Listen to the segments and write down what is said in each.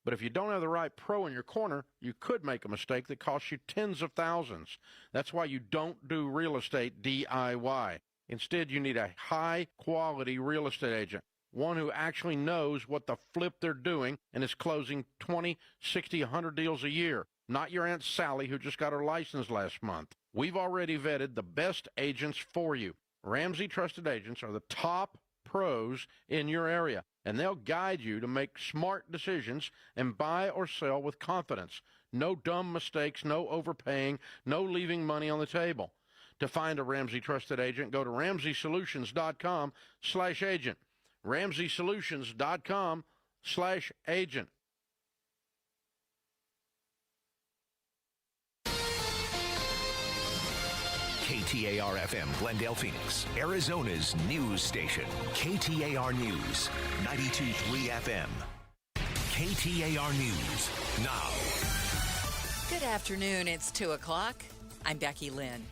But if you don't have the right pro in your corner, you could make a mistake that costs you tens of thousands. That's why you don't do real estate DIY. Instead, you need a high-quality real estate agent, one who actually knows what the flip they're doing and is closing 20, 60, 100 deals a year. Not your Aunt Sally who just got her license last month. We've already vetted the best agents for you. Ramsey Trusted Agents are the top pros in your area, and they'll guide you to make smart decisions and buy or sell with confidence. No dumb mistakes, no overpaying, no leaving money on the table. To find a Ramsey Trusted Agent, go to RamseySolutions.com/agent. RamseySolutions.com/agent. KTAR-FM, Glendale, Phoenix, Arizona's news station. KTAR News, 92.3 FM. KTAR News, now. Good afternoon. It's 2 o'clock. I'm Becky Lynn.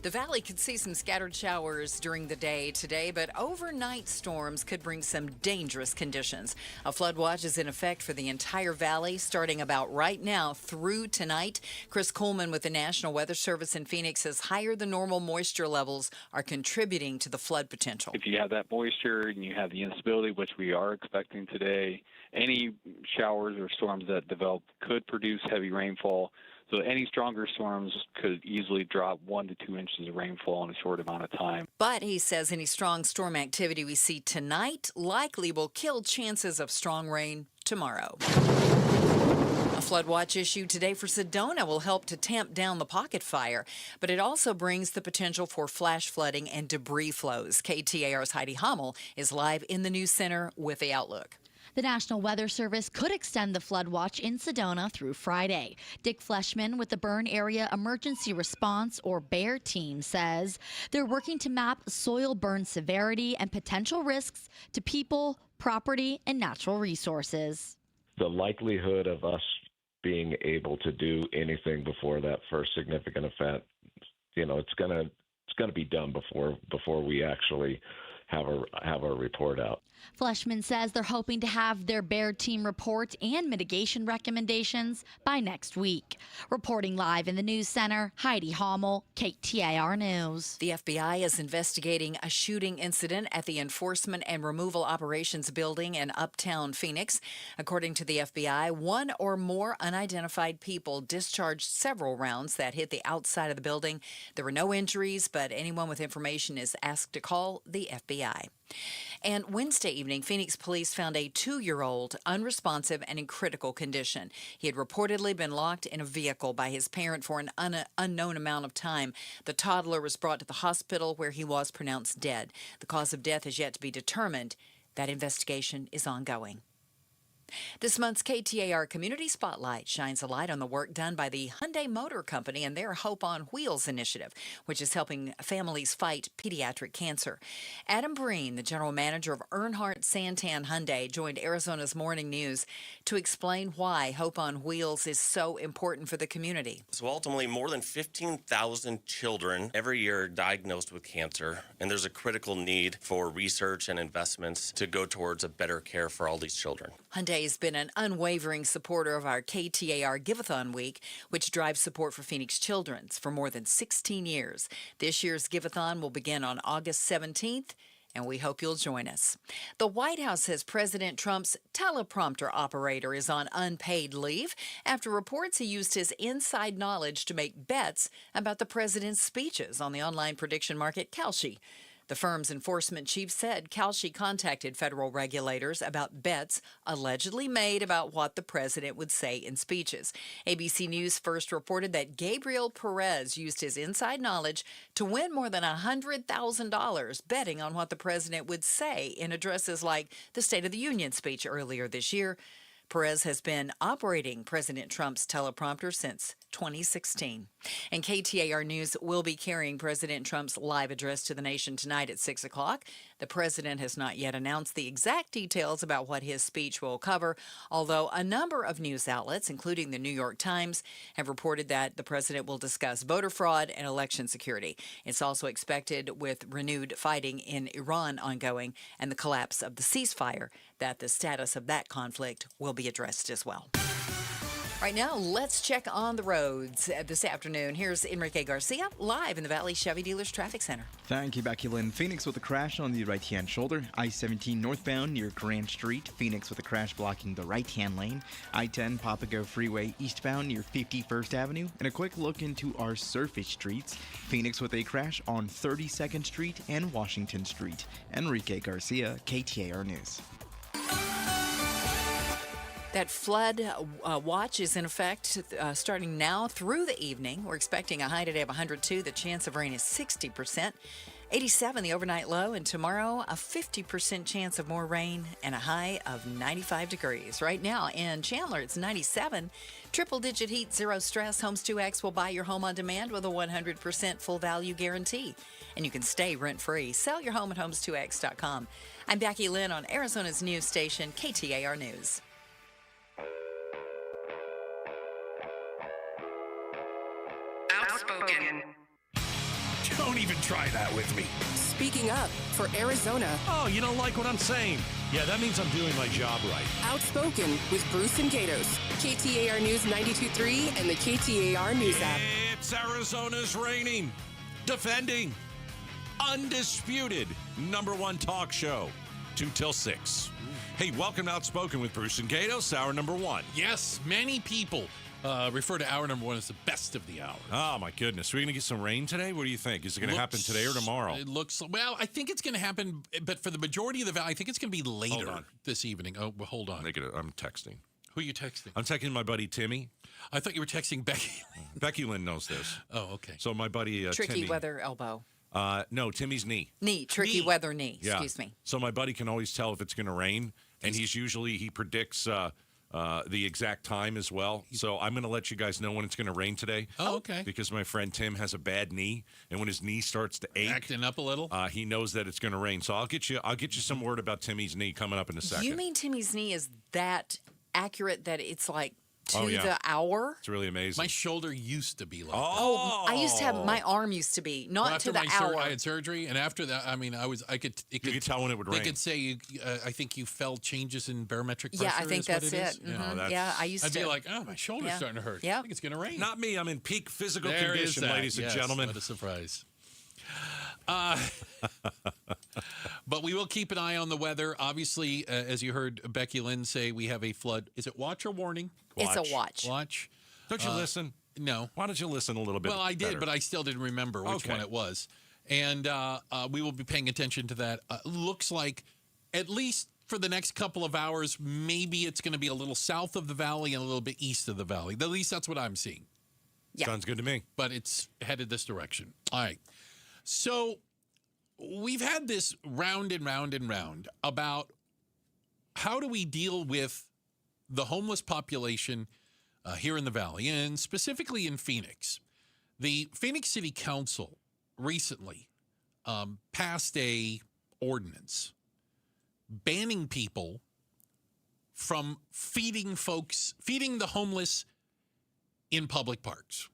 The valley could see some scattered showers during the day today, but overnight storms could bring some dangerous conditions. A flood watch is in effect for the entire valley, starting about right now through tonight. Chris Coleman with the National Weather Service in Phoenix says higher than normal moisture levels are contributing to the flood potential. If you have that moisture and you have the instability, which we are expecting today, any showers or storms that develop could produce heavy rainfall. So any stronger storms could easily drop 1 to 2 inches of rainfall in a short amount of time. But he says any strong storm activity we see tonight likely will kill chances of strong rain tomorrow. A flood watch issued today for Sedona will help to tamp down the pocket fire, but it also brings the potential for flash flooding and debris flows. KTAR's Heidi Hummel is live in the news center with the outlook. The National Weather Service could extend the flood watch in Sedona through Friday. Dick Fleshman with the Burn Area Emergency Response, or BEAR team, says they're working to map soil burn severity and potential risks to people, property, and natural resources. The likelihood of us being able to do anything before that first significant event, it's gonna be done before we actually have a report out. Fleshman says they're hoping to have their BEAR team report and mitigation recommendations by next week. Reporting live in the news center, Heidi Hummel, KTAR News. The FBI is investigating a shooting incident at the Enforcement and Removal Operations Building in Uptown Phoenix. According to the FBI, one or more unidentified people discharged several rounds that hit the outside of the building. There were no injuries, but anyone with information is asked to call the FBI. And Wednesday evening, Phoenix police found a 2-year-old unresponsive and in critical condition. He had reportedly been locked in a vehicle by his parent for an unknown amount of time. The toddler was brought to the hospital where he was pronounced dead. The cause of death is yet to be determined. That investigation is ongoing. This month's KTAR Community Spotlight shines a light on the work done by the Hyundai Motor Company and their Hope on Wheels initiative, which is helping families fight pediatric cancer. Adam Breen, the general manager of Earnhardt Santan Hyundai, joined Arizona's Morning News to explain why Hope on Wheels is so important for the community. So ultimately, more than 15,000 children every year are diagnosed with cancer, and there's a critical need for research and investments to go towards a better care for all these children. Hyundai has been an unwavering supporter of our KTAR Giveathon Week, which drives support for Phoenix Children's for more than 16 years. This year's Giveathon will begin on August 17th, and we hope you'll join us. The White House says President Trump's teleprompter operator is on unpaid leave after reports he used his inside knowledge to make bets about the president's speeches on the online prediction market Kalshi. The firm's enforcement chief said Kalshi contacted federal regulators about bets allegedly made about what the president would say in speeches. ABC News first reported that Gabriel Perez used his inside knowledge to win more than $100,000 betting on what the president would say in addresses like the State of the Union speech earlier this year. Perez has been operating President Trump's teleprompter since 2016. And KTAR News will be carrying President Trump's live address to the nation tonight at 6 o'clock. The president has not yet announced the exact details about what his speech will cover, although a number of news outlets, including the New York Times, have reported that the president will discuss voter fraud and election security. It's also expected with renewed fighting in Iran ongoing and the collapse of the ceasefire that the status of that conflict will be addressed as well. Right now, let's check on the roads this afternoon. Here's Enrique Garcia live in the Valley Chevy Dealers Traffic Center. Thank you, Becky Lynn. Phoenix with a crash on the right-hand shoulder. I-17 northbound near Grand Street. Phoenix with a crash blocking the right-hand lane. I-10 Papago Freeway eastbound near 51st Avenue. And a quick look into our surface streets. Phoenix with a crash on 32nd Street and Washington Street. Enrique Garcia, KTAR News. That flood watch is in effect starting now through the evening. We're expecting a high today of 102. The chance of rain is 60%. 87 the overnight low, and tomorrow a 50% chance of more rain and a high of 95 degrees. Right now in Chandler, it's 97. Triple-digit heat, zero stress. Homes 2X will buy your home on demand with a 100% full value guarantee. And you can stay rent-free. Sell your home at homes2x.com. I'm Becky Lynn on Arizona's news station, KTAR News. Outspoken. Don't even try that with me. Speaking up for Arizona. Oh, you don't like what I'm saying? Yeah, that means I'm doing my job right. Outspoken with Bruce and Gatos. KTAR News 92.3 and the KTAR News app. It's Arizona's reigning, defending, undisputed #1 talk show, 2 till 6. Hey, welcome to Outspoken with Bruce and Gatos, hour number 1. Yes, many people refer to hour number 1 as the best of the hour. Oh, my goodness. Are we going to get some rain today? What do you think? Is it going to happen today or tomorrow? It looks, well, I think it's going to happen, but for the majority of the valley, I think it's going to be later this evening. Oh, well, hold on. I'm texting. Who are you texting? I'm texting my buddy Timmy. I thought you were texting Becky. Becky Lynn knows this. Oh, okay. So my buddy Tricky Timmy, weather elbow. No, Timmy's knee. Tricky weather knee, Yeah. excuse me. So my buddy can always tell if it's going to rain, and he predicts the exact time as well. So I'm going to let you guys know when it's going to rain today. Oh, okay. Because my friend Tim has a bad knee, and when his knee starts to ache, acting up a little, he knows that it's going to rain. So I'll get you some word about Timmy's knee coming up in a second. You mean Timmy's knee is that accurate that it's like to yeah. the hour? It's really amazing. My shoulder used to be like Oh, I used to have, my arm used to be, not to the hour. I had surgery, and after that, I mean, you could tell when it would rain. They could say, I think you felt changes in barometric pressure. Yeah, I think that's it. Mm-hmm. Yeah, I used to. I'd be like, oh, my shoulder's starting to hurt. Yeah. I think it's going to rain. Not me. I'm in peak physical condition, ladies and gentlemen. What a surprise. But we will keep an eye on the weather. Obviously, as you heard Becky Lynn say, we have a flood. Is it watch or warning? It's a watch. Watch. Don't you listen? No. Why don't you listen a little bit? Well, I did, better? but I still didn't remember which one it was. And we will be paying attention to that. Looks like, at least for the next couple of hours, maybe it's going to be a little south of the valley and a little bit east of the valley. At least that's what I'm seeing. Yeah. Sounds good to me. But it's headed this direction. All right. So we've had this round and round and round about how do we deal with the homeless population here in the valley, and specifically in Phoenix. The Phoenix City Council recently passed a ordinance banning people from feeding the homeless in public parks.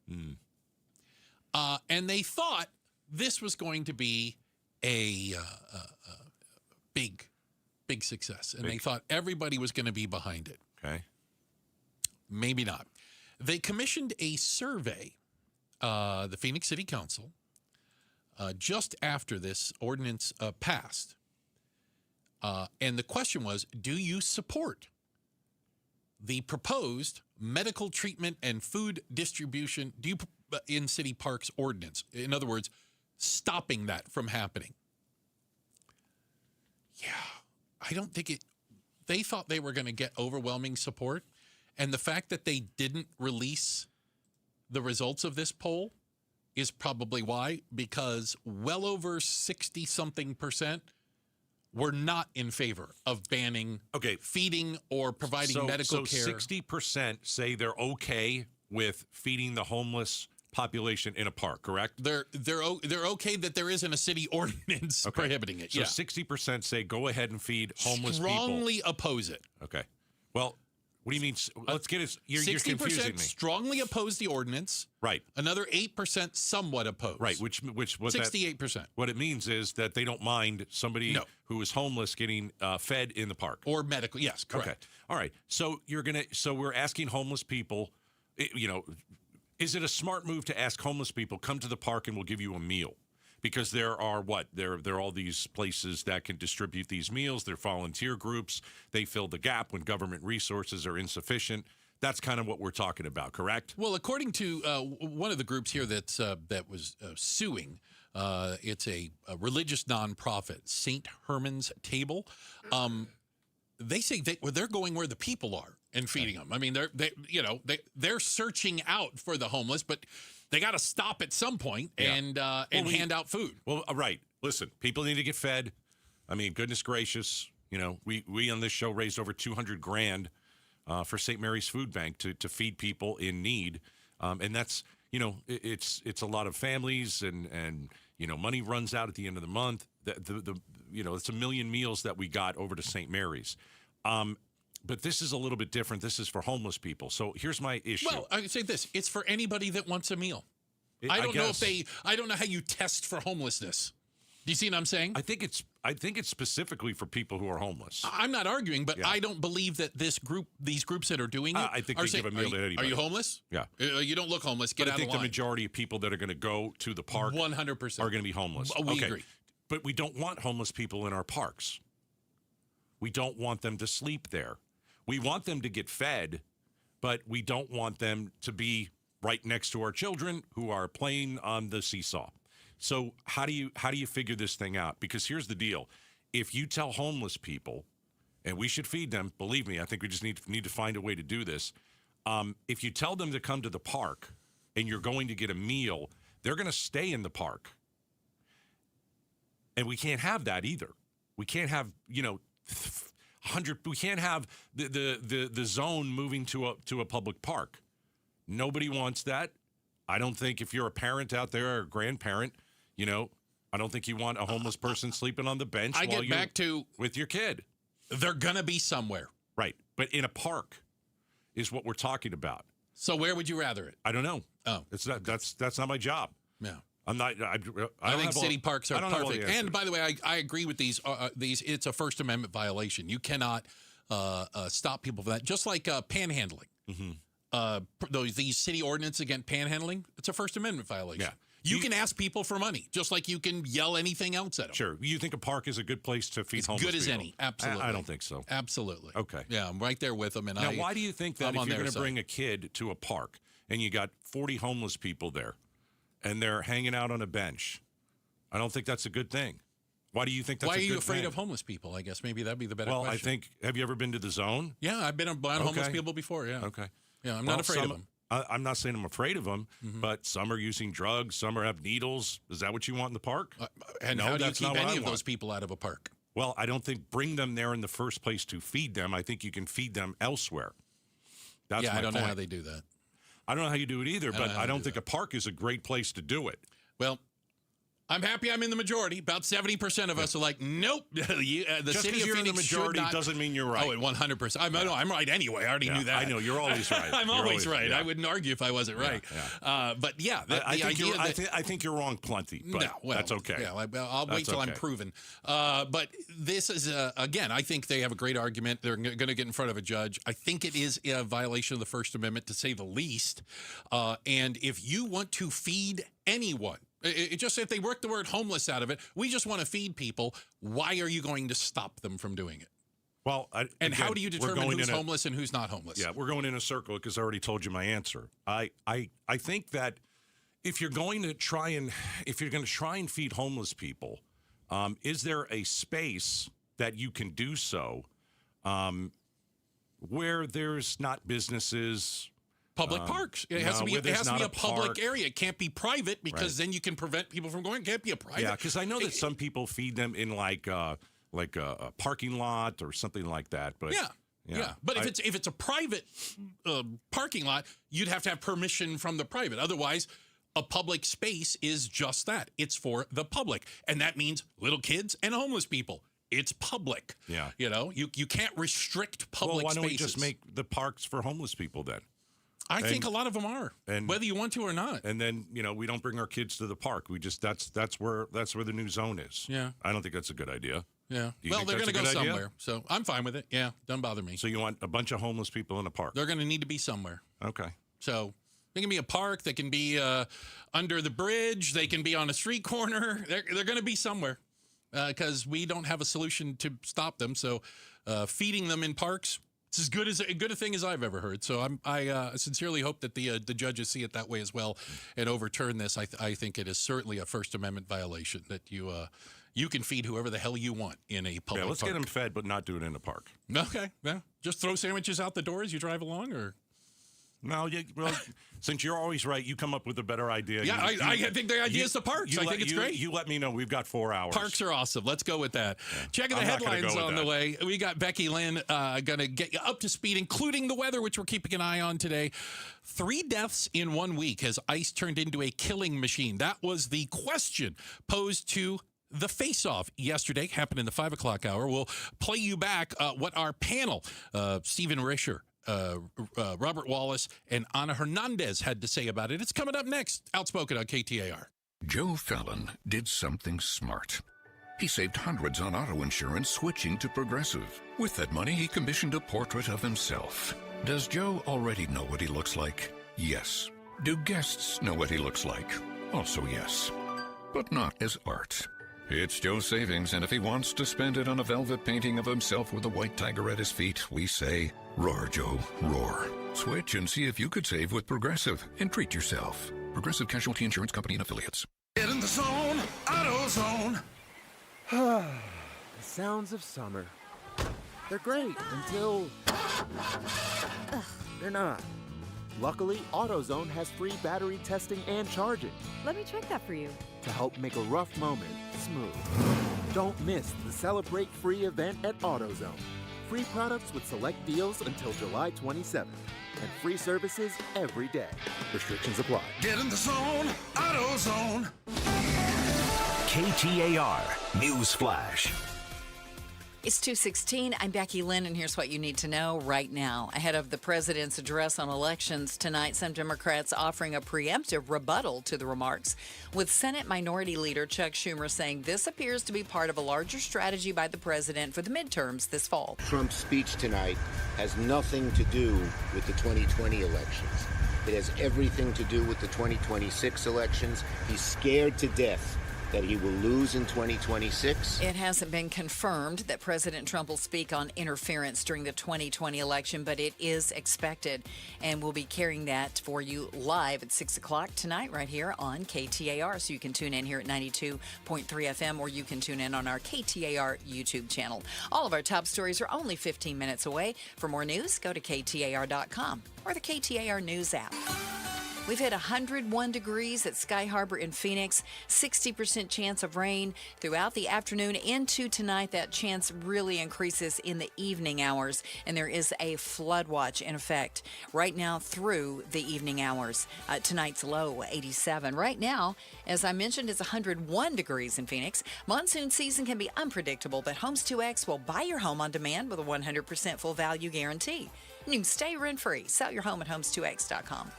And they thought this was going to be a big success. And they thought everybody was going to be behind it. Okay. Maybe not. They commissioned a survey, the Phoenix City Council, just after this ordinance passed. And the question was, do you support the proposed medical treatment and food distribution in city parks ordinance? In other words, stopping that from happening. Yeah, I don't think they thought they were going to get overwhelming support. And the fact that they didn't release the results of this poll is probably why, because well over 60-something% were not in favor of banning feeding or providing medical care. So 60% say they're okay with feeding the homeless population in a park, correct? They're okay that there isn't a city ordinance prohibiting it. So 60% say go ahead and feed homeless people. Strongly oppose it. Okay. Well, What do you mean? Let's get it. You're confusing 60% me. strongly oppose the ordinance. Right. Another 8% somewhat oppose. Right. Which 68%. What it means is that they don't mind somebody who is homeless getting fed in the park or medical. Yes, correct. Okay. All right. So we're asking homeless people. Is it a smart move to ask homeless people come to the park and we'll give you a meal? Because there are all these places that can distribute these meals. They're volunteer groups. They fill the gap when government resources are insufficient. That's kind of what we're talking about, correct? Well, according to one of the groups here that was suing, it's a religious nonprofit, St. Herman's Table. They say they're going where the people are and feeding them. I mean, they're searching out for the homeless, but they got to stop at some point and hand out food. Well, right. Listen, people need to get fed. I mean, goodness gracious, we on this show raised over $200,000 for St. Mary's Food Bank to feed people in need, and that's it's a lot of families and money runs out at the end of the month. It's 1 million meals that we got over to St. Mary's. But this is a little bit different. This is for homeless people. So here's my issue. Well, I would say this: it's for anybody that wants a meal. I don't know how you test for homelessness. Do you see what I'm saying? I think it's specifically for people who are homeless. I'm not arguing, but I don't believe that these groups that are doing it. I think they give a meal to anybody. Are you homeless? Yeah. You don't look homeless. Get out of line. I think the majority of people that are going to go to the park 100% are going to be homeless. We agree. But we don't want homeless people in our parks. We don't want them to sleep there. We want them to get fed, but we don't want them to be right next to our children who are playing on the seesaw. So how do you figure this thing out? Because here's the deal. If you tell homeless people, and we should feed them, believe me, I think we just need to find a way to do this. If you tell them to come to the park and you're going to get a meal, they're going to stay in the park. And we can't have that either. We can't have, 100. We can't have the zone moving to a public park. Nobody wants that. I don't think if you're a parent out there or a grandparent, I don't think you want a homeless person sleeping on the bench with your kid. They're gonna be somewhere, right? But in a park is what we're talking about. So where would you rather it? I don't know. Oh, it's not. That's not my job. Yeah. I'm not. I think city parks are perfect. And by the way, I agree with these. It's a First Amendment violation. You cannot stop people from that. Just like panhandling. Mm-hmm. These city ordinances against panhandling. It's a First Amendment violation. Yeah. You can ask people for money, just like you can yell anything else at them. Sure. You think a park is a good place to feed homeless people? As good as any. Absolutely. I don't think so. Absolutely. Okay. Yeah, I'm right there with them. And now, why do you think that if you're going to bring a kid to a park and you got 40 homeless people there, and they're hanging out on a bench, I don't think that's a good thing. Why do you think that's a good thing? Why are you afraid of homeless people? I guess maybe that'd be the better question. Well, I think, have you ever been to the zone? Yeah, I've been around homeless people before, yeah. Okay. Yeah, I'm not afraid of them. I'm not saying I'm afraid of them, but some are using drugs, some have needles. Is that what you want in the park? And how do you keep any of those people out of a park? Well, I don't think bring them there in the first place to feed them. I think you can feed them elsewhere. That's my point. I don't know how they do that. I don't know how you do it either, but I don't think a park is a great place to do it. Well, I'm happy I'm in the majority. About 70% of us are like, nope. The Just city of you're Phoenix in the majority doesn't mean you're right. Oh, 100%. I'm right anyway. I already knew that. I know. You're always right. I'm always right. Yeah. I wouldn't argue if I wasn't right. Yeah. But yeah, I think you're wrong plenty, but that's okay. Yeah, I'll wait till I'm proven. But this is, again, I think they have a great argument. They're going to get in front of a judge. I think it is a violation of the First Amendment, to say the least. And if you want to feed anyone, it just if they work the word homeless out of it, we just want to feed people. Why are you going to stop them from doing it? Well, how do you determine who's homeless and who's not homeless? Yeah, we're going in a circle because I already told you my answer. I think that if you're going to try and feed homeless people, is there a space that you can do so, where there's not businesses? Public parks. It has to be a public area. It can't be private because then you can prevent people from going. It can't be a private. Yeah, because I know that some people feed them in like a parking lot or something like that. But yeah. But if it's a private parking lot, you'd have to have permission from the private. Otherwise, a public space is just that. It's for the public, and that means little kids and homeless people. It's public. Yeah. You know, you can't restrict public Well, why don't we spaces. just make the parks for homeless people then? I think a lot of them are, and whether you want to or not. And then, you know, we don't bring our kids to the park. We just that's where the new zone is. Yeah. I don't think that's a good idea. Yeah. Do you Well, think they're that's going to a go good idea? somewhere. So I'm fine with it. Yeah. Doesn't bother me. So you want a bunch of homeless people in a park? They're going to need to be somewhere. Okay. So they can be a park. They can be under the bridge. They can be on a street corner. They're going to be somewhere because we don't have a solution to stop them. So feeding them in parks, it's as good a thing as I've ever heard. So I sincerely hope that the judges see it that way as well and overturn this. I think it is certainly a First Amendment violation that you can feed whoever the hell you want in a public Yeah, let's park. get them fed, but not do it in a park. Okay. Yeah. Just throw sandwiches out the door as you drive along, or. No, well, since you're always right, you come up with a better idea. Yeah, I think the idea is the parks. I think it's great. You let me know. We've got 4 hours. Parks are awesome. Let's go with that. Yeah. Checking the I'm not gonna headlines go with on the that. way. We got Becky Lynn going to get you up to speed, including the weather, which we're keeping an eye on today. 3 deaths in 1 week as ice turned into a killing machine. That was the question posed to the face-off yesterday, happened in the 5 o'clock hour. We'll play you back what our panel, Stephen Risher, Robert Wallace, and Ana Hernandez had to say about it. It's coming up next. Outspoken on KTAR. Joe Fallon did something smart. He saved hundreds on auto insurance switching to Progressive. With that money, he commissioned a portrait of himself. Does Joe already know what he looks like? Yes. Do guests know what he looks like? Also yes. But not as art. It's Joe's savings, and if he wants to spend it on a velvet painting of himself with a white tiger at his feet, we say, roar, Joe, roar. Switch and see if you could save with Progressive and treat yourself. Progressive Casualty Insurance Company and Affiliates. Get in the zone, AutoZone. The sounds of summer. They're great until they're not. Luckily, AutoZone has free battery testing and charging Let me check that for you. to help make a rough moment smooth. Don't miss the Celebrate Free event at AutoZone. Free products with select deals until July 27th. And free services every day. Restrictions apply. Get in the zone, AutoZone. KTAR News Flash. It's 2:16. I'm Becky Lynn, and here's what you need to know right now. Ahead of the president's address on elections tonight, some Democrats offering a preemptive rebuttal to the remarks, with Senate Minority Leader Chuck Schumer saying this appears to be part of a larger strategy by the president for the midterms this fall. Trump's speech tonight has nothing to do with the 2020 elections. It has everything to do with the 2026 elections. He's scared to death that he will lose in 2026. It hasn't been confirmed that President Trump will speak on interference during the 2020 election, but it is expected. And we'll be carrying that for you live at 6 o'clock tonight right here on KTAR. So you can tune in here at 92.3 FM, or you can tune in on our KTAR YouTube channel. All of our top stories are only 15 minutes away. For more news, go to KTAR.com or the KTAR News app. We've hit 101 degrees at Sky Harbor in Phoenix, 60% chance of rain throughout the afternoon into tonight. That chance really increases in the evening hours, and there is a flood watch in effect right now through the evening hours. Tonight's low, 87. Right now, as I mentioned, it's 101 degrees in Phoenix. Monsoon season can be unpredictable, but Homes 2X will buy your home on demand with a 100% full value guarantee. And you can stay rent-free. Sell your home at homes2x.com.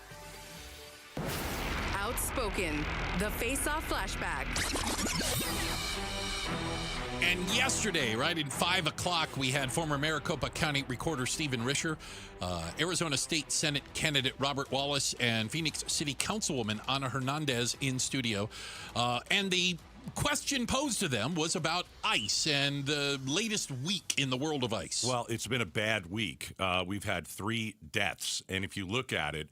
Outspoken, the face-off flashback. And yesterday, right at 5 o'clock, we had former Maricopa County Recorder Stephen Risher, Arizona State Senate candidate Robert Wallace, and Phoenix City Councilwoman Ana Hernandez in studio. And the question posed to them was about ice and the latest week in the world of ice. Well, it's been a bad week. We've had 3 deaths. And if you look at it,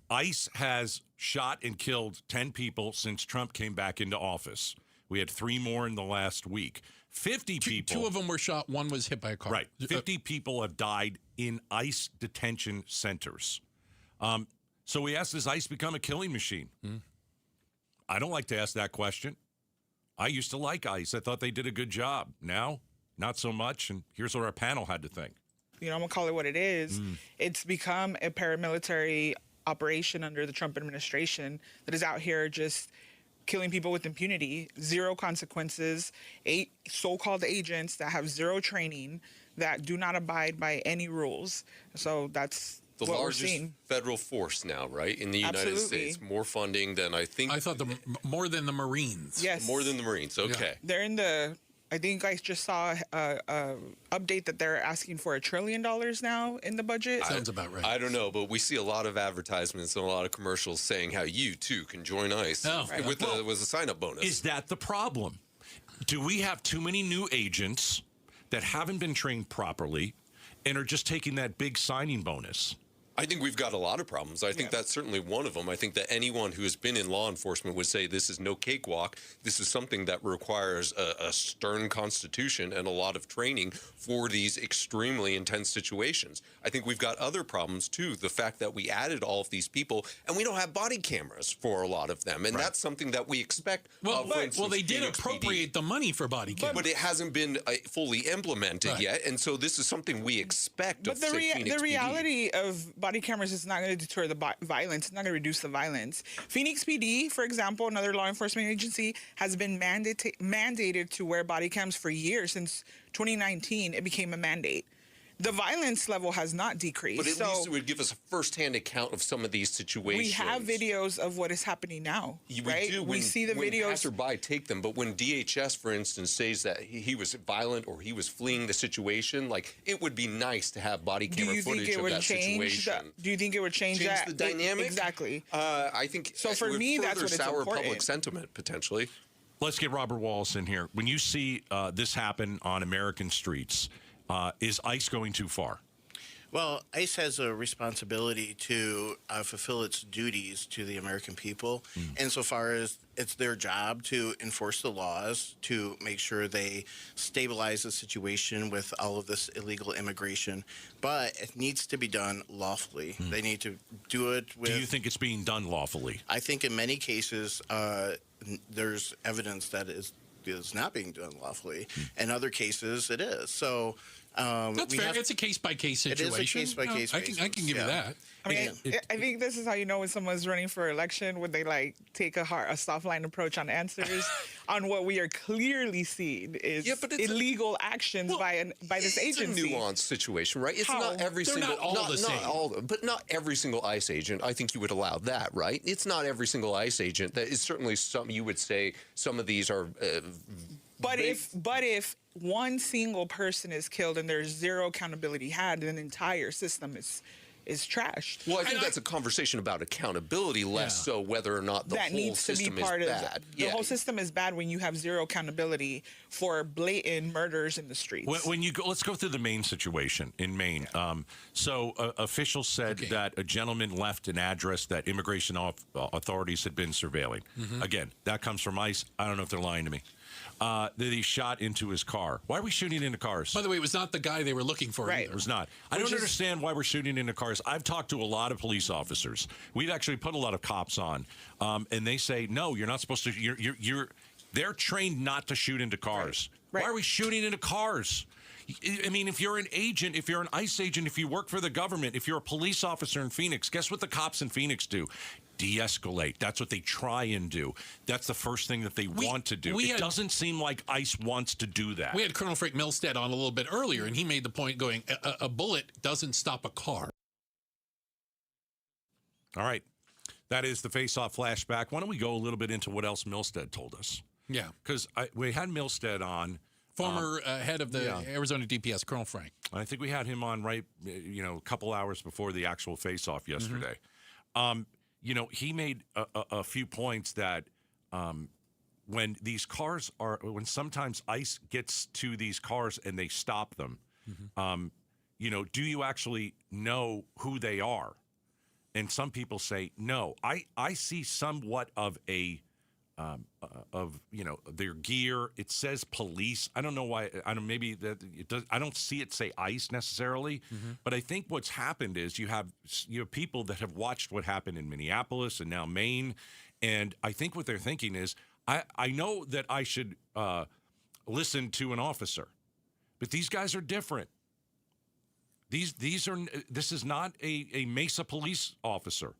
ice has shot and killed 10 people since Trump came back into office. We had 3 more in the last week. 50 people. 2 of them were shot. 1 was hit by a car. Right. 50 people have died in ice detention centers. So we asked, does ice become a killing machine? I don't like to ask that question. I used to like ice. I thought they did a good job. Now, not so much. And here's what our panel had to think. You know, I'm going to call it what it is. It's become a paramilitary operation under the Trump administration that is out here just killing people with impunity, zero consequences, 8 so-called agents that have zero training, that do not abide by any rules. So that's the what largest we're seeing. federal force now, right, in the United States. More funding than I thought more than the Marines. Yes. More than the Marines. Okay. They're in the. I think I just saw a update that they're asking for $1 trillion now in the budget. Sounds about right. I don't know, but we see a lot of advertisements and a lot of commercials saying how you too can join ICE with a sign-up bonus. Is that the problem? Do we have too many new agents that haven't been trained properly and are just taking that big signing bonus? I think we've got a lot of problems. I think that's certainly one of them. I think that anyone who has been in law enforcement would say this is no cakewalk. This is something that requires a stern constitution and a lot of training for these extremely intense situations. I think we've got other problems, too. The fact that we added all of these people, and we don't have body cameras for a lot of them. And that's something that we expect. Well, they did appropriate the money for body cameras. But it hasn't been fully implemented yet. And so this is something we expect of, But Phoenix the PD. reality of body cameras is not going to deter the violence. It's not going to reduce the violence. Phoenix PD, for example, another law enforcement agency, has been mandated to wear body cams for years. Since 2019, it became a mandate. The violence level has not decreased. But at least it would give us a firsthand account of some of these situations. We have videos of what is happening now, right? Do. We see the videos. When passerby take them, but when DHS, for instance, says that he was violent or he was fleeing the situation, like, it would be nice to have body camera footage of that situation. Do you think it would change that? The dynamic? Exactly. I think so. For me, that's what it's sour important. Public sentiment, potentially. Let's get Robert Wallace in here. When you see this happen on American streets, is ICE going too far? Well, ICE has a responsibility to fulfill its duties to the American people, insofar as it's their job to enforce the laws, to make sure they stabilize the situation with all of this illegal immigration. But it needs to be done lawfully. They need to do it with... Do you think it's being done lawfully? I think in many cases, there's evidence that is not being done lawfully. In other cases, it is. So... That's fair. It's a case-by-case situation. It is a case-by-case basis. I can give you that. I mean, I think this is how you know when someone's running for election, when they like take a soft line approach on answers on what we are clearly seeing is illegal actions by this agency. It's a nuanced situation, right? It's How? not every They're single, not all the same. Not all, but not every single ICE agent. I think you would allow that, right? It's not every single ICE agent. That is certainly some. You would say some of these are. But if one single person is killed and there's zero accountability had, then the entire system is trashed. Well, I think that's a conversation about accountability, less so whether or not the whole system is bad. The whole system is bad when you have zero accountability for blatant murders in the streets. When you go, let's go through the Maine situation in Maine. So officials said that a gentleman left an address that immigration authorities had been surveilling. Again, that comes from ICE. I don't know if they're lying to me. That he shot into his car. Why are we shooting into cars? By the way, it was not the guy they were looking for. Right. It was not. I don't understand why we're shooting into cars. I've talked to a lot of police officers. We've actually put a lot of cops on, and they say, no, you're not supposed to. They're trained not to shoot into cars. Right. Why are we shooting into cars? I mean, if you're an agent, if you're an ICE agent, if you work for the government, if you're a police officer in Phoenix, guess what the cops in Phoenix do? De-escalate. That's what they try and do. That's the first thing that they want to do. It doesn't seem like ICE wants to do that. We had Colonel Frank Milstead on a little bit earlier, and he made the point going, a bullet doesn't stop a car. All right. That is the face-off flashback. Why don't we go a little bit into what else Milstead told us? Yeah. Because we had Milstead on. Former head of the Arizona DPS, Colonel Frank. I think we had him on a couple hours before the actual face-off yesterday. He made a few points that when sometimes ICE gets to these cars and they stop them, do you actually know who they are? And some people say, no. I see somewhat of their gear. It says police. I don't know why. Maybe that it does. I don't see it say ICE necessarily. But I think what's happened is you have people that have watched what happened in Minneapolis and now Maine, and I think what they're thinking is, I know that I should listen to an officer, but these guys are different. This is not a Mesa police officer.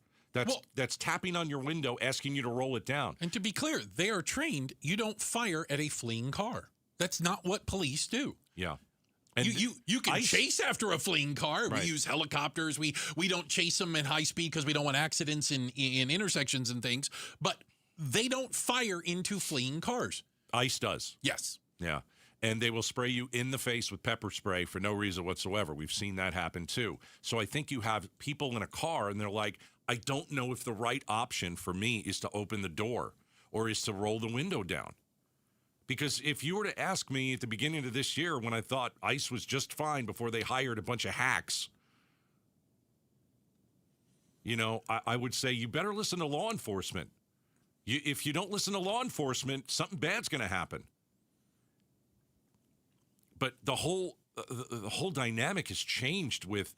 That's tapping on your window, asking you to roll it down. And to be clear, they are trained. You don't fire at a fleeing car. That's not what police do. Yeah. And you can chase after a fleeing car. Right. We use helicopters. We don't chase them at high speed because we don't want accidents in intersections and things. But they don't fire into fleeing cars. ICE does. Yes. Yeah. And they will spray you in the face with pepper spray for no reason whatsoever. We've seen that happen too. So I think you have people in a car and they're like, I don't know if the right option for me is to open the door or is to roll the window down. Because if you were to ask me at the beginning of this year when I thought ICE was just fine before they hired a bunch of hacks, I would say you better listen to law enforcement. If you don't listen to law enforcement, something bad's going to happen. But the whole dynamic has changed with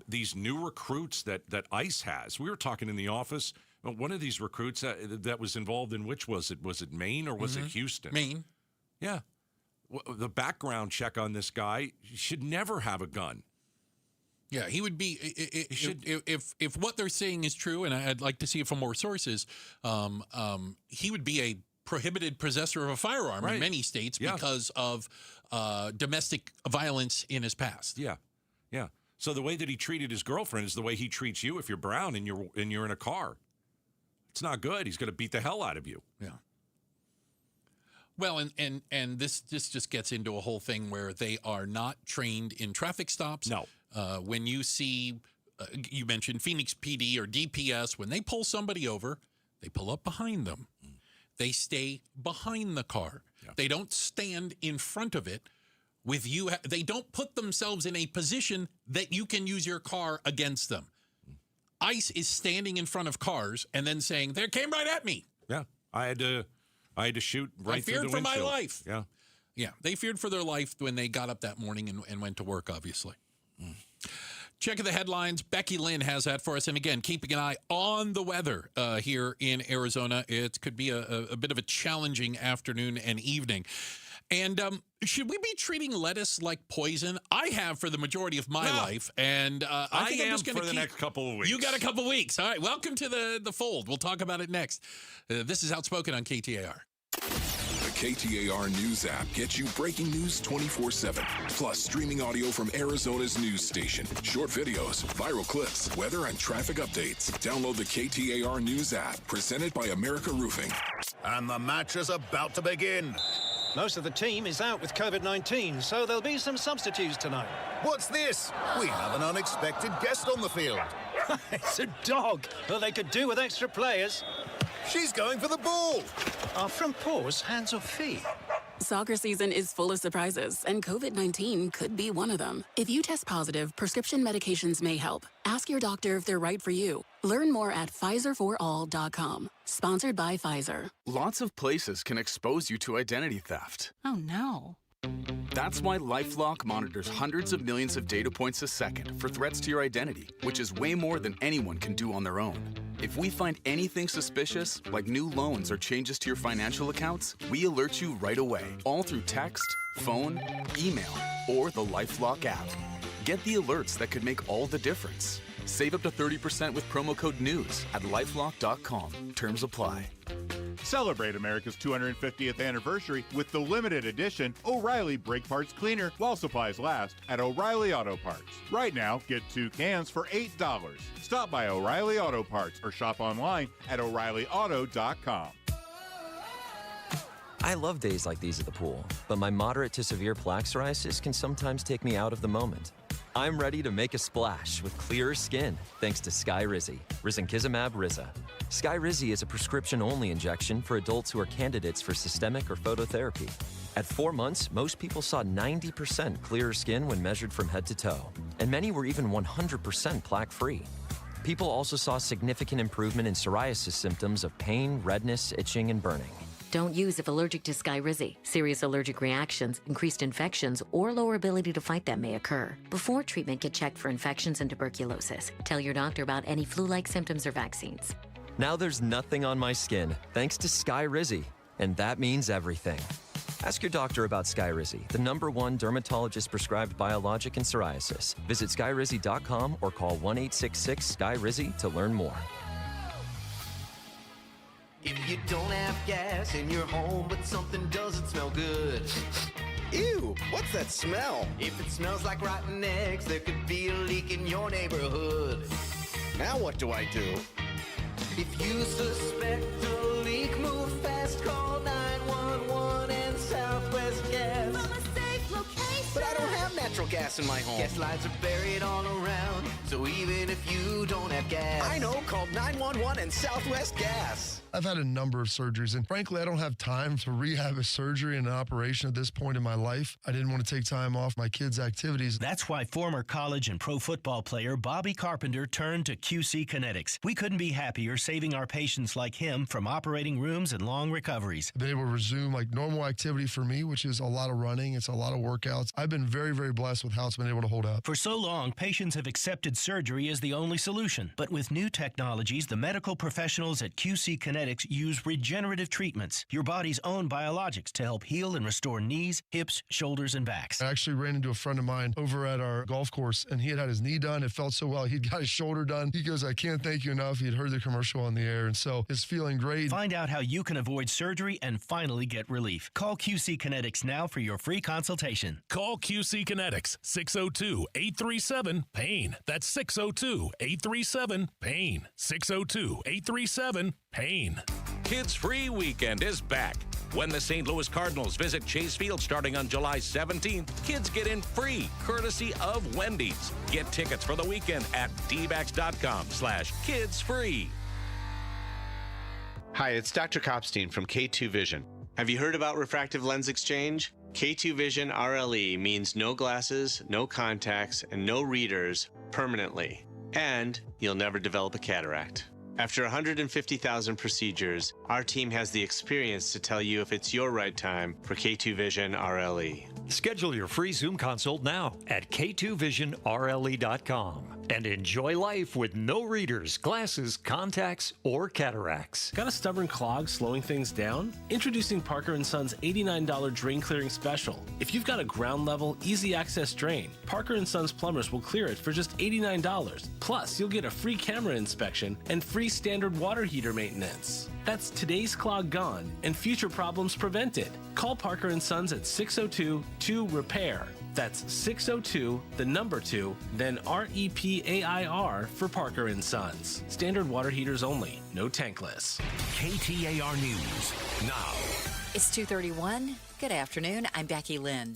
these new recruits that ICE has. We were talking in the office. One of these recruits that was involved in which was it? Was it Maine or was it Houston? Maine. Yeah. The background check on this guy should never have a gun. Yeah, he would be. If what they're saying is true, and I'd like to see it from more sources, he would be a prohibited possessor of a firearm in many states because of domestic violence in his past. Yeah, yeah. So the way that he treated his girlfriend is the way he treats you if you're brown and you're in a car. It's not good. He's going to beat the hell out of you. Yeah. Well, and this just gets into a whole thing where they are not trained in traffic stops. No. When you see, you mentioned Phoenix PD or DPS, when they pull somebody over, they pull up behind them. They stay behind the car. Yeah. They don't stand in front of it with you. They don't put themselves in a position that you can use your car against them. ICE is standing in front of cars and then saying, they came right at me. Yeah. I had to shoot right through the windshield. I feared for my life. Yeah. Yeah. They feared for their life when they got up that morning and went to work, obviously. Checking the headlines. Becky Lynn has that for us. And again, keeping an eye on the weather here in Arizona. It could be a bit of a challenging afternoon and evening. And should we be treating lettuce like poison? I have for the majority of my life. And I think I'm just going to for the next couple of weeks. You got a couple weeks. All right. Welcome to the fold. We'll talk about it next. This is Outspoken on KTAR. The KTAR News app gets you breaking news 24/7. Plus, streaming audio from Arizona's news station. Short videos, viral clips, weather and traffic updates. Download the KTAR News app, presented by America Roofing. And the match is about to begin. Most of the team is out with COVID-19, so there'll be some substitutes tonight. What's this? We have an unexpected guest on the field. It's a dog. Well, they could do with extra players. She's going for the ball. Are front paws hands or feet? Soccer season is full of surprises, and COVID-19 could be one of them. If you test positive, prescription medications may help. Ask your doctor if they're right for you. Learn more at PfizerForAll.com. Sponsored by Pfizer. Lots of places can expose you to identity theft. Oh, no. That's why LifeLock monitors hundreds of millions of data points a second for threats to your identity, which is way more than anyone can do on their own. If we find anything suspicious, like new loans or changes to your financial accounts, we alert you right away, all through text, phone, email, or the LifeLock app. Get the alerts that could make all the difference. Save up to 30% with promo code NEWS at LifeLock.com. Terms apply. Celebrate America's 250th anniversary with the limited edition O'Reilly Brake Parts Cleaner while supplies last at O'Reilly Auto Parts. Right now, get 2 cans for $8. Stop by O'Reilly Auto Parts or shop online at O'ReillyAuto.com. I love days like these at the pool, but my moderate to severe plaque psoriasis can sometimes take me out of the moment. I'm ready to make a splash with clearer skin thanks to Skyrizi, Risankizumab Riza. Skyrizi is a prescription-only injection for adults who are candidates for systemic or phototherapy. At 4 months, most people saw 90% clearer skin when measured from head to toe, and many were even 100% plaque-free. People also saw significant improvement in psoriasis symptoms of pain, redness, itching, and burning. Don't use if allergic to Skyrizi. Serious allergic reactions, increased infections, or lower ability to fight them may occur. Before treatment, get checked for infections and tuberculosis. Tell your doctor about any flu-like symptoms or vaccines. Now there's nothing on my skin thanks to Skyrizi, and that means everything. Ask your doctor about Skyrizi, the #1 dermatologist-prescribed biologic in psoriasis. Visit Skyrizi.com or call 1-866-SKYRIZI to learn more. If you don't have gas in your home, but something doesn't smell good. Ew, what's that smell? If it smells like rotten eggs, there could be a leak in your neighborhood. Now what do I do? If you suspect a leak, move fast, call 911 and Southwest Gas. From a safe location. But I don't have natural gas in my home. Gas lines are buried all around, so even if you don't have gas. I know, call 911 and Southwest Gas. I've had a number of surgeries, and frankly, I don't have time to rehab a surgery and an operation at this point in my life. I didn't want to take time off my kids' activities. That's why former college and pro football player Bobby Carpenter turned to QC Kinetics. We couldn't be happier saving our patients like him from operating rooms and long recoveries. I've been able to resume like normal activity for me, which is a lot of running. It's a lot of workouts. I've been very, very blessed with how it's been able to hold up. For so long, patients have accepted surgery as the only solution. But with new technologies, the medical professionals at QC Kinetics use regenerative treatments, your body's own biologics, to help heal and restore knees, hips, shoulders, and backs. I actually ran into a friend of mine over at our golf course, and he had his knee done. It felt so well. He'd got his shoulder done. He goes, I can't thank you enough. He'd heard the commercial on the air, and so it's feeling great. Find out how you can avoid surgery and finally get relief. Call QC Kinetics now for your free consultation. Call QC Kinetics, 602-837-PAIN. That's 602-837-PAIN. 602-837-PAIN. Kids Free Weekend is back. When the St. Louis Cardinals visit Chase Field starting on July 17th, kids get in free, courtesy of Wendy's. Get tickets for the weekend at dbacks.com/kidsfree. Hi, it's Dr. Kopstein from K2 Vision. Have you heard about refractive lens exchange? K2 Vision RLE means no glasses, no contacts, and no readers permanently. And you'll never develop a cataract. After 150,000 procedures, our team has the experience to tell you if it's your right time for K2 Vision RLE. Schedule your free Zoom consult now at k2visionrle.com and enjoy life with no readers, glasses, contacts, or cataracts. Got a stubborn clog slowing things down? Introducing Parker & Son's $89 drain clearing special. If you've got a ground level, easy access drain, Parker & Son's plumbers will clear it for just $89. Plus, you'll get a free camera inspection and free standard water heater maintenance. That's today's clog gone and future problems prevented. Call Parker & Sons at 602-2-REPAIR. That's 602, the number 2, then REPAIR for Parker & Sons. Standard water heaters only, no tankless. KTAR News now. It's 2:31. Good afternoon. I'm Becky Lynn.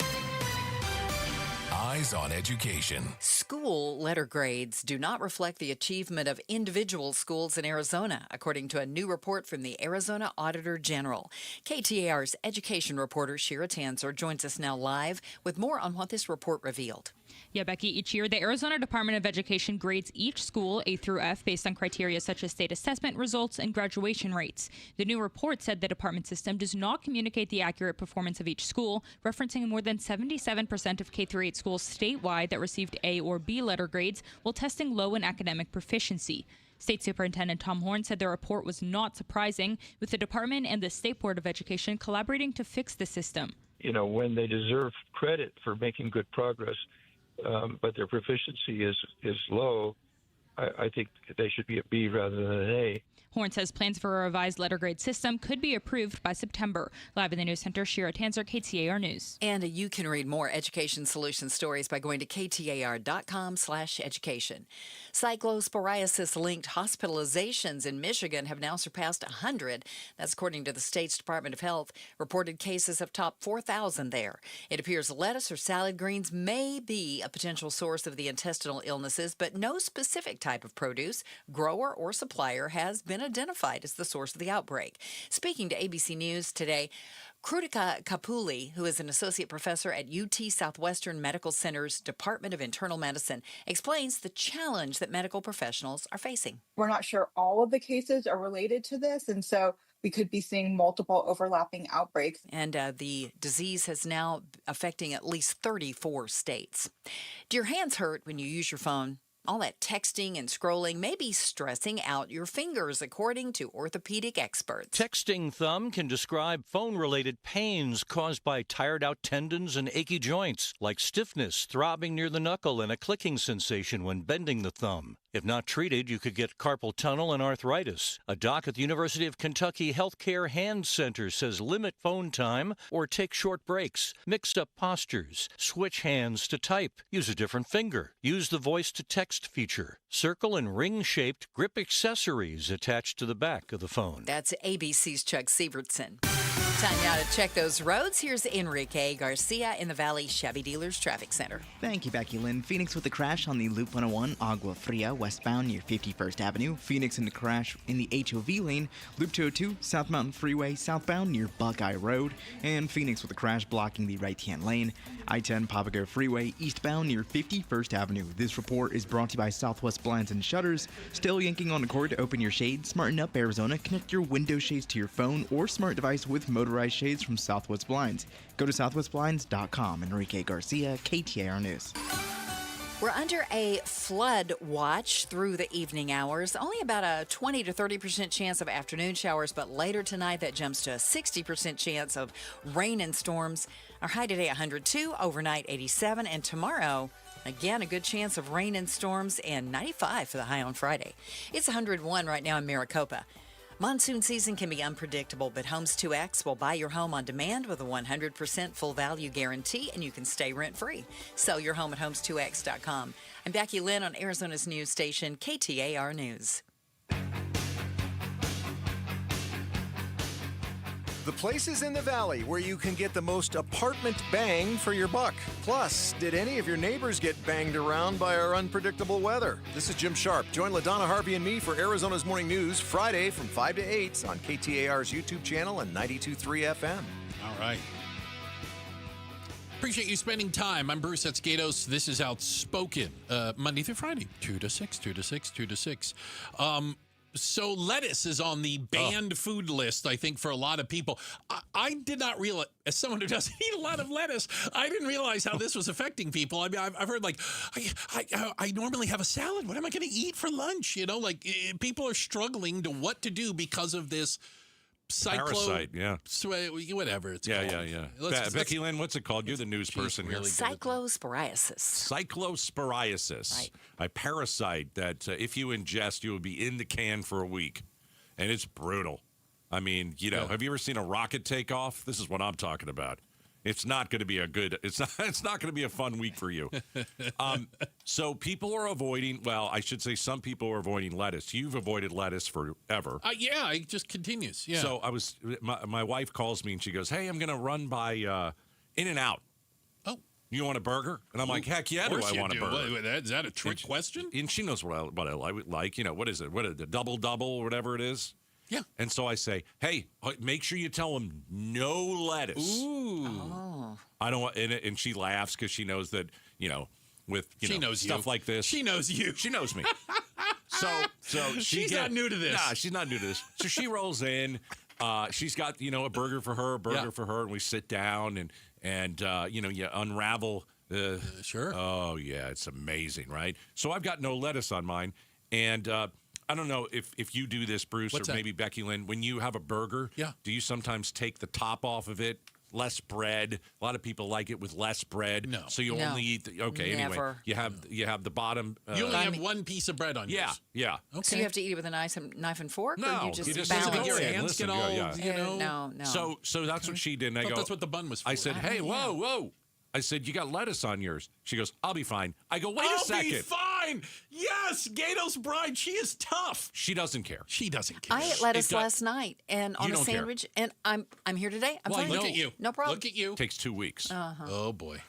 Eyes on Education. School letter grades do not reflect the achievement of individual schools in Arizona, according to a new report from the Arizona Auditor General. KTAR's education reporter Shira Tanzer joins us now live with more on what this report revealed. Yeah, Becky, each year the Arizona Department of Education grades each school A through F based on criteria such as state assessment results and graduation rates. The new report said the department system does not communicate the accurate performance of each school, referencing more than 77% of K through 8 schools statewide that received A or B letter grades while testing low in academic proficiency. State Superintendent Tom Horn said the report was not surprising, with the department and the State Board of Education collaborating to fix the system. You know, when they deserve credit for making good progress, but their proficiency is low, I think they should be a B rather than an A. Horn says plans for a revised letter grade system could be approved by September. Live in the News Center, Shira Tanzer, KTAR News. And you can read more Education Solutions stories by going to ktar.com/education. Cyclosporiasis-linked hospitalizations in Michigan have now surpassed 100. That's according to the state's Department of Health. Reported cases have topped 4,000 there. It appears lettuce or salad greens may be a potential source of the intestinal illnesses, but no specific type of produce, grower, or supplier has been identified as the source of the outbreak. Speaking to ABC News today, Krutika Kapuli, who is an associate professor at UT Southwestern Medical Center's Department of Internal Medicine, explains the challenge that medical professionals are facing. We're not sure all of the cases are related to this, and so we could be seeing multiple overlapping outbreaks. And the disease is now affecting at least 34 states. Do your hands hurt when you use your phone? All that texting and scrolling may be stressing out your fingers, according to orthopedic experts. Texting thumb can describe phone-related pains caused by tired-out tendons and achy joints, like stiffness, throbbing near the knuckle, and a clicking sensation when bending the thumb. If not treated, you could get carpal tunnel and arthritis. A doc at the University of Kentucky Healthcare Hand Center says limit phone time or take short breaks. Mixed up postures. Switch hands to type. Use a different finger. Use the voice-to-text feature. Circle and ring-shaped grip accessories attached to the back of the phone. That's ABC's Chuck Sievertson. Time now to check those roads. Here's Enrique Garcia in the Valley Chevy Dealers Traffic Center. Thank you, Becky Lynn. Phoenix with a crash on the Loop 101 Agua Fria westbound near 51st Avenue. Phoenix in the crash in the HOV lane. Loop 202 South Mountain Freeway southbound near Buckeye Road. And Phoenix with a crash blocking the right-hand lane. I-10 Papago Freeway eastbound near 51st Avenue. This report is brought to you by Southwest Blinds and Shutters. Still yanking on the cord to open your shades? Smarten up Arizona. Connect your window shades to your phone or smart device with motorized shades from Southwest Blinds. Go to southwestblinds.com. Enrique Garcia, KTAR News. We're under a flood watch through the evening hours. Only about a 20 to 30% chance of afternoon showers, but later tonight that jumps to a 60% chance of rain and storms. Our high today 102, overnight 87, and tomorrow, again, a good chance of rain and storms and 95 for the high on Friday. It's 101 right now in Maricopa. Monsoon season can be unpredictable, but Homes 2X will buy your home on demand with a 100% full value guarantee, and you can stay rent-free. Sell your home at homes2x.com. I'm Becky Lynn on Arizona's news station, KTAR News. The places in the valley where you can get the most apartment bang for your buck. Plus, did any of your neighbors get banged around by our unpredictable weather? This is Jim Sharp. Join LaDonna Harvey and me for Arizona's Morning News Friday from 5 to 8 on KTAR's YouTube channel and 92.3 FM. All right. Appreciate you spending time. I'm Bruce Gatos. This is Outspoken. Monday through Friday, 2 to 6, 2 to 6, 2 to 6. So lettuce is on the banned food list, I think, for a lot of people. I did not realize, as someone who doesn't eat a lot of lettuce, I didn't realize how this was affecting people. I mean, I've heard, like, I normally have a salad. What am I going to eat for lunch? You know, like, people are struggling to what to do because of this parasite, yeah. Whatever it's called. Yeah. Becky Lynn, what's it called? You're the news person here. Cyclosporiasis. Cyclosporiasis. Right. A parasite that if you ingest, you will be in the can for a week. And it's brutal. I mean, you know, have you ever seen a rocket take off? This is what I'm talking about. It's not going to be it's not going to be a fun week for you. So people are avoiding, well, I should say some people are avoiding lettuce. You've avoided lettuce forever. Yeah, it just continues. Yeah. So my wife calls me and she goes, hey, I'm going to run by In-N-Out. Oh. You want a burger? And I'm like, heck yeah, do I want a burger? Is that a trick question? And she knows what I like. You know, what is it? What is it, the double or whatever it is? Yeah. And so I say, hey, make sure you tell them no lettuce. Ooh. Oh. I don't want, and she laughs because she knows that, you know, with she knows stuff you. like this. She knows you. She knows me. So she's not new to this. Nah, she's not new to this. So she rolls in. She's got, you know, a burger for her, for her, and we sit down and you know, you unravel. Sure. Oh yeah, it's amazing, right? So I've got no lettuce on mine, and I don't know if you do this, Bruce, or maybe Becky Lynn. When you have a burger, do you sometimes take the top off of it? Less bread. A lot of people like it with less bread. No. So you only eat anyway. You have the bottom. You only have one piece of bread on yours. Yeah. Okay. So you have to eat it with a knife and fork? No, or you just balance balance your it? hands get all, you know? No. So that's what she did. And I go, that's what the bun was for. I said, hey, whoa. I said, you got lettuce on yours. She goes, I'll be fine. I go, wait a second. I'll be fine. Yes, Gato's bride. She is tough. She doesn't care. She doesn't care. I ate lettuce last night and on a sandwich, and I'm here today. I'm fine. Look at you. No problem. Look at you. Takes 2 weeks. Oh boy.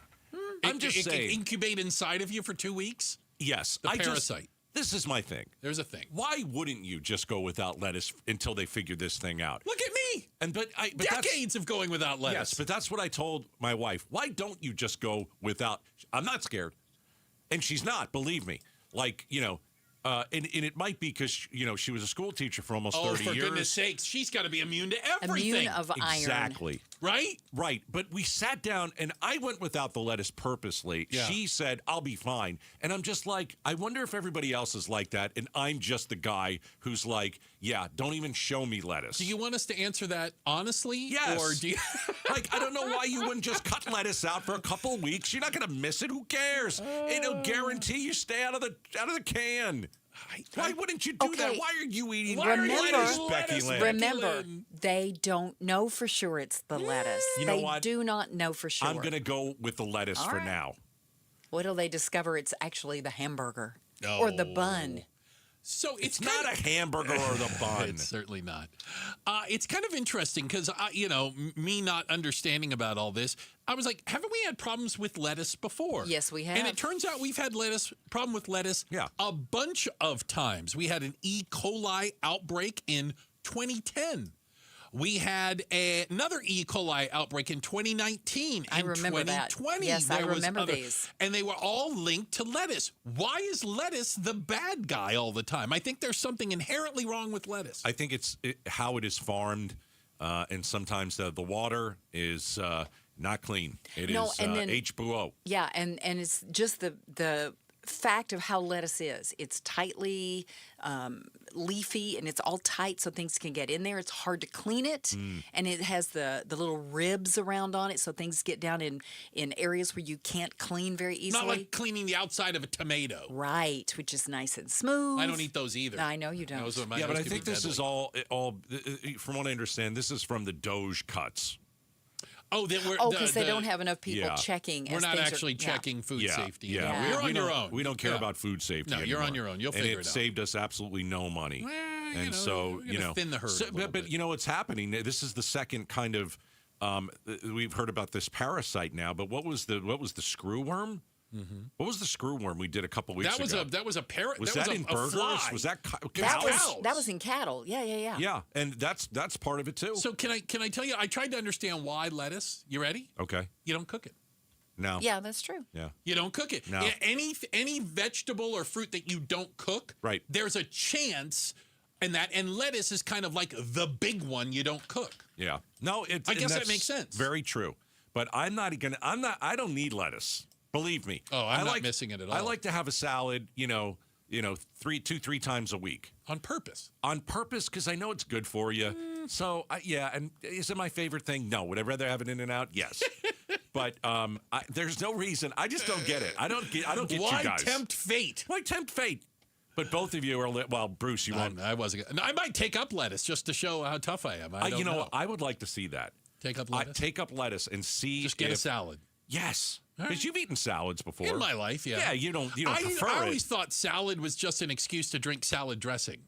I'm just saying. It can incubate inside of you for 2 weeks. Yes. The parasite. This is my thing. There's a thing. Why wouldn't you just go without lettuce until they figure this thing out? Look at me. But decades of going without lettuce. Yes, but that's what I told my wife. Why don't you just go without? I'm not scared, and she's not. Believe me. Like, you know, and it might be because, you know, she was a school teacher for almost 30 years. Oh, for goodness sakes, she's got to be immune to everything. Immune of iron. Exactly. Right. But we sat down, and I went without the lettuce purposely. Yeah. She said, I'll be fine. And I'm just like, I wonder if everybody else is like that, and I'm just the guy who's like, yeah, don't even show me lettuce. Do you want us to answer that honestly? Yes. Or do you... Like, I don't know why you wouldn't just cut lettuce out for a couple of weeks. You're not going to miss it. Who cares? It'll guarantee you stay out of the can. Why wouldn't you do that? Why are you eating lettuce, Becky Lynn? Remember, they don't know for sure it's the lettuce. You know they what? do not know for sure. I'm going to go with the lettuce All for right. now. What till they discover it's actually the hamburger or the bun? So it's not a hamburger or the bun. It's certainly not. It's kind of interesting because, me not understanding about all this, I was like, haven't we had problems with lettuce before? Yes, we have. And it turns out we've had problem with lettuce a bunch of times. We had an E. coli outbreak in 2010. We had another E. coli outbreak in 2019. I remember that. 2020, Yes, I remember these. And they were all linked to lettuce. Why is lettuce the bad guy all the time? I think there's something inherently wrong with lettuce. I think it's how it is farmed, and sometimes the water is not clean. It is H2O. Yeah, and it's just the fact of how lettuce is. It's tightly leafy, and it's all tight so things can get in there. It's hard to clean it, and it has the little ribs around on it so things get down in areas where you can't clean very easily. Not like cleaning the outside of a tomato. Right, which is nice and smooth. I don't eat those either. I know you don't. Yeah, but I think this is all, from what I understand, this is from the Doge cuts. Oh, because they don't have enough people checking. We're as not things actually checking food safety. Yeah, You're on your own. We don't care about food safety. No, you're on anymore. your own. You'll and figure it it out. saved us absolutely no money. And so, thin the herd. a little but bit. you know what's happening? This is the second kind of we've heard about this parasite now. But what was the screwworm? Mm-hmm. What was the screwworm we did a couple weeks ago? That was a parrot. Was that in a burgers? fly. Was that cows? That was in cattle. Yeah. Yeah, and that's part of it too. So can I tell you? I tried to understand why lettuce. You ready? Okay. You don't cook it. No. Yeah, that's true. Yeah. You don't cook it. No. Yeah, any vegetable or fruit that you don't cook, right? There's a chance, and lettuce is kind of like the big one you don't cook. Yeah. No, I guess that makes sense. Very true. But I don't need lettuce. Believe me. Oh, I'm not missing it at all. I like to have a salad, 3 times a week. On purpose. On purpose, because I know it's good for you. So, and is it my favorite thing? No. Would I rather have it in and out? Yes. But there's no reason. I just don't get it. I don't get you guys. Why tempt fate? Why tempt fate? But both of you are, Bruce, you won't. I wasn't. I might take up lettuce just to show how tough I am. I don't know. I would like to see that. Take up lettuce? Take up lettuce and see Just get a salad. Yes. Because you've eaten salads before. In my life, yeah. Yeah, you don't prefer it. I always thought salad was just an excuse to drink salad dressing.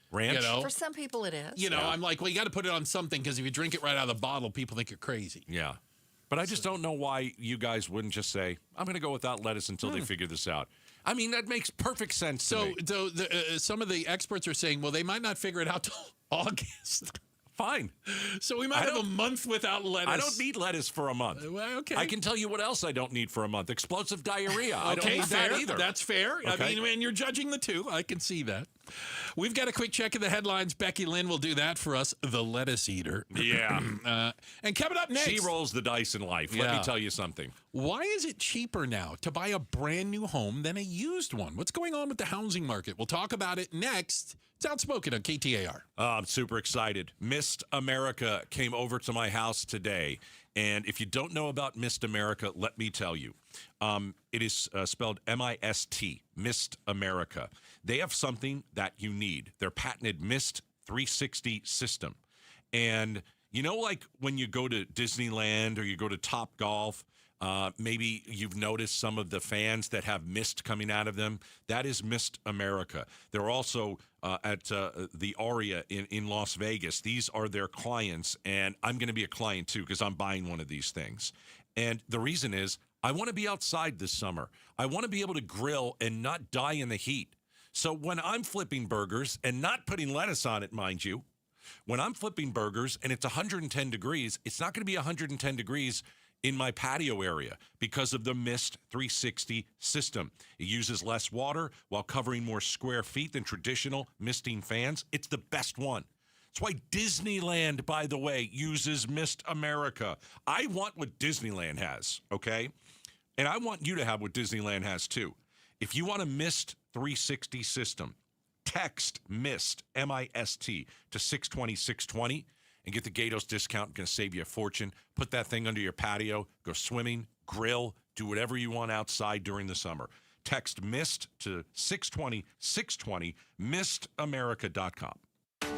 Ranch? For some people it is. I'm like, well, you got to put it on something because if you drink it right out of the bottle, people think you're crazy. Yeah. But I just don't know why you guys wouldn't just say, I'm going to go without lettuce until they figure this out. I mean, that makes perfect sense to me. So some of the experts are saying, well, they might not figure it out till August. Fine. So we might have a month without lettuce. I don't need lettuce for a month. Well, okay. I can tell you what else I don't need for a month. Explosive diarrhea. I don't Okay, need fair. that either. That's fair. Okay. I mean, and you're judging the two. I can see that. We've got a quick check of the headlines. Becky Lynn will do that for us, the lettuce eater. Yeah. And coming up next. She rolls the dice in life. Let me tell you something. Why is it cheaper now to buy a brand new home than a used one? What's going on with the housing market? We'll talk about it next. It's Outspoken on KTAR. I'm super excited. Mist America came over to my house today. And if you don't know about Mist America, let me tell you. It is spelled M-I-S-T, Mist America. They have something that you need. Their patented Mist 360 system. And like when you go to Disneyland or you go to Top Golf, maybe you've noticed some of the fans that have mist coming out of them. That is Mist America. They're also at the Aria in Las Vegas. These are their clients, and I'm going to be a client too because I'm buying one of these things. And the reason is I want to be outside this summer. I want to be able to grill and not die in the heat. So when I'm flipping burgers and not putting lettuce on it, mind you, when I'm flipping burgers and it's 110 degrees, it's not going to be 110 degrees in my patio area because of the Mist 360 system. It uses less water while covering more square feet than traditional misting fans. It's the best one. That's why Disneyland, by the way, uses Mist America. I want what Disneyland has, okay? And I want you to have what Disneyland has too. If you want a Mist 360 system, text MIST, M-I-S-T, to 620-620 and get the Gatos discount. Going to save you a fortune. Put that thing under your patio. Go swimming, grill, do whatever you want outside during the summer. Text MISSED to 620-620, missedamerica.com.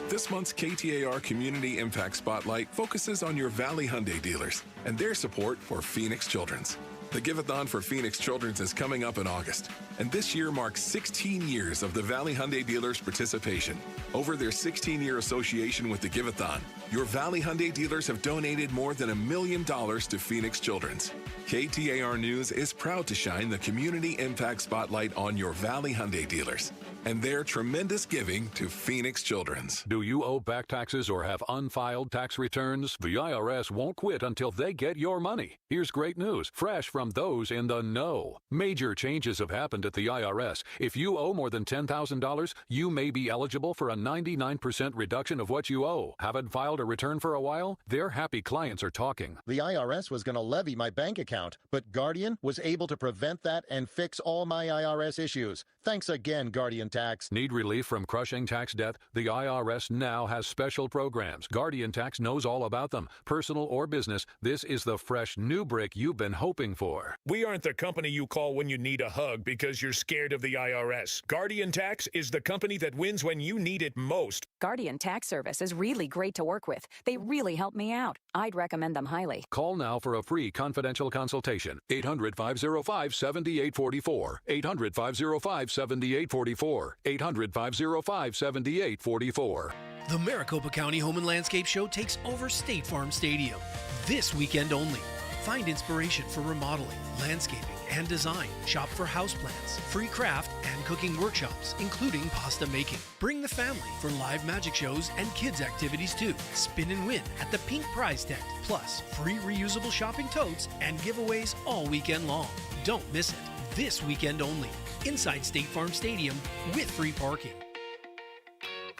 This month's KTAR Community Impact Spotlight focuses on your Valley Hyundai dealers and their support for Phoenix Children's. The Give-a-thon for Phoenix Children's is coming up in August, and this year marks 16 years of the Valley Hyundai dealers' participation. Over their 16-year association with the Give-a-thon, your Valley Hyundai dealers have donated more than $1 million to Phoenix Children's. KTAR News is proud to shine the Community Impact Spotlight on your Valley Hyundai dealers and their tremendous giving to Phoenix Children's. Do you owe back taxes or have unfiled tax returns? The IRS won't quit until they get your money. Here's great news, fresh from those in the know. Major changes have happened at the IRS. If you owe more than $10,000, you may be eligible for a 99% reduction of what you owe. Haven't filed a return for a while? Their happy clients are talking. The IRS was going to levy my bank account, but Guardian was able to prevent that and fix all my IRS issues. Thanks again, Guardian Tax. Need relief from crushing tax debt? The IRS now has special programs. Guardian Tax knows all about them. Personal or business, this is the fresh new brick you've been hoping for. We aren't the company you call when you need a hug because you're scared of the IRS. Guardian Tax is the company that wins when you need it most. Guardian Tax Service is really great to work with. They really help me out. I'd recommend them highly. Call now for a free confidential consultation. 800-505-7844. 800-505-7844. 800-505-7844. The Maricopa County Home and Landscape Show takes over State Farm Stadium. This weekend only. Find inspiration for remodeling, landscaping, and design. Shop for houseplants, free craft and cooking workshops, including pasta making. Bring the family for live magic shows and kids activities too. Spin and win at the Pink Prize Tent. Plus, free reusable shopping totes and giveaways all weekend long. Don't miss it. This weekend only. Inside State Farm Stadium with free parking.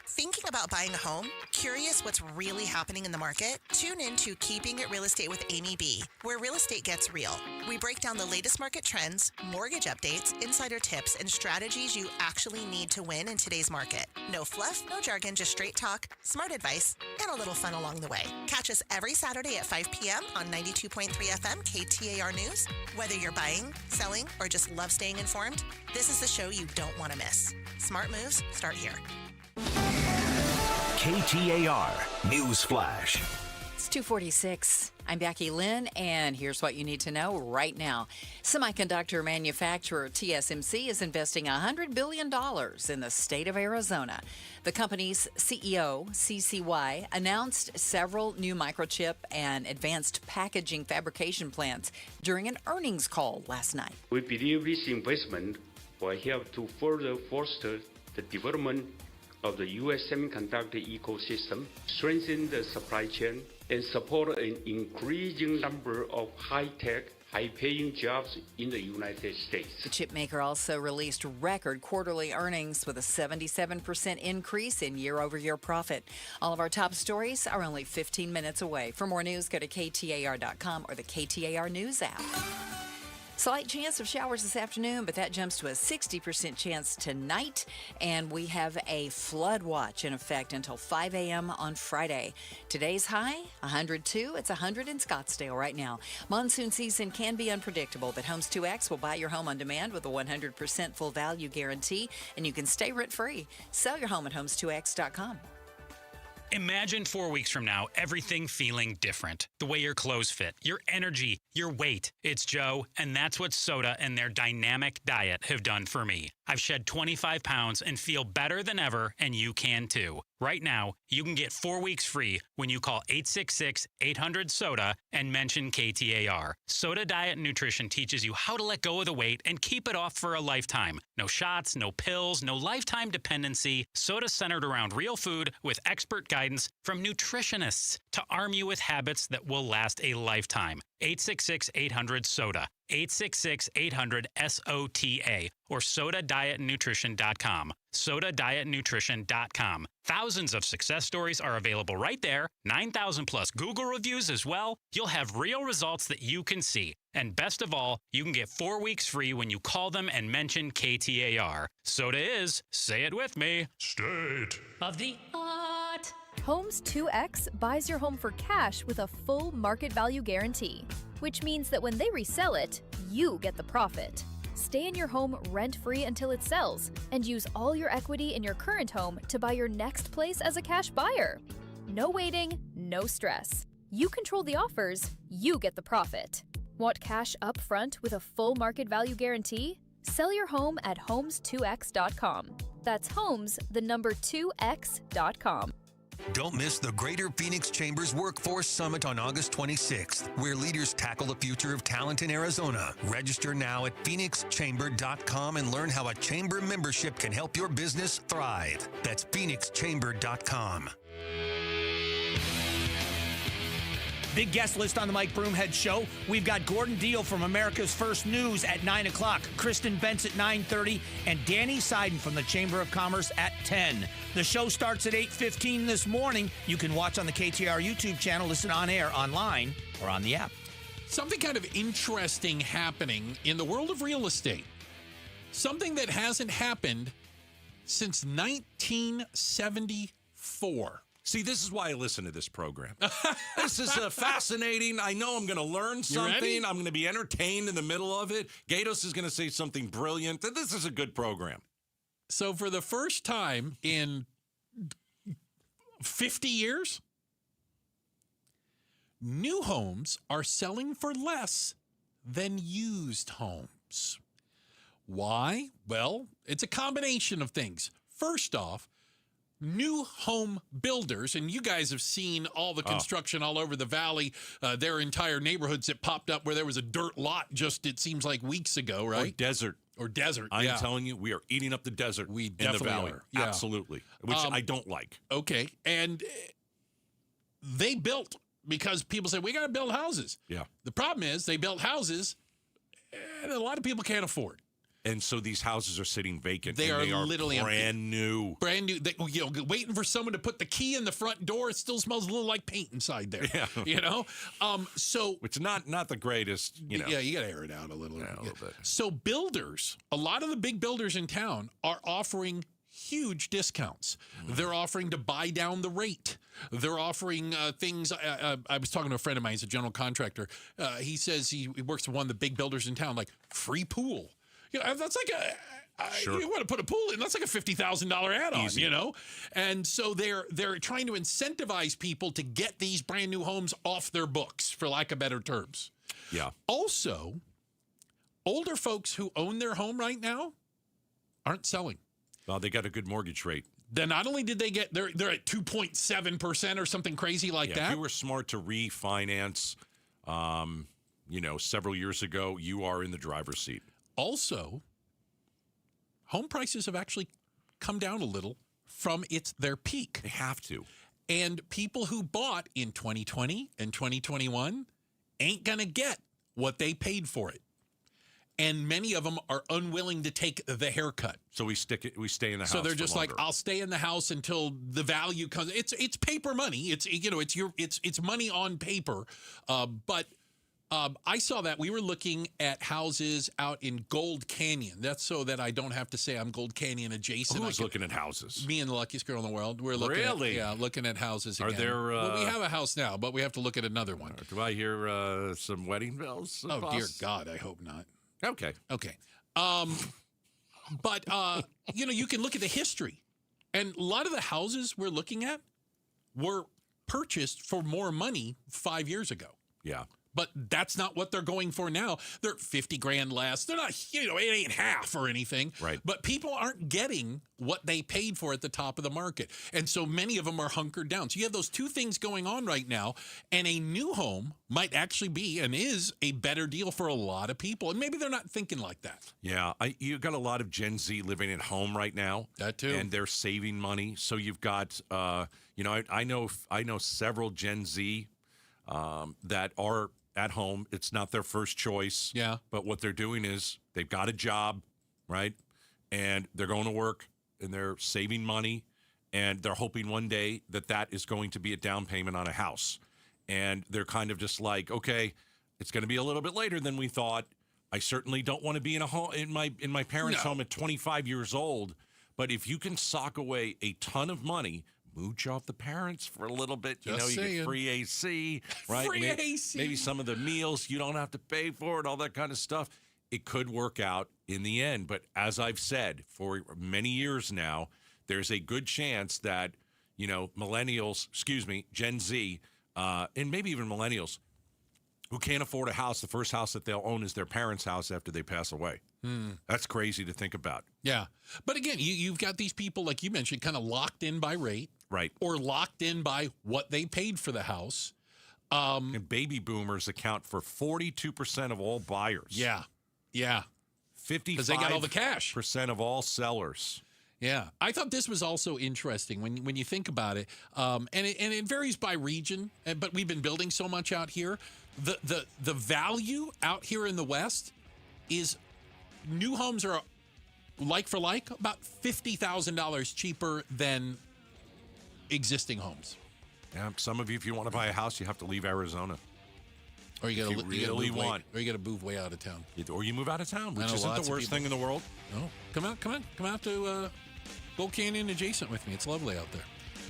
Thinking about buying a home? Curious what's really happening in the market? Tune in to Keeping It Real Estate with Amy B., where real estate gets real. We break down the latest market trends, mortgage updates, insider tips, and strategies you actually need to win in today's market. No fluff, no jargon, just straight talk, smart advice, and a little fun along the way. Catch us every Saturday at 5 p.m. on 92.3 FM KTAR News. Whether you're buying, selling, or just love staying informed, this is the show you don't want to miss. Smart moves start here. KTAR News Flash. It's 2:46. I'm Becky Lynn, and here's what you need to know right now. Semiconductor manufacturer TSMC is investing $100 billion in the state of Arizona. The company's CEO, CCY, announced several new microchip and advanced packaging fabrication plants during an earnings call last night. We believe this investment will help to further foster the development of the U.S. semiconductor ecosystem, strengthen the supply chain, and support an increasing number of high-tech, high-paying jobs in the United States. The chip maker also released record quarterly earnings with a 77% increase in year-over-year profit. All of our top stories are only 15 minutes away. For more news, go to KTAR.com or the KTAR News app. Slight chance of showers this afternoon, but that jumps to a 60% chance tonight. And we have a flood watch in effect until 5 a.m. on Friday. Today's high, 102. It's 100 in Scottsdale right now. Monsoon season can be unpredictable, but Homes 2X will buy your home on demand with a 100% full value guarantee, and you can stay rent-free. Sell your home at homes2x.com. Imagine 4 weeks from now, everything feeling different. The way your clothes fit, your energy, your weight. It's Joe, and that's what Soda and their dynamic diet have done for me. I've shed 25 pounds and feel better than ever, and you can too. Right now, you can get 4 weeks free when you call 866-800-SODA and mention KTAR. Soda Diet Nutrition teaches you how to let go of the weight and keep it off for a lifetime. No shots, no pills, no lifetime dependency. Soda's centered around real food with expert guidance from nutritionists to arm you with habits that will last a lifetime. 866-800-SODA. 866-800-SOTA or SodaDietNutrition.com. SodaDietNutrition.com. Thousands of success stories are available right there. 9,000 plus Google reviews as well. You'll have real results that you can see. And best of all, you can get 4 weeks free when you call them and mention KTAR. Soda is, say it with me, state of the art. Homes 2X buys your home for cash with a full market value guarantee, which means that when they resell it, you get the profit. Stay in your home rent-free until it sells, and use all your equity in your current home to buy your next place as a cash buyer. No waiting, no stress. You control the offers, you get the profit. Want cash up front with a full market value guarantee? Sell your home at homes2x.com. That's homes, the number 2x.com. Don't miss the Greater Phoenix Chamber's Workforce Summit on August 26th, where leaders tackle the future of talent in Arizona. Register now at phoenixchamber.com and learn how a chamber membership can help your business thrive. That's phoenixchamber.com. Big guest list on the Mike Broomhead Show. We've got Gordon Deal from America's First News at 9 o'clock, Kristen Bentz at 9:30, and Danny Seiden from the Chamber of Commerce at 10. The show starts at 8:15 this morning. You can watch on the KTAR YouTube channel, listen on air, online, or on the app. Something kind of interesting happening in the world of real estate. Something that hasn't happened since 1974. See, this is why I listen to this program. This is fascinating. I know I'm going to learn something. I'm going to be entertained in the middle of it. Gatos is going to say something brilliant. This is a good program. So for the first time in 50 years, new homes are selling for less than used homes. Why? Well, it's a combination of things. First off, new home builders, and you guys have seen all the construction all over the valley. There are entire neighborhoods that popped up where there was a dirt lot just, it seems like, weeks ago, right? Or desert. I'm telling you, we are eating up the desert we in the definitely valley. are. Yeah. Absolutely. Which I don't like. Okay. And they built because people said, we got to build houses. Yeah. The problem is they built houses and a lot of people can't afford. And so these houses are sitting vacant. They are literally brand new. Brand new. They, waiting for someone to put the key in the front door. It still smells a little like paint inside there. Yeah. Which not the greatest, Yeah, you got to air it out a little. Yeah, a little bit. So builders, a lot of the big builders in town are offering huge discounts. They're offering to buy down the rate. They're offering things. I was talking to a friend of mine. He's a general contractor. He says he works for one of the big builders in town, like free pool. That's like sure. You want to put a pool in, that's like a $50,000 add-on, Easy. And so they're trying to incentivize people to get these brand new homes off their books, for lack of better terms. Yeah. Also, older folks who own their home right now aren't selling. Well, they got a good mortgage rate. Then not only did they get, they're at 2.7% or something crazy like that. If you were smart to refinance, several years ago, you are in the driver's seat. Also, home prices have actually come down a little from their peak. They have to. And people who bought in 2020 and 2021 ain't going to get what they paid for it. And many of them are unwilling to take the haircut. So we stay in the house. So they're just longer. like, I'll stay in the house until the value comes. It's paper money. It's money on paper. But I saw that. We were looking at houses out in Gold Canyon. That's so that I don't have to say I'm Gold Canyon adjacent. Who's looking at houses? Me and the luckiest girl in the world. We're looking looking at houses again. Are there? Well, we have a house now, but we have to look at another one. Do I hear some wedding bells? Oh, dear God, I hope not. Okay. But you can look at the history, and a lot of the houses we're looking at were purchased for more money 5 years ago. Yeah. But that's not what they're going for now. They're $50,000 less. They're not, it ain't half or anything. Right. But people aren't getting what they paid for at the top of the market. And so many of them are hunkered down. So you have those two things going on right now. And a new home might actually be and is a better deal for a lot of people. And maybe they're not thinking like that. Yeah. You got a lot of Gen Z living at home right now. That too. And they're saving money. So you've got, I know several Gen Z that are at home. It's not their first choice. Yeah. But what they're doing is they've got a job, right? And they're going to work and they're saving money and they're hoping one day that is going to be a down payment on a house. And they're kind of just like, okay, it's going to be a little bit later than we thought. I certainly don't want to be in a home in my parents' home at 25 years old. But if you can sock away a ton of money, mooch off the parents for a little bit. You get free AC, right? Free AC. Maybe some of the meals you don't have to pay for it, all that kind of stuff. it could work out in the end. But as I've said for many years now, there's a good chance that, millennials, Gen Z, and maybe even millennials who can't afford a house, the first house that they'll own is their parents' house after they pass away. That's crazy to think about. Yeah. But again, you've got these people, like you mentioned, kind of locked in by rate. Right. Or locked in by what they paid for the house. And baby boomers account for 42% of all buyers. Yeah. 55% because they got all the cash. % of all sellers. Yeah. I thought this was also interesting when you think about it. And it varies by region, but we've been building so much out here. The value out here in the West is new homes are like for like about $50,000 cheaper than existing homes. Yeah, some of you, if you want to buy a house, you have to leave Arizona. Or you got to really want, or you got to move way out of town. Or you move out of town, which isn't the worst thing in the world. No, come out to Gold Canyon adjacent with me. It's lovely out there.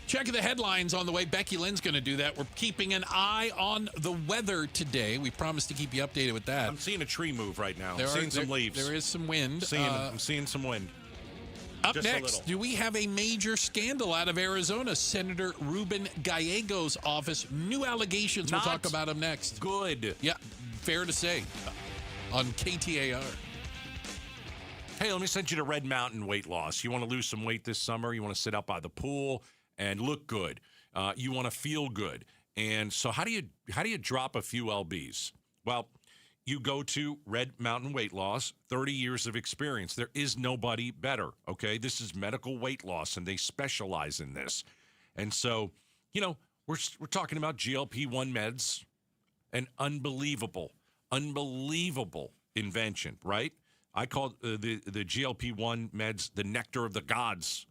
Check the headlines on the way. Becky Lynn's going to do that. We're keeping an eye on the weather today. We promised to keep you updated with that. I'm seeing a tree move right now. I'm seeing some leaves. There is some wind. I'm seeing some wind. Up next, do we have a major scandal out of Arizona? Senator Ruben Gallego's office. New allegations. We'll talk about them next. Good. Yeah, fair to say. On KTAR. Hey, let me send you to Red Mountain Weight Loss. You want to lose some weight this summer? You want to sit out by the pool and look good. You want to feel good. And so how do you drop a few lbs? Well, you go to Red Mountain Weight Loss, 30 years of experience. There is nobody better, okay? This is medical weight loss, and they specialize in this. And so, we're talking about GLP-1 meds, an unbelievable invention, right? I call the GLP-1 meds the nectar of the gods,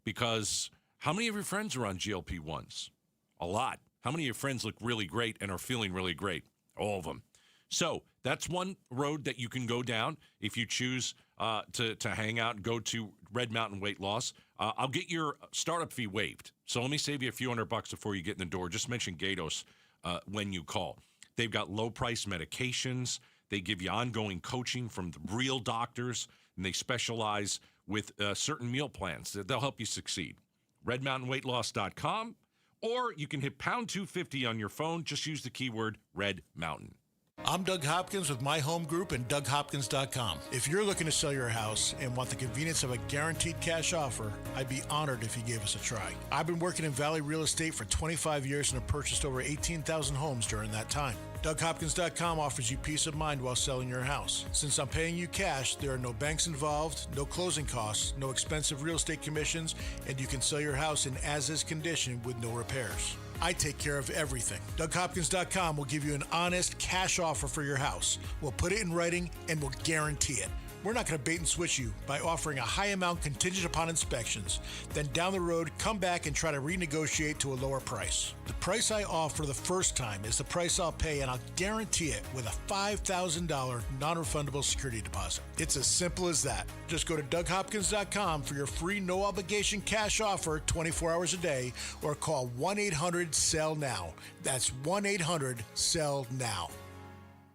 because how many of your friends are on GLP-1s? A lot. How many of your friends look really great and are feeling really great? All of them. So that's one road that you can go down if you choose to hang out and go to Red Mountain Weight Loss. I'll get your startup fee waived. So let me save you a few $100 before you get in the door. Just mention Gatos when you call. They've got low-price medications. They give you ongoing coaching from the real doctors, and they specialize with certain meal plans. They'll help you succeed. RedMountainWeightLoss.com, or you can hit pound 250 on your phone. Just use the keyword Red Mountain. I'm Doug Hopkins with My Home Group and DougHopkins.com. If you're looking to sell your house and want the convenience of a guaranteed cash offer, I'd be honored if you gave us a try. I've been working in Valley Real Estate for 25 years and have purchased over 18,000 homes during that time. DougHopkins.com offers you peace of mind while selling your house. Since I'm paying you cash, there are no banks involved, no closing costs, no expensive real estate commissions, and you can sell your house in as-is condition with no repairs. I take care of everything. DougHopkins.com will give you an honest cash offer for your house. We'll put it in writing and we'll guarantee it. We're not going to bait and switch you by offering a high amount contingent upon inspections. Then down the road, come back and try to renegotiate to a lower price. The price I offer the first time is the price I'll pay, and I'll guarantee it with a $5,000 non-refundable security deposit. It's as simple as that. Just go to DougHopkins.com for your free no-obligation cash offer 24 hours a day, or call 1-800-SELL-NOW. That's 1-800-SELL-NOW.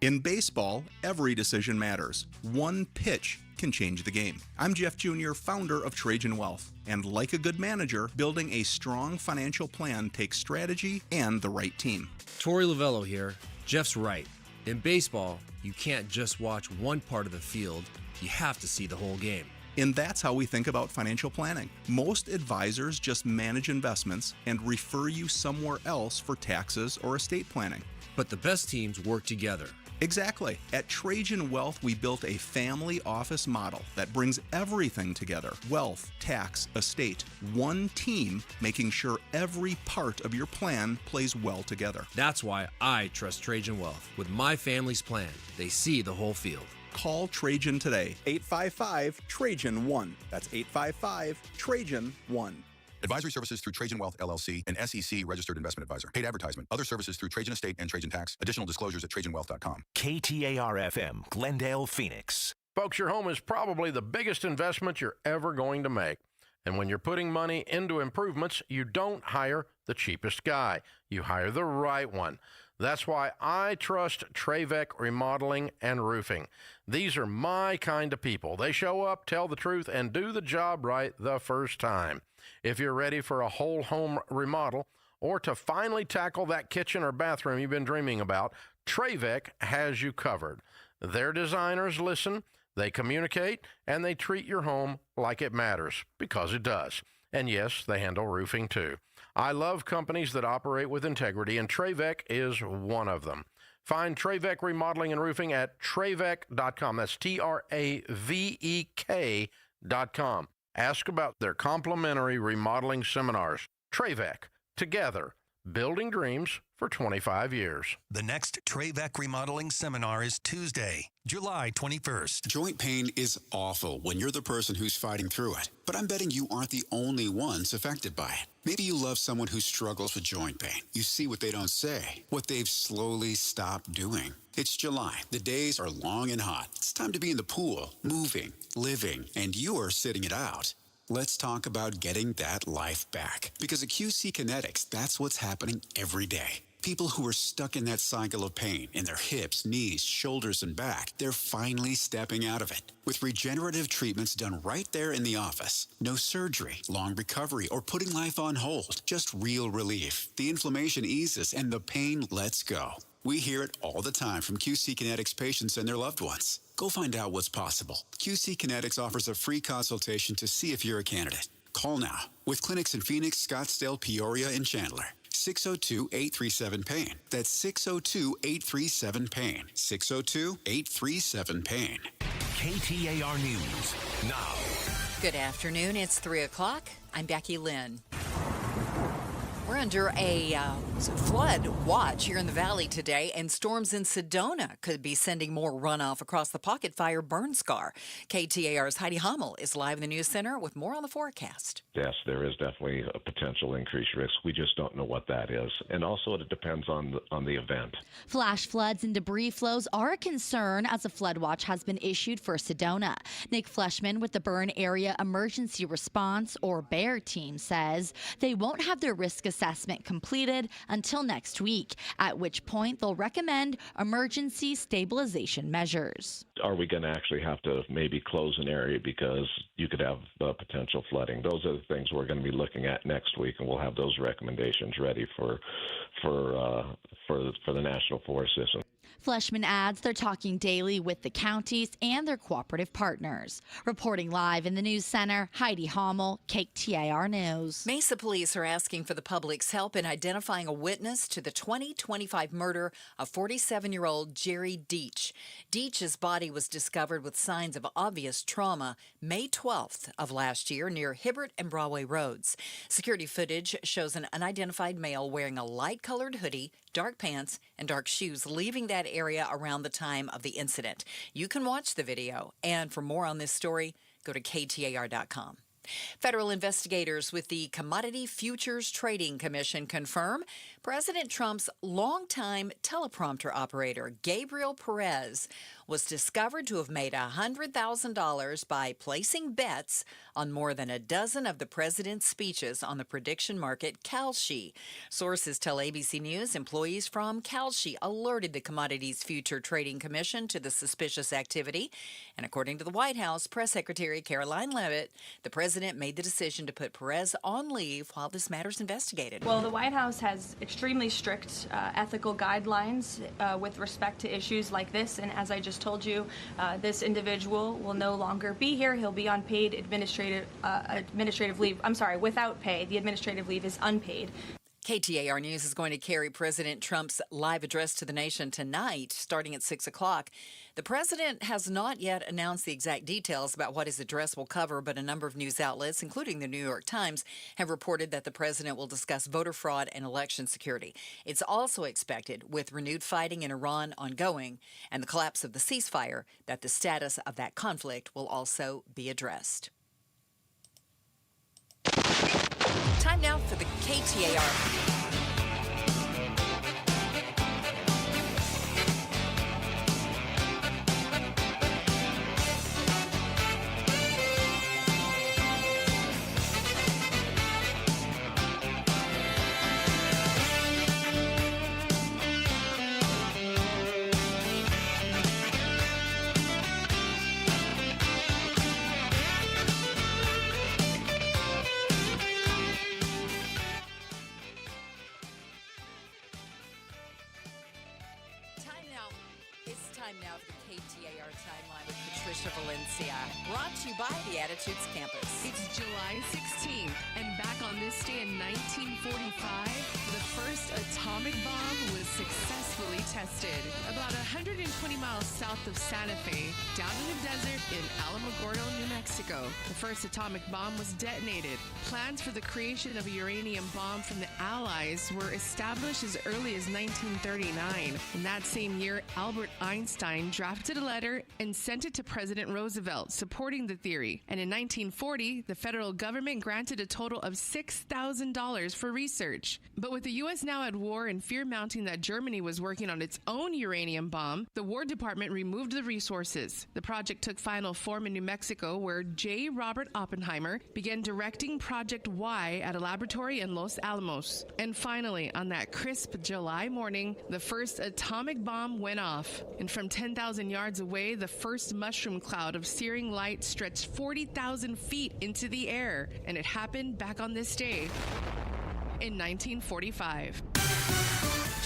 In baseball, every decision matters. One pitch can change the game. I'm Jeff Jr., founder of Trajan Wealth. And like a good manager, building a strong financial plan takes strategy and the right team. Torey Lavello here. Jeff's right. In baseball, you can't just watch one part of the field. You have to see the whole game. And that's how we think about financial planning. Most advisors just manage investments and refer you somewhere else for taxes or estate planning. But the best teams work together. Exactly. At Trajan Wealth, we built a family office model that brings everything together. Wealth, tax, estate. One team making sure every part of your plan plays well together. That's why I trust Trajan Wealth. With my family's plan, they see the whole field. Call Trajan today. 855-TRAJAN-1. That's 855-TRAJAN-1. Advisory services through Trajan Wealth, LLC, an SEC registered investment advisor. Paid advertisement. Other services through Trajan Estate and Trajan Tax. Additional disclosures at TrajanWealth.com. KTAR-FM, Glendale, Phoenix. Folks, your home is probably the biggest investment you're ever going to make. And when you're putting money into improvements, you don't hire the cheapest guy. You hire the right one. That's why I trust Trevec Remodeling and Roofing. These are my kind of people. They show up, tell the truth, and do the job right the first time. If you're ready for a whole home remodel or to finally tackle that kitchen or bathroom you've been dreaming about, Trevec has you covered. Their designers listen, they communicate, and they treat your home like it matters, because it does. And yes, they handle roofing too. I love companies that operate with integrity, and Trevec is one of them. Find Trevec Remodeling and Roofing at Trevec.com. That's Trevek.com. Ask about their complimentary remodeling seminars. Trevec, together, building dreams for 25 years. The next Trevec Remodeling Seminar is Tuesday, July 21st. Joint pain is awful when you're the person who's fighting through it. But I'm betting you aren't the only ones affected by it. Maybe you love someone who struggles with joint pain. You see what they don't say, what they've slowly stopped doing. It's July. The days are long and hot. It's time to be in the pool, moving, living, and you're sitting it out. Let's talk about getting that life back. Because at QC Kinetics, that's what's happening every day. People who are stuck in that cycle of pain in their hips, knees, shoulders, and back, they're finally stepping out of it. With regenerative treatments done right there in the office. No surgery, long recovery, or putting life on hold. Just real relief. The inflammation eases and the pain lets go. We hear it all the time from QC Kinetics patients and their loved ones. Go find out what's possible. QC Kinetics offers a free consultation to see if you're a candidate. Call now. With clinics in Phoenix, Scottsdale, Peoria, and Chandler. 602-837-PAIN. That's 602-837-PAIN. 602-837-PAIN. KTAR News now. Good afternoon. It's 3 o'clock. I'm Becky Lynn. We're under a flood watch here in the valley today, and storms in Sedona could be sending more runoff across the Pocket Fire burn scar. KTAR's Heidi Hommel is live in the news center with more on the forecast. Yes, there is definitely a potential increased risk. We just don't know what that is. And also it depends on the event. Flash floods and debris flows are a concern as a flood watch has been issued for Sedona. Nick Fleshman with the Burn Area Emergency Response, or BEAR team, says they won't have their risk assessment completed until next week, at which point they'll recommend emergency stabilization measures. Are we going to actually have to maybe close an area because you could have potential flooding? Those are the things we're going to be looking at next week, and we'll have those recommendations ready for the National Forest System. Fleshman adds they're talking daily with the counties and their cooperative partners. Reporting live in the news center, Heidi Hommel, KTAR News. Mesa police are asking for the public's help in identifying a witness to the 2025 murder of 47-year-old Jerry Deach. Deach's body was discovered with signs of obvious trauma May 12th of last year near Hibbert and Broadway roads. Security footage shows an unidentified male wearing a light-colored hoodie, dark pants, and dark shoes leaving that area around the time of the incident. You can watch the video, and for more on this story, go to KTAR.com. Federal investigators with the Commodity Futures Trading Commission confirm President Trump's longtime teleprompter operator, Gabriel Perez, was discovered to have made $100,000 by placing bets on more than a dozen of the president's speeches on the prediction market Kalshi. Sources tell ABC News employees from Kalshi alerted the Commodities Future Trading Commission to the suspicious activity. And according to the White House Press Secretary Caroline Leavitt, the president made the decision to put Perez on leave while this matter's investigated. Well, the White House has extremely strict ethical guidelines with respect to issues like this, and as I just told you, this individual will no longer be here. He'll be on paid administrative leave. I'm sorry, without pay. The administrative leave is unpaid. KTAR News is going to carry President Trump's live address to the nation tonight, starting at 6 o'clock. The president has not yet announced the exact details about what his address will cover, but a number of news outlets, including the New York Times, have reported that the president will discuss voter fraud and election security. It's also expected, with renewed fighting in Iran ongoing and the collapse of the ceasefire, that the status of that conflict will also be addressed. Time now for the KTAR. Time now for the KTAR Timeline with Patricia Valencia. Brought to you by the Attitudes Campus. It's July 16th, and back on this day in 1945, the first atomic bomb was successfully tested. About 120 miles south of Santa Fe, down in the desert in Alamogordo, New Mexico, the first atomic bomb was detonated. Plans for the creation of a uranium bomb from the Allies were established as early as 1939. In that same year, Albert Einstein drafted a letter and sent it to President Roosevelt supporting the theory. And in 1940, the federal government granted a total of $6,000 for research. But with the U.S. now at war and fear mounting that Germany was working on its own uranium bomb, the War Department removed the resources. The project took final form in New Mexico, where J. Robert Oppenheimer began directing Project Y at a laboratory in Los Alamos. And finally, on that crisp July morning, the first atomic bomb went off. And from 10,000 yards away, the first mushroom cloud of searing light stretched 40,000 feet into the air. And it happened back on this day in 1945.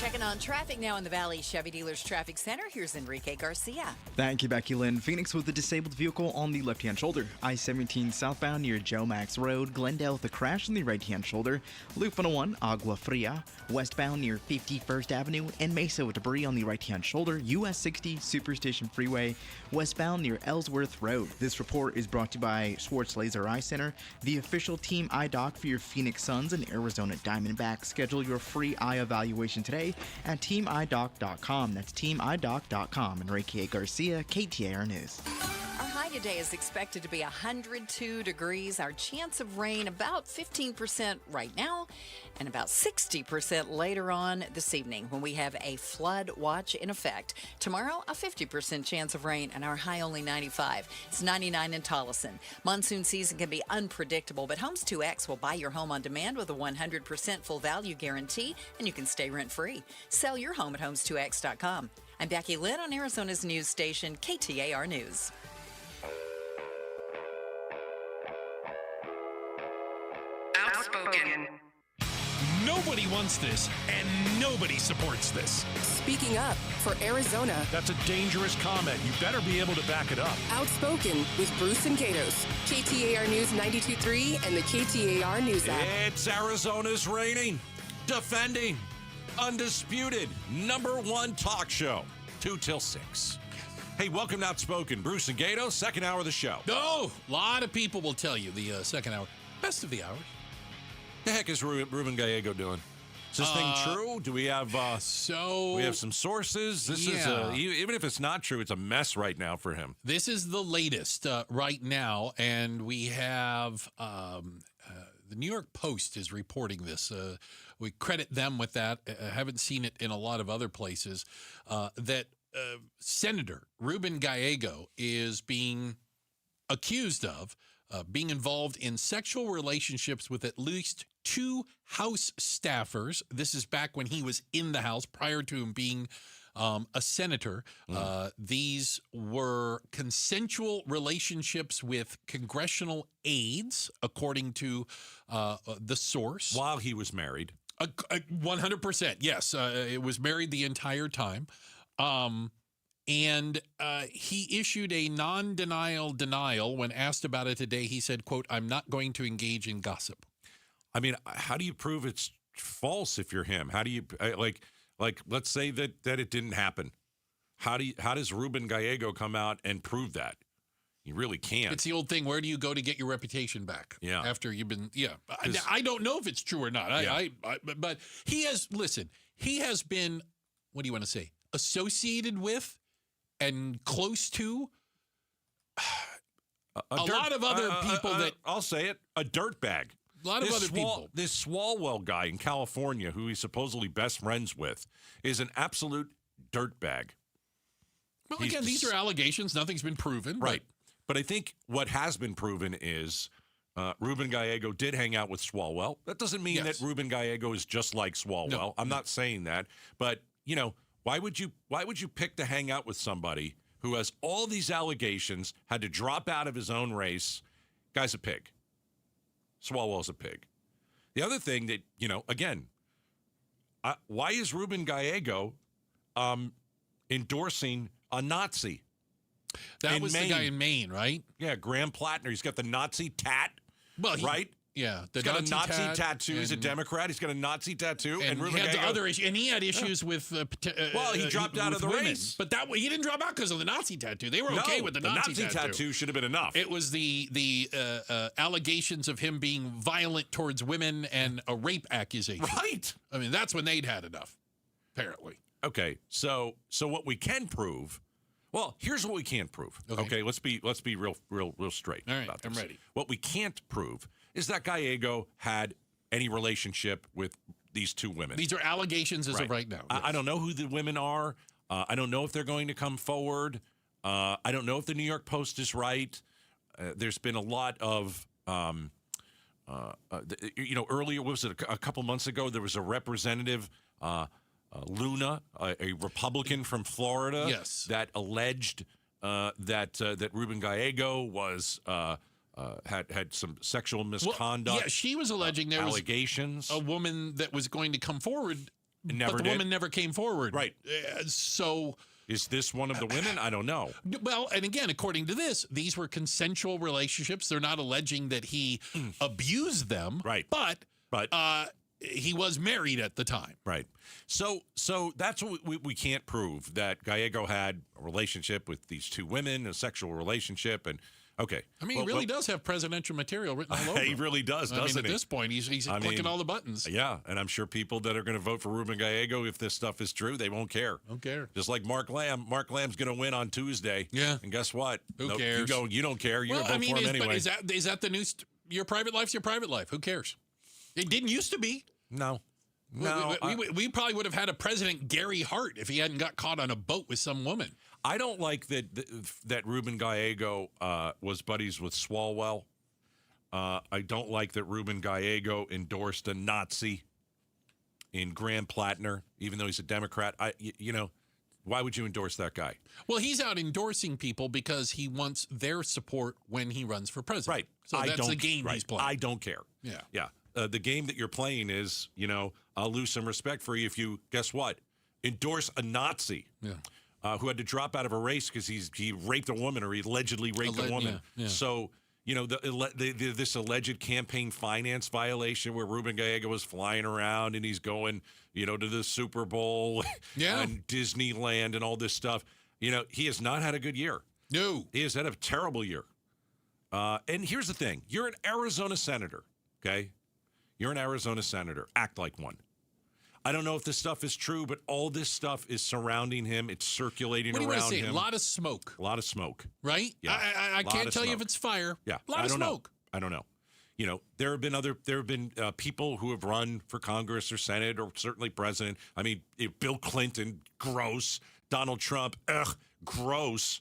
Checking on traffic now in the Valley Chevy Dealers Traffic Center. Here's Enrique Garcia. Thank you, Becky Lynn. Phoenix with a disabled vehicle on the left-hand shoulder. I-17 southbound near Joe Max Road. Glendale with a crash on the right-hand shoulder. Loop 101, Agua Fria. Westbound near 51st Avenue. And Mesa with debris on the right-hand shoulder. US 60 Superstation Freeway. Westbound near Ellsworth Road. This report is brought to you by Schwartz Laser Eye Center, the official team eye doc for your Phoenix Suns and Arizona Diamondbacks. Schedule your free eye evaluation today at teamidoc.com. That's teamidoc.com. Enrique Garcia, KTAR News. Our high today is expected to be 102 degrees. Our chance of rain about 15% right now and about 60% later on this evening when we have a flood watch in effect. Tomorrow, a 50% chance of rain and our high only 95. It's 99 in Tolleson. Monsoon season can be unpredictable, but Homes 2X will buy your home on demand with a 100% full value guarantee, and you can stay rent-free. Sell your home at homes2x.com. I'm Becky Lynn on Arizona's news station, KTAR News. Outspoken. Nobody wants this, and nobody supports this. Speaking up for Arizona. That's a dangerous comment. You better be able to back it up. Outspoken with Bruce and Gatos. KTAR News 92.3 and the KTAR News app. It's Arizona's reigning, defending, undisputed #1 talk show. 2 till 6. Hey, welcome to Outspoken. Bruce and Gatos, second hour of the show. No, a lot of people will tell you the second hour. Best of the hours. The heck is Ruben Gallego doing? Is this thing true? Do we have we have some sources? This is even if it's not true, it's a mess right now for him. This is the latest right now, and we have the New York Post is reporting this. We credit them with that. I haven't seen it in a lot of other places. That Senator Ruben Gallego is being accused of being involved in sexual relationships with at least 2 House staffers. This is back when he was in the House, prior to him being a senator. These were consensual relationships with congressional aides, according to the source. While he was married. 100%, yes. It was married the entire time. And he issued a denial when asked about it today. He said, quote, "I'm not going to engage in gossip." I mean, how do you prove it's false if you're him? How do you, like let's say that it didn't happen. How does Ruben Gallego come out and prove that? You really can't. It's the old thing. Where do you go to get your reputation back? Yeah. After you've been, I don't know if it's true or not. But he has been, what do you want to say, associated with and close to a lot of other people that... I'll say it, a dirtbag. A lot of other people. This Swalwell guy in California, who he's supposedly best friends with, is an absolute dirtbag. Well, again, these are allegations. Nothing's been proven. Right. But I think what has been proven is Ruben Gallego did hang out with Swalwell. That doesn't mean that Ruben Gallego is just like Swalwell. No, I'm not saying that. But, you know, why would you pick to hang out with somebody who has all these allegations, had to drop out of his own race? Guy's a pig. Swalwell's a pig. The other thing that, you know, again, why is Ruben Gallego endorsing a Nazi. That was the guy in Maine, right? Yeah, Graham Plattner. He's got the Nazi tat, right? Yeah, he's got a Nazi tattoo. He's a Democrat. He's got a Nazi tattoo. And Ruben he had the Gallego, other issue, and he had issues with. Well, he dropped out of the women. race, but he didn't drop out because of the Nazi tattoo. They were okay with the Nazi tattoo. Should have been enough. It was the allegations of him being violent towards women and a rape accusation. Right. I mean, that's when they'd had enough. Apparently. Okay, so what we can prove. Well, here's what we can't prove. Okay, let's be real straight. All right, about this. I'm ready. What we can't prove is that Gallego had any relationship with these two women. These are allegations as of right now. I don't know who the women are. I don't know if they're going to come forward. I don't know if the New York Post is right. There's been a lot of, earlier, what was it, a couple months ago, there was a representative, Luna, a Republican from Florida, yes, that alleged that Ruben Gallego was had some sexual misconduct. Well, yeah, she was alleging there allegations. Was a woman that was going to come forward, but the woman never came forward. Right. So is this one of the women? I don't know. Well, and again, according to this, these were consensual relationships. They're not alleging that he abused them. Right. But he was married at the time. Right. So that's what we can't prove, that Gallego had a relationship with these two women, a sexual relationship, and okay. I mean, he really does have presidential material written all over he him. really does, doesn't he? At this point, he's clicking all the buttons. Yeah, and I'm sure people that are going to vote for Ruben Gallego, if this stuff is true, they won't care. Don't care. Just like Mark Lamb. Mark Lamb's going to win on Tuesday. Yeah. And guess what? Who cares? You don't care. You're going to vote for him anyway. But is that the new? Your private life's your private life. Who cares? It didn't used to be. No. We probably would have had a President Gary Hart if he hadn't got caught on a boat with some woman. I don't like that Ruben Gallego was buddies with Swalwell. I don't like that Ruben Gallego endorsed a Nazi in Graham Plattner, even though he's a Democrat. Why would you endorse that guy? Well, he's out endorsing people because he wants their support when he runs for president. Right. So that's the game he's playing. I don't care. Yeah. Yeah. The game that you're playing is, I'll lose some respect for you if you, guess what, endorse a Nazi who had to drop out of a race because he raped a woman, or he allegedly raped a woman. Yeah. So, this alleged campaign finance violation where Ruben Gallego was flying around and he's going, to the Super Bowl and Disneyland and all this stuff. He has not had a good year. No. He has had a terrible year. And here's the thing. You're an Arizona senator, okay? You're an Arizona senator. Act like one. I don't know if this stuff is true, but all this stuff is surrounding him. It's circulating around him. What do you want to say? A lot of smoke. A lot of smoke. Right? Yeah. I can't tell you if it's fire. Yeah. A lot of smoke. I don't know. There have been people who have run for Congress or Senate or certainly president. I mean, Bill Clinton, gross. Donald Trump, gross.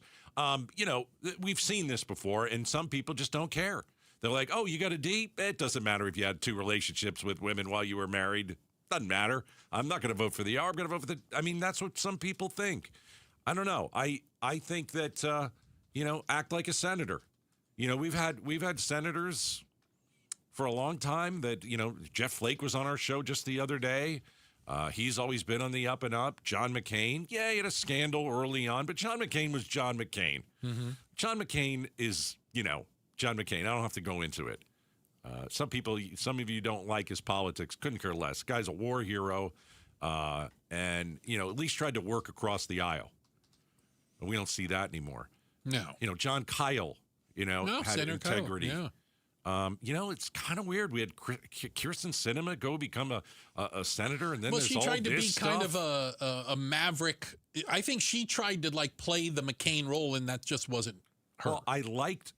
We've seen this before, and some people just don't care. They're like, oh, you got a D? It doesn't matter if you had 2 relationships with women while you were married. Doesn't matter. I'm not going to vote for the R. I'm going to vote for the... I mean, that's what some people think. I don't know. I think that, act like a senator. We've had senators for a long time that, Jeff Flake was on our show just the other day. He's always been on the up and up. John McCain, he had a scandal early on, but John McCain was John McCain. Mm-hmm. John McCain is, John McCain. I don't have to go into it. Some of you don't like his politics. Couldn't care less. Guy's a war hero, and at least tried to work across the aisle. But we don't see that anymore. No. John Kyle, had Senator integrity. Kyle, yeah. It's kind of weird. We had Kyrsten Sinema go become a senator, and then she all tried to this be kind stuff. of a maverick. I think she tried to play the McCain role, and that just wasn't her. Well, I liked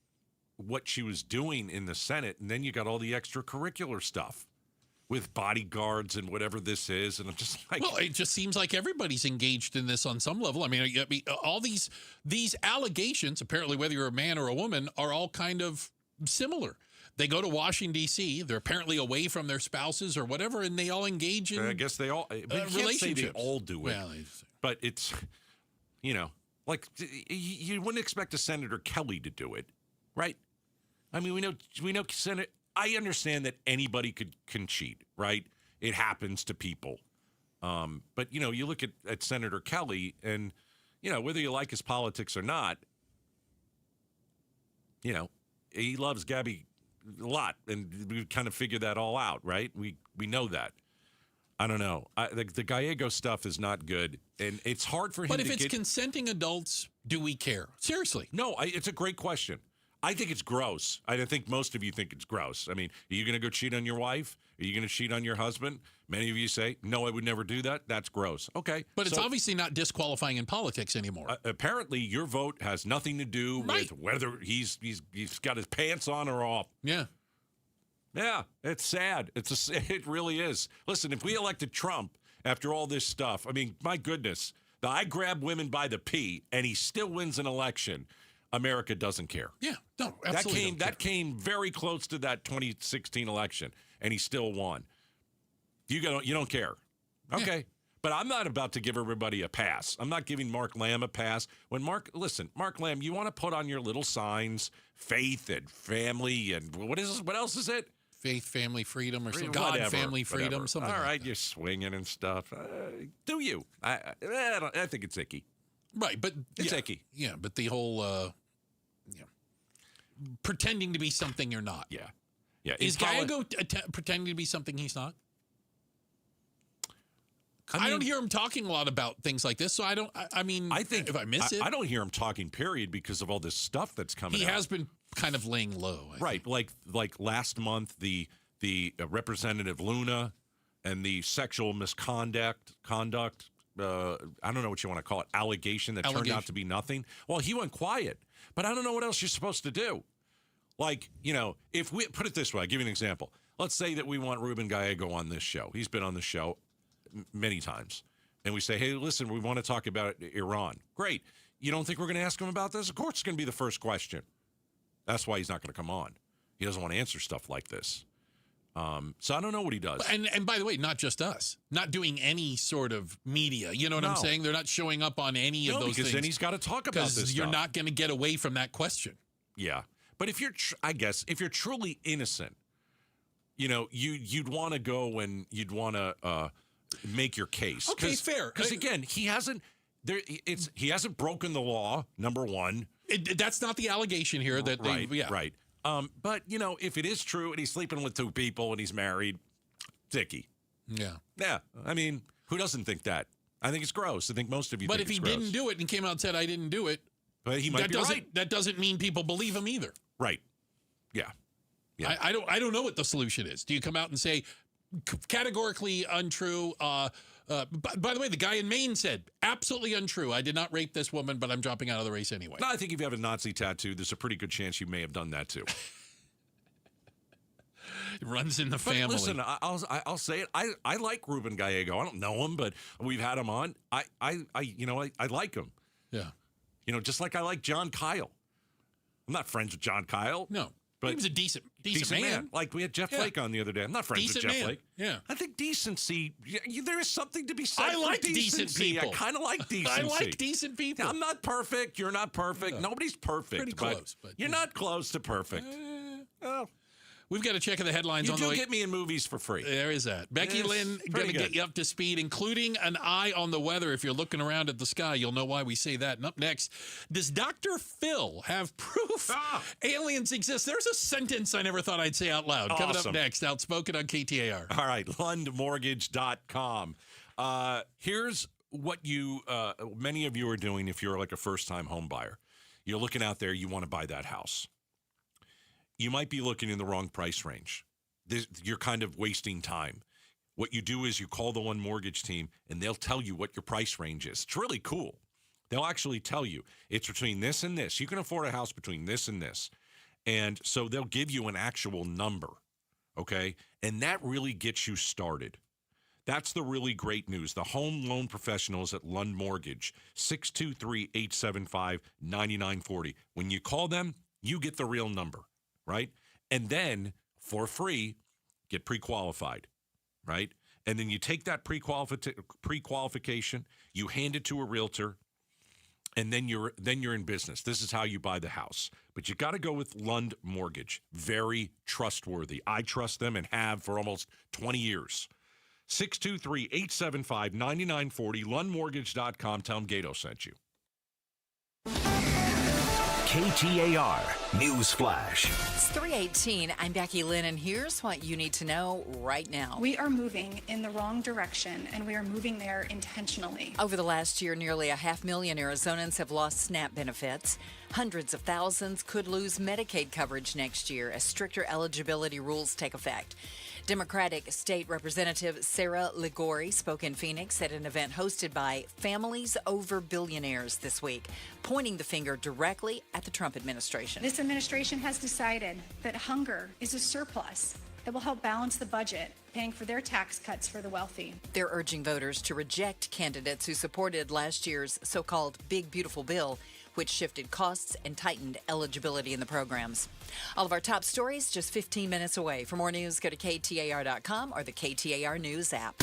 what she was doing in the Senate, and then you got all the extracurricular stuff with bodyguards and whatever this is, and I'm just like, well, it just seems like everybody's engaged in this on some level. I mean, all these allegations, apparently, whether you're a man or a woman, are all kind of similar. They go to Washington, D.C. They're apparently away from their spouses or whatever, and they all engage in. I guess they all. But you can't say they all do it. Well, but it's, like you wouldn't expect a Senator Kelly to do it, right? I mean, we know Senator. I understand that anybody can cheat, right? It happens to people. But you look at Senator Kelly, and whether you like his politics or not, he loves Gabby a lot, and we kind of figured that all out, right? We know that. I don't know. The Gallego stuff is not good, and it's hard for him to get... But if it's consenting adults, do we care? Seriously. No, it's a great question. I think it's gross. I think most of you think it's gross. I mean, are you going to go cheat on your wife? Are you going to cheat on your husband? Many of you say, no, I would never do that. That's gross. Okay. But it's obviously not disqualifying in politics anymore. Apparently, your vote has nothing to do with whether he's got his pants on or off. Yeah. Yeah, it's sad. It really is. Listen, if we elected Trump after all this stuff, I mean, my goodness, I grab women by the pee and he still wins an election. America doesn't care. Yeah, no, absolutely. That came very close to that 2016 election, and he still won. You don't care. Okay. Yeah. But I'm not about to give everybody a pass. I'm not giving Mark Lamb a pass. Mark Lamb, you want to put on your little signs, faith and family, and what else is it? Faith, family, freedom, or something. God, family, freedom, something. All like right, that. You're swinging and stuff. Do you? I think it's icky. Right, but it's icky. Yeah, but the whole pretending to be something you're not. Yeah. Is Gallego pretending to be something he's not? I don't hear him talking a lot about things like this, so I think if I miss it. I don't hear him talking, period, because of all this stuff that's coming out. He has been kind of laying low. I think. Like last month, the Representative Luna and the sexual misconduct, I don't know what you want to call it, allegation that turned out to be nothing. Well, he went quiet, but I don't know what else you're supposed to do. Like, if we put it this way, I'll give you an example. Let's say that we want Ruben Gallego on this show. He's been on the show many times. And we say, hey, listen, we want to talk about Iran. Great. You don't think we're going to ask him about this? Of course it's going to be the first question. That's why he's not going to come on. He doesn't want to answer stuff like this. So I don't know what he does. And by the way, not just us. Not doing any sort of media. You know what I'm saying? They're not showing up on any of those things. Because then he's got to talk about this stuff. Because you're not going to get away from that question. Yeah. But if you're truly innocent, you'd want to go and you'd want to make your case. Okay, fair. Because again, he hasn't broken the law. Number one, that's not the allegation here. That right. But if it is true and he's sleeping with two people and he's married, dicky. Yeah. Yeah. I mean, who doesn't think that? I think it's gross. I think most of you. But if he didn't do it and came out and said, "I didn't do it," but he might be right. That doesn't mean people believe him either. Right. Yeah. Yeah. I don't know what the solution is. Do you come out and say categorically untrue? By the way, the guy in Maine said absolutely untrue. I did not rape this woman, but I'm dropping out of the race anyway. No, I think if you have a Nazi tattoo, there's a pretty good chance you may have done that too. It runs in the family. But listen, I'll say it. I like Ruben Gallego. I don't know him, but we've had him on. I like him. Yeah. Just like I like John Kyle. I'm not friends with John Kyle. No. But he was a decent man. Like we had Jeff Flake on the other day. I'm not friends with Jeff Flake. Yeah. I think decency, there is something to be said I for like decency. decent people. I kind of like decency. I like decent people. I'm not perfect. You're not perfect. No. Nobody's perfect. Pretty close. But you're not close to perfect. We've got to check the headlines on the way. You do get me in movies for free. There is that. Becky Lynn going to get you up to speed, including an eye on the weather. If you're looking around at the sky, you'll know why we say that. And up next, does Dr. Phil have proof aliens exist? There's a sentence I never thought I'd say out loud. Awesome. Coming up next, Outspoken on KTAR. All right, LundMortgage.com. Here's what many of you are doing if you're like a first-time home buyer. You're looking out there, you want to buy that house. You might be looking in the wrong price range. You're kind of wasting time. What you do is you call the One Mortgage team, and they'll tell you what your price range is. It's really cool. They'll actually tell you it's between this and this. You can afford a house between this and this. And so they'll give you an actual number, okay? And that really gets you started. That's the really great news. The home loan professionals at Lund Mortgage, 623-875-9940. When you call them, you get the real number. Right? And then for free, get pre-qualified, right? And then you take that pre-qualification, you hand it to a realtor, and then you're in business. This is how you buy the house. But you got to go with Lund Mortgage. Very trustworthy. I trust them and have for almost 20 years. 623-875-9940, lundmortgage.com. Tell them Gato sent you. KTAR News Flash. It's 3:18. I'm Becky Lynn, and here's what you need to know right now. We are moving in the wrong direction, and we are moving there intentionally. Over the last year, nearly 500,000 Arizonans have lost SNAP benefits. Hundreds of thousands could lose Medicaid coverage next year as stricter eligibility rules take effect. Democratic State Representative Sarah Ligori spoke in Phoenix at an event hosted by Families Over Billionaires this week, pointing the finger directly at the Trump administration. This administration has decided that hunger is a surplus that will help balance the budget, paying for their tax cuts for the wealthy. They're urging voters to reject candidates who supported last year's so-called Big Beautiful Bill, which shifted costs and tightened eligibility in the programs. All of our top stories just 15 minutes away. For more news, go to KTAR.com or the KTAR News app.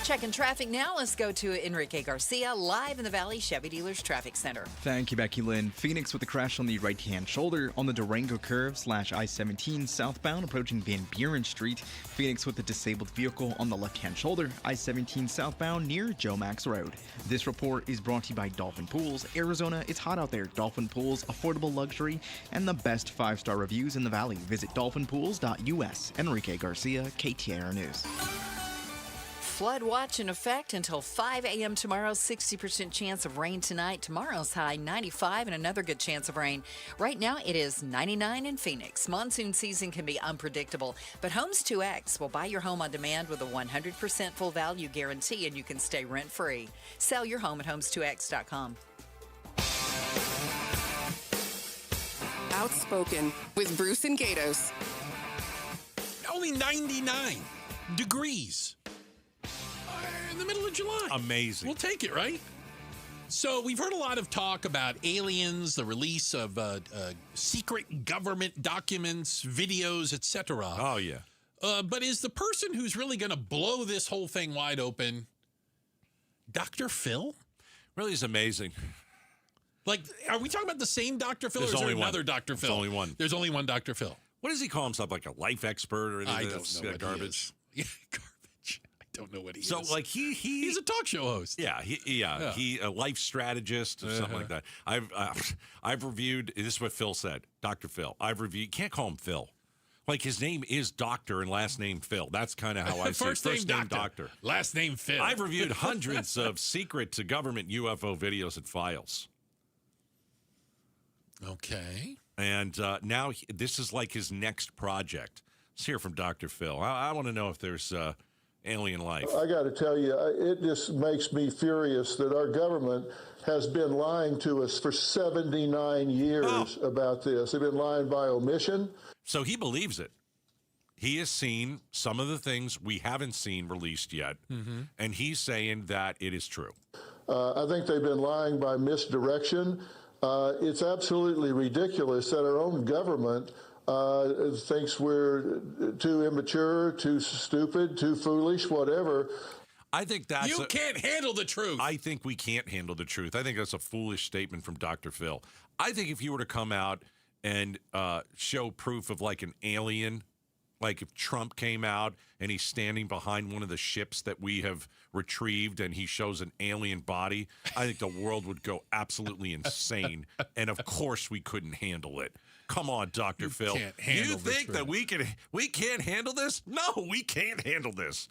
Checking traffic now. Let's go to Enrique Garcia, live in the Valley Chevy Dealers Traffic Center. Thank you, Becky Lynn. Phoenix with a crash on the right-hand shoulder on the Durango curve / I-17 southbound approaching Van Buren Street. Phoenix with a disabled vehicle on the left-hand shoulder, I-17 southbound near Joe Max Road. This report is brought to you by Dolphin Pools. Arizona, it's hot out there. Dolphin Pools, affordable luxury, and the best 5-star reviews in the Valley. Visit dolphinpools.us. Enrique Garcia, KTAR News. Flood watch in effect until 5 a.m. tomorrow. 60% chance of rain tonight. Tomorrow's high 95 and another good chance of rain. Right now it is 99 in Phoenix. Monsoon season can be unpredictable, but Homes 2X will buy your home on demand with a 100% full value guarantee, and you can stay rent-free. Sell your home at homes2x.com. Outspoken with Bruce and Gatos. Only 99 degrees. In the middle of July. Amazing. We'll take it, right? So we've heard a lot of talk about aliens, the release of secret government documents, videos, etc. Oh, yeah. But is the person who's really going to blow this whole thing wide open Dr. Phil? Really is amazing. Like, are we talking about the same Dr. Phil, or is there another Dr. Phil? There's only one. There's only one Dr. Phil. What does he call himself, like a life expert or anything? I don't know what garbage. He is. Garbage. I don't know what he is. So, like, he's a talk show host. Yeah, he a life strategist or something like that. I've reviewed. This is what Phil said, Dr. Phil. I've reviewed. You can't call him Phil. Like, his name is Doctor and last name Phil. That's kind of how I say it. First name Doctor. Last name Phil. I've reviewed hundreds of secret to government UFO videos and files. Okay. And now this is like his next project. Let's hear from Dr. Phil. I want to know if there's alien life. I got to tell you, it just makes me furious that our government has been lying to us for 79 years about this. They've been lying by omission. So he believes it. He has seen some of the things we haven't seen released yet, and he's saying that it is true. I think they've been lying by misdirection. It's absolutely ridiculous that our own government thinks we're too immature, too stupid, too foolish, whatever. I think that's... You can't handle the truth. I think we can't handle the truth. I think that's a foolish statement from Dr. Phil. I think if you were to come out and show proof of like an alien, like if Trump came out and he's standing behind one of the ships that we have retrieved and he shows an alien body, I think the world would go absolutely insane. And of course we couldn't handle it. Come on, Dr. Phil. You think that we can't handle this? No, we can't handle this.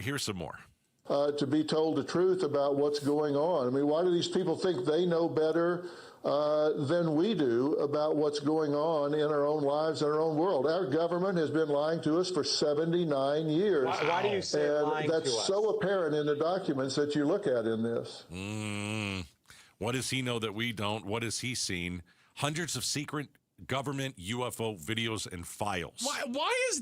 Here's some more. To be told the truth about what's going on. I mean, why do these people think they know better than we do about what's going on in our own lives and our own world? Our government has been lying to us for 79 years. Why do you say lying to us? That's so apparent in the documents that you look at in this. What does he know that we don't? What has he seen? Hundreds of secret government UFO videos and files. Why is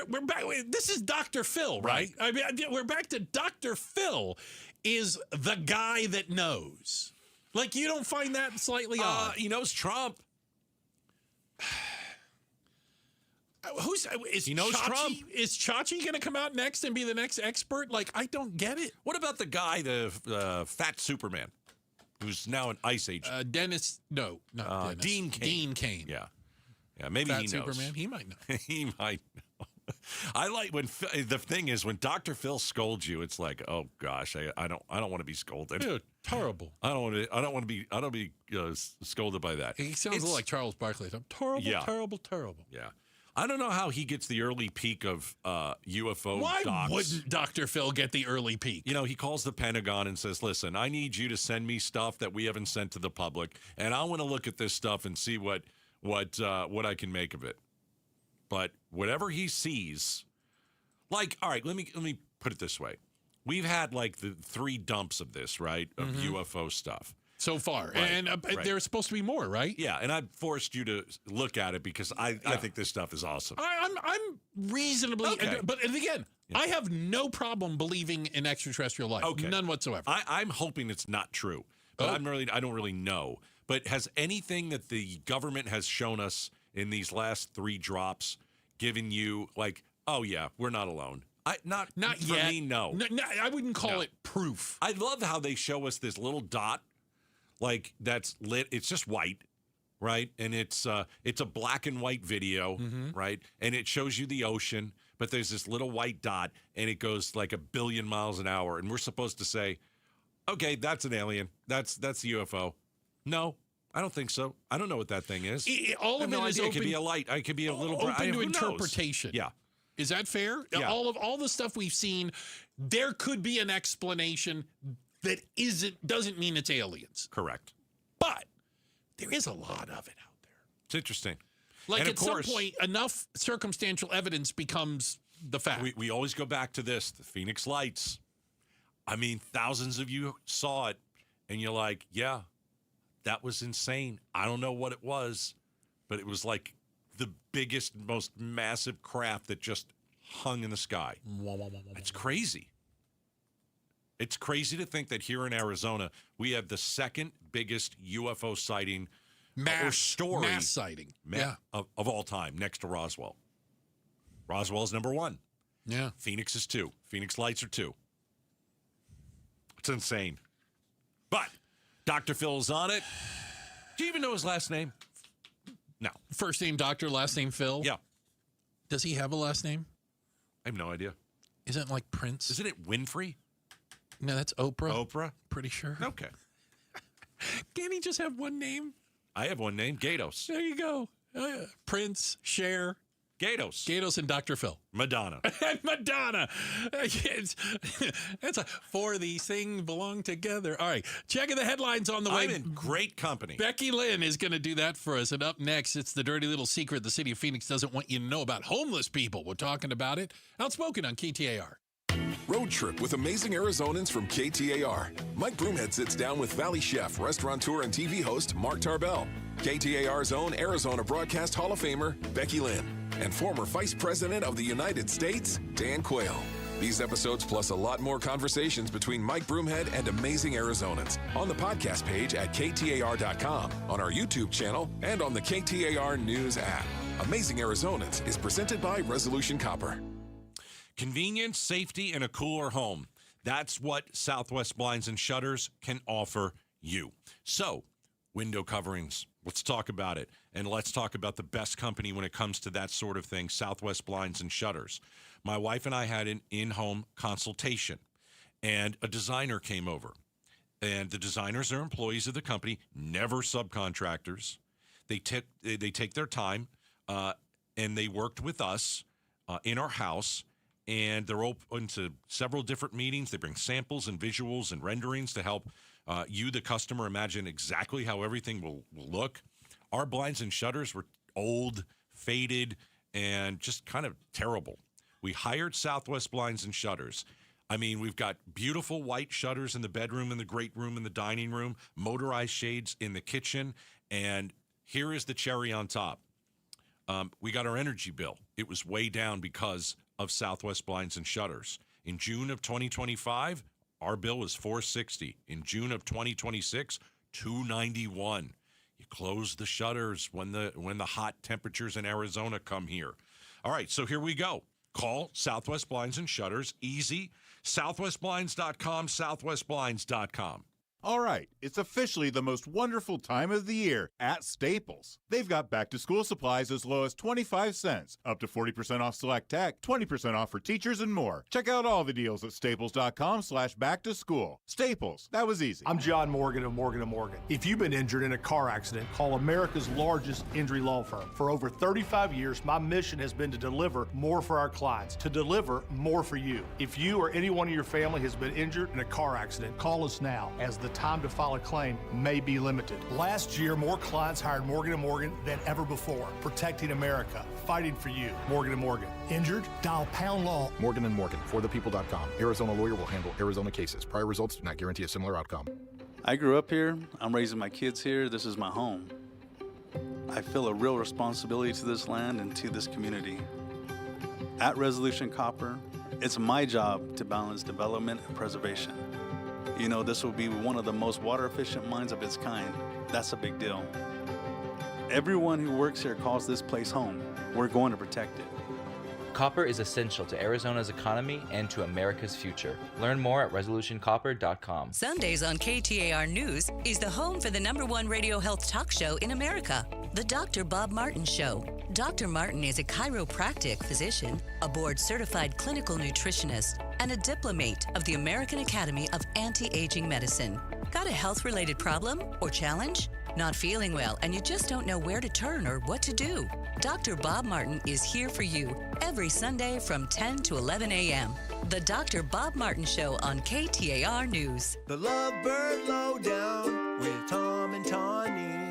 we're back, this is Dr. Phil, right? I mean, we're back to Dr. Phil is the guy that knows. Like, you don't find that slightly odd? He knows Trump. He knows Trump. Is Chachi going to come out next and be the next expert? Like, I don't get it. What about the guy, the fat Superman, who's now an ICE agent? Dennis, no, not Dennis. Dean Cain. Dean Cain. Yeah, maybe fat he knows. Superman, he might know. He might know. I like when the thing is when Dr. Phil scolds you, it's like, oh gosh, I don't want to be scolded. Dude, Terrible. I don't want to be scolded by that. He sounds a little like Charles Barkley. Terrible. Yeah. I don't know how he gets the early peak of UFO Why docs. wouldn't Dr. Phil get the early peak? You know, he calls the Pentagon and says, listen, I need you to send me stuff that we haven't sent to the public, and I want to look at this stuff and see what I can make of it. But whatever he sees, like, all right, let me put it this way. We've had like the 3 dumps of this, right, of UFO stuff. So far. Right, and right. there's supposed to be more, right? Yeah, and I've forced you to look at it because I think this stuff is awesome. I'm reasonably, Okay. but again, I have no problem believing in extraterrestrial life. Okay. None whatsoever. I'm hoping it's not true, but I don't really know. But has anything that the government has shown us in these last 3 drops given you like, oh yeah, we're not alone? Not for yet. me, no. I wouldn't call it proof. I love how they show us this little dot, like that's lit. It's just white, right? And it's a black and white video, right? And it shows you the ocean, but there's this little white dot, and it goes like 1 billion miles an hour, and we're supposed to say, okay, that's an alien. That's a UFO. No, I don't think so. I don't know what that thing is. All of I have no it is idea. open. It could be a light. It could be a little open to who knows? interpretation. Yeah. Is that fair? Yeah. All the stuff we've seen, there could be an explanation that doesn't mean it's aliens. Correct. But there is a lot of it out there. It's interesting. Like and at some point, enough circumstantial evidence becomes the fact. We always go back to this, the Phoenix Lights. I mean, thousands of you saw it, and you're like, yeah, that was insane. I don't know what it was, but it was like the biggest, most massive craft that just hung in the sky. It's crazy. It's crazy to think that here in Arizona, we have the second biggest UFO sighting or story. Mass sighting. Of all time, next to Roswell. Roswell's number 1. Yeah. Phoenix is 2. Phoenix Lights are 2. It's insane. But Dr. Phil is on it. Do you even know his last name? No. First name Doctor, last name Phil? Yeah. Does he have a last name? I have no idea. Isn't it like Prince? Isn't it Winfrey? No, that's Oprah. Oprah? Pretty sure. Okay. Can't he just have one name? I have one name, Gatos. There you go. Prince, Cher. Gatos and Dr. Phil. Madonna. And Madonna. That's for these things belong together. All right. Checking the headlines on the way. I'm in great company. Becky Lynn is going to do that for us. And up next, it's the dirty little secret the city of Phoenix doesn't want you to know about homeless people. We're talking about it. Outspoken on KTAR. Road Trip with Amazing Arizonans from KTAR. Mike Broomhead sits down with Valley chef, restaurateur, and TV host Mark Tarbell, KTAR's own Arizona Broadcast Hall of Famer Becky Lynn, and former Vice President of the United States, Dan Quayle. These episodes plus a lot more conversations between Mike Broomhead and Amazing Arizonans on the podcast page at KTAR.com, on our YouTube channel, and on the KTAR News app. Amazing Arizonans is presented by Resolution Copper. Convenience, safety, and a cooler home. That's what Southwest Blinds and Shutters can offer you. So, window coverings. Let's talk about it. And let's talk about the best company when it comes to that sort of thing, Southwest Blinds and Shutters. My wife and I had an in-home consultation, and a designer came over. And the designers are employees of the company, never subcontractors. They take their time, and they worked with us in our house. And they're open to several different meetings. They bring samples and visuals and renderings to help you, the customer, imagine exactly how everything will look. Our blinds and shutters were old, faded, and just kind of terrible. We hired Southwest Blinds and Shutters. I mean, we've got beautiful white shutters in the bedroom, in the great room, in the dining room, motorized shades in the kitchen, and here is the cherry on top. We got our energy bill. It was way down because of Southwest Blinds and Shutters. In June of 2025, our bill was $460. In June of 2026, $291. You close the shutters when the hot temperatures in Arizona come here. All right, so here we go. Call Southwest Blinds and Shutters. Easy. SouthwestBlinds.com, SouthwestBlinds.com. All right, it's officially the most wonderful time of the year at Staples. They've got back-to-school supplies as low as 25 cents, up to 40% off select tech, 20% off for teachers, and more. Check out all the deals at staples.com/back-to-school. Staples, that was easy. I'm John Morgan of Morgan & Morgan. If you've been injured in a car accident, call America's largest injury law firm. For over 35 years, my mission has been to deliver more for our clients, to deliver more for you. If you or anyone in your family has been injured in a car accident, call us now, as the time to file a claim may be limited. Last year, more clients hired Morgan & Morgan than ever before, protecting America, fighting for you. Morgan & Morgan. Injured? Dial pound law. Morgan & Morgan, forthepeople.com. Arizona lawyer will handle Arizona cases. Prior results do not guarantee a similar outcome. I grew up here. I'm raising my kids here. This is my home. I feel a real responsibility to this land and to this community. At Resolution Copper, it's my job to balance development and preservation. You know, this will be one of the most water-efficient mines of its kind. That's a big deal. Everyone who works here calls this place home. We're going to protect it. Copper is essential to Arizona's economy and to America's future. Learn more at resolutioncopper.com. Sundays on KTAR News is the home for the #1 radio health talk show in America, The Dr. Bob Martin Show. Dr. Martin is a chiropractic physician, a board-certified clinical nutritionist, and a diplomate of the American Academy of Anti-Aging Medicine. Got a health-related problem or challenge? Not feeling well and you just don't know where to turn or what to do? Dr. Bob Martin is here for you every Sunday from 10 to 11 a.m. The Dr. Bob Martin Show on KTAR News. The Lovebird Lowdown with Tom and Tawny.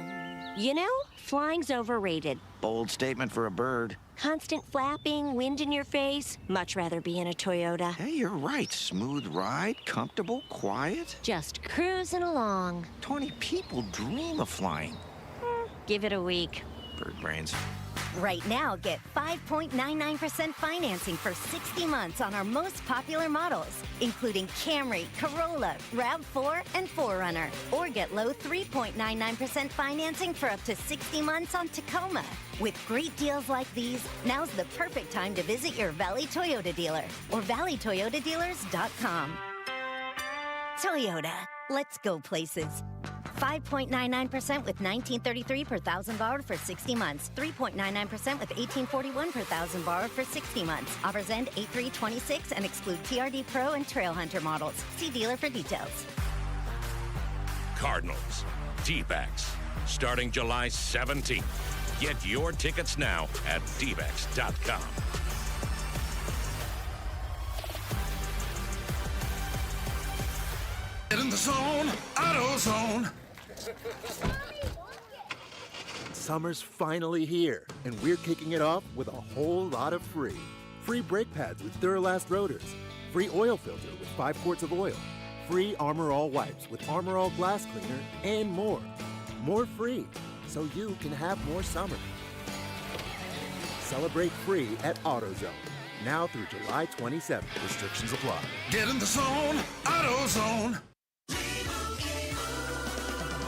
You know, flying's overrated. Bold statement for a bird. Constant flapping, wind in your face. Much rather be in a Toyota. Hey, you're right. Smooth ride, comfortable, quiet. Just cruising along. 20 people dream of flying. Give it a week. Bird brains. Right now, get 5.99% financing for 60 months on our most popular models, including Camry, Corolla, RAV4, and 4Runner. Or get low 3.99% financing for up to 60 months on Tacoma. With great deals like these, now's the perfect time to visit your Valley Toyota dealer or valleytoyotadealers.com. Toyota, let's go places. 5.99% with $19.33 per thousand borrowed for 60 months. 3.99% with $18.41 per thousand borrowed for 60 months. Offers end 8/3/26 and exclude TRD Pro and Trail Hunter models. See dealer for details. Cardinals, D-backs, starting July 17th. Get your tickets now at dbacks.com. Get in the zone, AutoZone. Summer's finally here, and we're kicking it off with a whole lot of free. Free brake pads with Duralast rotors. Free oil filter with 5 quarts of oil. Free Armor All wipes with Armor All glass cleaner, and more. More free, so you can have more summer. Celebrate free at AutoZone. Now through July 27th. Restrictions apply. Get in the zone, AutoZone.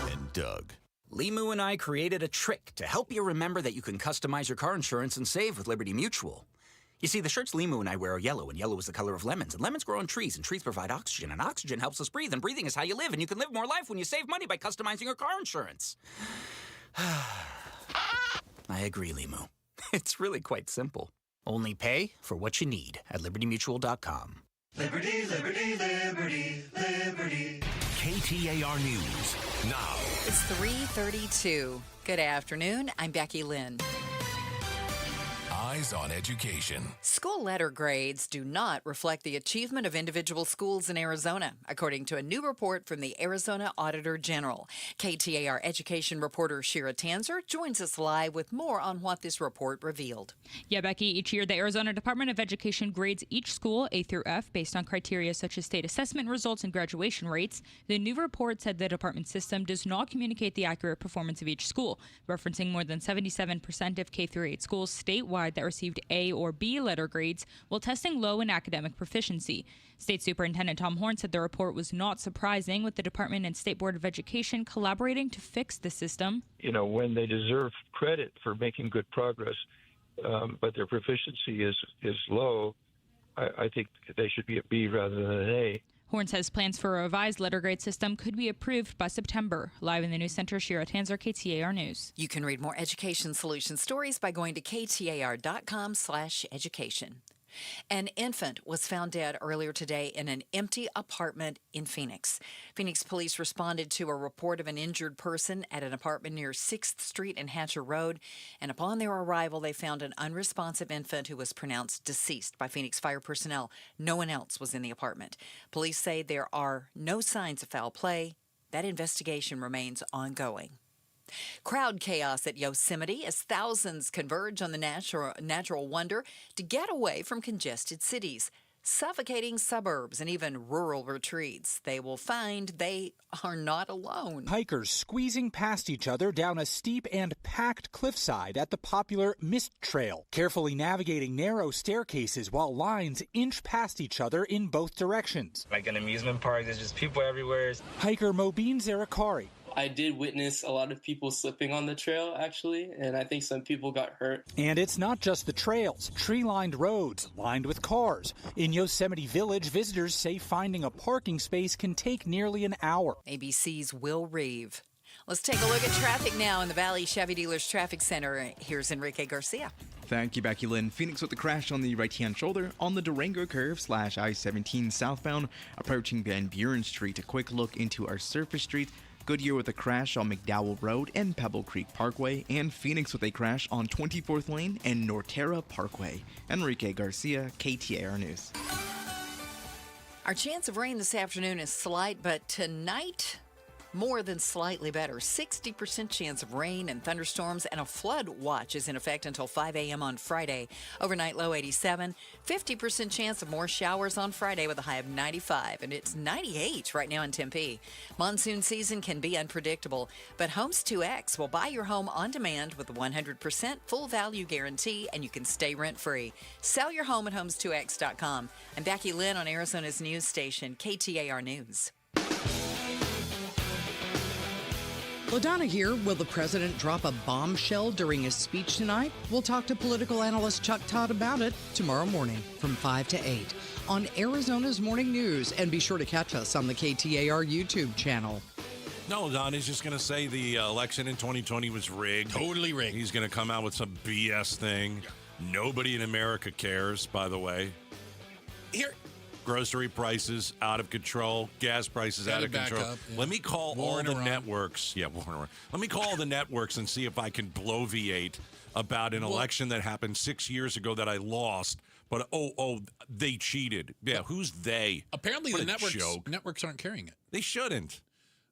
And Doug. Limu and I created a trick to help you remember that you can customize your car insurance and save with Liberty Mutual. You see, the shirts Limu and I wear are yellow, and yellow is the color of lemons, and lemons grow on trees, and trees provide oxygen, and oxygen helps us breathe, and breathing is how you live, and you can live more life when you save money by customizing your car insurance. I agree, Limu. It's really quite simple. Only pay for what you need at libertymutual.com. Liberty, liberty, liberty, liberty. KTAR News now. It's 3:32. Good afternoon. I'm Becky Lynn. Eyes on Education. School letter grades do not reflect the achievement of individual schools in Arizona, according to a new report from the Arizona Auditor General. KTAR education reporter Shira Tanzer joins us live with more on what this report revealed. Yeah, Becky, each year the Arizona Department of Education grades each school A through F based on criteria such as state assessment results and graduation rates. The new report said the department system does not communicate the accurate performance of each school, referencing more than 77% of K through 8 schools statewide that received A or B letter grades while testing low in academic proficiency. State Superintendent Tom Horn said the report was not surprising, with the department and State Board of Education collaborating to fix the system. You know, when they deserve credit for making good progress, but their proficiency is low, I think they should be a B rather than an A. Horn says plans for a revised letter grade system could be approved by September. Live in the news center, Shira Tanzer, KTAR News. You can read more education solution stories by going to ktar.com/education. An infant was found dead earlier today in an empty apartment in Phoenix. Phoenix police responded to a report of an injured person at an apartment near 6th Street and Hatcher Road, and upon their arrival, they found an unresponsive infant who was pronounced deceased by Phoenix fire personnel. No one else was in the apartment. Police say there are no signs of foul play. That investigation remains ongoing. Crowd chaos at Yosemite as thousands converge on the natural wonder to get away from congested cities, suffocating suburbs, and even rural retreats. They will find they are not alone. Hikers squeezing past each other down a steep and packed cliffside at the popular Mist Trail, carefully navigating narrow staircases while lines inch past each other in both directions. Like an amusement park, there's just people everywhere. Hiker Mobeen Zarakari. I did witness a lot of people slipping on the trail, actually, and I think some people got hurt. And it's not just the trails, tree-lined roads, lined with cars. In Yosemite Village, visitors say finding a parking space can take nearly an hour. ABC's Will Reeve. Let's take a look at traffic now in the Valley Chevy Dealers Traffic Center. Here's Enrique Garcia. Thank you, Becky Lynn. Phoenix with the crash on the right-hand shoulder on the Durango curve / I-17 southbound, approaching Van Buren Street. A quick look into our surface street. Goodyear with a crash on McDowell Road and Pebble Creek Parkway, and Phoenix with a crash on 24th Lane and Norterra Parkway. Enrique Garcia, KTAR News. Our chance of rain this afternoon is slight, but tonight, more than slightly better. 60% chance of rain and thunderstorms, and a flood watch is in effect until 5 a.m. on Friday. Overnight low 87. 50% chance of more showers on Friday with a high of 95, and it's 98 right now in Tempe. Monsoon season can be unpredictable, but Homes 2X will buy your home on demand with a 100% full value guarantee, and you can stay rent-free. Sell your home at homes2x.com. I'm Becky Lynn on Arizona's news station, KTAR News. LaDonna here. Will the president drop a bombshell during his speech tonight? We'll talk to political analyst Chuck Todd about it tomorrow morning from 5 to 8 on Arizona's Morning News. And be sure to catch us on the KTAR YouTube channel. No, Don, he's just going to say the election in 2020 was rigged. Totally rigged. He's going to come out with some BS thing. Nobody in America cares, by the way. Here. Grocery prices out of control, gas prices out of control. Up, yeah. Let me call all the networks. Yeah, let me call the networks and see if I can bloviate about an election that happened 6 years ago that I lost. But they cheated. Yeah, who's they? Apparently, the networks aren't carrying it. They shouldn't.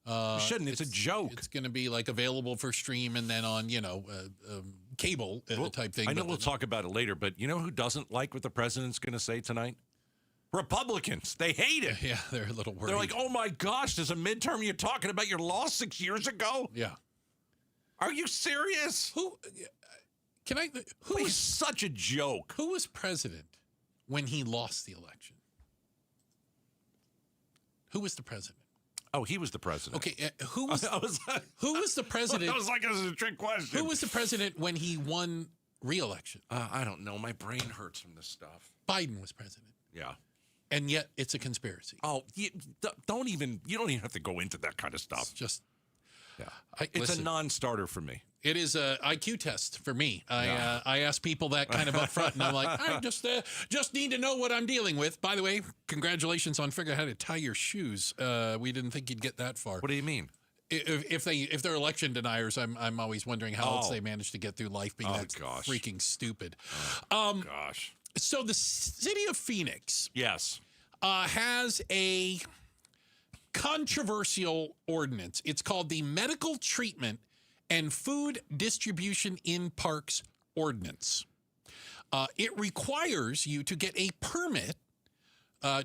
It's a joke. It's going to be like available for stream and then on cable type thing. I know we'll talk about it later, but you know who doesn't like what the president's going to say tonight? Republicans. They hate it. Yeah, they're a little worried. They're like, oh my gosh, there's a midterm. You're talking about your loss 6 years ago? Yeah. Are you serious? He's such a joke. Who was president when he lost the election? Who was the president? Oh, he was the president. Okay, who was the president? That was like a trick question. Who was the president when he won re-election? I don't know. My brain hurts from this stuff. Biden was president. Yeah. And yet it's a conspiracy. Oh, you don't even have to go into that kind of stuff. It's just, it's a non-starter for me. It is a IQ test for me. I ask people that kind of up front, and I'm like, I just need to know what I'm dealing with. By the way, congratulations on figuring out how to tie your shoes. We didn't think you'd get that far. What do you mean? If they're election deniers, I'm always wondering how else they manage to get through life being freaking stupid. Gosh. So the city of Phoenix, yes, has a controversial ordinance. It's called the Medical Treatment and Food Distribution in Parks Ordinance. It requires you to get a permit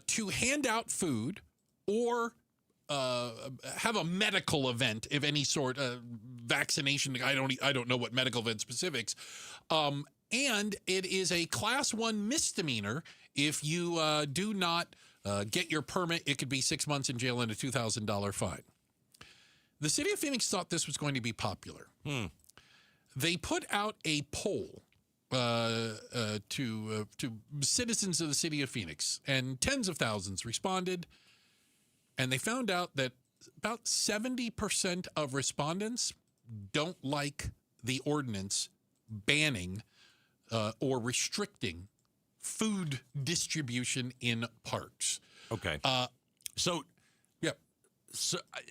to hand out food or have a medical event of any sort, vaccination. I don't know what medical event specifics. And it is a Class 1 misdemeanor if you do not get your permit. It could be 6 months in jail and a $2,000 fine. The city of Phoenix thought this was going to be popular. They put out a poll to citizens of the city of Phoenix, and tens of thousands responded. And they found out that about 70% of respondents don't like the ordinance banning or restricting food distribution in parks. Okay. So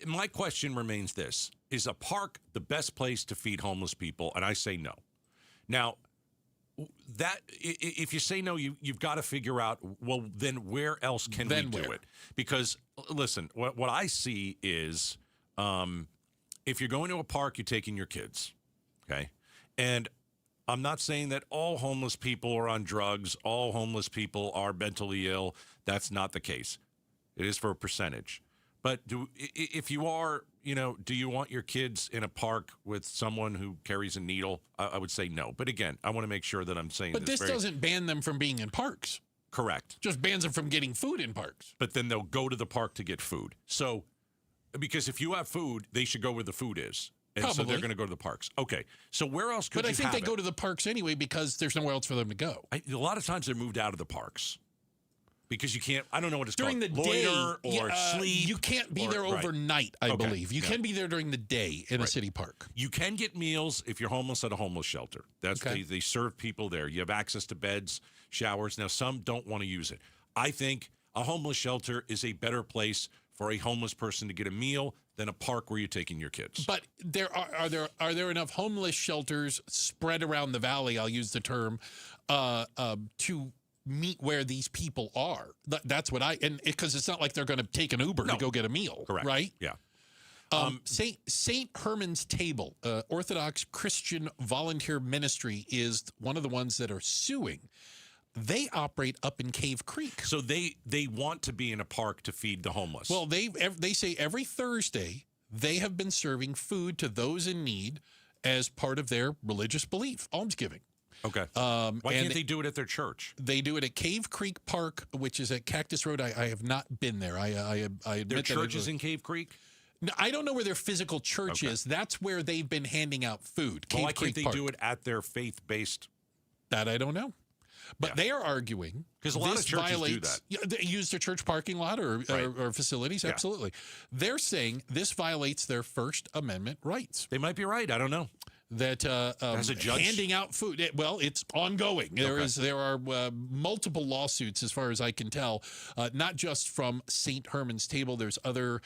my question remains this. Is a park the best place to feed homeless people? And I say no. Now, that if you say no, you've got to figure out, well, then where else can we do it? Because, listen, what I see is if you're going to a park, you're taking your kids, okay? And I'm not saying that all homeless people are on drugs, all homeless people are mentally ill. That's not the case. It is for a percentage. But if you are, do you want your kids in a park with someone who carries a needle? I would say no. But again, I want to make sure that I'm saying But this doesn't ban them from being in parks. Correct. Just bans them from getting food in parks. But then they'll go to the park to get food. So, because if you have food, they should go where the food is. And Probably. So they're going to go to the parks. Okay. So where else could you have But I think they go to the parks anyway because there's nowhere else for them to go. A lot of times they're moved out of the parks. Because you can't, I don't know what it's during called. The day, or sleep. You can't be there overnight, I believe. You can be there during the day in a city park. You can get meals if you're homeless at a homeless shelter. That's they serve people there. You have access to beds, showers. Now, some don't want to use it. I think a homeless shelter is a better place for a homeless person to get a meal than a park where you're taking your kids. But are there enough homeless shelters spread around the valley, I'll use the term, to meet where these people are? That's what because it's not like they're going to take an Uber to go get a meal. Correct. Right? Yeah. St. Herman's Table, Orthodox Christian volunteer ministry, is one of the ones that are suing. They operate up in Cave Creek. So they want to be in a park to feed the homeless. Well, they say every Thursday they have been serving food to those in need as part of their religious belief, almsgiving. Okay. Why can't they do it at their church? They do it at Cave Creek Park, which is at Cactus Road. I have not been there. I admit their church is in Cave Creek? No, I don't know where their physical church is. That's where they've been handing out food. Well, why can't they do it at their faith-based? That I don't know. But they are arguing because a lot of churches do that. They use their church parking lot or facilities. Yeah. Absolutely. They're saying this violates their First Amendment rights. They might be right. I don't know. That as a judge, handing out food. It's ongoing. There are multiple lawsuits, as far as I can tell, not just from St. Herman's Table. There's other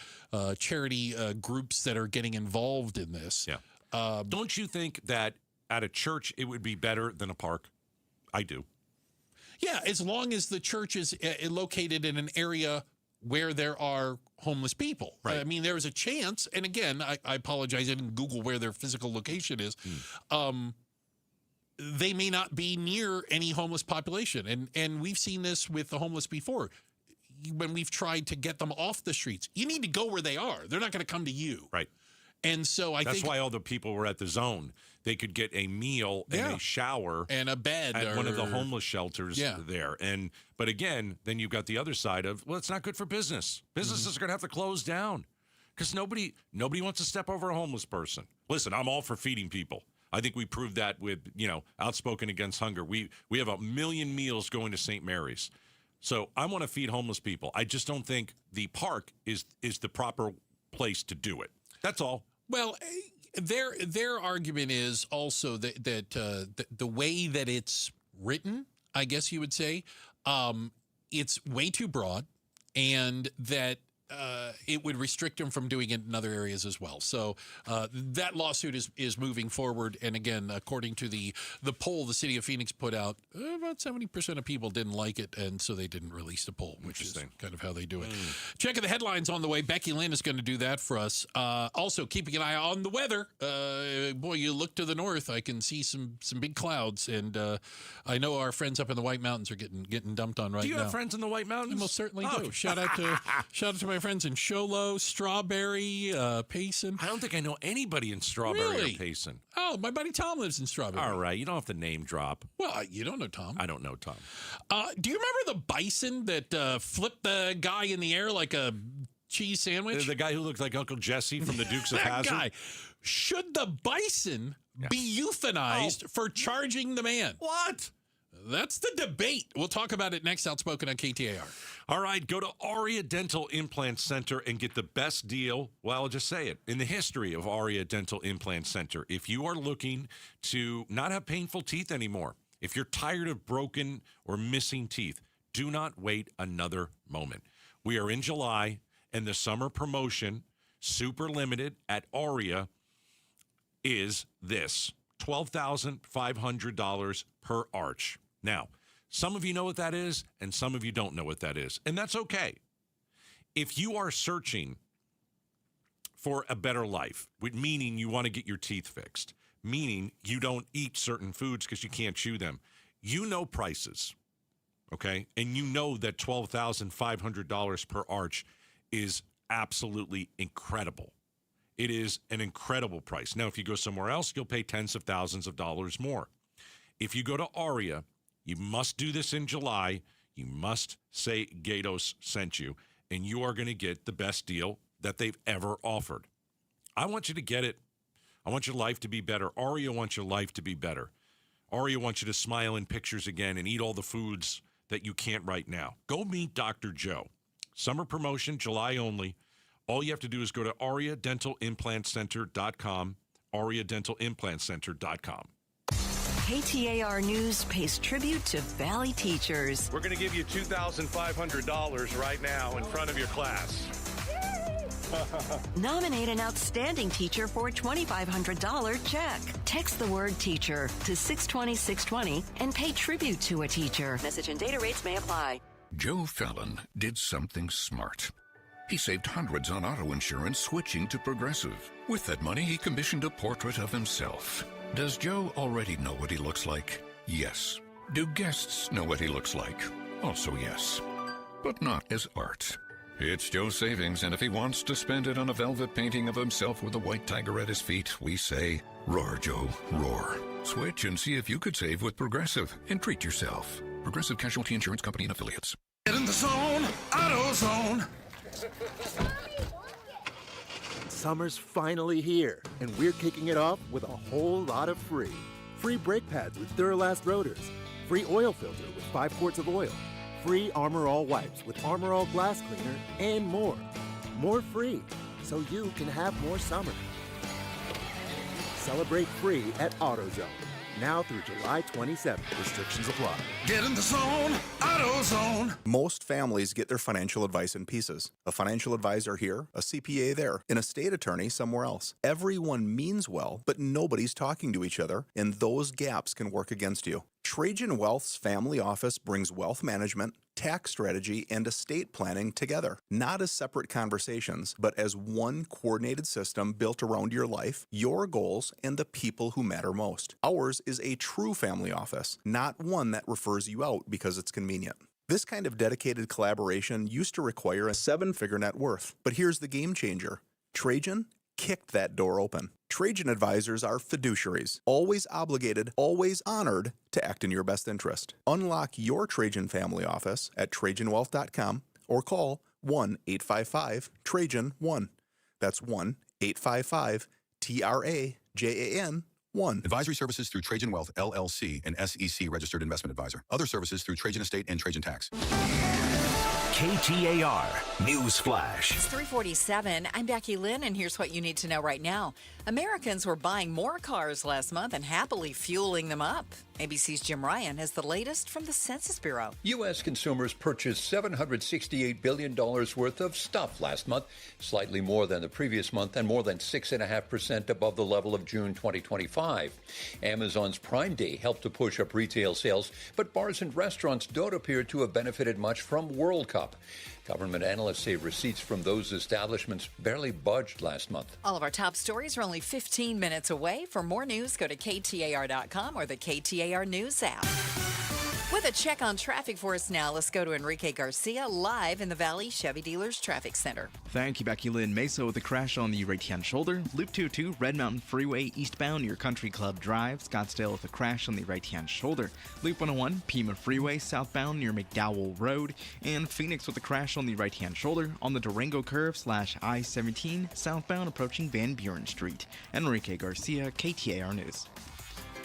charity groups that are getting involved in this. Yeah. Don't you think that at a church it would be better than a park? I do. Yeah, as long as the church is located in an area where there are homeless people. Right. I mean, there's a chance, and again, I apologize, I didn't Google where their physical location is. They may not be near any homeless population, and we've seen this with the homeless before. When we've tried to get them off the streets, you need to go where they are. They're not going to come to you. Right. And so I think that's why all the people were at the zone. They could get a meal and a shower and a bed at one of the homeless shelters there. But again, then you've got the other side of, well, it's not good for business. Businesses are going to have to close down because nobody wants to step over a homeless person. Listen, I'm all for feeding people. I think we proved that with, Outspoken Against Hunger. We have 1 million meals going to St. Mary's. So I want to feed homeless people. I just don't think the park is the proper place to do it. That's all. Well, their argument is also that the way that it's written, I guess you would say, it's way too broad, and that it would restrict them from doing it in other areas as well. So that lawsuit is moving forward. And again, according to the poll the city of Phoenix put out, about 70% of people didn't like it, and so they didn't release the poll, which is kind of how they do it. Checking the headlines on the way. Becky Lynn is going to do that for us. Also, keeping an eye on the weather. Boy, you look to the north, I can see some big clouds, and I know our friends up in the White Mountains are getting dumped on right now. Do you have friends in the White Mountains? I most certainly do. Shout out to my friends in Show Low, Strawberry, Payson. I don't think I know anybody in Strawberry or Payson. Oh, my buddy Tom lives in Strawberry. All right, you don't have to name drop. Well, you don't know Tom. I don't know Tom. Do you remember the bison that flipped the guy in the air like a cheese sandwich? The guy who looked like Uncle Jesse from the Dukes of Hazzard? Guy. Should the bison be euthanized for charging the man? What? That's the debate. We'll talk about it next. Outspoken on KTAR. All right, go to Aria Dental Implant Center and get the best deal, well, I'll just say it, in the history of Aria Dental Implant Center. If you are looking to not have painful teeth anymore, if you're tired of broken or missing teeth, do not wait another moment. We are in July, and the summer promotion, super limited at Aria, is this, $12,500 per arch. Now, some of you know what that is, and some of you don't know what that is, and that's okay. If you are searching for a better life, meaning you want to get your teeth fixed, meaning you don't eat certain foods because you can't chew them, you know prices, okay? And you know that $12,500 per arch is absolutely incredible. It is an incredible price. Now, if you go somewhere else, you'll pay tens of thousands of dollars more. If you go to Aria, you must do this in July. You must say Gatos sent you, and you are going to get the best deal that they've ever offered. I want you to get it. I want your life to be better. Aria wants your life to be better. Aria wants you to smile in pictures again and eat all the foods that you can't right now. Go meet Dr. Joe. Summer promotion, July only. All you have to do is go to ariadentalimplantcenter.com, ariadentalimplantcenter.com. KTAR News pays tribute to Valley teachers. We're going to give you $2,500 right now in front of your class. Nominate an outstanding teacher for a $2,500 check. Text the word teacher to 620-620 and pay tribute to a teacher. Message and data rates may apply. Joe Fallon did something smart. He saved hundreds on auto insurance switching to Progressive. With that money, he commissioned a portrait of himself. Does Joe already know what he looks like? Yes. Do guests know what he looks like? Also yes. But not as art. It's Joe's savings, and if he wants to spend it on a velvet painting of himself with a white tiger at his feet, we say, roar, Joe, roar. Switch and see if you could save with Progressive and treat yourself. Progressive Casualty Insurance Company and Affiliates. Get in the zone, AutoZone. Summer's finally here, and we're kicking it off with a whole lot of free. Free brake pads with Duralast rotors. Free oil filter with 5 quarts of oil. Free Armor All wipes with Armor All glass cleaner, and more. More free, so you can have more summer. Celebrate free at AutoZone. Now through July 27th. Restrictions apply. Get in the zone, AutoZone. Most families get their financial advice in pieces. A financial advisor here, a CPA there, an estate attorney somewhere else. Everyone means well, but nobody's talking to each other, and those gaps can work against you. Trajan Wealth's family office brings wealth management, tax strategy, and estate planning together. Not as separate conversations, but as one coordinated system built around your life, your goals, and the people who matter most. Ours is a true family office, not one that refers you out because it's convenient. This kind of dedicated collaboration used to require a 7-figure net worth. But here's the game changer. Trajan kicked that door open. Trajan advisors are fiduciaries, always obligated, always honored to act in your best interest. Unlock your Trajan family office at TrajanWealth.com or call 1-855-TRAJAN-1. That's 1-855-TRAJAN-1. Advisory services through Trajan Wealth, LLC, an SEC registered investment advisor. Other services through Trajan Estate and Trajan Tax. KTAR News Flash. It's 3:47. I'm Becky Lynn, and here's what you need to know right now. Americans were buying more cars last month and happily fueling them up. ABC's Jim Ryan has the latest from the Census Bureau. U.S. consumers purchased $768 billion worth of stuff last month, slightly more than the previous month and more than 6.5% above the level of June 2025. Amazon's Prime Day helped to push up retail sales, but bars and restaurants don't appear to have benefited much from World Cup. Government analysts say receipts from those establishments barely budged last month. All of our top stories are only 15 minutes away. For more news, go to KTAR.com or the KTAR News app. With a check on traffic for us now, let's go to Enrique Garcia live in the Valley Chevy Dealers Traffic Center. Thank you, Becky Lynn. Mesa with a crash on the right-hand shoulder. Loop 22, Red Mountain Freeway, eastbound near Country Club Drive. Scottsdale with a crash on the right-hand shoulder. Loop 101, Pima Freeway, southbound near McDowell Road. And Phoenix with a crash on the right-hand shoulder on the Durango Curve / I-17, southbound approaching Van Buren Street. Enrique Garcia, KTAR News.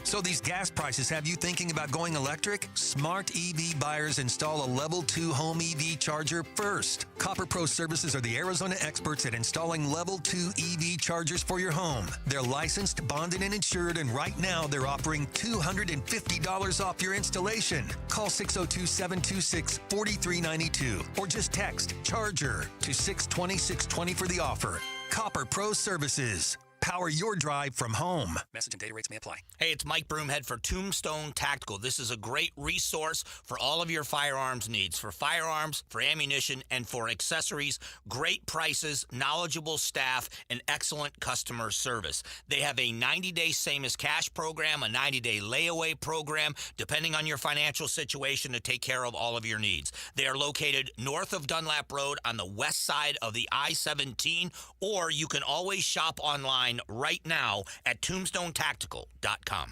So these gas prices have you thinking about going electric? Smart EV buyers install a Level 2 home EV charger first. Copper Pro Services are the Arizona experts at installing Level 2 EV chargers for your home. They're licensed, bonded, and insured, and right now they're offering $250 off your installation. Call 602-726-4392 or just text CHARGER to 620-620 for the offer. Copper Pro Services. Power your drive from home. Message and data rates may apply. Hey, it's Mike Broomhead for Tombstone Tactical. This is a great resource for all of your firearms needs. For firearms, for ammunition, and for accessories. Great prices, knowledgeable staff, and excellent customer service. They have a 90-day same-as-cash program, a 90-day layaway program, depending on your financial situation to take care of all of your needs. They are located north of Dunlap Road on the west side of the I-17, or you can always shop online right now at tombstonetactical.com.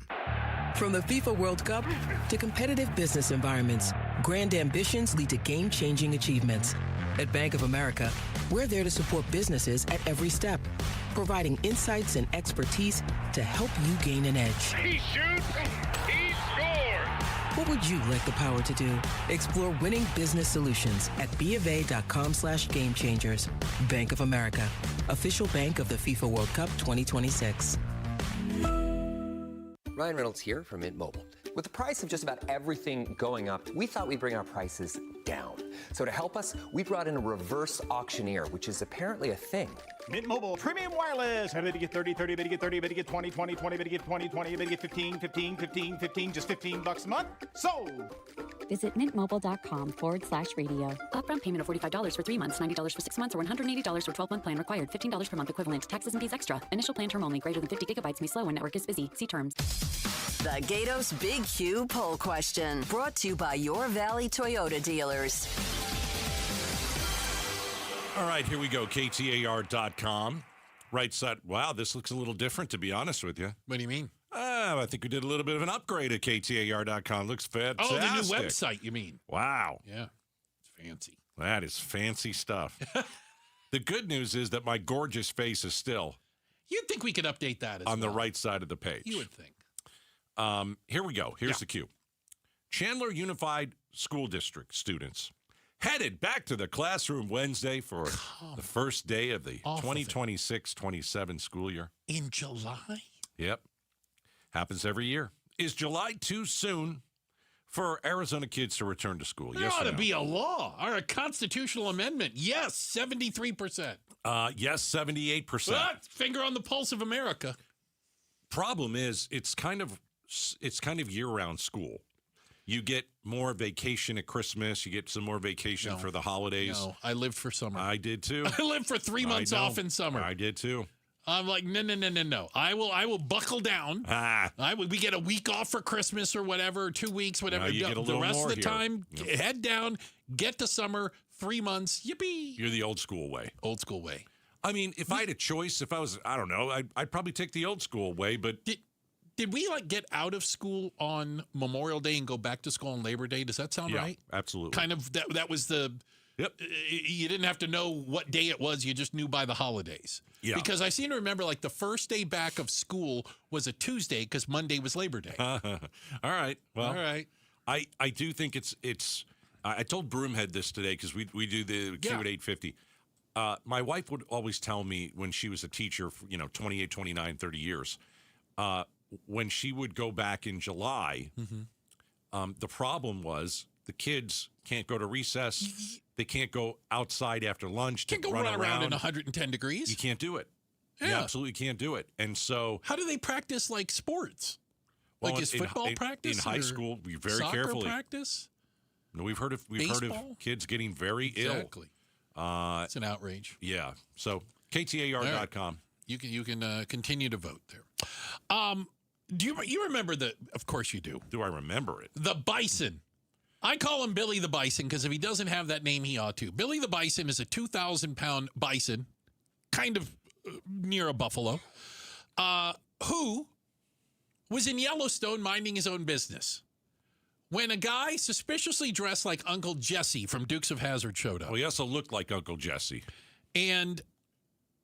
From the FIFA World Cup to competitive business environments, grand ambitions lead to game-changing achievements. At Bank of America, we're there to support businesses at every step, providing insights and expertise to help you gain an edge. He shoots, he scores! What would you like the power to do? Explore winning business solutions at BofA.com/gamechangers. Bank of America, official bank of the FIFA World Cup 2026. Ryan Reynolds here from Mint Mobile. With the price of just about everything going up, we thought we'd bring our prices down. So to help us, we brought in a reverse auctioneer, which is apparently a thing. Mint Mobile Premium Wireless. How did you get 30, 30, bit to get 30, bit to get 20, 20, 20, bit to get 20, 20, bit to get 15, 15, 15, 15, just $15 a month? Sold! Visit mintmobile.com/radio. Upfront payment of $45 for 3 months, $90 for 6 months, or $180 for 12-month plan required. $15 per month equivalent. Taxes and fees extra. Initial plan term only. Greater than 50 gigabytes may slow when network is busy. See terms. The Gatos Big Q poll question, brought to you by your Valley Toyota dealers. All right, here we go. KTAR.com. Right side. Wow, this looks a little different, to be honest with you. What do you mean? I think we did a little bit of an upgrade at KTAR.com. Looks fantastic. Oh, the new website, you mean? Wow. Yeah, it's fancy. That is fancy stuff. The good news is that my gorgeous face is still You'd think we could update that as on the right side of the page. You would think. Here we go. Here's the cue. Chandler Unified School District students headed back to the classroom Wednesday for the first day of the 2026-27 school year. In July? Yep. Happens every year. Is July too soon for Arizona kids to return to school? There ought to be a law or a constitutional amendment. Yes, 73%. Yes, 78%. Finger on the pulse of America. Problem is, it's kind of year-round school. You get more vacation at Christmas. You get some more vacation for the holidays. No, I lived for summer. I did too. I lived for 3 months off in summer. I did too. I'm like, no. I will buckle down. We get a week off for Christmas or whatever, 2 weeks, whatever. You get a little the rest more of the time, head down, get to summer, 3 months, yippee. You're the old school way. Old school way. I mean, if I had a choice, if I was, I don't know, I'd probably take the old school way, but... Did we get out of school on Memorial Day and go back to school on Labor Day? Does that sound right? Absolutely. Kind of, that was the... Yep. You didn't have to know what day it was. You just knew by the holidays. Yeah. Because I seem to remember the first day back of school was a Tuesday because Monday was Labor Day. All right. Well, all right. I do think it's I told Broomhead this today because we do the Q at 8:50. My wife would always tell me when she was a teacher for, 28, 29, 30 years, when she would go back in July, the problem was the kids can't go to recess. They can't go outside after lunch to run around in 110 degrees. You can't do it. Yeah. You absolutely can't do it. And so... How do they practice sports? Well, is football practice? In high school, we very soccer carefully. practice? No, we've heard of kids getting very ill. Exactly. It's an outrage. Yeah. So, KTAR.com. You can continue to vote there. Do you remember of course you do. Do I remember it? The Bison. I call him Billy the Bison because if he doesn't have that name, he ought to. Billy the Bison is a 2,000-pound bison, kind of near a buffalo, who was in Yellowstone minding his own business when a guy suspiciously dressed like Uncle Jesse from Dukes of Hazzard showed up. Well, he also looked like Uncle Jesse. And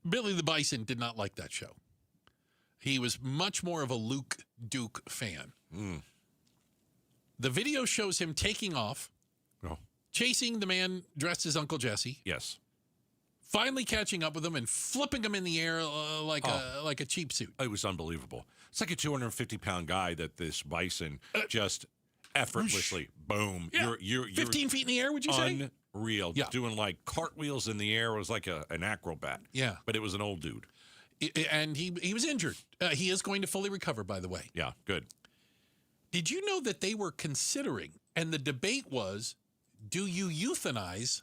Billy the Bison did not like that show. He was much more of a Luke Duke fan. The video shows him taking off, chasing the man dressed as Uncle Jesse. Yes. Finally catching up with him and flipping him in the air like a cheap suit. It was unbelievable. It's like a 250-pound guy that this bison just effortlessly, boom. Yeah. You're 15 feet in the air, would you say? Unreal. Yeah. Doing like cartwheels in the air. It was like an acrobat. Yeah. But it was an old dude. And he was injured. He is going to fully recover, by the way. Yeah, good. Did you know that they were considering, and the debate was, do you euthanize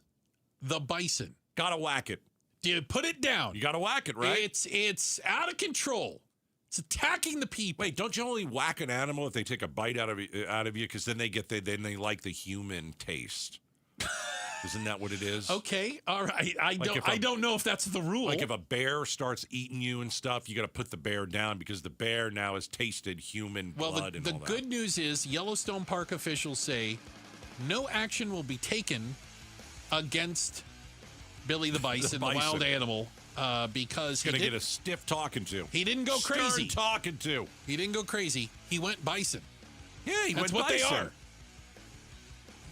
the bison? Gotta whack it. Do you put it down? You gotta whack it, right? It's out of control. It's attacking the people. Wait, don't you only whack an animal if they take a bite out of you? Because then they like the human taste. Isn't that what it is? Okay, all right. I don't know if that's the rule. Like if a bear starts eating you and stuff, you got to put the bear down because the bear now has tasted human blood and all that. The good news is Yellowstone Park officials say no action will be taken against Billy the bison, the wild animal, because he's going to get a stiff talking to. He didn't go crazy. Talking to. He didn't go crazy. He went bison. Yeah, That's went what bison. they are.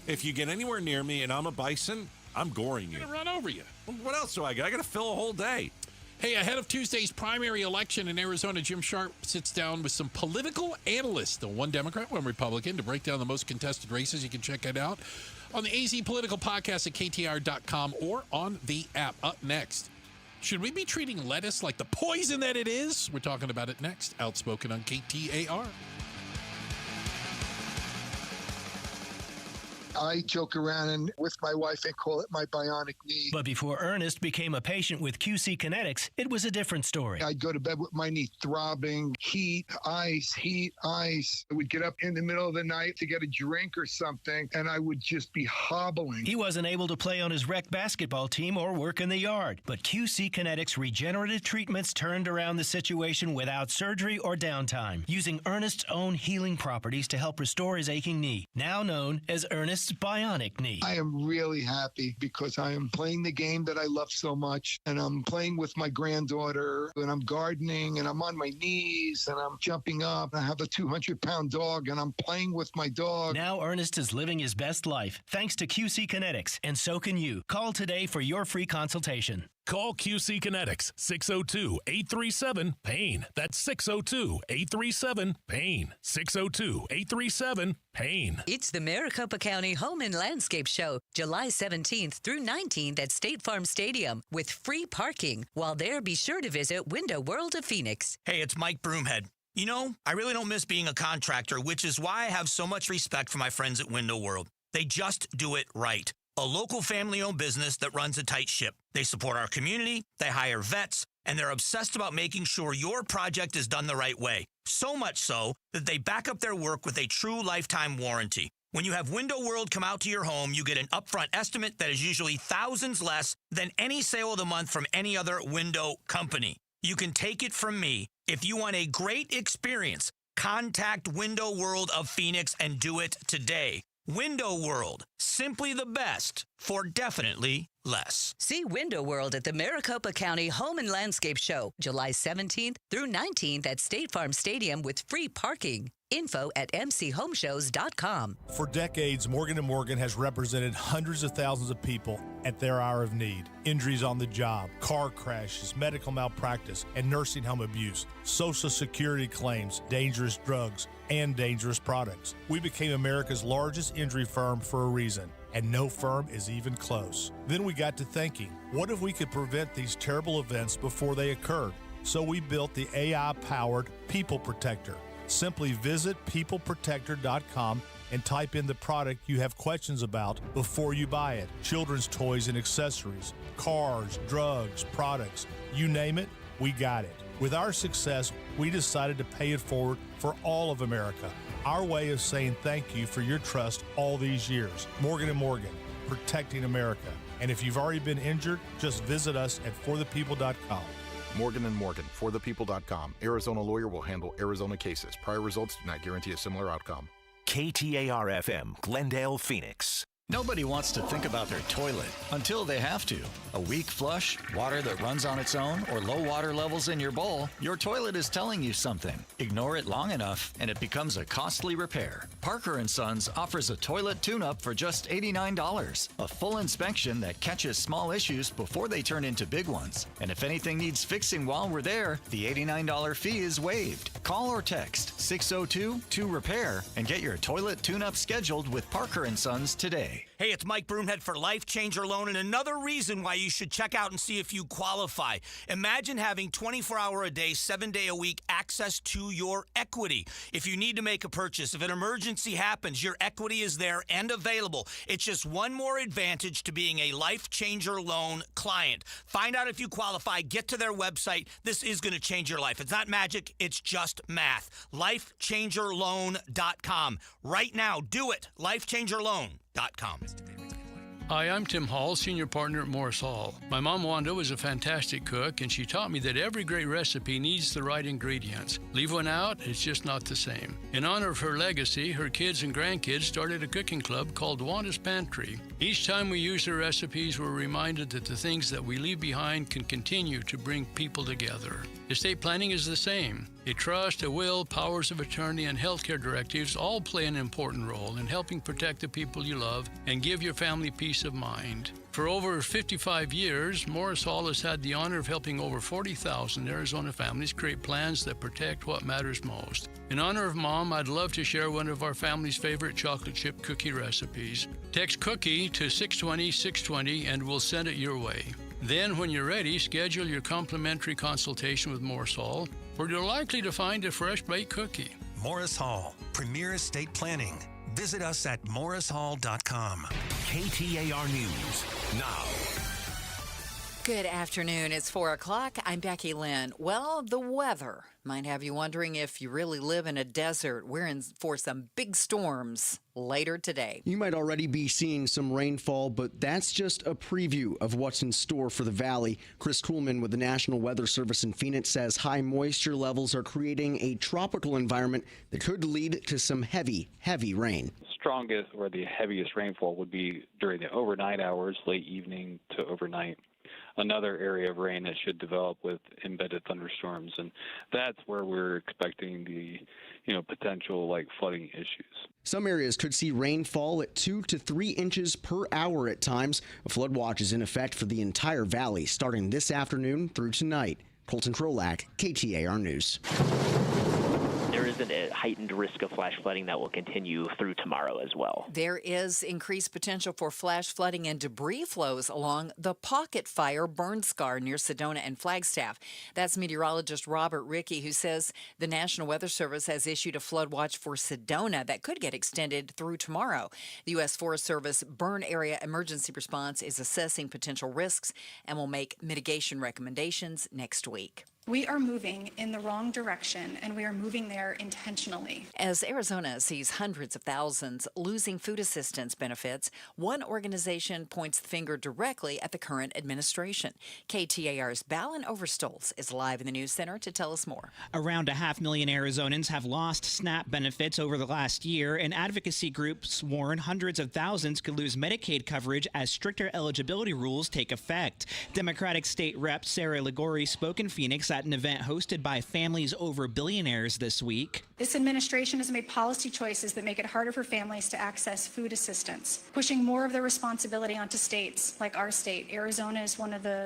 If you get anywhere near me and I'm a bison, I'm goring you. I'm going to run over you. What else do I got? I got to fill a whole day. Hey, ahead of Tuesday's primary election in Arizona, Jim Sharp sits down with some political analysts, one Democrat, one Republican, to break down the most contested races. You can check it out on the AZ Political Podcast at KTAR.com or on the app. Up next, should we be treating lettuce like the poison that it is? We're talking about it next. Outspoken on KTAR. I joke around and with my wife and call it my bionic knee. But before Ernest became a patient with QC Kinetics, it was a different story. I'd go to bed with my knee throbbing, heat, ice. I would get up in the middle of the night to get a drink or something, and I would just be hobbling. He wasn't able to play on his rec basketball team or work in the yard. But QC Kinetics regenerative treatments turned around the situation without surgery or downtime, using Ernest's own healing properties to help restore his aching knee, now known as Ernest's bionic knee. I am really happy because I am playing the game that I love so much, and I'm playing with my granddaughter, and I'm gardening, and I'm on my knees, and I'm jumping up. I have a 200-pound dog, and I'm playing with my dog. Now Ernest is living his best life thanks to QC Kinetics, and so can you. Call today for your free consultation. Call QC Kinetics, 602-837-PAIN. That's 602-837-PAIN. 602-837-PAIN. It's the Maricopa County Home and Landscape Show, July 17th through 19th at State Farm Stadium with free parking. While there, be sure to visit Window World of Phoenix. Hey, it's Mike Broomhead. You know, I really don't miss being a contractor, which is why I have so much respect for my friends at Window World. They just do it right. A local family-owned business that runs a tight ship. They support our community, they hire vets, and they're obsessed about making sure your project is done the right way. So much so that they back up their work with a true lifetime warranty. When you have Window World come out to your home, you get an upfront estimate that is usually thousands less than any sale of the month from any other window company. You can take it from me. If you want a great experience, contact Window World of Phoenix and do it today. Window World, simply the best for definitely less. See Window World at the Maricopa County Home and Landscape Show, July 17th through 19th at State Farm Stadium with free parking. Info at mchomeshows.com. For decades, Morgan & Morgan has represented hundreds of thousands of people at their hour of need. Injuries on the job, car crashes, medical malpractice, and nursing home abuse, Social Security claims, dangerous drugs, and dangerous products. We became America's largest injury firm for a reason, and no firm is even close. Then we got to thinking, what if we could prevent these terrible events before they occurred? So we built the AI-powered People Protector. Simply visit peopleprotector.com and type in the product you have questions about before you buy it. Children's toys and accessories, cars, drugs, products, you name it, we got it. With our success, we decided to pay it forward for all of America. Our way of saying thank you for your trust all these years. Morgan & Morgan, protecting America. And if you've already been injured, just visit us at forthepeople.com. Morgan & Morgan, forthepeople.com. Arizona lawyer will handle Arizona cases. Prior results do not guarantee a similar outcome. KTAR-FM, Glendale, Phoenix. Nobody wants to think about their toilet until they have to. A weak flush, water that runs on its own, or low water levels in your bowl, your toilet is telling you something. Ignore it long enough and it becomes a costly repair. Parker & Sons offers a toilet tune-up for just $89. A full inspection that catches small issues before they turn into big ones. And if anything needs fixing while we're there, the $89 fee is waived. Call or text 602-2REPAIR and get your toilet tune-up scheduled with Parker & Sons today. Hey, it's Mike Broomhead for Life Changer Loan, and another reason why you should check out and see if you qualify. Imagine having 24-hour-a-day, 7-day-a-week access to your equity. If you need to make a purchase, if an emergency happens, your equity is there and available. It's just one more advantage to being a Life Changer Loan client. Find out if you qualify. Get to their website. This is going to change your life. It's not magic. It's just math. LifeChangerLoan.com. Right now, do it. LifeChangerLoan.com. Hi, I'm Tim Hall, senior partner at Morris Hall. My mom Wanda was a fantastic cook, and she taught me that every great recipe needs the right ingredients. Leave one out, it's just not the same. In honor of her legacy, her kids and grandkids started a cooking club called Wanda's Pantry. Each time we use her recipes, we're reminded that the things that we leave behind can continue to bring people together. Estate planning is the same. A trust, a will, powers of attorney, and healthcare directives all play an important role in helping protect the people you love and give your family peace of mind. For over 55 years, Morris Hall has had the honor of helping over 40,000 Arizona families create plans that protect what matters most. In honor of Mom, I'd love to share one of our family's favorite chocolate chip cookie recipes. Text cookie to 620-620 and we'll send it your way. Then, when you're ready, schedule your complimentary consultation with Morris Hall, where you're likely to find a fresh baked cookie. Morris Hall, Premier Estate Planning. Visit us at morrishall.com. KTAR News now. Good afternoon. It's 4 o'clock. I'm Becky Lynn. Well, the weather might have you wondering if you really live in a desert. We're in for some big storms later today. You might already be seeing some rainfall, but that's just a preview of what's in store for the valley. Chris Kuhlman with the National Weather Service in Phoenix says high moisture levels are creating a tropical environment that could lead to some heavy rain. Strongest or the heaviest rainfall would be during the overnight hours, late evening to overnight. Another area of rain that should develop with embedded thunderstorms, and that's where we're expecting the potential flooding issues. Some areas could see rainfall at 2 to 3 inches per hour at times. A flood watch is in effect for the entire valley starting this afternoon through tonight. Colton Krolak, KTAR News. There is a heightened risk of flash flooding that will continue through tomorrow as well. There is increased potential for flash flooding and debris flows along the Pocket Fire burn scar near Sedona and Flagstaff. That's meteorologist Robert Rickey, who says the National Weather Service has issued a flood watch for Sedona that could get extended through tomorrow. The U.S. Forest Service Burn Area Emergency Response is assessing potential risks and will make mitigation recommendations next week. We are moving in the wrong direction, and we are moving there intentionally. As Arizona sees hundreds of thousands losing food assistance benefits, one organization points the finger directly at the current administration. KTAR's Balin Overstolz is live in the News Center to tell us more. Around 500,000 Arizonans have lost SNAP benefits over the last year, and advocacy groups warn hundreds of thousands could lose Medicaid coverage as stricter eligibility rules take effect. Democratic State Rep Sarah Ligori spoke in Phoenix at an event hosted by Families Over Billionaires this week. This administration has made policy choices that make it harder for families to access food assistance, pushing more of the responsibility onto states like our state. Arizona is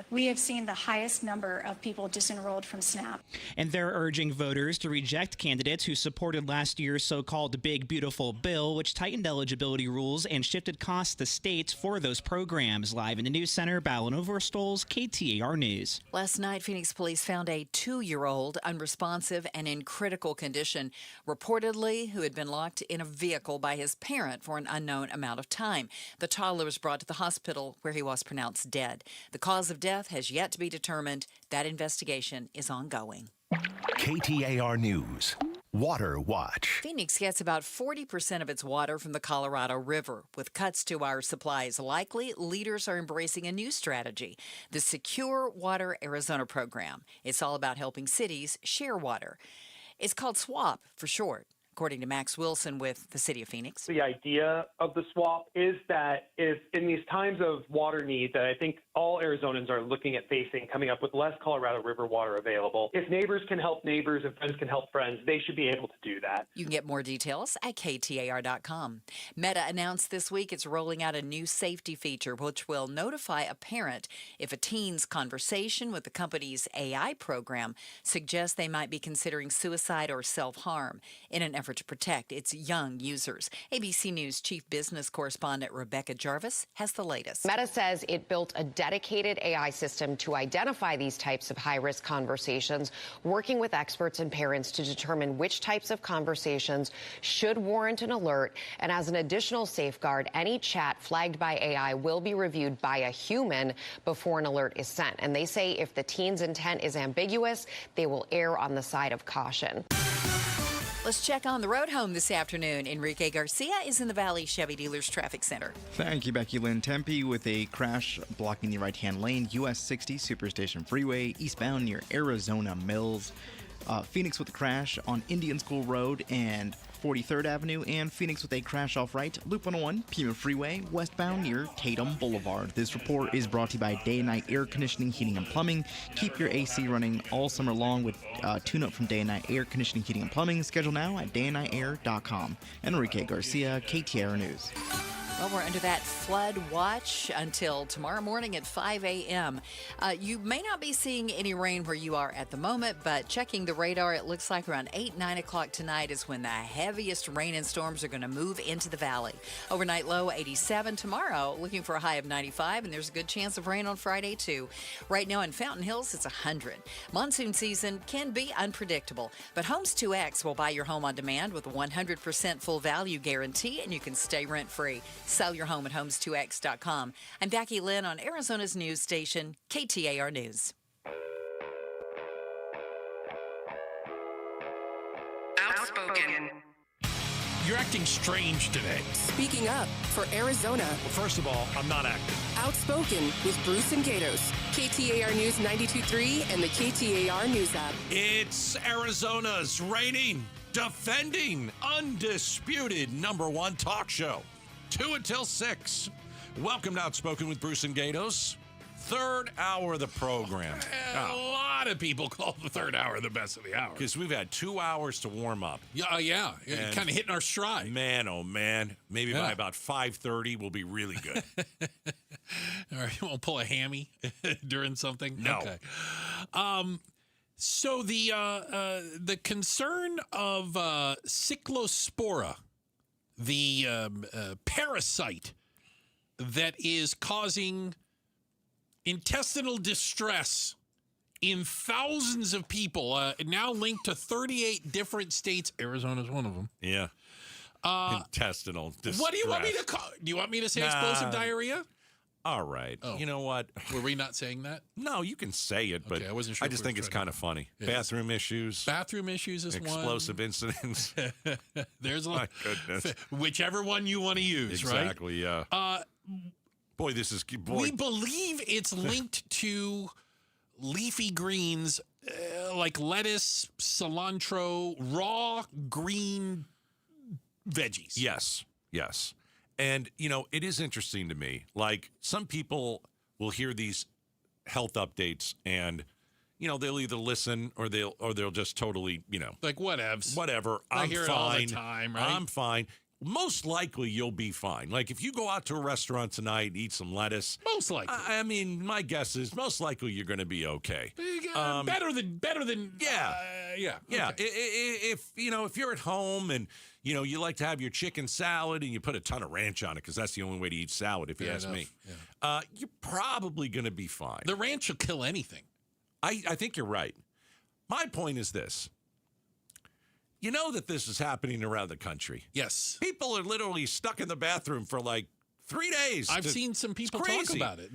we have seen the highest number of people disenrolled from SNAP. And they're urging voters to reject candidates who supported last year's so-called Big Beautiful Bill, which tightened eligibility rules and shifted costs to states for those programs. Live in the News Center, Balin Overstolz, KTAR News. Last night, Phoenix police found a 2-year-old unresponsive and in critical condition, reportedly who had been locked in a vehicle by his parent for an unknown amount of time. The toddler was brought to the hospital where he was pronounced dead. The cause of death has yet to be determined. That investigation is ongoing. KTAR News. Water Watch. Phoenix gets about 40% of its water from the Colorado River. With cuts to our supplies likely, leaders are embracing a new strategy, the Secure Water Arizona program. It's all about helping cities share water. It's called SWAP for short. according to Max Wilson with the City of Phoenix. The idea of the swap is that if in these times of water need that I think all Arizonans are looking at facing, coming up with less Colorado River water available, if neighbors can help neighbors and friends can help friends, they should be able to do that. You can get more details at KTAR.com. Meta announced this week it's rolling out a new safety feature which will notify a parent if a teen's conversation with the company's AI program suggests they might be considering suicide or self-harm in an effort to protect its young users. ABC News Chief Business Correspondent Rebecca Jarvis has the latest. Meta says it built a dedicated AI system to identify these types of high-risk conversations, working with experts and parents to determine which types of conversations should warrant an alert. And as an additional safeguard, any chat flagged by AI will be reviewed by a human before an alert is sent. And they say if the teen's intent is ambiguous, they will err on the side of caution. Let's check on the road home this afternoon. Enrique Garcia is in the Valley Chevy Dealers Traffic Center. Thank you, Becky Lynn. Tempe with a crash blocking the right-hand lane. US 60 Superstation Freeway eastbound near Arizona Mills. Phoenix with a crash on Indian School Road and 43rd Avenue, and Phoenix with a crash off right, Loop 101, Pima Freeway, westbound near Tatum Boulevard. This report is brought to you by Day and Night Air Conditioning, Heating, and Plumbing. Keep your AC running all summer long with tune-up from Day and Night Air Conditioning, Heating, and Plumbing. Schedule now at dayandnightair.com. Enrique Garcia, KTAR News. Well, we're under that flood watch until tomorrow morning at 5 a.m. You may not be seeing any rain where you are at the moment, but checking the radar, it looks like around 8, 9 o'clock tonight is when the heaviest rain and storms are going to move into the valley. Overnight low 87 tomorrow, looking for a high of 95, and there's a good chance of rain on Friday, too. Right now in Fountain Hills, it's 100. Monsoon season can be unpredictable, but Homes 2X will buy your home on demand with a 100% full value guarantee, and you can stay rent-free. Sell your home at homes2x.com. I'm Becky Lynn on Arizona's news station, KTAR News. Outspoken. You're acting strange today. Speaking up for Arizona. Well, first of all, I'm not acting. Outspoken with Bruce and Gatos. KTAR News 92.3 and the KTAR News app. It's Arizona's reigning, defending, undisputed #1 talk show. 2 until 6. Welcome to Outspoken with Bruce and Gatos. Third hour of the program. A lot of people call the third hour the best of the hour. Because we've had 2 hours to warm up. Yeah. Kind of hitting our stride. Man, oh man. Maybe by about 5:30 we'll be really good. All right, you won't pull a hammy during something? No. Okay. So the concern of cyclospora, the parasite that is causing intestinal distress in thousands of people, now linked to 38 different states. Arizona's one of them. Yeah. Intestinal distress. What do you want me to call? Do you want me to say explosive diarrhea? All right. Oh. You know what? Were we not saying that? No, you can say it, but I wasn't sure. I just think it's kind of funny. Yeah. Bathroom issues. Bathroom issues is explosive incidents. There's my goodness. Whichever one you want to use, exactly, right? Yeah. Boy, this is... We believe it's linked to leafy greens like lettuce, cilantro, raw green veggies. Yes. And, you know, it is interesting to me. Like, some people will hear these health updates and, you know, they'll either listen or they'll just totally, you know. Like, whatevs. Whatever. I I'm hear fine. it all the time, right? I'm fine. Most likely you'll be fine. Like, if you go out to a restaurant tonight, eat some lettuce. Most likely. I mean, my guess is most likely you're going to be okay. Better than. Yeah. Yeah. Okay. If you're at home and, you know, you like to have your chicken salad and you put a ton of ranch on it because that's the only way to eat salad, if you ask me. Yeah. You're probably going to be fine. The ranch will kill anything. I think you're right. My point is this. You know that this is happening around the country. Yes. People are literally stuck in the bathroom for like 3 days. I've seen some people talk about it.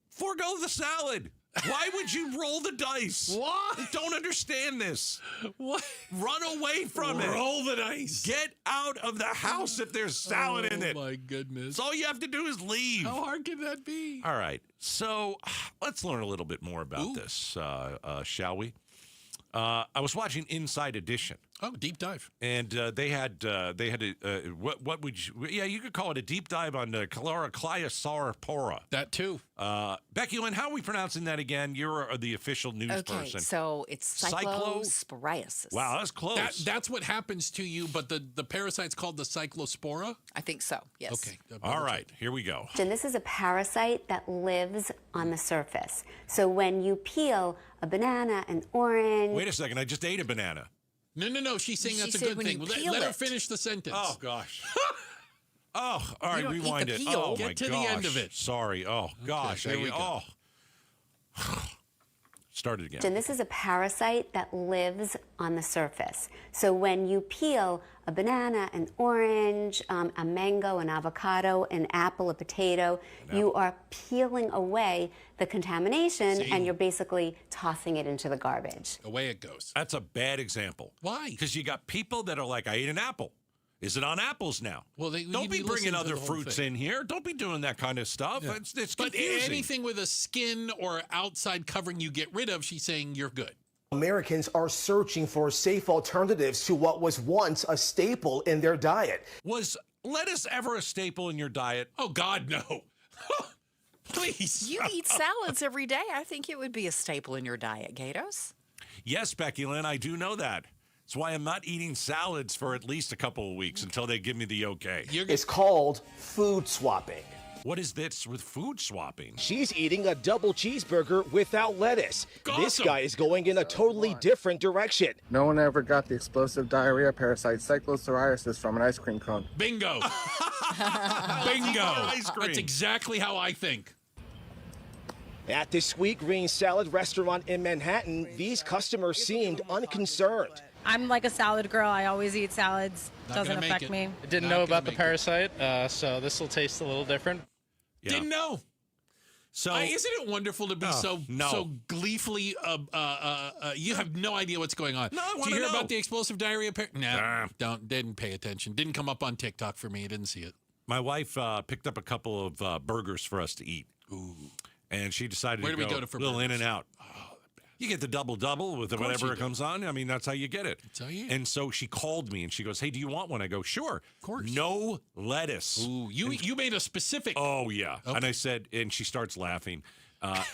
Forgo the salad. Why would you roll the dice? What? I don't understand this. What? Run away from it. Roll the dice. Get out of the house if there's salad in it. Oh, my goodness. So all you have to do is leave. How hard can that be? All right. So let's learn a little bit more about this, shall we? I was watching Inside Edition. Oh, deep dive. And they had what would you? Yeah, you could call it a deep dive on the Clyosauropora. That too. Becky Lynn, how are we pronouncing that again? You're the official news Okay, person. so it's cyclosporiasis. Wow, that's close. That's what happens to you, but the parasite's called the cyclospora? I think so, yes. Okay. All right, here we go. And this is a parasite that lives on the surface. So when you peel a banana, an orange... Wait a second, I just ate a banana. No. She's saying that's a good thing. Let her finish the sentence. Oh, gosh. Oh, all right, don't rewind eat the it. peel. Oh, Get my to gosh. the end of it. Sorry. Oh, gosh. There we go. Start it again. And this is a parasite that lives on the surface. So when you peel a banana, an orange, a mango, an avocado, an apple, a potato, you are peeling away the contamination and you're basically tossing it into the garbage. Away it goes. That's a bad example. Why? Because you got people that are like, I ate an apple. Is it on apples now? Well, don't be bringing other fruits in here. Don't be doing that kind of stuff. Yeah. It's But confusing. anything with a skin or outside covering you get rid of, she's saying you're good. Americans are searching for safe alternatives to what was once a staple in their diet. Was lettuce ever a staple in your diet? Oh, God, no. Please. You eat salads every day. I think it would be a staple in your diet, Gatos. Yes, Becky Lynn, I do know that. That's why I'm not eating salads for at least a couple of weeks until they give me the okay. It's called food swapping. What is this with food swapping? She's eating a double cheeseburger without lettuce. Awesome. This guy is going in a totally different direction. No one ever got the explosive diarrhea parasite cyclosporiasis from an ice cream cone. Bingo. Bingo. That's exactly how I think. At this Sweet Green Salad restaurant in Manhattan, these customers seemed unconcerned. I'm like a salad girl. I always eat salads. Doesn't affect me. I didn't know about the parasite, so this will taste a little different. Yeah. Didn't know. So isn't it wonderful to be so gleefully? You have no idea what's going on. No, I Did wanna you hear know. about the explosive diarrhea? Didn't pay attention. Didn't come up on TikTok for me. I didn't see it. My wife picked up a couple of burgers for us to eat. Ooh. And she decided Where to do we go go to for a little in burgers? and out. You get the double with Of course whatever you it do. comes on. I mean, that's how you get it. That's how you eat. And so she called me and she goes, "Hey, do you want one?" I go, "Sure." Of course. No lettuce. Ooh, you made a specific. Oh yeah. And I said, and she starts laughing,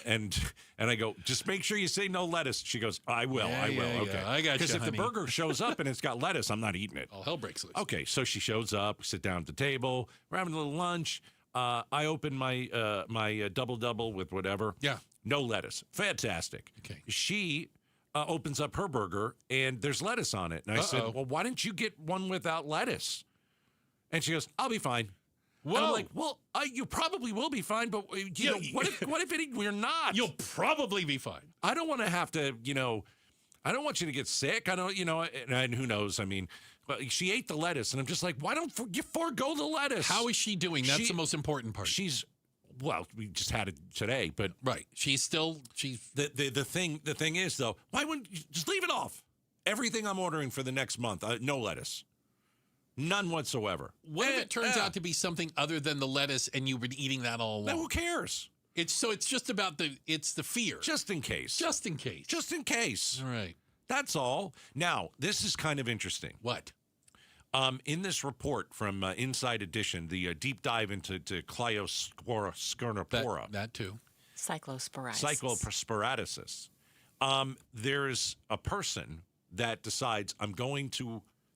and I go, "Just make sure you say no lettuce." She goes, "I will. Yeah, I will." yeah, Okay. yeah. I got Because you, if honey. the burger shows up and it's got lettuce, I'm not eating it. All hell breaks loose. Okay. So she shows up. We sit down at the table. We're having a little lunch. I open my my double with whatever. Yeah. No lettuce. Fantastic. Okay. She opens up her burger and there's lettuce on it. And I said, "Well, why didn't you get one without lettuce?" And she goes, "I'll be fine." Whoa. And I'm like, "Well, you probably will be fine, but you know, what if we're not? You'll probably be fine. I don't want to have to, I don't want you to get sick. I don't, and who knows? I mean, but she ate the lettuce, and I'm just like, why don't you forego the lettuce? How is she doing? That's the most important part. Well, we just had it today, but right. She's the thing is though, why wouldn't you just leave it off? Everything I'm ordering for the next month, no lettuce. None whatsoever. What if it turns out to be something other than the lettuce and you've been eating that all along? Then who cares? It's just about the fear. Just in case. Just in case. Just in case. All right. That's all. Now, this is kind of interesting. What? In this report from Inside Edition, the deep dive into Clyosauropora. That too. Cyclosporiasis. There's a person that decides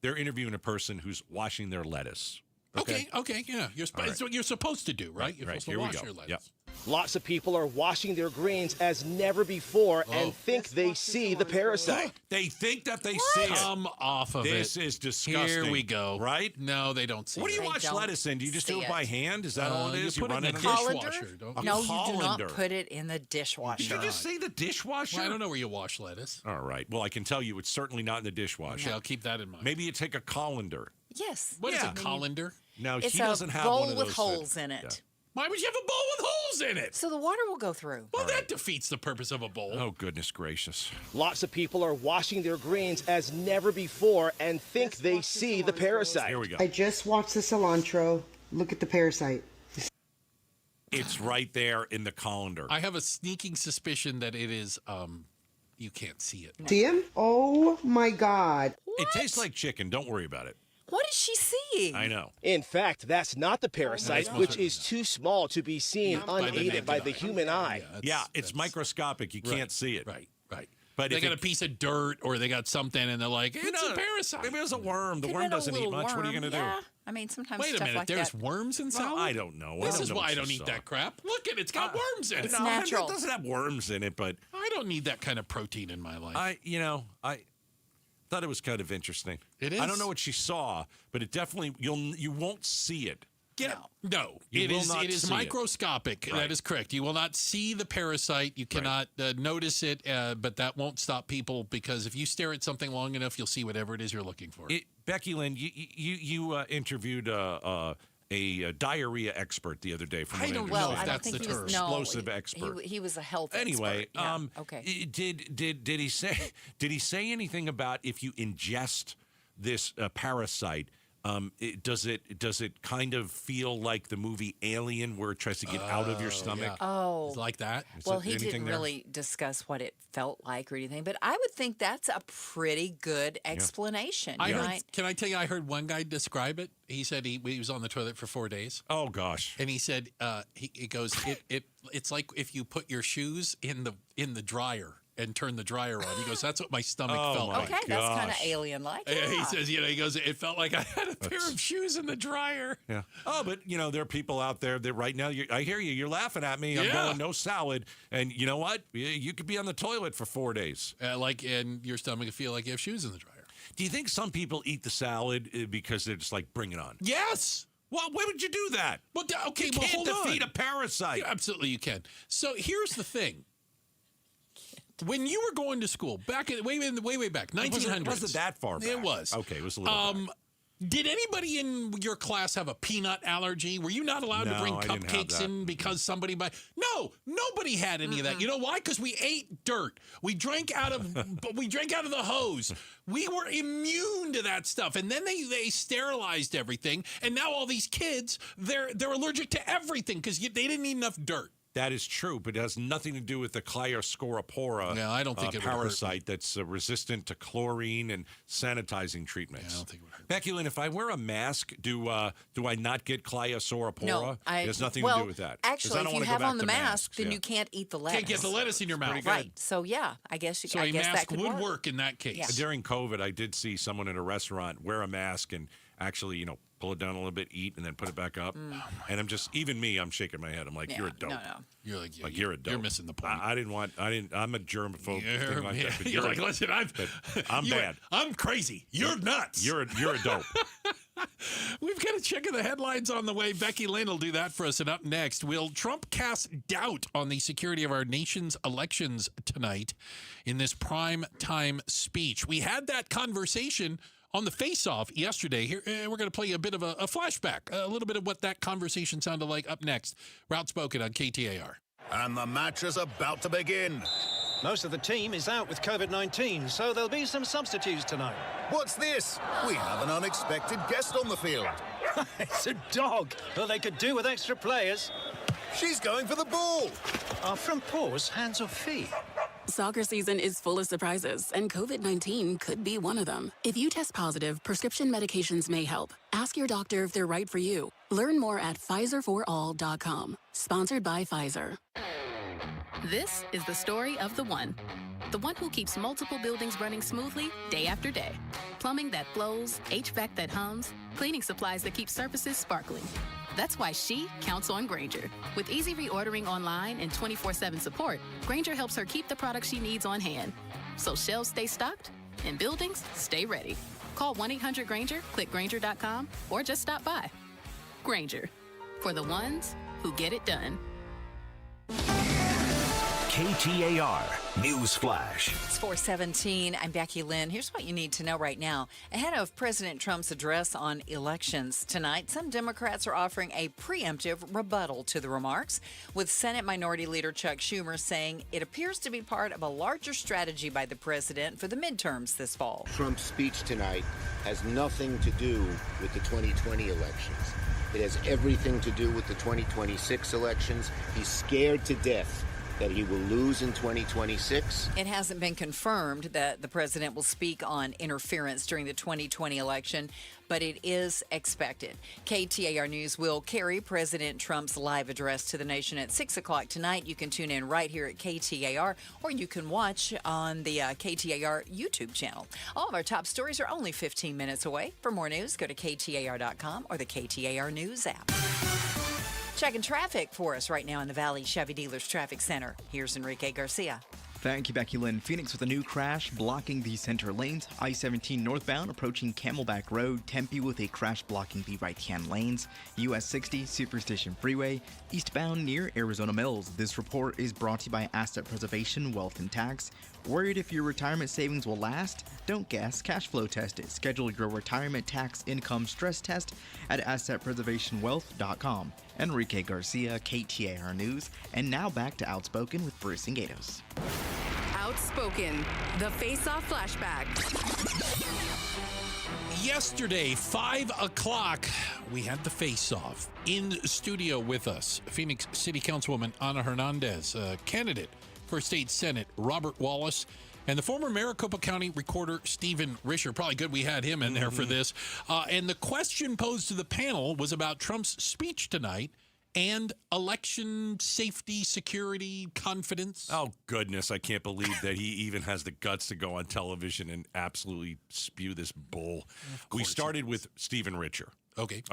they're interviewing a person who's washing their lettuce. Okay, yeah. It's what you're supposed to do, right? You're supposed to wash your lettuce. Yep. Lots of people are washing their greens as never before and think they see the parasite. They think that they see it. Come off of This it. is disgusting. Here we go. Right? No, they don't see What do it. you wash lettuce in? Do you just do it by hand? Is that all it is? You put it run in it the dishwasher. Don't No, you? you do not put it in the dishwasher. Did you just say the dishwasher? Well, I don't know where you wash lettuce. All right. Well, I can tell you it's certainly not in the dishwasher. Okay, I'll keep that in mind. Maybe you take a colander. Yes. What is a colander? No, It's she doesn't a have bowl one of with those holes in it. Why would you have a bowl with holes in it? So the water will go through. Well, that defeats the purpose of a bowl. Oh, goodness gracious. Lots of people are washing their greens as never before and think they see the parasite. Here we go. I just watched the cilantro. Look at the parasite. It's right there in the colander. I have a sneaking suspicion that it is you can't see it. See him? Oh my God. It tastes like chicken. Don't worry about it. What is she seeing? I know. In fact, that's not the parasite, which is too small to be seen unaided by the human eye. Yeah, it's microscopic. You can't see it. Right. But they got a piece of dirt or they got something and they're like, it's a parasite. Maybe it was a worm. The worm doesn't eat much. What are you going to do? I mean, sometimes Wait a stuff minute, like there's that. worms in salad? Well, I don't know. This is why I don't eat that crap. Look at it, it's got worms in it. It's natural. It doesn't have worms in it, but I don't need that kind of protein in my life. I thought it was kind of interesting. It is? I don't know what she saw, but it definitely you won't see it. No, You it will is not it is see it. microscopic. Right. That is correct. You will not see the parasite. You cannot notice it, but that won't stop people because if you stare at something long enough, you'll see whatever it is you're looking for. Becky Lynn, you interviewed a diarrhea expert the other day. From I don't Well, know if I don't that's think the he was term. Explosive expert. He was a health Anyway, expert. Yeah. Okay. did he say anything about if you ingest this parasite? Does it kind of feel like the movie Alien, where it tries to get out of your stomach? Yeah. Oh, It's like that. Well, he didn't really discuss what it felt like or anything, but I would think that's a pretty good explanation. Can I tell you? I heard one guy describe it. He said he was on the toilet for 4 days. Oh gosh! And he said he goes it's like if you put your shoes in the dryer and turn the dryer on. He goes, that's what my stomach felt like. Okay, that's kind of alien-like. He says, he goes, it felt like I had a pair of shoes in the dryer. Yeah. Oh, but there are people out there that right now. I hear you. You're laughing at me. I'm going no salad, and you know what? You could be on the toilet for 4 days. And your stomach will feel like you have shoes in the dryer. Do you think some people eat the salad because they're just like, bring it on? Yes. Well, why would you do that? Well, okay, you well, can't hold defeat on. a parasite. Yeah, absolutely, you can. So here's the thing. When you were going to school way back, 1900s. It wasn't that far back. It was. Okay, it was a little back. Did anybody in your class have a peanut allergy? Were you not allowed to bring cupcakes in because somebody No, nobody had any of that. You know why? Because we ate dirt. We drank out of the hose. We were immune to that stuff. And then they sterilized everything. And now all these kids, they're allergic to everything because they didn't eat enough dirt. That is true, but it has nothing to do with the Cryoscoropora I don't think it would hurt parasite that's resistant to chlorine and sanitizing treatments. I don't think it would hurt. Becky Lynn, if I wear a mask, do I not get Cryoscoropora? No, it has nothing to do with that. Actually, I don't if you wanna go have back on the to mask, masks, then you can't eat the lettuce. Can't get the lettuce in your mouth. Right. So, yeah, I guess So a that mask could would work in that case. Yeah. During COVID, I did see someone in a restaurant wear a mask and actually, pull it down a little bit, eat, and then put it back up. And I'm just, even me, I'm shaking my head. I'm like, you're a dope. No. You're like, you're a dope. You're missing the point. I'm a germaphobe. Thing like that, but You're like, listen, I'm bad. I'm crazy. You're nuts. You're a dope. We've got a check of the headlines on the way. Becky Lynn will do that for us. And up next, will Trump cast doubt on the security of our nation's elections tonight in this prime time speech? We had that conversation on the face-off yesterday. Here, we're going to play a bit of a flashback, a little bit of what that conversation sounded like up next. Route spoken on KTAR. And the match is about to begin. Most of the team is out with COVID-19, so there'll be some substitutes tonight. What's this? We have an unexpected guest on the field. It's a dog. Well, they could do with extra players. She's going for the ball. Are front paws hands or feet? Soccer season is full of surprises, and COVID-19 could be one of them. If you test positive, prescription medications may help. Ask your doctor if they're right for you. Learn more at PfizerForAll.com. Sponsored by Pfizer. This is the story of the one who keeps multiple buildings running smoothly day after day. Plumbing that flows, HVAC that hums, cleaning supplies that keep surfaces sparkling. That's why she counts on Grainger. With easy reordering online and 24/7 support, Grainger helps her keep the products she needs on hand. So shelves stay stocked and buildings stay ready. Call 1-800-GRAINGER, click Grainger.com, or just stop by. Grainger, for the ones who get it done. KTAR News Flash. It's 4:17. I'm Becky Lynn. Here's what you need to know right now. Ahead of President Trump's address on elections tonight, some Democrats are offering a preemptive rebuttal to the remarks, with Senate Minority Leader Chuck Schumer saying it appears to be part of a larger strategy by the president for the midterms this fall. Trump's speech tonight has nothing to do with the 2020 elections. It has everything to do with the 2026 elections. He's scared to death that he will lose in 2026? It hasn't been confirmed that the president will speak on interference during the 2020 election, but it is expected. KTAR News will carry President Trump's live address to the nation at 6 o'clock tonight. You can tune in right here at KTAR, or you can watch on the KTAR YouTube channel. All of our top stories are only 15 minutes away. For more news, go to KTAR.com or the KTAR News app. Checking traffic for us right now in the Valley Chevy Dealers Traffic Center. Here's Enrique Garcia. Thank you, Becky Lynn. Phoenix with a new crash blocking the center lanes. I-17 northbound approaching Camelback Road. Tempe with a crash blocking the right-hand lanes. US 60 Superstation Freeway eastbound near Arizona Mills. This report is brought to you by Asset Preservation Wealth and Tax. Worried if your retirement savings will last? Don't guess. Cash flow test it. Schedule your retirement tax income stress test at assetpreservationwealth.com. Enrique Garcia, KTAR News. And now back to Outspoken with Bruce and Gatos. Outspoken, the face-off flashback. Yesterday, 5 o'clock, we had the face-off. In studio with us, Phoenix City Councilwoman Ana Hernandez, candidate for State Senate Robert Wallace, and the former Maricopa County Recorder Stephen Risher. Probably good we had him in there for this. And the question posed to the panel was about Trump's speech tonight and election safety, security, confidence. Oh, goodness. I can't believe that he even has the guts to go on television and absolutely spew this bull. We started with Stephen Risher. Okay.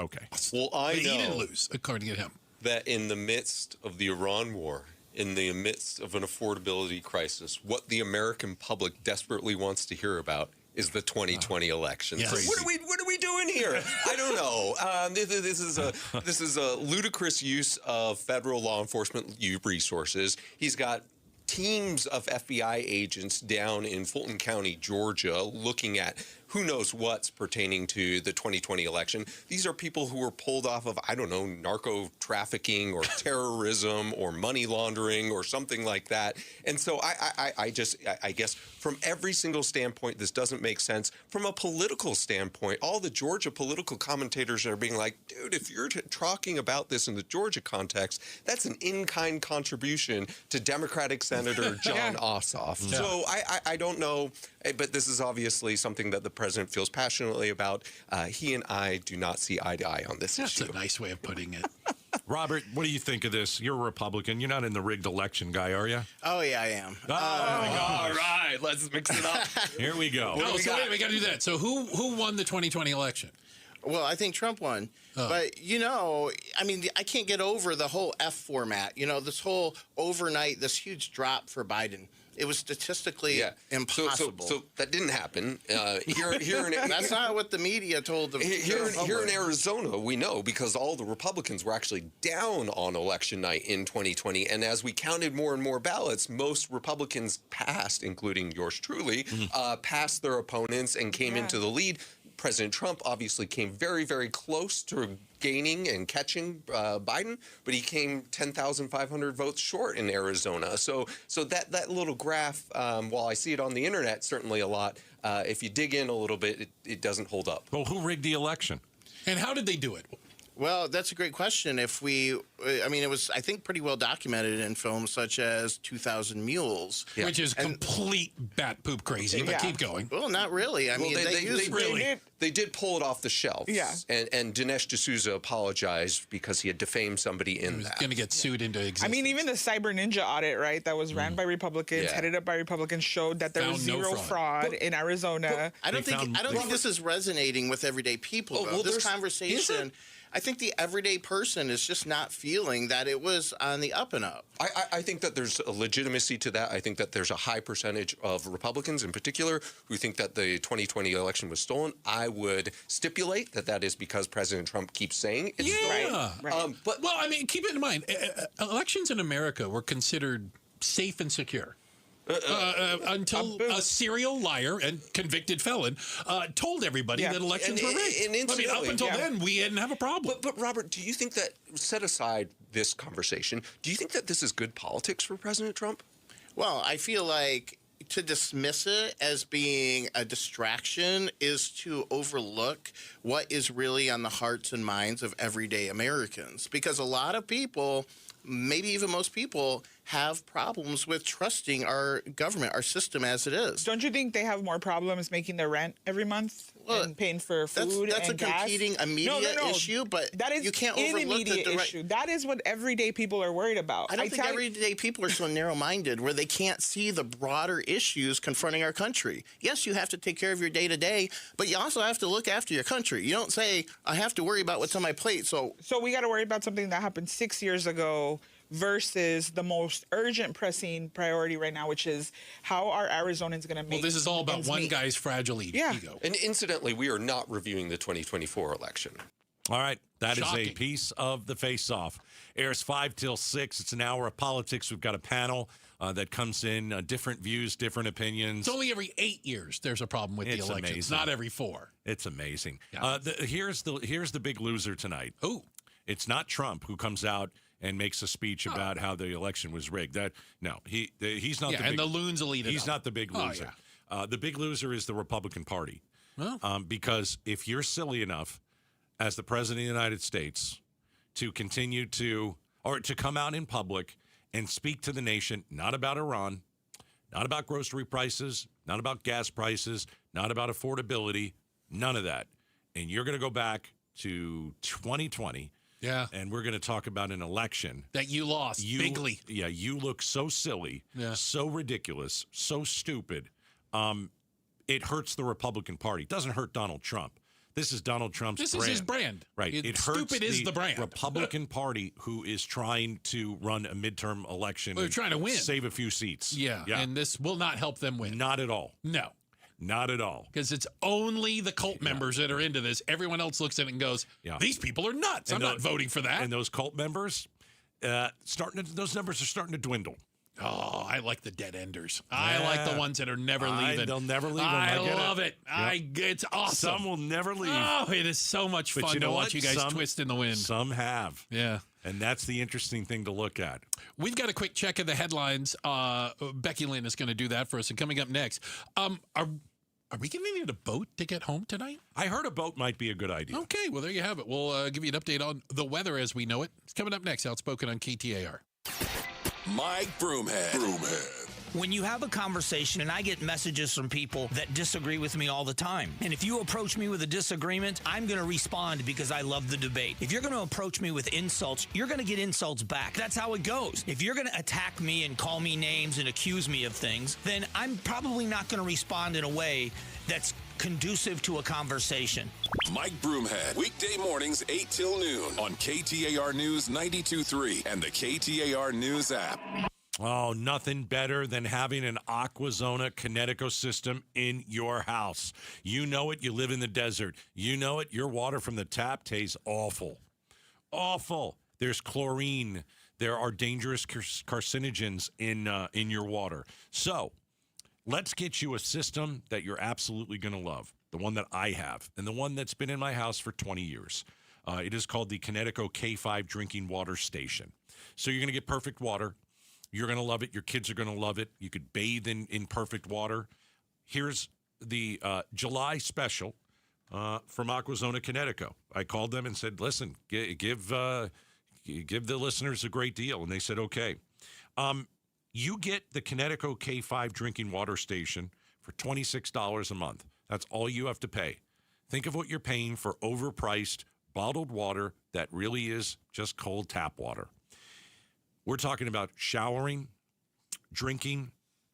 Well, But he didn't lose, according to him. That in the midst of the Iran war, in the midst of an affordability crisis, what the American public desperately wants to hear about is the 2020 election. Yes. So what are we doing here? I don't know. This is a ludicrous use of federal law enforcement resources. He's got teams of FBI agents down in Fulton County, Georgia, looking at who knows what's pertaining to the 2020 election. These are people who were pulled off of, I don't know, narco trafficking or terrorism or money laundering or something like that. And so I guess from every single standpoint, this doesn't make sense. From a political standpoint, all the Georgia political commentators are being like, dude, if you're talking about this in the Georgia context, that's an in-kind contribution to Democratic Senator John Ossoff. Yeah. So I don't know, but this is obviously something that the president feels passionately about. He and I do not see eye to eye on this issue. That's a nice way of putting it. Robert, what do you think of this? You're a Republican. You're not in the rigged election guy, are you? Oh, yeah, I am. All right, let's mix it up. Here we go. No, so wait, we got to do that. So who won the 2020 election? Well, I think Trump won. But, I can't get over the whole F format. This whole overnight, this huge drop for Biden. It was statistically impossible. So that didn't happen. Here in That's not what the media told them. Here in Arizona, we know because all the Republicans were actually down on election night in 2020. And as we counted more and more ballots, most Republicans passed, including yours truly, passed their opponents and came into the lead. President Trump obviously came very, very close to gaining and catching Biden, but he came 10,500 votes short in Arizona. So that little graph, while I see it on the internet, certainly a lot, if you dig in a little bit, it doesn't hold up. Well, who rigged the election? And how did they do it? Well, that's a great question. It was, I think, pretty well documented in films such as 2,000 Mules. Yeah. Which is complete bat poop crazy, but keep going. Well, not really. They did pull it off the shelf. Yeah. And Dinesh D'Souza apologized because he had defamed somebody in that. Going to get sued into existence. Even the Cyber Ninja audit, right, that was ran by Republicans, headed up by Republicans, showed that there was zero fraud in Arizona. I don't think this is resonating with everyday people, though. This conversation... I think the everyday person is just not feeling that it was on the up and up. I think that there's a legitimacy to that. I think that there's a high percentage of Republicans in particular who think that the 2020 election was stolen. I would stipulate that is because President Trump keeps saying it's stolen. Right. Keep it in mind, elections in America were considered safe and secure. Until a serial liar and convicted felon told everybody that elections were rigged. Up until then, we didn't have a problem. But Robert, do you think that, set aside this conversation, do you think that this is good politics for President Trump? Well, I feel like to dismiss it as being a distraction is to overlook what is really on the hearts and minds of everyday Americans. Because a lot of people maybe even most people have problems with trusting our government, our system as it is. Don't you think they have more problems making their rent every month and paying for food that's and a gas? competing immediate issue, but that is you can't an overlook immediate the issue. That is what everyday people are worried about. I don't think everyday people are so narrow-minded where they can't see the broader issues confronting our country. Yes, you have to take care of your day-to-day, but you also have to look after your country. You don't say, I have to worry about what's on my plate. So we got to worry about something that happened 6 years ago versus the most urgent, pressing priority right now, which is how are Arizonans going to make. Well, this is all about ends one meet. guy's fragile ego. And incidentally, we are not reviewing the 2024 election. All right. That is Shocking. a piece of the face-off. Airs 5 till 6. It's an hour of politics. We've got a panel that comes in, different views, different opinions. It's only every 8 years there's a problem with the elections, amazing. not every 4. It's amazing. Yeah. Here's the big loser tonight. Who? It's not Trump who comes out and makes a speech about how the election was rigged. He's not. Yeah, the big, and the loons will eat it He's up. not the big loser. The big loser is the Republican Party. Because if you're silly enough, as the president of the United States, to continue to come out in public and speak to the nation, not about Iran, not about grocery prices, not about gas prices, not about affordability, none of that, and you're going to go back to 2020. Yeah. And we're going to talk about an election that you lost bigly. Yeah, you look so silly, so ridiculous, so stupid. It hurts the Republican Party. It doesn't hurt Donald Trump. This is Donald Trump's brand. This is his brand. Right. It hurts stupid is the brand. Republican Party, who is trying to run a midterm election. They're trying to win. Save a few seats. Yeah, and this will not help them win. Not at all. No. Not at all. Because it's only the cult members that are into this. Everyone else looks at it and goes, these people are nuts. I'm not voting for that. And those cult members, those numbers are starting to dwindle. Oh, I like the dead enders. I like the ones that are never leaving. They'll never leave. I love it. It's awesome. Some will never leave. Oh, it is so much fun to watch you guys twist in the wind. Some have. Yeah. And that's the interesting thing to look at. We've got a quick check of the headlines. Becky Lynn is going to do that for us. And coming up next, are we going to need a boat to get home tonight? I heard a boat might be a good idea. Okay, well, there you have it. We'll give you an update on the weather as we know it. It's coming up next, Outspoken on KTAR. Mike Broomhead. When you have a conversation, and I get messages from people that disagree with me all the time, and if you approach me with a disagreement, I'm going to respond because I love the debate. If you're going to approach me with insults, you're going to get insults back. That's how it goes. If you're going to attack me and call me names and accuse me of things, then I'm probably not going to respond in a way that's conducive to a conversation. Mike Broomhead, weekday mornings 8 till noon on KTAR News 92.3 and the KTAR News app. Oh, nothing better than having an Aquazona Kinetico system in your house. You know it. You live in the desert. You know it. Your water from the tap tastes awful. Awful. There's chlorine. There are dangerous carcinogens in your water. So let's get you a system that you're absolutely going to love, the one that I have, and the one that's been in my house for 20 years. It is called the Kinetico K5 Drinking Water Station. So you're going to get perfect water. You're going to love it. Your kids are going to love it. You could bathe in perfect water. Here's the July special from Aquazona Kinetico. I called them and said, listen, give the listeners a great deal. And they said, okay. You get the Kinetico K5 Drinking Water Station for $26 a month. That's all you have to pay. Think of what you're paying for overpriced bottled water that really is just cold tap water. We're talking about showering, drinking,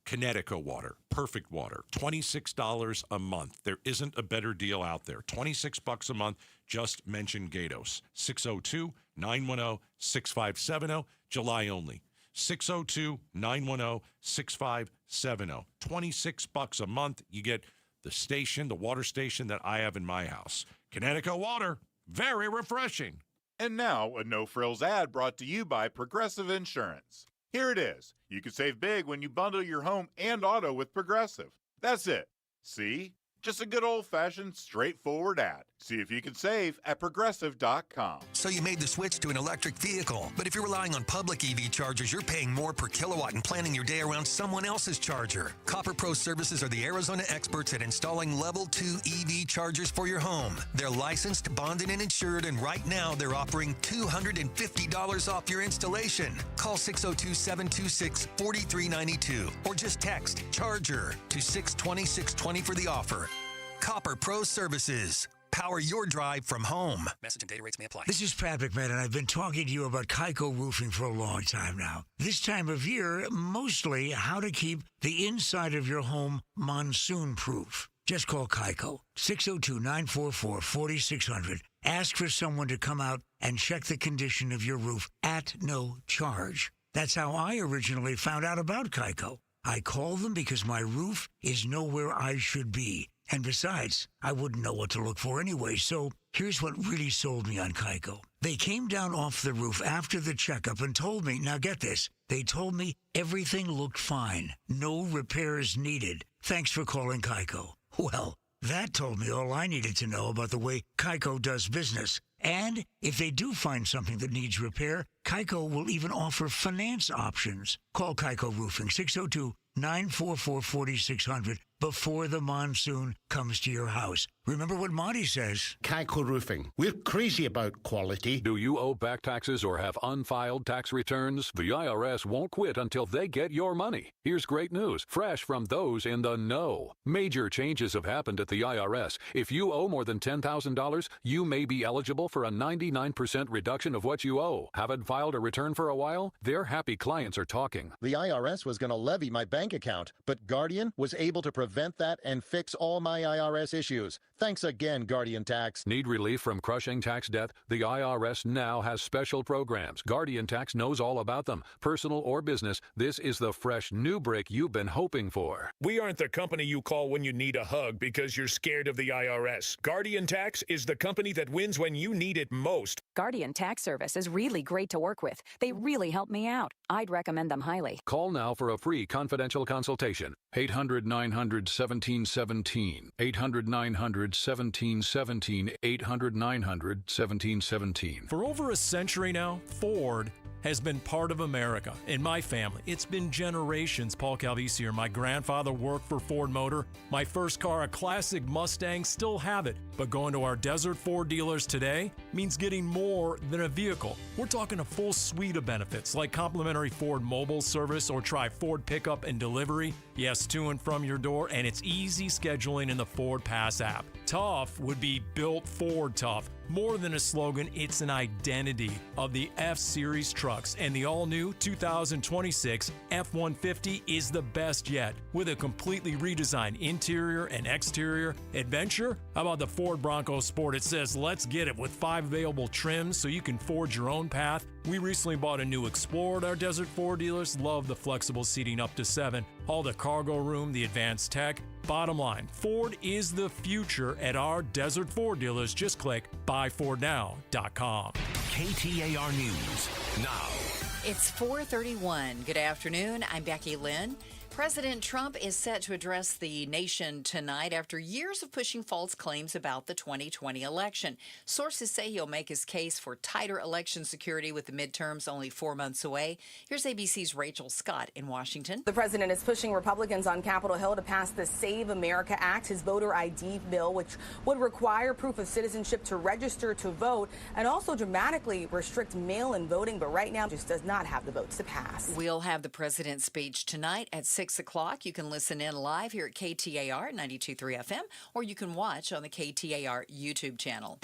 Kinetico water, perfect water, $26 a month. There isn't a better deal out there. $26 a month. Just mention Gatos. 602-910-6570. July only. 602-910-6570. $26 a month. You get the station, the water station that I have in my house. Kinetico water, very refreshing. And now, a no-frills ad brought to you by Progressive Insurance. Here it is. You can save big when you bundle your home and auto with Progressive. That's it. See? Just a good old-fashioned, straightforward ad. See if you can save at Progressive.com. So you made the switch to an electric vehicle, but if you're relying on public EV chargers, you're paying more per kilowatt and planning your day around someone else's charger. Copper Pro Services are the Arizona experts at installing Level 2 EV chargers for your home. They're licensed, bonded, and insured, and right now they're offering $250 off your installation. Call 602-726-4392 or just text CHARGER to 620-620 for the offer. Copper Pro Services. Power your drive from home. Message and data rates may apply. This is Pat McMahon, and I've been talking to you about Kaiko Roofing for a long time now. This time of year, mostly how to keep the inside of your home monsoon-proof. Just call Kaiko, 602-944-4600. Ask for someone to come out and check the condition of your roof at no charge. That's how I originally found out about Kaiko. I called them because my roof is nowhere I should be. And besides, I wouldn't know what to look for anyway, so here's what really sold me on Kaiko. They came down off the roof after the checkup and told me, now get this, they told me everything looked fine, no repairs needed. Thanks for calling Kaiko. Well, that told me all I needed to know about the way Kaiko does business. And if they do find something that needs repair, Kaiko will even offer finance options. Call Kaiko Roofing, 602-944-4600 before the monsoon comes to your house. Remember what Monty says. Kaiko Roofing. We're crazy about quality. Do you owe back taxes or have unfiled tax returns? The IRS won't quit until they get your money. Here's great news, fresh from those in the know. Major changes have happened at the IRS. If you owe more than $10,000, you may be eligible for a 99% reduction of what you owe. Haven't filed a return for a while? Their happy clients are talking. The IRS was going to levy my bank account, but Guardian was able to prevent that and fix all my IRS issues. Thanks again, Guardian Tax. Need relief from crushing tax debt? The IRS now has special programs. Guardian Tax knows all about them. Personal or business, this is the fresh new break you've been hoping for. We aren't the company you call when you need a hug because you're scared of the IRS. Guardian Tax is the company that wins when you need it most. Guardian Tax Service is really great to work with. They really help me out. I'd recommend them highly. Call now for a free confidential consultation. 800-900-1717. 800-900-1717. 800-900-1717. For over a century now, Ford has been part of America. In my family, it's been generations. Paul Calvisi here. My grandfather worked for Ford Motor. My first car, a classic Mustang, still have it. But going to our Desert Ford dealers today means getting more than a vehicle. We're talking a full suite of benefits like complimentary Ford mobile service or try Ford pickup and delivery. Yes, to and from your door, and it's easy scheduling in the Ford Pass app. Tough would be built Ford tough. More than a slogan, it's an identity of the F-Series trucks, and the all-new 2026 F-150 is the best yet. With a completely redesigned interior and exterior adventure, how about the Ford Bronco Sport? It says, let's get it, with 5 available trims so you can forge your own path. We recently bought a new Explorer at our Desert Ford dealers. Love the flexible seating up to 7. All the cargo room, the advanced tech. Bottom line, Ford is the future at our Desert Ford dealers. Just click buyfordnow.com. KTAR News now. It's 4:31. Good afternoon. I'm Becky Lynn. President Trump is set to address the nation tonight after years of pushing false claims about the 2020 election. Sources say he'll make his case for tighter election security with the midterms only 4 months away. Here's ABC's Rachel Scott in Washington. The president is pushing Republicans on Capitol Hill to pass the Save America Act, his voter ID bill, which would require proof of citizenship to register to vote and also dramatically restrict mail-in voting. But right now, just does not have the votes to pass. We'll have the president's speech tonight at 6 o'clock. You can listen in live here at KTAR 92.3 FM, or you can watch on the KTAR YouTube channel.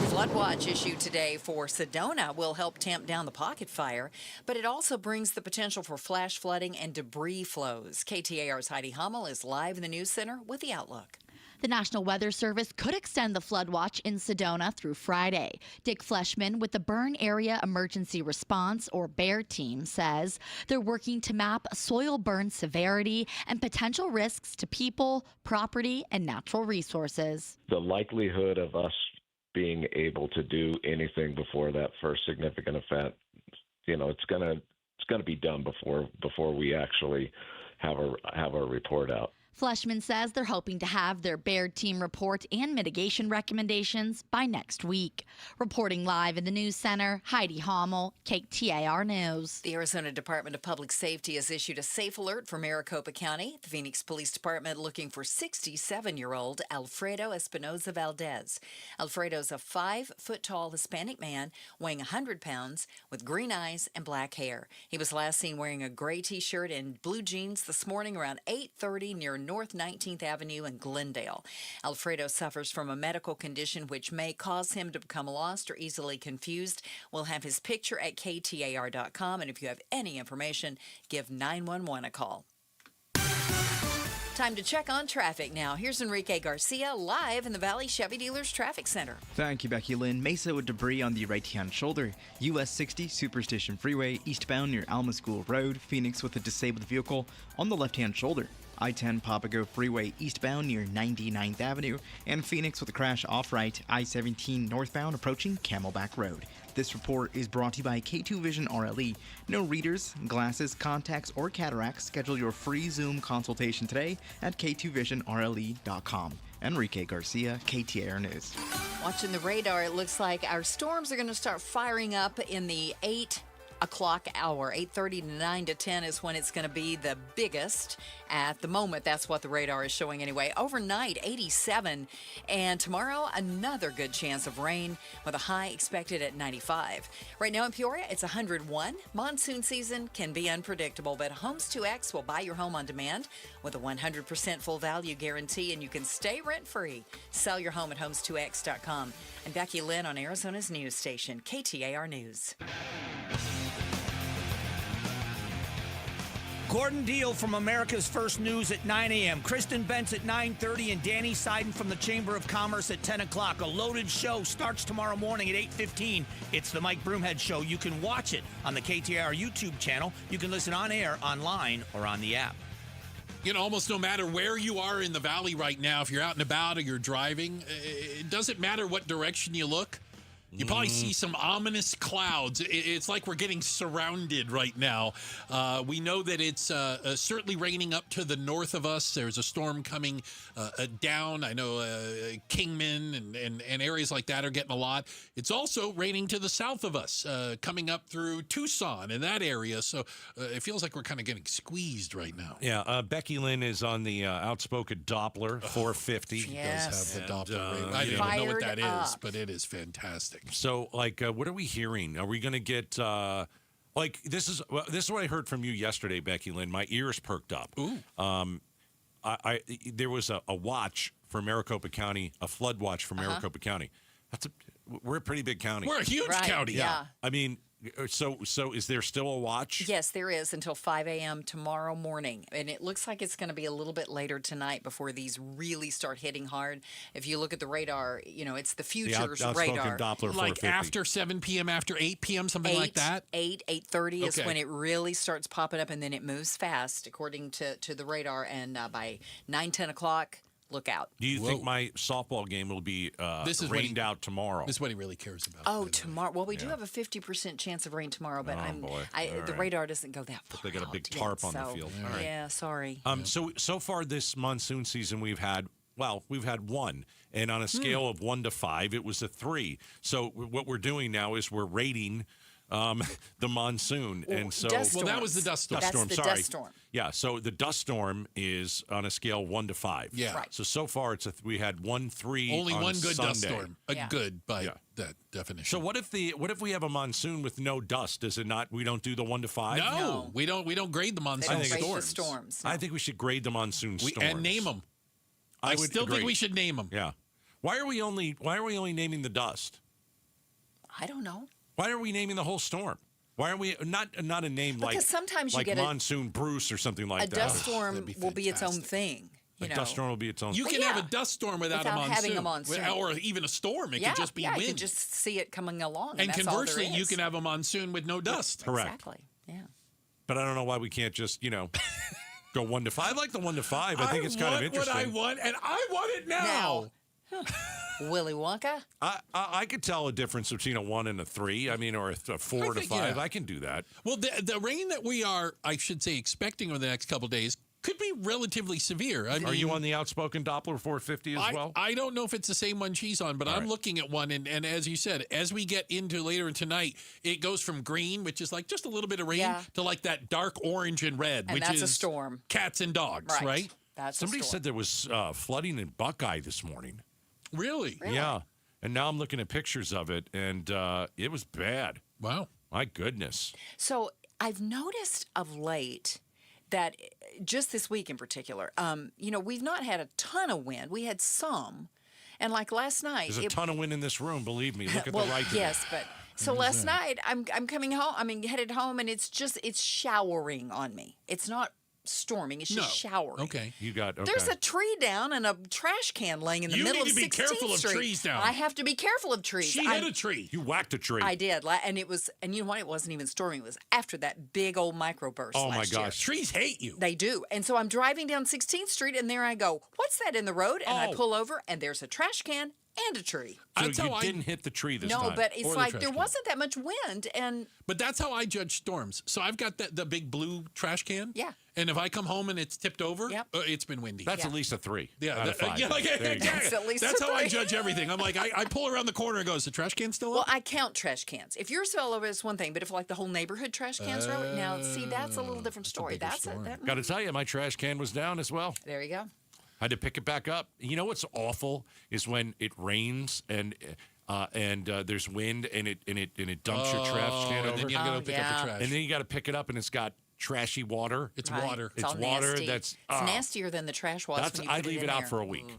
Flood watch issued today for Sedona will help tamp down the pocket fire, but it also brings the potential for flash flooding and debris flows. KTAR's Heidi Hummel is live in the news center with the outlook. The National Weather Service could extend the flood watch in Sedona through Friday. Dick Fleshman with the Burn Area Emergency Response, or BEAR team, says they're working to map soil burn severity and potential risks to people, property, and natural resources. The likelihood of us being able to do anything before that first significant event, it's gonna be done before we actually have a report out. Fleshman says they're hoping to have their Baird team report and mitigation recommendations by next week. Reporting live in the News Center, Heidi Hommel, KTAR News. The Arizona Department of Public Safety has issued a safe alert for Maricopa County. The Phoenix Police Department looking for 67-year-old Alfredo Espinoza Valdez. Alfredo's a 5-foot-tall Hispanic man weighing 100 pounds with green eyes and black hair. He was last seen wearing a gray T-shirt and blue jeans this morning around 8:30 near North 19th Avenue in Glendale. Alfredo suffers from a medical condition which may cause him to become lost or easily confused. We'll have his picture at KTAR.com, and if you have any information, give 911 a call. Time to check on traffic now. Here's Enrique Garcia live in the Valley Chevy Dealers Traffic Center. Thank you, Becky Lynn. Mesa with debris on the right-hand shoulder. US 60 Superstation Freeway eastbound near Alma School Road. Phoenix with a disabled vehicle on the left-hand shoulder. I-10 Papago Freeway eastbound near 99th Avenue. And Phoenix with a crash off-right. I-17 northbound approaching Camelback Road. This report is brought to you by K2 Vision RLE. No readers, glasses, contacts, or cataracts. Schedule your free Zoom consultation today at k2visionrle.com. Enrique Garcia, KTAR News. Watching the radar, it looks like our storms are going to start firing up in the 8 o'clock hour. 8:30 to 9 to 10 is when it's going to be the biggest. At the moment, that's what the radar is showing anyway. Overnight, 87. And tomorrow, another good chance of rain with a high expected at 95. Right now in Peoria, it's 101. Monsoon season can be unpredictable, but Homes 2X will buy your home on demand with a 100% full value guarantee, and you can stay rent-free. Sell your home at homes2x.com. I'm Becky Lynn on Arizona's news station, KTAR News. Gordon Deal from America's First News at 9 a.m. Kristen Bentz at 9:30 and Danny Seiden from the Chamber of Commerce at 10 o'clock. A loaded show starts tomorrow morning at 8:15. It's the Mike Broomhead Show. You can watch it on the KTAR YouTube channel. You can listen on air, online, or on the app. You know, almost no matter where you are in the valley right now, if you're out and about or you're driving, it doesn't matter what direction you look. You probably see some ominous clouds. It's like we're getting surrounded right now. We know that it's certainly raining up to the north of us. There's a storm coming down. I know Kingman and areas like that are getting a lot. It's also raining to the south of us, coming up through Tucson and that area. So it feels like we're kind of getting squeezed right now. Yeah, Becky Lynn is on the outspoken Doppler 450. She does have the Doppler. I don't know what that is, but it is fantastic. So, like, what are we hearing? Are we going to get, this is what I heard from you yesterday, Becky Lynn. My ears perked up. Ooh. There was a watch for Maricopa County, a flood watch for Maricopa County. We're a pretty big county. We're a huge county. Yeah. I mean, so is there still a watch? Yes, there is until 5 a.m. tomorrow morning. And it looks like it's going to be a little bit later tonight before these really start hitting hard. If you look at the radar, you know, it's the futures radar. Doppler like 450. after 7 p.m., after 8 p.m., something like that? 8:30 is when it really starts popping up, and then it moves fast, according to the radar. And by 9, 10 o'clock, look out. Do you think my softball game will be rained out tomorrow? This is what he really cares about. Oh, tomorrow. Well, we do have a 50% chance of rain tomorrow, but the radar doesn't go that far. They got a big tarp on the field. Right. Yeah, sorry. So far this monsoon season, we've had one. And on a scale of 1 to 5, it was a 3. So what we're doing now is we're rating the monsoon. And so that was the dust storm. That's the dust storm. Yeah, so the dust storm is on a scale 1 to 5. Yeah. Right. So far we had 1, 3 Only on one good Sunday. dust storm. Good by that definition. So what if we have a monsoon with no dust? Is it not? We don't do the 1 to 5. No. We don't grade the monsoon storms. I think we should grade the monsoon storms and name them. I still think we should name them. Yeah. Why are we only naming the dust? I don't know. Why are we naming the whole storm? Why are we not a name because sometimes you like get Monsoon Bruce or something like that? A dust storm will be its own thing. A dust storm will be its own thing. You can have a dust storm without a monsoon. Having a monsoon. Or even a storm. It could just be wind. You can just see it coming along. And conversely, you can have a monsoon with no dust. Correct. Exactly. Yeah. But I don't know why we can't just, go 1 to 5. I like the 1 to 5. I think it's kind of interesting. I want what I want, and I want it now. Willy Wonka? I could tell a difference between a 1 and a 3. I mean, or a 4 to 5. Yeah. I can do that. Well, the rain that we are, I should say, expecting over the next couple of days could be relatively severe. I mean, are you on the Outspoken Doppler 450 as well? I don't know if it's the same one she's on, but I'm looking at one, and as you said, as we get into later tonight, it goes from green, which is like just a little bit of rain, to like that dark orange and red, And which that's is a storm. Cats and dogs, right? That's Somebody a storm. said there was flooding in Buckeye this morning. Really? Yeah. And now I'm looking at pictures of it, and it was bad. Wow. My goodness. So I've noticed of late that just this week in particular, we've not had a ton of wind. We had some. And like last night. There's a ton of wind in this room, believe me. Look at well, the right. Yes, but so last night I'm coming home. Headed home, and it's showering on me. It's not storming. It's just showering. Okay. You got There's a tree down and a trash can laying in the middle of 16th Street. You need to be careful of trees down. I have to be careful of trees. She hit a tree. You whacked a tree. I did, and it was, and you know what? It wasn't even storming. It was after that big old microburst. Oh my last gosh! year. Trees hate you. They do. And so I'm driving down 16th Street, and there I go. What's that in the road? And I pull over, and there's a trash can and a tree. So you didn't hit the tree this time. No, but it's like there wasn't that much wind, and But that's how I judge storms. So I've got the big blue trash can. Yeah. And if I come home and it's tipped over, it's been windy. That's at least a 3. Yeah, out of 5. yeah, There you go. That's at least That's a how I 3. judge everything. I'm like, I pull around the corner and go, is the trash can still well, up? I count trash cans. If yours fell over, it's one thing, but if like the whole neighborhood trash cans are over, now see that's a little different story. That's it. Got to tell you, my trash can was down as well. There you go. I had to pick it back up. You know what's awful is when it rains and there's wind and it dumps your trash can over. And then you got to pick up the trash. And then you got to pick it up and it's got trashy water. It's water. It's It's all water nasty. that's It's nastier than the trash was. That's when you I put leave it it in out there. for a week,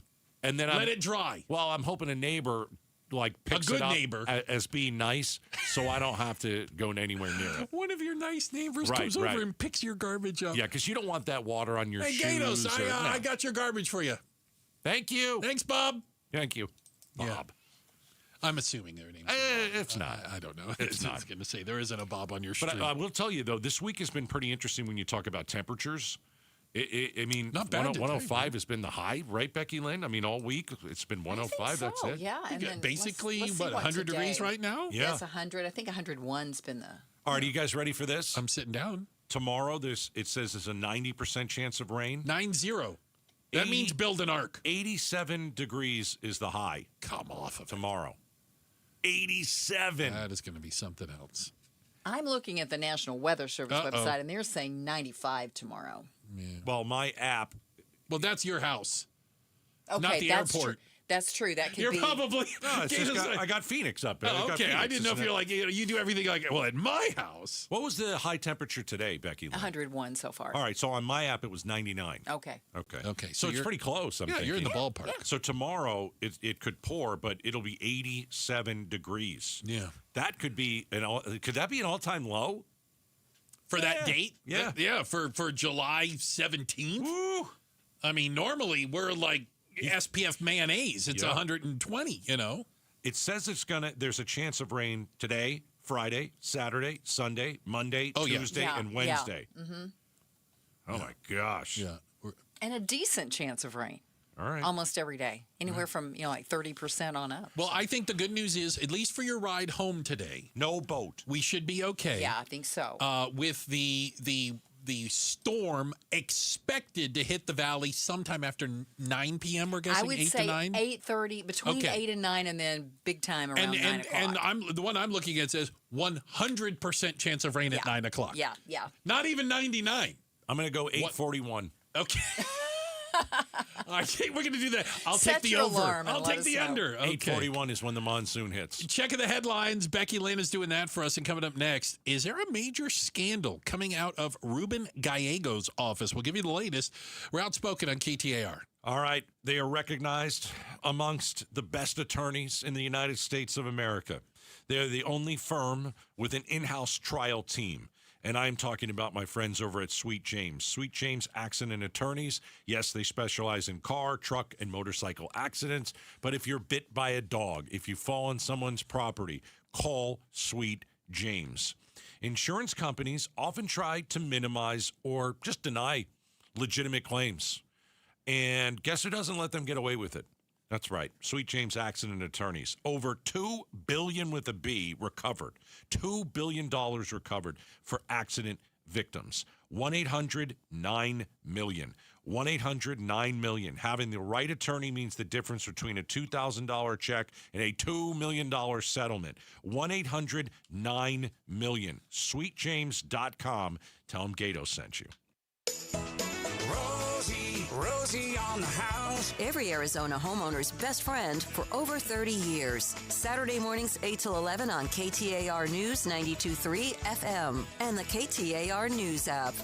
and then Let it dry. Well, I'm hoping a neighbor picks good it up neighbor. as being nice, so I don't have to go anywhere near it. One of your nice neighbors Right, comes right. over and picks your garbage up. Yeah, because you don't want that water on your Hey, shoes. Gatos, or- no. I got your garbage for you. Thank you. Thanks, Bob. Thank you, Bob. Yeah. I'm assuming their names. It's not. I don't know. It's I not. was going to say there isn't a Bob on your street. But I will tell you though, this week has been pretty interesting when you talk about temperatures. I mean, Not bad today, 105 has been the high, right, Becky Lynn? I mean, all week it's been 105. That's so, it. yeah. And then basically, let's see 100 degrees today. right now? Yeah. Yes, 100. I think 101's been the. All right, are you guys ready for this? I'm sitting down. Tomorrow, it says there's a 90% chance of rain. 9-0. That means build an ark. 87 degrees is the high. Come off of it. Tomorrow. 87. That is going to be something else. I'm looking at the National Weather Service website, and they're saying 95 tomorrow. Yeah. Well, my app. Well, that's your house. Okay, not the that's airport. True. That's true. That could You're be. probably. No, it's just I got Phoenix up there. Oh, okay. I didn't know if you're like, you do everything like, well, at my house. What was the high temperature today, Becky Lynn? 101 so far. All right, so on my app, it was 99. Okay. Okay. So it's you're- pretty close, I'm Yeah, thinking. you're in the ballpark. Yeah. So tomorrow, it could pour, but it'll be 87 degrees. Yeah. That could be could that be an all-time low? For that date? Yeah. Yeah, for July 17th. Woo! I mean, normally we're like SPF mayonnaise. It's 120, you know. It says there's a chance of rain today, Friday, Saturday, Sunday, Monday, Tuesday, and Wednesday. Yeah. Mm-hmm. Oh my gosh. Yeah. And a decent chance of rain. All right. Almost every day. Anywhere from, like 30% on up. Well, I think the good news is, at least for your ride home today, no boat. We should be okay. Yeah, I think so. With the storm expected to hit the valley sometime after 9 p.m. We're guessing I would 8 say to 9. 8:30, between 8 and 9, and then big time around 9 o'clock. And the one I'm looking at says 100% chance of rain at 9 o'clock. Yeah. Not even 99. I'm going to go 8:41. Okay. I think we're going to do that. I'll Set take the your over. alarm and I'll let take us the know. under. Okay. 8:41 is when the monsoon hits. Checking the headlines. Becky Lynn is doing that for us. And coming up next, is there a major scandal coming out of Ruben Gallego's office? We'll give you the latest. We're Outspoken on KTAR. All right. They are recognized amongst the best attorneys in the United States of America. They're the only firm with an in-house trial team. And I'm talking about my friends over at Sweet James. Sweet James Accident Attorneys. Yes, they specialize in car, truck, and motorcycle accidents. But if you're bit by a dog, if you fall on someone's property, call Sweet James. Insurance companies often try to minimize or just deny legitimate claims. And guess who doesn't let them get away with it? That's right. Sweet James Accident Attorneys. Over $2 billion with a B recovered. $2 billion recovered for accident victims. 1-800-9-MILLION. 1-800-9-MILLION. Having the right attorney means the difference between a $2,000 check and a $2 million settlement. 1-800-9-MILLION. SweetJames.com. Tell them Gato sent you. Rosie on the house. Every Arizona homeowner's best friend for over 30 years. Saturday mornings 8 till 11 on KTAR News 92.3 FM and the KTAR News app.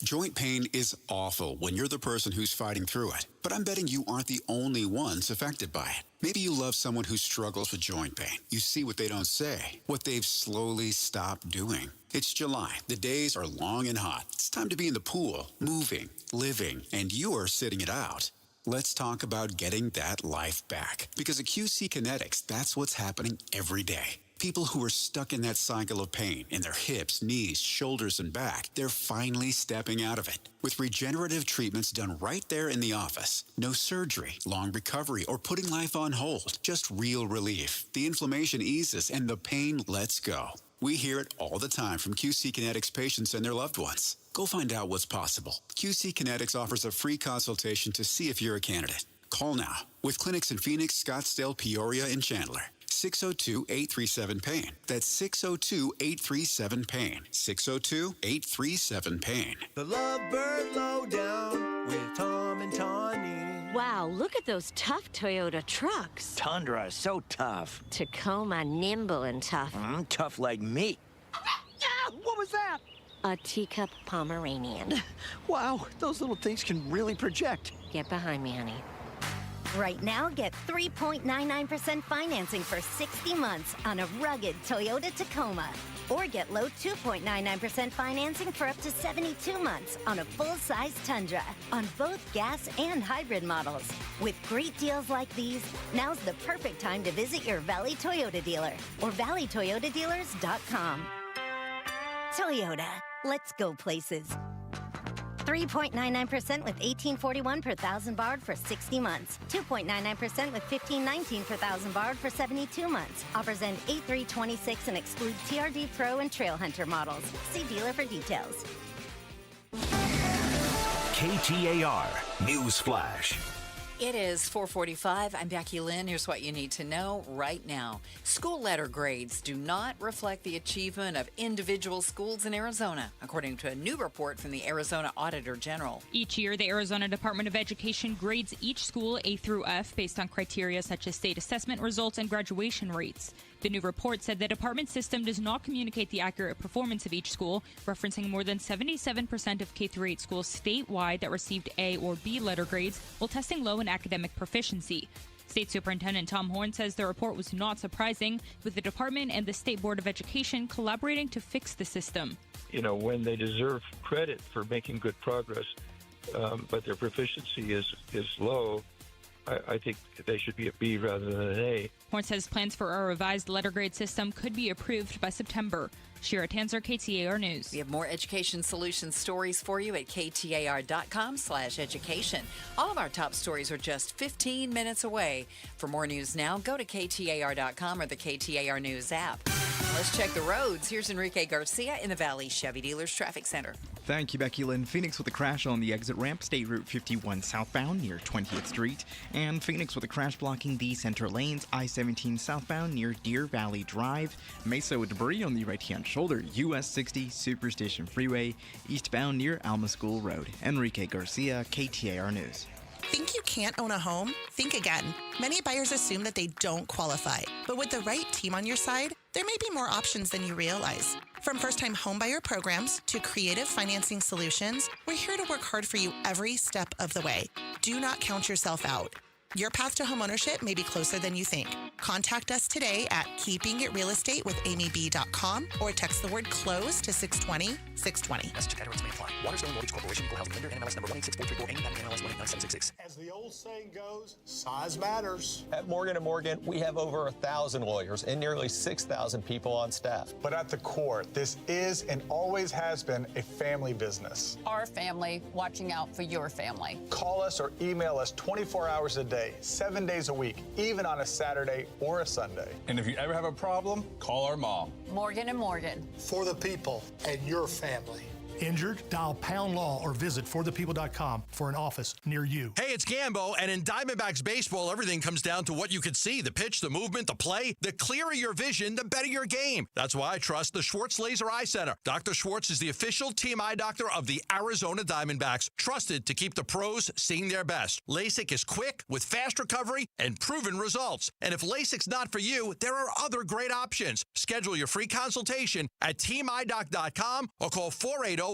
Joint pain is awful when you're the person who's fighting through it. But I'm betting you aren't the only ones affected by it. Maybe you love someone who struggles with joint pain. You see what they don't say, what they've slowly stopped doing. It's July. The days are long and hot. It's time to be in the pool, moving, living, and you're sitting it out. Let's talk about getting that life back. Because at QC Kinetics, that's what's happening every day. People who are stuck in that cycle of pain in their hips, knees, shoulders, and back, they're finally stepping out of it. With regenerative treatments done right there in the office. No surgery, long recovery, or putting life on hold. Just real relief. The inflammation eases and the pain lets go. We hear it all the time from QC Kinetics patients and their loved ones. Go find out what's possible. QC Kinetics offers a free consultation to see if you're a candidate. Call now. With clinics in Phoenix, Scottsdale, Peoria, and Chandler. 602-837-PAIN. That's 602-837-PAIN. 602-837-PAIN. The Lovebird Lowdown with Tom and Tawny. Wow, look at those tough Toyota trucks. Tundra is so tough. Tacoma, nimble and tough. Tough like me. What was that? A teacup Pomeranian. Wow, those little things can really project. Get behind me, honey. Right now, get 3.99% financing for 60 months on a rugged Toyota Tacoma. Or get low 2.99% financing for up to 72 months on a full-size Tundra on both gas and hybrid models. With great deals like these, now's the perfect time to visit your Valley Toyota dealer or valleytoyotadealers.com. Toyota, let's go places. 3.99% with $18.41 per thousand borrowed for 60 months. 2.99% with $15.19 per thousand borrowed for 72 months. Offers end 8/3/26 and exclude TRD Pro and Trail Hunter models. See dealer for details. KTAR News Flash. It is 4:45. I'm Becky Lynn. Here's what you need to know right now. School letter grades do not reflect the achievement of individual schools in Arizona, according to a new report from the Arizona Auditor General. Each year, the Arizona Department of Education grades each school A through F based on criteria such as state assessment results and graduation rates. The new report said the department system does not communicate the accurate performance of each school, referencing more than 77% of K-8 schools statewide that received A or B letter grades while testing low in academic proficiency. State Superintendent Tom Horn says the report was not surprising, with the department and the State Board of Education collaborating to fix the system. You know, when they deserve credit for making good progress, but their proficiency is low, I think they should be a B rather than an A. Horn says plans for a revised letter grade system could be approved by September. Shira Tanzer, KTAR News. We have more education solutions stories for you at KTAR.com/education. All of our top stories are just 15 minutes away. For more news now, go to KTAR.com or the KTAR News app. Let's check the roads. Here's Enrique Garcia in the Valley Chevy Dealers Traffic Center. Thank you, Becky Lynn. Phoenix with a crash on the exit ramp, State Route 51 southbound near 20th Street. And Phoenix with a crash blocking the center lanes, I-17 southbound near Deer Valley Drive. Mesa with debris on the right-hand shoulder, US 60 Superstition Freeway, eastbound near Alma School Road. Enrique Garcia, KTAR News. Think you can't own a home? Think again. Many buyers assume that they don't qualify. But with the right team on your side, there may be more options than you realize. From first-time homebuyer programs to creative financing solutions, we're here to work hard for you every step of the way. Do not count yourself out. Your path to homeownership may be closer than you think. Contact us today at keepingitrealestateWithAmyB.com or text the word CLOSE to 620-620. Waterstone Mortgage Corporation, Equal Housing Lender, NMLS number 1864348, NMLS 1897666. As the old old saying goes, size matters. At Morgan & Morgan, we have over 1,000 lawyers and nearly 6,000 people on staff. But at the core, this is and always has been a family business. Our family watching out for your family. Call us or email us 24 hours a day, 7 days a week, even on a Saturday or a Sunday. And if you ever have a problem, call our mom. Morgan & Morgan. For the people and your family. Injured? Dial Pound Law or visit forthepeople.com for an office near you. Hey, it's Gambo, and in Diamondbacks baseball, everything comes down to what you could see. The pitch, the movement, the play. The clearer your vision, the better your game. That's why I trust the Schwartz Laser Eye Center. Dr. Schwartz is the official team eye doctor of the Arizona Diamondbacks, trusted to keep the pros seeing their best. LASIK is quick, with fast recovery and proven results. And if LASIK's not for you, there are other great options. Schedule your free consultation at teamidoc.com or call 480-483-EYES.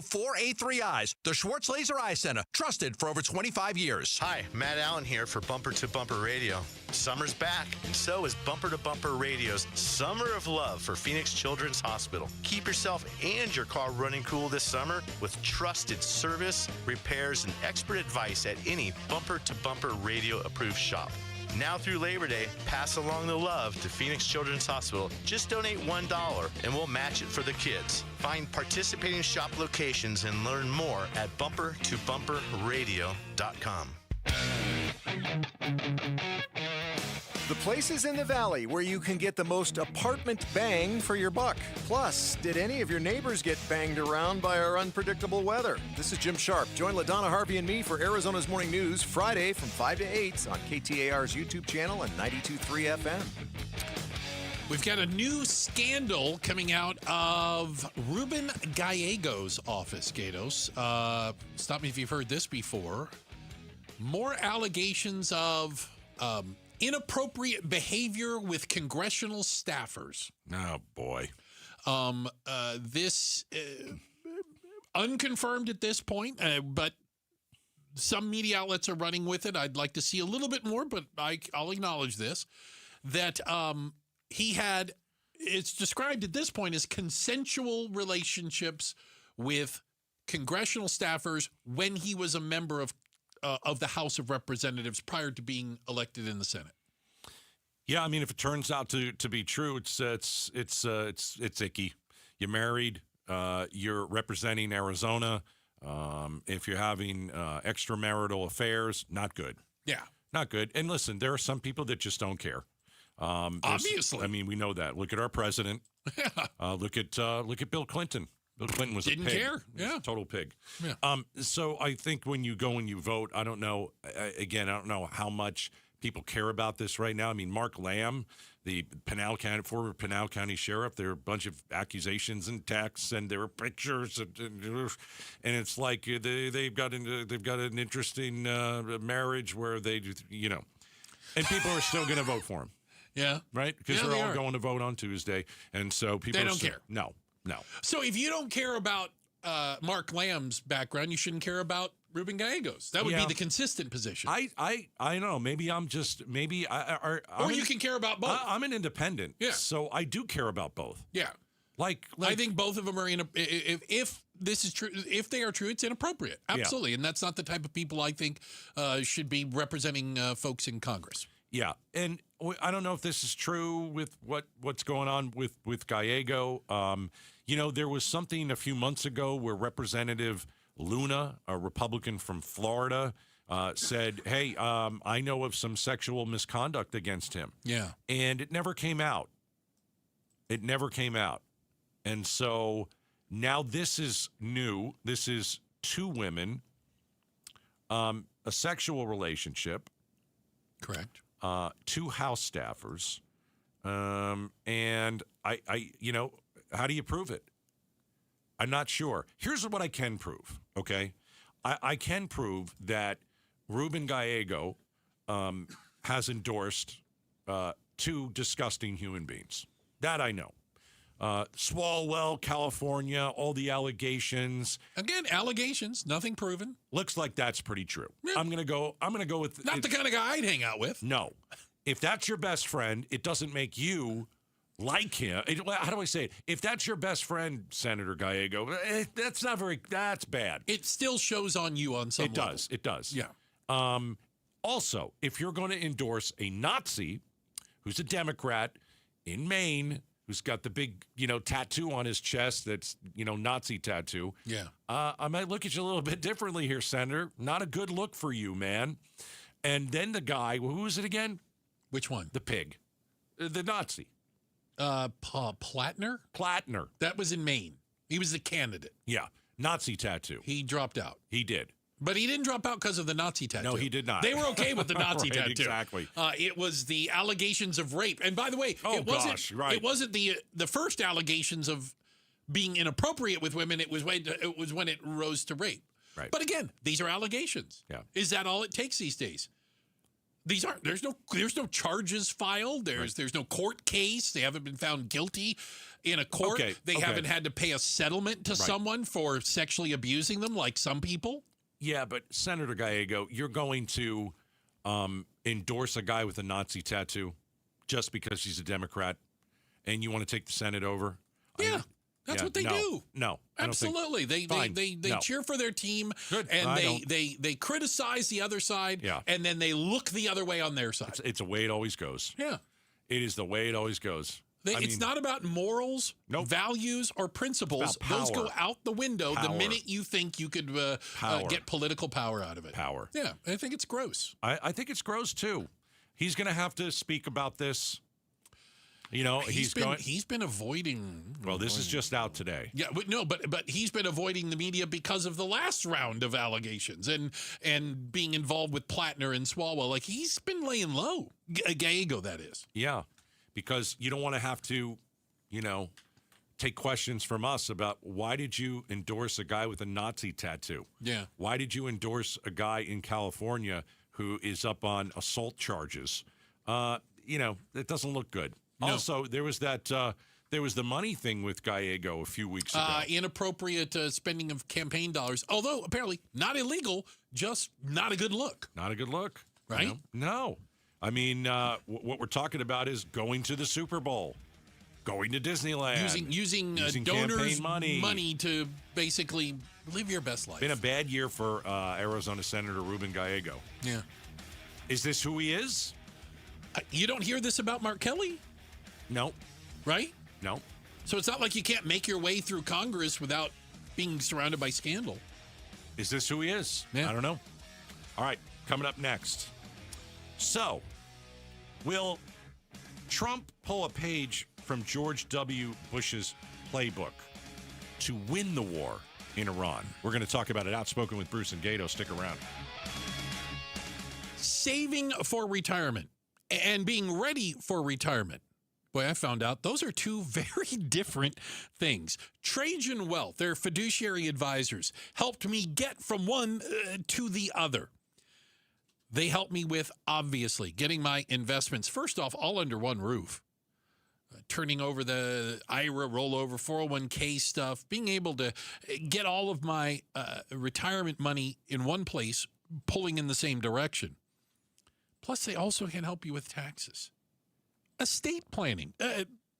The Schwartz Laser Eye Center, trusted for over 25 years. Hi, Matt Allen here for Bumper to Bumper Radio. Summer's back, and so is Bumper to Bumper Radio's Summer of Love for Phoenix Children's Hospital. Keep yourself and your car running cool this summer with trusted service, repairs, and expert advice at any Bumper to Bumper Radio approved shop. Now through Labor Day, pass along the love to Phoenix Children's Hospital. Just donate $1 and we'll match it for the kids. Find participating shop locations and learn more at bumpertobumperradio.com. The places in the valley where you can get the most apartment bang for your buck. Plus, did any of your neighbors get banged around by our unpredictable weather? This is Jim Sharp. Join LaDonna Harvey and me for Arizona's Morning News Friday from 5 to 8 on KTAR's YouTube channel and 92.3 FM. We've got a new scandal coming out of Ruben Gallego's office, Gatos. Stop me if you've heard this before. More allegations of inappropriate behavior with congressional staffers. Oh, boy. This unconfirmed at this point, but some media outlets are running with it. I'd like to see a little bit more, but I'll acknowledge this, that he had, it's described at this point as consensual relationships with congressional staffers when he was a member of the House of Representatives prior to being elected in the Senate. Yeah, I mean, if it turns out to be true, it's icky. You're married. You're representing Arizona. If you're having extramarital affairs, not good. Yeah, not good. And listen, there are some people that just don't care. Obviously, I mean, we know that. Look at our president. Look at Bill Clinton. Bill Clinton was didn't a pig. care. Yeah, total pig. Yeah. So I think when you go and you vote, I don't know. Again, I don't know how much people care about this right now. I mean, Mark Lamb, the former Pinal County sheriff, there are a bunch of accusations and texts, and there are pictures, and it's like they've got an interesting marriage where they, and people are still going to vote for him. Yeah, right, because they're all going to vote on Tuesday, and so people they don't care. No. So if you don't care about Mark Lamb's background, you shouldn't care about Ruben Gallego's. That would be the consistent position. I know. Maybe I'm just or you can care about both. I'm an independent, so I do care about both. Yeah, like I think both of them are if this is true, if they are true, it's inappropriate. Absolutely, and that's not the type of people I think should be representing folks in Congress. Yeah, and I don't know if this is true with what's going on with Gallego. There was something a few months ago where Representative Luna, a Republican from Florida, said, hey, I know of some sexual misconduct against him. Yeah. And it never came out. And so now this is new. This is two women, a sexual relationship. Correct. Two House staffers. And I how do you prove it? I'm not sure. Here's what I can prove, okay? I can prove that Ruben Gallego has endorsed two disgusting human beings. That I know. Swalwell, California, all the allegations. Again, allegations, nothing proven. Looks like that's pretty true. Yeah. I'm gonna go with not the kind of guy I'd hang out with. No. If that's your best friend, it doesn't make you like him. How do I say it? If that's your best friend, Senator Gallego, that's bad. It still shows on you on some level. It does. Yeah. Also, if you're going to endorse a Nazi who's a Democrat in Maine, who's got the big, tattoo on his chest that's, Nazi tattoo. Yeah. I might look at you a little bit differently here, Senator. Not a good look for you, man. And then the guy, who is it again? Which one? The pig. The Nazi. Platner? Platner. That was in Maine. He was the candidate. Yeah. Nazi tattoo. He dropped out. He did. But he didn't drop out because of the Nazi tattoo. No, he did not. They were okay with the Nazi Right, tattoo. Exactly. It was the allegations of rape. And by the way, it wasn't the first allegations of being inappropriate with women. It was when it rose to rape. Right. But again, these are allegations. Yeah. Is that all it takes these days? These aren't. There's no charges filed. There's no court case. They haven't been found guilty in a court. They haven't had to pay a settlement to someone for sexually abusing them, like some people. Yeah, but Senator Gallego, you're going to endorse a guy with a Nazi tattoo just because he's a Democrat, and you want to take the Senate over? Yeah. That's what they do. No, absolutely. They cheer for their team. Good. And they criticize the other side. Yeah. And then they look the other way on their side. It's the way it always goes. Yeah. It is the way it always goes. It's not about morals, values, or principles. Those go out the window the minute you think you could get political power out of it. Power. Yeah, I think it's gross. I think it's gross too. He's going to have to speak about this. He's been avoiding. Well, this is just out today. Yeah, but he's been avoiding the media because of the last round of allegations and being involved with Platner and Swalwell. Like, he's been laying low. Gallego, that is. Yeah, because you don't want to have to, take questions from us about why did you endorse a guy with a Nazi tattoo? Yeah. Why did you endorse a guy in California who is up on assault charges? It doesn't look good. No. Also, there was the money thing with Gallego a few weeks ago. Inappropriate spending of campaign dollars, although apparently not illegal, just not a good look. Not a good look, right? No. I mean, what we're talking about is going to the Super Bowl, going to Disneyland, using donors' money to basically live your best life. Been a bad year for Arizona Senator Ruben Gallego. Yeah. Is this who he is? You don't hear this about Mark Kelly? No. Right? No. So it's not like you can't make your way through Congress without being surrounded by scandal. Is this who he is? Yeah. I don't know. All right, coming up next. So, will Trump pull a page from George W. Bush's playbook to win the war in Iran? We're going to talk about it outspoken with Bruce and Gato. Stick around. Saving for retirement and being ready for retirement. Boy, I found out those are two very different things. Trajan Wealth, their fiduciary advisors, helped me get from one to the other. They helped me with, obviously, getting my investments, first off, all under one roof. Turning over the IRA rollover, 401k stuff, being able to get all of my retirement money in one place, pulling in the same direction. Plus, they also can help you with taxes. Estate planning.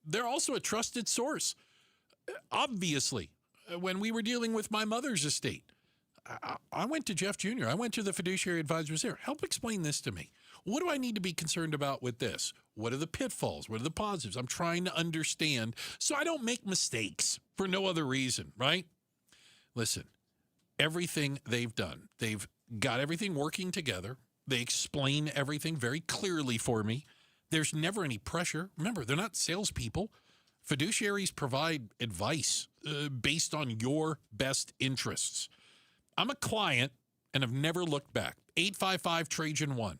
They're also a trusted source. Obviously, when we were dealing with my mother's estate, I went to Jeff Jr. I went to the fiduciary advisors there. Help explain this to me. What do I need to be concerned about with this? What are the pitfalls? What are the positives? I'm trying to understand so I don't make mistakes for no other reason, right? Listen, everything they've done, they've got everything working together. They explain everything very clearly for me. There's never any pressure. Remember, they're not salespeople. Fiduciaries provide advice based on your best interests. I'm a client and have never looked back. 855-TRAJAN-1.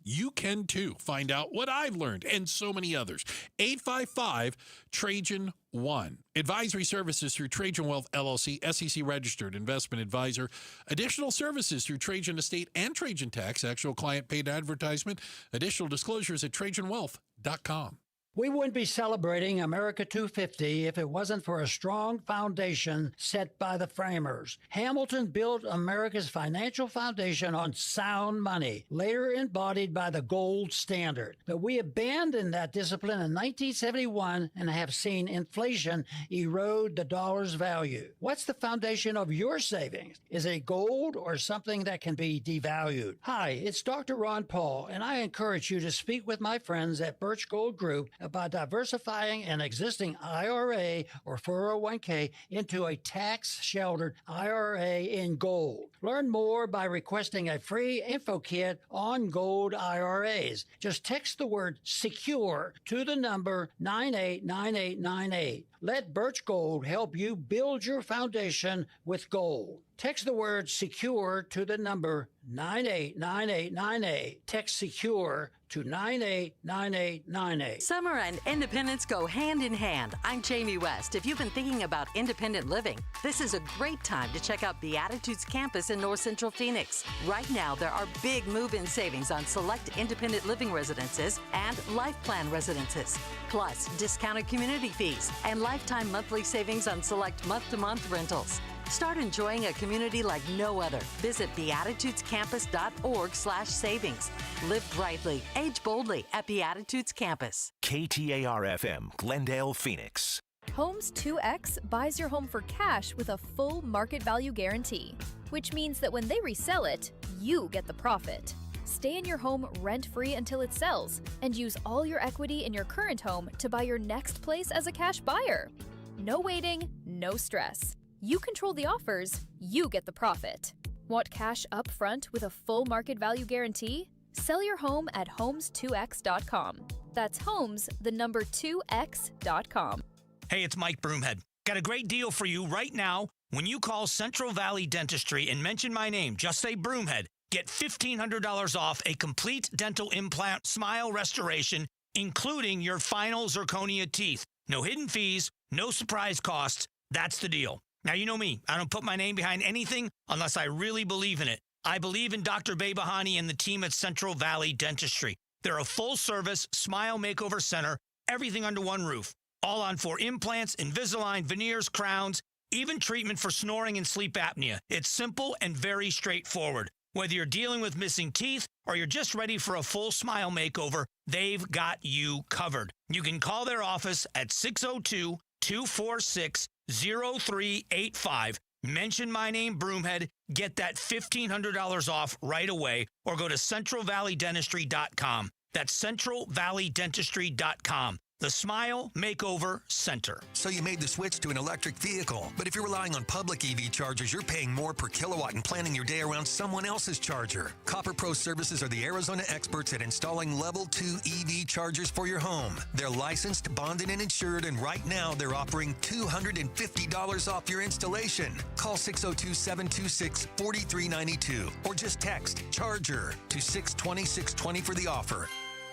You can too. Find out what I've learned and so many others. 855-TRAJAN-1. Advisory services through Trajan Wealth LLC, SEC registered investment advisor. Additional services through Trajan Estate and Trajan Tax. Actual client paid advertisement. Additional disclosures at TrajanWealth.com. We wouldn't be celebrating America 250 if it wasn't for a strong foundation set by the framers. Hamilton built America's financial foundation on sound money, later embodied by the gold standard. But we abandoned that discipline in 1971 and have seen inflation erode the dollar's value. What's the foundation of your savings? Is it gold or something that can be devalued? Hi, it's Dr. Ron Paul, and I encourage you to speak with my friends at Birch Gold Group about diversifying an existing IRA or 401k into a tax-sheltered IRA in gold. Learn more by requesting a free info kit on gold IRAs. Just text the word SECURE to the number 989898. Let Birch Gold help you build your foundation with gold. Text the word SECURE to the number 989898. Text SECURE to 989898. Summer and independence go hand in hand. I'm Jamie West. If you've been thinking about independent living, this is a great time to check out Beatitudes Campus in North Central Phoenix. Right now, there are big move-in savings on select independent living residences and life plan residences, plus discounted community fees and lifetime monthly savings on select month-to-month rentals. Start enjoying a community like no other. Visit beatitudescampus.org/savings. Live brightly, age boldly at Beatitudes Campus. KTAR-FM, Glendale, Phoenix. Homes 2X buys your home for cash with a full market value guarantee, which means that when they resell it, you get the profit. Stay in your home rent-free until it sells and use all your equity in your current home to buy your next place as a cash buyer. No waiting, no stress. You control the offers, you get the profit. Want cash up front with a full market value guarantee? Sell your home at homes2x.com. That's homes, the number 2x.com. Hey, it's Mike Broomhead. Got a great deal for you right now. When you call Central Valley Dentistry and mention my name, just say Broomhead, get $1,500 off a complete dental implant smile restoration, including your final zirconia teeth. No hidden fees, no surprise costs. That's the deal. Now, you know me. I don't put my name behind anything unless I really believe in it. I believe in Dr. Behbahani and the team at Central Valley Dentistry. They're a full-service smile makeover center, everything under one roof. All on for implants, Invisalign, veneers, crowns, even treatment for snoring and sleep apnea. It's simple and very straightforward. Whether you're dealing with missing teeth or you're just ready for a full smile makeover, they've got you covered. You can call their office at 602-246-0385. Mention my name, Broomhead. Get that $1,500 off right away, or go to centralvalleydentistry.com. That's centralvalleydentistry.com. The Smile Makeover Center. So you made the switch to an electric vehicle, but if you're relying on public EV chargers, you're paying more per kilowatt and planning your day around someone else's charger. Copper Pro Services are the Arizona experts at installing Level 2 EV chargers for your home. They're licensed, bonded, and insured, and right now they're offering $250 off your installation. Call 602-726-4392 or just text CHARGER to 620-620 for the offer.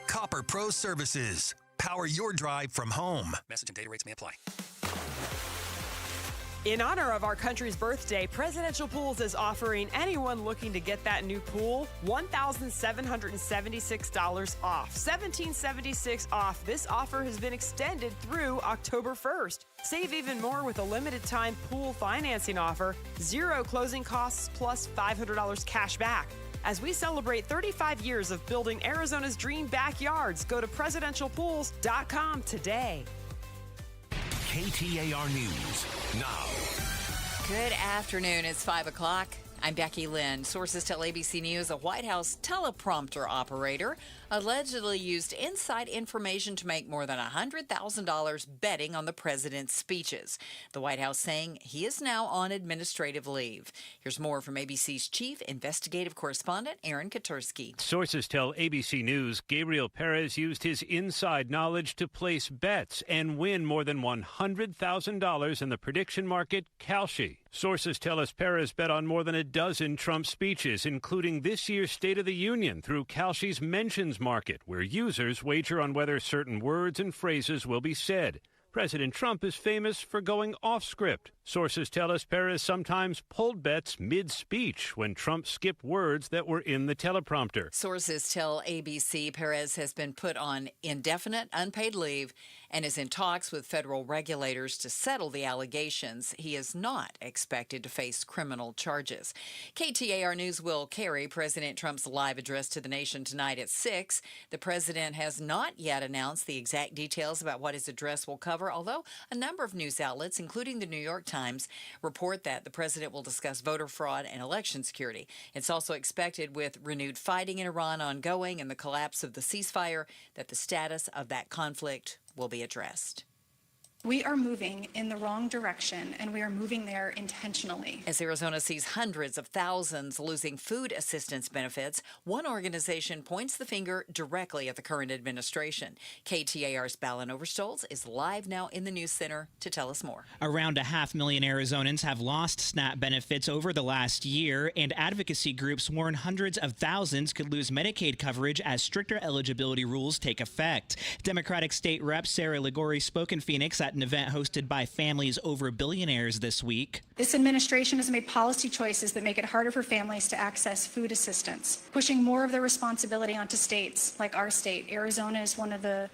Copper Pro Services. Power your drive from home. Message and data rates may apply. In honor of our country's birthday, Presidential Pools is offering anyone looking to get that new pool $1,776 off. $1,776 off. This offer has been extended through October 1st. Save even more with a limited time pool financing offer. 0 closing costs plus $500 cash back. As we celebrate 35 years of building Arizona's dream backyards, go to presidentialpools.com today. KTAR News now. Good afternoon. It's 5 o'clock. I'm Becky Lynn. Sources tell ABC News a White House teleprompter operator allegedly used inside information to make more than $100,000 betting on the president's speeches. The White House saying he is now on administrative leave. Here's more from ABC's chief investigative correspondent, Aaron Katursky. Sources tell ABC News Gabriel Perez used his inside knowledge to place bets and win more than $100,000 in the prediction market Kalshi. Sources tell us Perez bet on more than a dozen Trump speeches, including this year's State of the Union, through Kalshi's mentions market, where users wager on whether certain words and phrases will be said. President Trump is famous for going off script, Sources tell us Perez sometimes pulled bets mid-speech when Trump skipped words that were in the teleprompter. Sources tell ABC Perez has been put on indefinite unpaid leave and is in talks with federal regulators to settle the allegations. He is not expected to face criminal charges. KTAR News will carry President Trump's live address to the nation tonight at 6. The president has not yet announced the exact details about what his address will cover, although a number of news outlets, including the New York Times, report that the president will discuss voter fraud and election security. It's also expected, with renewed fighting in Iran ongoing and the collapse of the ceasefire, that the status of that conflict will be addressed. We are moving in the wrong direction, and we are moving there intentionally. As Arizona sees hundreds of thousands losing food assistance benefits, one organization points the finger directly at the current administration. KTAR's Balin Overstolz is live now in the News Center to tell us more. Around 500,000 Arizonans have lost SNAP benefits over the last year, and advocacy groups warn hundreds of thousands could lose Medicaid coverage as stricter eligibility rules take effect. Democratic State Rep Sarah Ligori spoke in Phoenix at an event hosted by Families Over Billionaires this week. This administration has made policy choices that make it harder for families to access food assistance, pushing more of the responsibility onto states like our state. Arizona is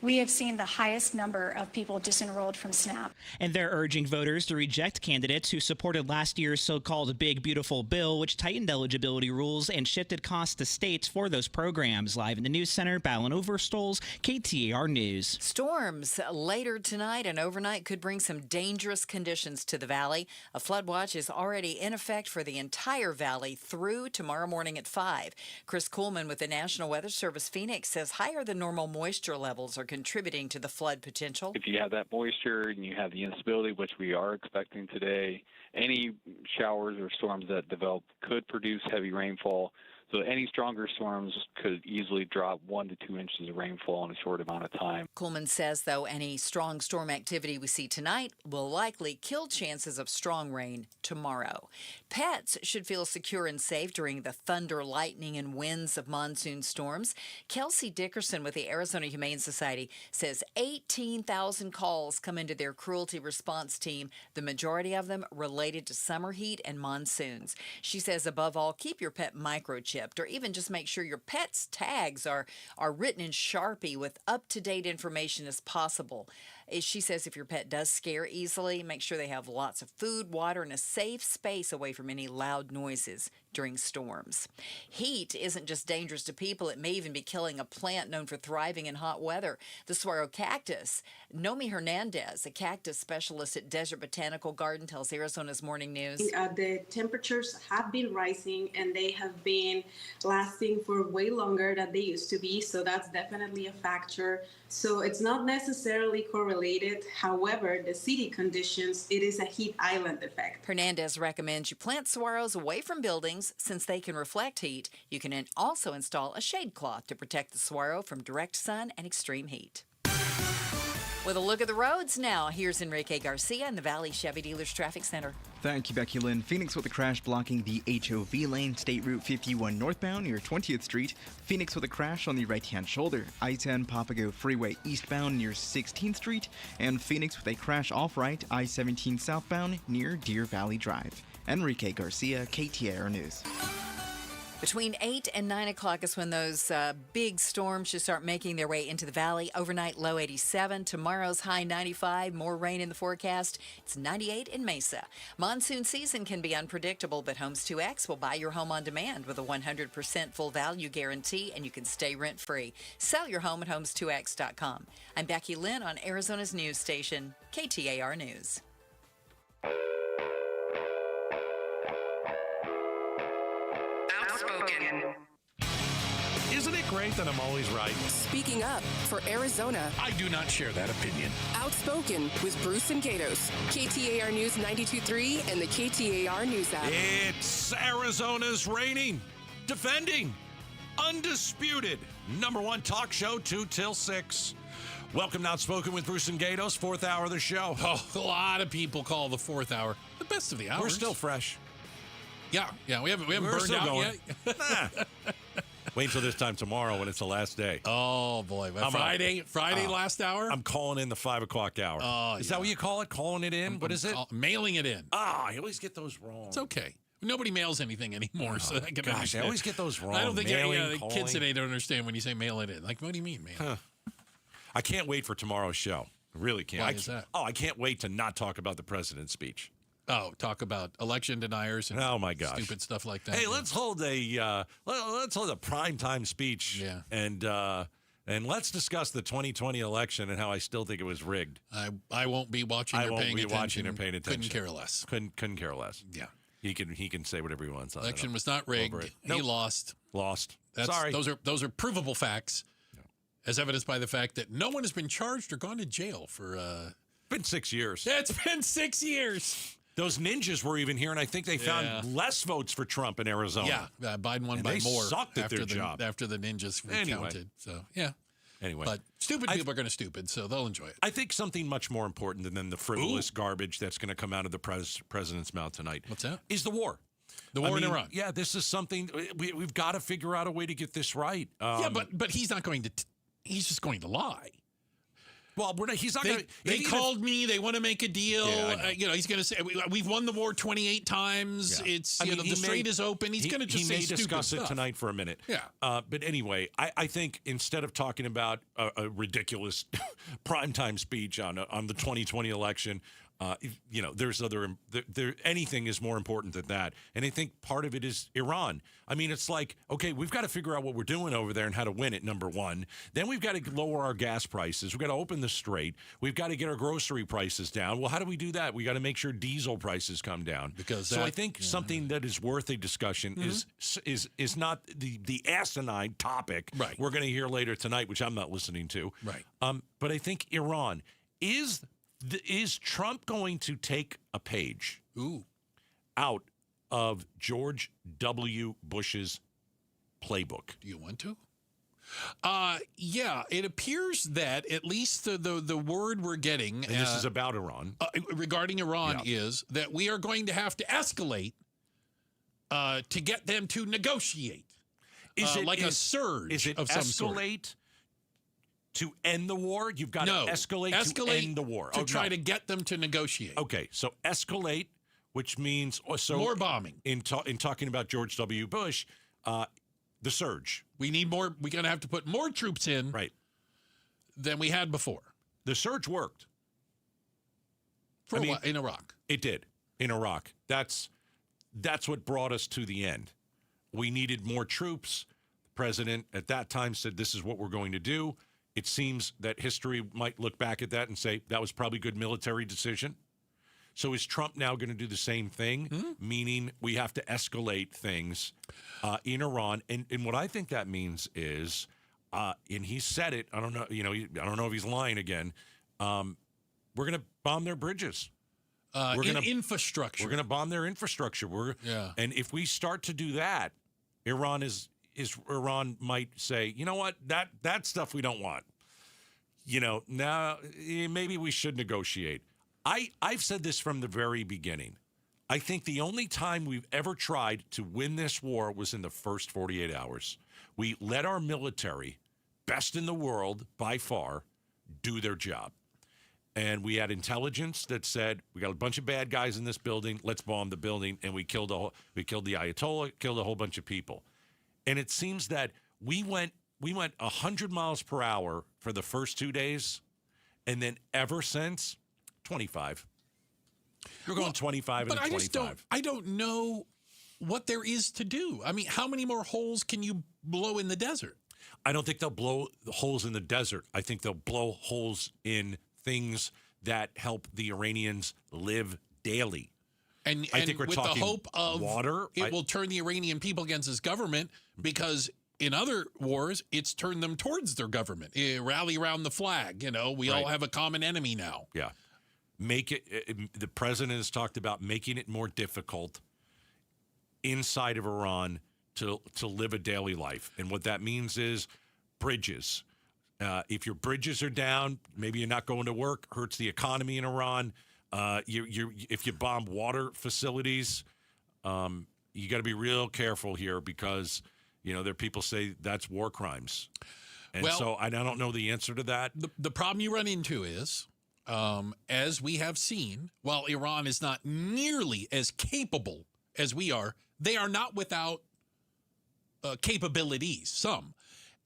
we have seen the highest number of people disenrolled from SNAP. And they're urging voters to reject candidates who supported last year's so-called Big Beautiful Bill, which tightened eligibility rules and shifted costs to states for those programs. Live in the News Center, Balin Overstolz, KTAR News. Storms later tonight and overnight could bring some dangerous conditions to the valley. A flood watch is already in effect for the entire valley through tomorrow morning at 5. Chris Kuhlman with the National Weather Service Phoenix says higher than normal moisture levels are contributing to the flood potential. If you have that moisture and you have the instability, which we are expecting today, any showers or storms that develop could produce heavy rainfall. So any stronger storms could easily drop 1 to 2 inches of rainfall in a short amount of time. Kuhlman says, though, any strong storm activity we see tonight will likely kill chances of strong rain tomorrow. Pets should feel secure and safe during the thunder, lightning, and winds of monsoon storms. Kelsey Dickerson with the Arizona Humane Society says 18,000 calls come into their cruelty response team, the majority of them related to summer heat and monsoons. She says, above all, keep your pet microchipped, or even just make sure your pet's tags are written in Sharpie with up-to-date information as possible. She says if your pet does scare easily, make sure they have lots of food, water, and a safe space away from any loud noises during storms. Heat isn't just dangerous to people, it may even be killing a plant known for thriving in hot weather. The saguaro cactus. Nomi Hernandez, a cactus specialist at Desert Botanical Garden, tells Arizona's Morning News. The temperatures have been rising, and they have been lasting for way longer than they used to be, so that's definitely a factor. So it's not necessarily correlated. However, the city conditions, it is a heat island effect. Hernandez recommends you plant saguaros away from buildings since they can reflect heat. You can also install a shade cloth to protect the saguaro from direct sun and extreme heat. With a look at the roads now, here's Enrique Garcia in the Valley Chevy Dealers Traffic Center. Thank you, Becky Lynn. Phoenix with a crash blocking the HOV lane, State Route 51 northbound near 20th Street. Phoenix with a crash on the right-hand shoulder, I-10 Papago Freeway eastbound near 16th Street. And Phoenix with a crash off-right, I-17 southbound near Deer Valley Drive. Enrique Garcia, KTAR News. Between 8 and 9 o'clock is when those big storms should start making their way into the valley. Overnight low 87. Tomorrow's high 95. More rain in the forecast. It's 98 in Mesa. Monsoon season can be unpredictable, but Homes 2X will buy your home on demand with a 100% full value guarantee, and you can stay rent-free. Sell your home at homes2x.com. I'm Becky Lynn on Arizona's news station, KTAR News. Isn't it great that I'm always right? Speaking up for Arizona. I do not share that opinion. Outspoken with Bruce and Gatos. KTAR News 92.3 and the KTAR News app. It's Arizona's reigning, defending, undisputed #1 talk show 2 till 6. Welcome to Outspoken with Bruce and Gatos, 4th hour of the show. Oh, a lot of people call the 4th hour the best of the hours. We're still fresh. Yeah, we haven't burned out going. yet. Wait until this time tomorrow when it's the last day. Oh, boy. Friday, last hour? I'm calling in the 5 o'clock hour. Is that what you call it? Calling it in? What is it? Mailing it in. I always get those wrong. It's okay. Nobody mails anything anymore, so that can Gosh, I always get those wrong. I don't think Mailing, the kids today don't understand when you say mail it in. Like, what do you mean, man? I can't wait for tomorrow's show. I really can't. Why is that? I can't wait to not talk about the president's speech. Oh, talk about election deniers and my gosh, stupid stuff like that. Hey, let's hold a primetime speech. Yeah. And let's discuss the 2020 election and how I still think it was rigged. I won't be watching or paying attention. Watching or paying attention. Couldn't care less. Couldn't care less. Yeah. He can say whatever he wants. Election was not rigged. He lost. Sorry. Those are provable facts, as evidenced by the fact that no one has been charged or gone to jail for. Been 6 years. It's been 6 years. Those ninjas were even here, and I think they found less votes for Trump in Arizona. Yeah, Biden won and by they more sucked at their job after the ninjas recounted. So Anyway, but stupid people are going to stupid, so they'll enjoy it. I think something much more important than the frivolous garbage that's going to come out of the president's mouth tonight. What's that? Is the war. The war in Iran. Yeah, this is something we've got to figure out a way to get this right. But he's not going to. He's just going to lie. Well, he's not going to. They called me. They want to make a deal. Yeah, he's going to say we've won the war 28 times. Yeah. It's the strait is open. He's going to just say stupid stuff. He may discuss it tonight for a minute. Yeah. But anyway, I think instead of talking about a ridiculous primetime speech on the 2020 election. There's anything is more important than that. And I think part of it is Iran. I mean, it's like, okay, we've got to figure out what we're doing over there and how to win it, number one. Then we've got to lower our gas prices. We've got to open the strait. We've got to get our grocery prices down. Well, how do we do that? We got to make sure diesel prices come down. I think something that is worth a discussion is not the asinine topic we're going to hear later tonight, which I'm not listening to. Right. But I think Iran is Trump going to take a page out of George W. Bush's playbook? Do you want to? Yeah, it appears that at least the word we're getting, and this is about Iran, regarding Iran, is that we are going to have to escalate to get them to negotiate. Is it a surge? Is it of some sort? Escalate to end the war? You've got to escalate to end the war. To try to get them to negotiate. Okay, so escalate, which means more bombing. In talking about George W. Bush, the surge. We need more. We're going to have to put more troops in than we had before. The surge worked. In Iraq. It did. In Iraq. That's what brought us to the end. We needed more troops. The president at that time said, this is what we're going to do. It seems that history might look back at that and say that was probably a good military decision. So is Trump now going to do the same thing, meaning we have to escalate things in Iran? And what I think that means is, and he said it, I don't know, I don't know if he's lying again. We're going to bomb their bridges. Infrastructure. We're going to bomb their infrastructure. And if we start to do that, Iran might say, you know what, that stuff we don't want. Now maybe we should negotiate. I've said this from the very beginning. I think the only time we've ever tried to win this war was in the first 48 hours. We let our military, best in the world by far, do their job. And we had intelligence that said, we got a bunch of bad guys in this building, let's bomb the building. And we killed the Ayatollah, killed a whole bunch of people. And it seems that we went 100 miles per hour for the first 2 days, and then ever since, 25. We're going 25 and 25. I don't know what there is to do. I mean, how many more holes can you blow in the desert? I don't think they'll blow the holes in the desert. I think they'll blow holes in things that help the Iranians live daily. And I think we're with talking the hope of water. It will turn the Iranian people against his government, because in other wars, it's turned them towards their government. Rally around the flag. We all have a common enemy now. Yeah. The president has talked about making it more difficult inside of Iran to live a daily life. And what that means is bridges. If your bridges are down, maybe you're not going to work, hurts the economy in Iran. If you bomb water facilities, you got to be real careful here, because You know, there are people say that's war crimes. And Well- so I don't know the answer to that. The problem you run into is, as we have seen, while Iran is not nearly as capable as we are, they are not without capabilities, some.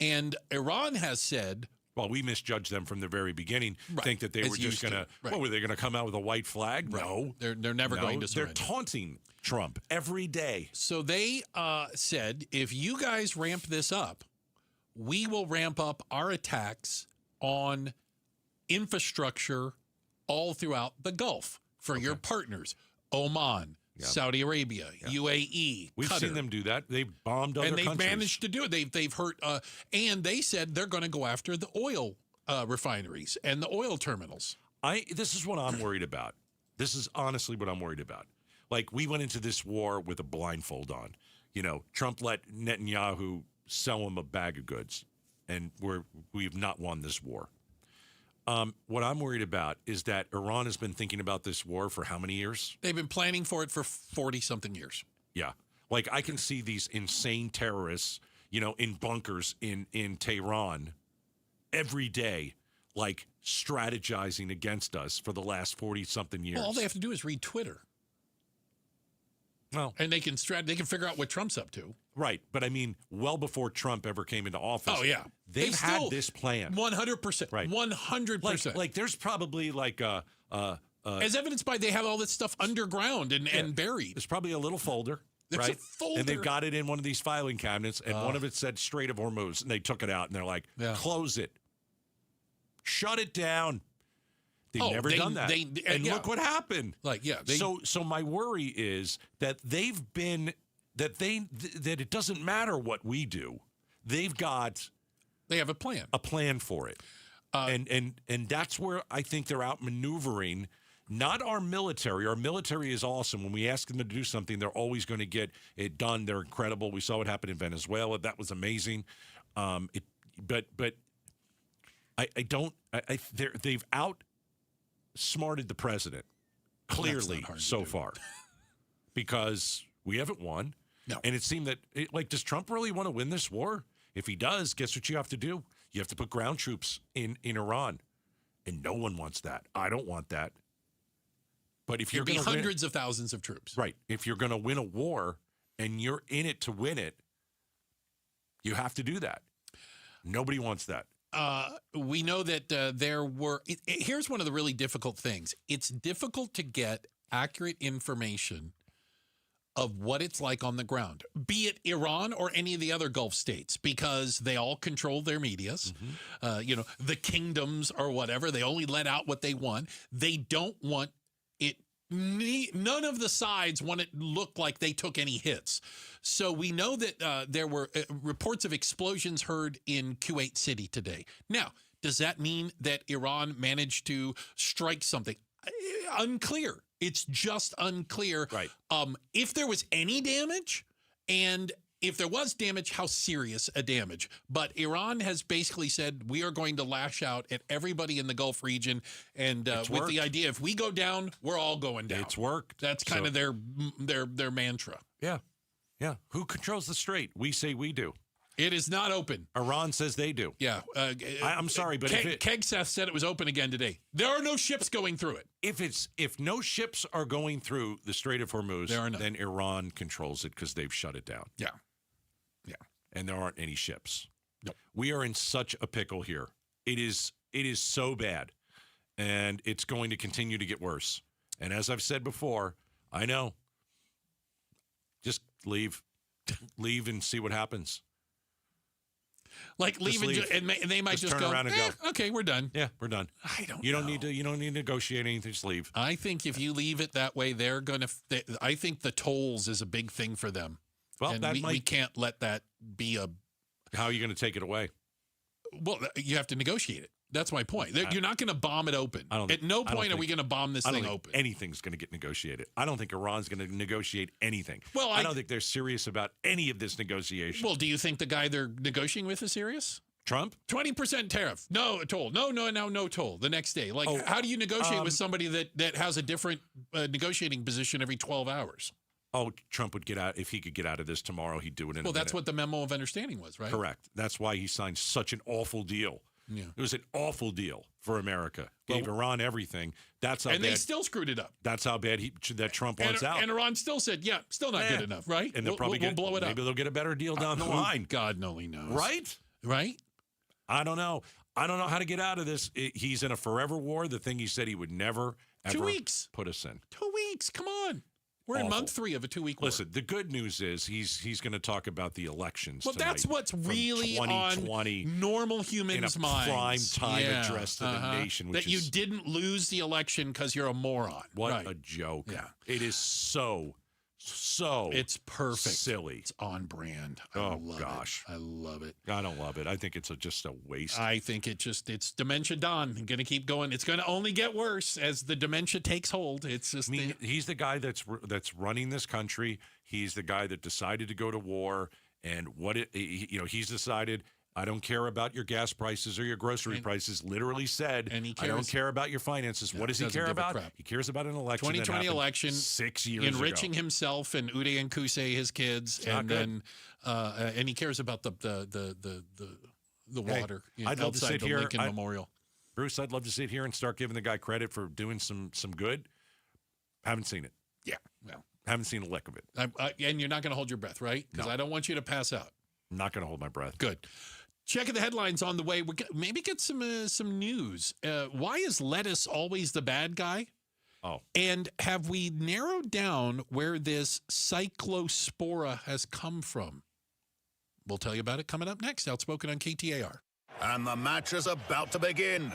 And Iran has said... Well, we misjudged them from the very beginning, think that they As were just used to. going to, Right. what, were they going to come out with a white flag? Right. No. They're never going to surrender. They're taunting Trump every day. So they said, if you guys ramp this up, we will ramp up our attacks on infrastructure all throughout the Gulf for your partners, Oman, Saudi Arabia, UAE, We've Qatar. seen them do that. They've bombed other And they've countries. managed to do it. They've hurt, and they said they're going to go after the oil refineries and the oil terminals. This is what I'm worried about. This is honestly what I'm worried about. Like, we went into this war with a blindfold on. You know, Trump let Netanyahu sell him a bag of goods, and we've not won this war. What I'm worried about is that Iran has been thinking about this war for how many years? They've been planning for it for 40-something years. Yeah. Like, I can see these insane terrorists, you know, in bunkers in Tehran every day, like, strategizing against us for the last 40-something years. Well, all they have to do is read Twitter. Well, and they can figure out what Trump's up to. Right, but I mean, well before Trump ever came into office. Oh, yeah. They've had this plan. 100%. Right. 100%. Like there's probably like as evidenced by they have all this stuff underground and buried. There's probably a little folder. There's right? a folder. And they've got it in one of these filing cabinets, and one of it said Strait of Hormuz, and they took it out, and they're like, close it. Shut it down. They've never done that. And look what happened. So my worry is that that it doesn't matter what we do. They have a plan. A plan for it. And that's where I think they're outmaneuvering not our military. Our military is awesome. When we ask them to do something, they're always going to get it done. They're incredible. We saw what happened in Venezuela. That was amazing. They've outsmarted the president clearly so far because we haven't won. No. And it seemed that, does Trump really want to win this war? If he does, guess what you have to do? You have to put ground troops in Iran. And no one wants that. I don't want that. But if you're There'd be going to hundreds of thousands of troops. Right. If you're going to win a war and you're in it to win it, you have to do that. Nobody wants that. We know that here's one of the really difficult things. It's difficult to get accurate information of what it's like on the ground, be it Iran or any of the other Gulf states, because they all control their medias. The kingdoms or whatever, they only let out what they want. They don't want it. None of the sides want it to look like they took any hits. So we know that there were reports of explosions heard in Kuwait City today. Now, does that mean that Iran managed to strike something? Unclear. It's just unclear. Right. If there was any damage, and if there was damage, how serious a damage. But Iran has basically said, we are going to lash out at everybody in the Gulf region. And with the idea, if we go down, we're all going down. It's worked. That's kind of their mantra. Yeah. Yeah. Who controls the strait? We say we do. It is not open. Iran says they do. Yeah. I'm sorry, but Kegseth said it was open again today. There are no ships going through it. If no ships are going through the Strait of Hormuz, There are none. then Iran controls it because they've shut it down. Yeah. And there aren't any ships. No. We are in such a pickle here. It is so bad, and it's going to continue to get worse. And as I've said before, I know. Just leave and see what happens. Like leave and they might just turn go around and go. Okay, we're done. Yeah, we're done. You don't need to negotiate anything. Just leave. I think if you leave it that way, they're going to. I think the tolls is a big thing for them. Well, and we can't let that be a. How are you going to take it away? Well, you have to negotiate it. That's my point. You're not going to bomb it open. At no point are we going to bomb this thing open. Anything's going to get negotiated. I don't think Iran's going to negotiate anything. Well, I don't think they're serious about any of this negotiation. Well, do you think the guy they're negotiating with is serious? Trump? 20% tariff. No toll. No toll. The next day. How do you negotiate with somebody that has a different negotiating position every 12 hours? oh, Trump would get out. If he could get out of this tomorrow, he'd do it in a minute. Well, that's what the memo of understanding was, right? Correct. That's why he signed such an awful deal. Yeah. It was an awful deal for America. Gave Iran everything. That's how and bad. they still screwed it up. That's how bad that Trump wants out. And Iran still said, yeah, still not good enough, right? And they'll probably we'll blow it up. Maybe they'll get a better deal down the line. God only knows. Right? Right? I don't know. I don't know how to get out of this. He's in a forever war. The thing he said he would never, ever 2 weeks. Put us in. 2 weeks. Come on. We're in month 3 of a 2-week war. Listen, the good news is he's going to talk about the elections. Well, that's what's really on normal humans' minds. Prime time address to the nation. That you didn't lose the election because you're a moron. What a joke. Yeah. It is so it's perfect. Silly. It's on brand. I love it. I love it. I don't love it. I think it's just a waste. I think it's dementia done. I'm going to keep going. It's going to only get worse as the dementia takes hold. It's just he's the guy that's running this country. He's the guy that decided to go to war, and he's decided, I don't care about your gas prices or your grocery prices. Literally said, I don't care about your finances. What does he care about? He cares about an election. 2020 election, 6 years enriching ago. himself and Uday and Kusei, his kids, and he cares about the water. I'd love to sit here, Lincoln Memorial. Bruce, I'd love to sit here and start giving the guy credit for doing some good. Haven't seen it. Yeah, well, haven't seen a lick of it. And you're not going to hold your breath, right? Because I don't want you to pass out. I'm not going to hold my breath. Good. Checking the headlines on the way. Maybe get some news. Why is lettuce always the bad guy? Oh. And have we narrowed down where this cyclospora has come from? We'll tell you about it coming up next. Outspoken on KTAR. And the match is about to begin.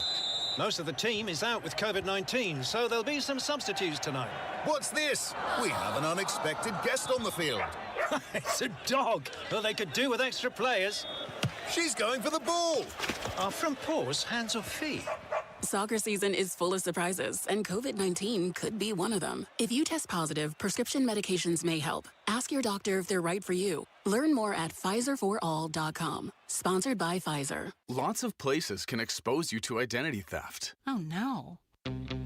Most of the team is out with COVID-19, so there'll be some substitutes tonight. What's this? We have an unexpected guest on the field. It's a dog. Well, they could do with extra players. She's going for the ball. Are front paws hands or feet? Soccer season is full of surprises, and COVID-19 could be one of them. If you test positive, prescription medications may help. Ask your doctor if they're right for you. Learn more at PfizerForAll.com. Sponsored by Pfizer. Lots of places can expose you to identity theft. Oh, no.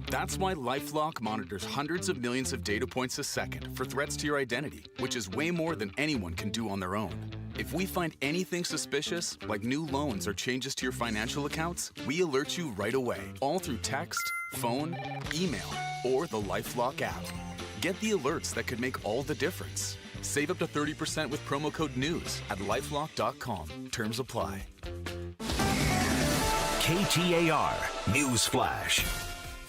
That's why LifeLock monitors hundreds of millions of data points a second for threats to your identity, which is way more than anyone can do on their own. If we find anything suspicious, like new loans or changes to your financial accounts, we alert you right away, all through text, phone, email, or the LifeLock app. Get the alerts that could make all the difference. Save up to 30% with promo code NEWS at LifeLock.com. Terms apply. KTAR News Flash.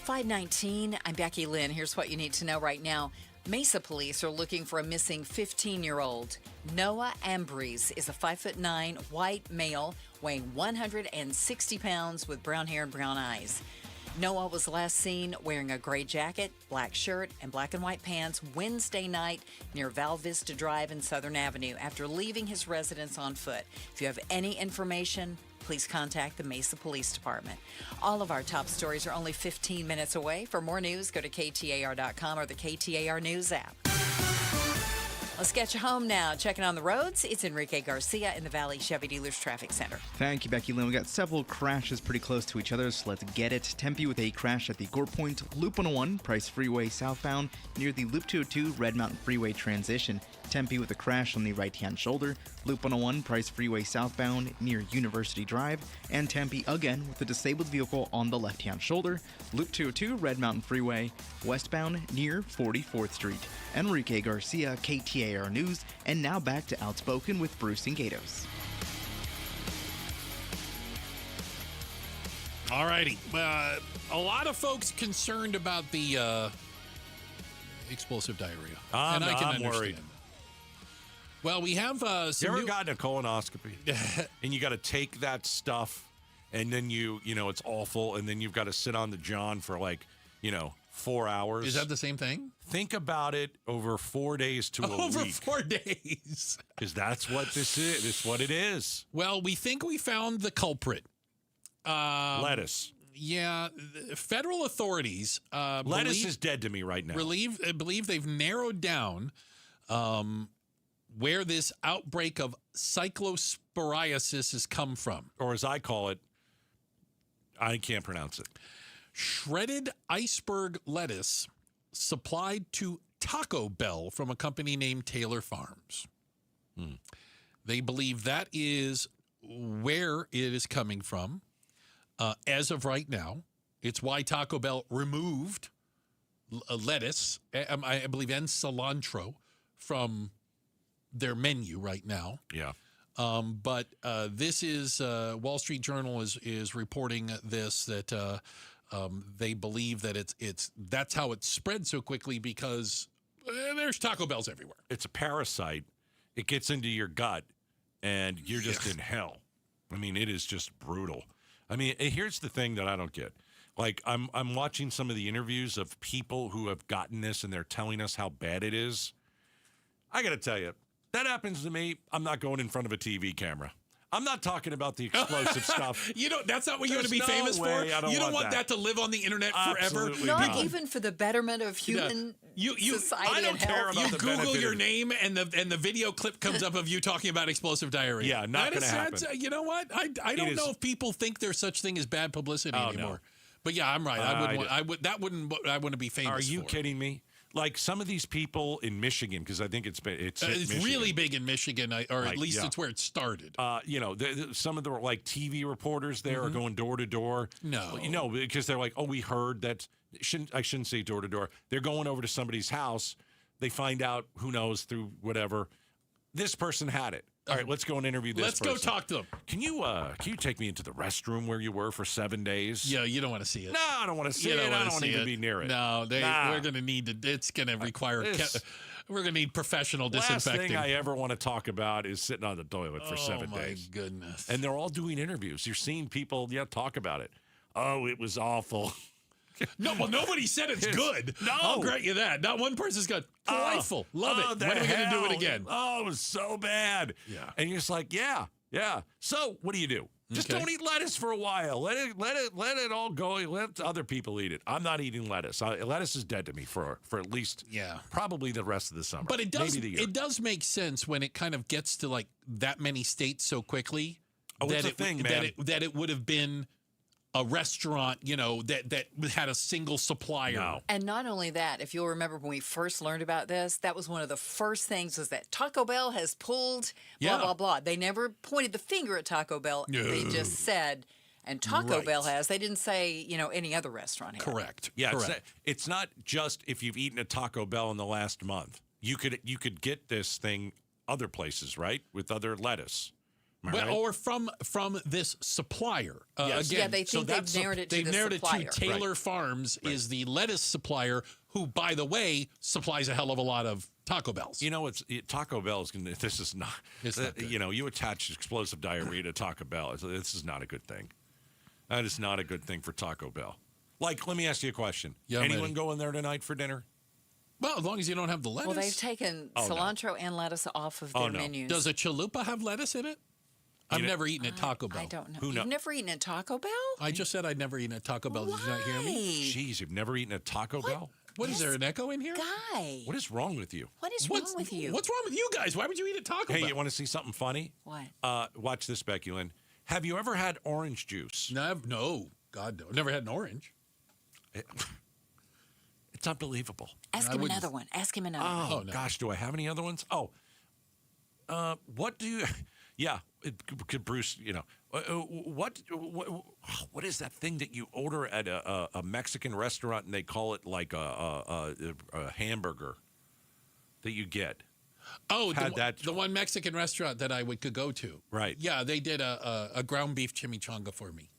519, I'm Becky Lynn. Here's what you need to know right now. Mesa police are looking for a missing 15-year-old. Noah Ambrose is a 5'9" white male weighing 160 pounds with brown hair and brown eyes. Noah was last seen wearing a gray jacket, black shirt, and black and white pants Wednesday night near Val Vista Drive and Southern Avenue after leaving his residence on foot. If you have any information, please contact the Mesa Police Department. All of our top stories are only 15 minutes away. For more news, go to KTAR.com or the KTAR News app. Let's get you home now. Checking on the roads, it's Enrique Garcia in the Valley Chevy Dealers Traffic Center. Thank you, Becky Lynn. We got several crashes pretty close to each other, so let's get it. Tempe with a crash at the Gore Point Loop 101, Price Freeway southbound, near the Loop 202 Red Mountain Freeway transition. Tempe with a crash on the right-hand shoulder, Loop 101 Price Freeway southbound near University Drive, and Tempe again with a disabled vehicle on the left-hand shoulder, Loop 202 Red Mountain Freeway westbound near 44th Street. Enrique Garcia, KTAR News, and now back to Outspoken with Bruce and Gatos. All righty. A lot of folks concerned about the explosive diarrhea. And I can understand. Worried. Well, we have some you ever gotten a colonoscopy? And you got to take that stuff, and then it's awful, and then you've got to sit on the john for 4 hours. Is that the same thing? Think about it over 4 days to a week. Over 4 days. Because that's what this is. It's what it is. Well, we think we found the culprit. Lettuce. Yeah, federal authorities lettuce is dead to me right now. Believe they've narrowed down where this outbreak of cyclosporiasis has come from. Or as I call it, I can't pronounce it. Shredded iceberg lettuce supplied to Taco Bell from a company named Taylor Farms. They believe that is where it is coming from as of right now. It's why Taco Bell removed lettuce, I believe, and cilantro from their menu right now. Yeah. But this is Wall Street Journal is reporting this, that they believe that that's how it spread so quickly because there's Taco Bells everywhere. It's a parasite. It gets into your gut, and you're just in hell. I mean, it is just brutal. I mean, here's the thing that I don't get. Like, I'm watching some of the interviews of people who have gotten this, and they're telling us how bad it is. I got to tell you, that happens to me. I'm not going in front of a TV camera. I'm not talking about the explosive stuff. That's not what you want to be famous for. You don't want that to live on the internet forever. Not even for the betterment of human society. I don't and care health. about you Google your name and the video clip comes up of you talking about explositive diarrhea. Yeah, not going to happen. You know what? I don't know if people think there's such thing as bad publicity anymore. No. But yeah, I'm right. I wouldn't be famous. Are you kidding me? Like some of these people in Michigan, because I think it's really big in Michigan, or at least it's where it started. Some of the like TV reporters there are going door to door. No, because they're like, oh, we heard that. I shouldn't say door to door. They're going over to somebody's house. They find out, who knows, through whatever, this person had it. All right, let's go and interview this person. Let's go talk to them. Can you take me into the restroom where you were for 7 days? Yeah, you don't want to see it. No, I don't want to see it. I don't want to even be near it. No, we're going to need to. It's going to require. We're going to need professional disinfecting. Last thing I ever want to talk about is sitting on the toilet for 7 days. Oh my goodness! And they're all doing interviews. You're seeing people, talk about it. Oh, it was awful. No, well, nobody said it's good. No. I'll grant you that. Not one person's got delightful. Love it. When are we going to do it again? Oh, it was so bad. Yeah. And you're just like, yeah. So what do? Just don't eat lettuce for a while. Let it all go. Let other people eat it. I'm not eating lettuce. Lettuce is dead to me for at least probably the rest of the summer. But it does make sense when it kind of gets to like that many states so quickly. Oh, it's a thing, man. That it would have been a restaurant, that had a single supplier. No. And not only that, if you'll remember when we first learned about this, that was one of the first things was that Taco Bell has pulled blah, blah, blah. They never pointed the finger at Taco Bell. No. They just said, and Taco Bell has. They didn't say, any other restaurant has. Correct. Yeah, correct. It's not just if you've eaten a Taco Bell in the last month. You could get this thing other places, right? With other lettuce. Well, or from this supplier. Yes. Again, they think they've narrowed it to the narrowed supplier. it to Taylor Farms is the lettuce supplier who, by the way, supplies a hell of a lot of Taco Bells. Taco Bell is going to, this is not, you attach explosive diarrhea to Taco Bell. This is not a good thing. That is not a good thing for Taco Bell. Like, let me ask you a question. Yeah, anyone going there tonight for dinner? Well, as long as you don't have the lettuce. Well, they've taken cilantro and lettuce off of their menus. Does a chalupa have lettuce in it? I've never eaten at Taco Bell. I don't know. You've never eaten at Taco Bell? I just said I'd never eaten at Taco Bell. Did you not hear me? Jeez, you've never eaten at Taco Bell? What is there, an echo in here? Guy. What is wrong with you? What is wrong with you? What's wrong with you guys? Why would you eat at Taco Bell? Hey, you want to see something funny? What? Watch this, Beculin. Have you ever had orange juice? No. God, no. Never had an orange. It's unbelievable. Ask him another one. Ask him another one. Oh, no. Gosh, do I have any other ones? Oh, what do you... Yeah, Bruce, what is that thing that you order at a Mexican restaurant and they call it like a hamburger that you get? Oh, the one Mexican restaurant that I could go to. Right. Yeah, they did a ground beef chimichanga for me,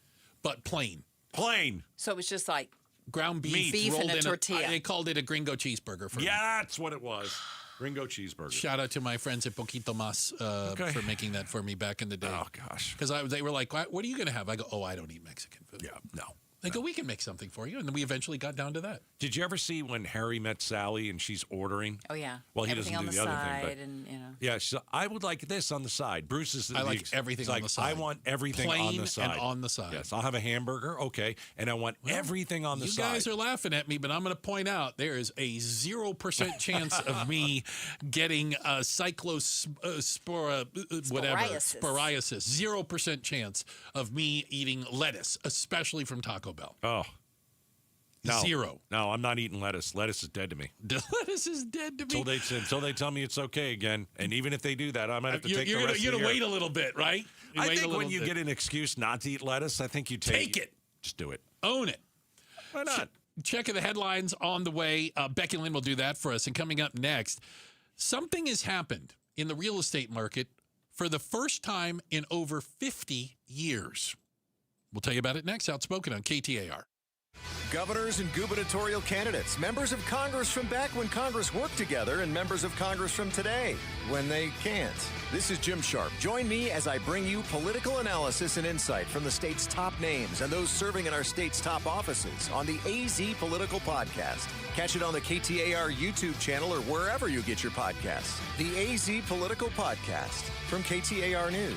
but plain. Plain. So it was just like ground beef and a tortilla. They called it a gringo cheeseburger for me. Yeah, that's what it was. Gringo cheeseburger. Shout out to my friends at Poquito Mas for making that for me back in the day. Oh, gosh. Because they were like, what are you going to have? I go, I don't eat Mexican food. Yeah, no. They go, we can make something for you. And then we eventually got down to that. Did you ever see when Harry met Sally and she's ordering? Oh, yeah. Well, he everything doesn't do the other thing. But and, yeah, she's like, I would like this on the side. Bruce is I like everything on the side. I want everything plain on the side. And on the side. Yes, I'll have a hamburger. Okay. And I want everything on the side. You guys are laughing at me, but I'm going to point out there is a 0% chance of me getting cyclosporiasis. 0% chance of me eating lettuce, especially from Taco Bell. Oh. No. 0. No, I'm not eating lettuce. Lettuce is dead to me. Lettuce is dead to me. Until they tell me it's okay again. And even if they do that, I might have to take the rest of the year. You're going to wait a little bit, right? I think when you get an excuse not to eat lettuce, I think you take it. Just do it. Own it. Why not? Checking the headlines on the way. Becky Lynn will do that for us. And coming up next, something has happened in the real estate market for the first time in over 50 years. We'll tell you about it next. Outspoken on KTAR. Governors and gubernatorial candidates, members of Congress from back when Congress worked together, and members of Congress from today when they can't. This is Jim Sharp. Join me as I bring you political analysis and insight from the state's top names and those serving in our state's top offices on the AZ Political Podcast. Catch it on the KTAR YouTube channel or wherever you get your podcasts. The AZ Political Podcast from KTAR News.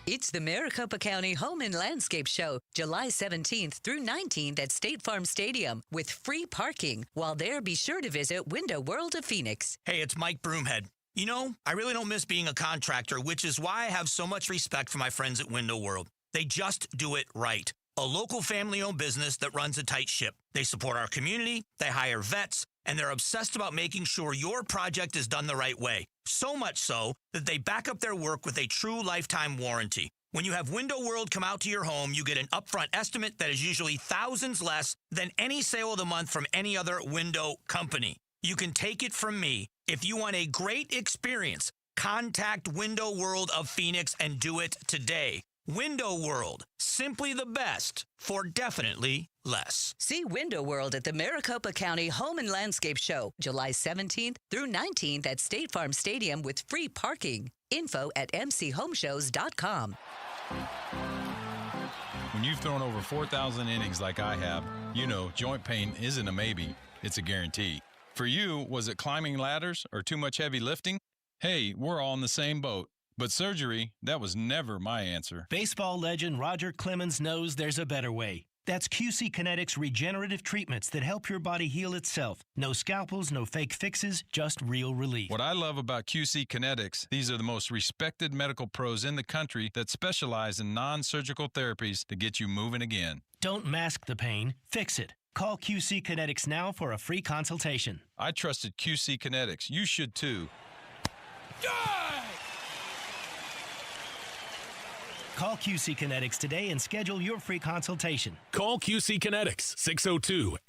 It's the Maricopa County Home and Landscape Show, July 17th through 19th at State Farm Stadium with free parking. While there, be sure to visit Window World of Phoenix. Hey, it's Mike Broomhead. You know, I really don't miss being a contractor, which is why I have so much respect for my friends at Window World. They just do it right. A local family-owned business that runs a tight ship. They support our community, they hire vets, and they're obsessed about making sure your project is done the right way. So much so that they back up their work with a true lifetime warranty. When you have Window World come out to your home, you get an upfront estimate that is usually thousands less than any sale of the month from any other window company. You can take it from me. If you want a great experience, contact Window World of Phoenix and do it today. Window World, simply the best for definitely less. See Window World at the Maricopa County Home and Landscape Show, July 17th through 19th at State Farm Stadium with free parking. Info at mchomeshows.com. When you've thrown over 4,000 innings like I have, you know joint pain isn't a maybe, it's a guarantee. For you, was it climbing ladders or too much heavy lifting? Hey, we're all in the same boat. But surgery, that was never my answer. Baseball legend Roger Clemens knows there's a better way. That's QC Kinetics regenerative treatments that help your body heal itself. No scalpels, no fake fixes, just real relief. What I love about QC Kinetics, these are the most respected medical pros in the country that specialize in non-surgical therapies to get you moving again. Don't mask the pain, fix it. Call QC Kinetics now for a free consultation. I trusted QC Kinetics. You should too. Call QC Kinetics today and schedule your free consultation. Call QC Kinetics,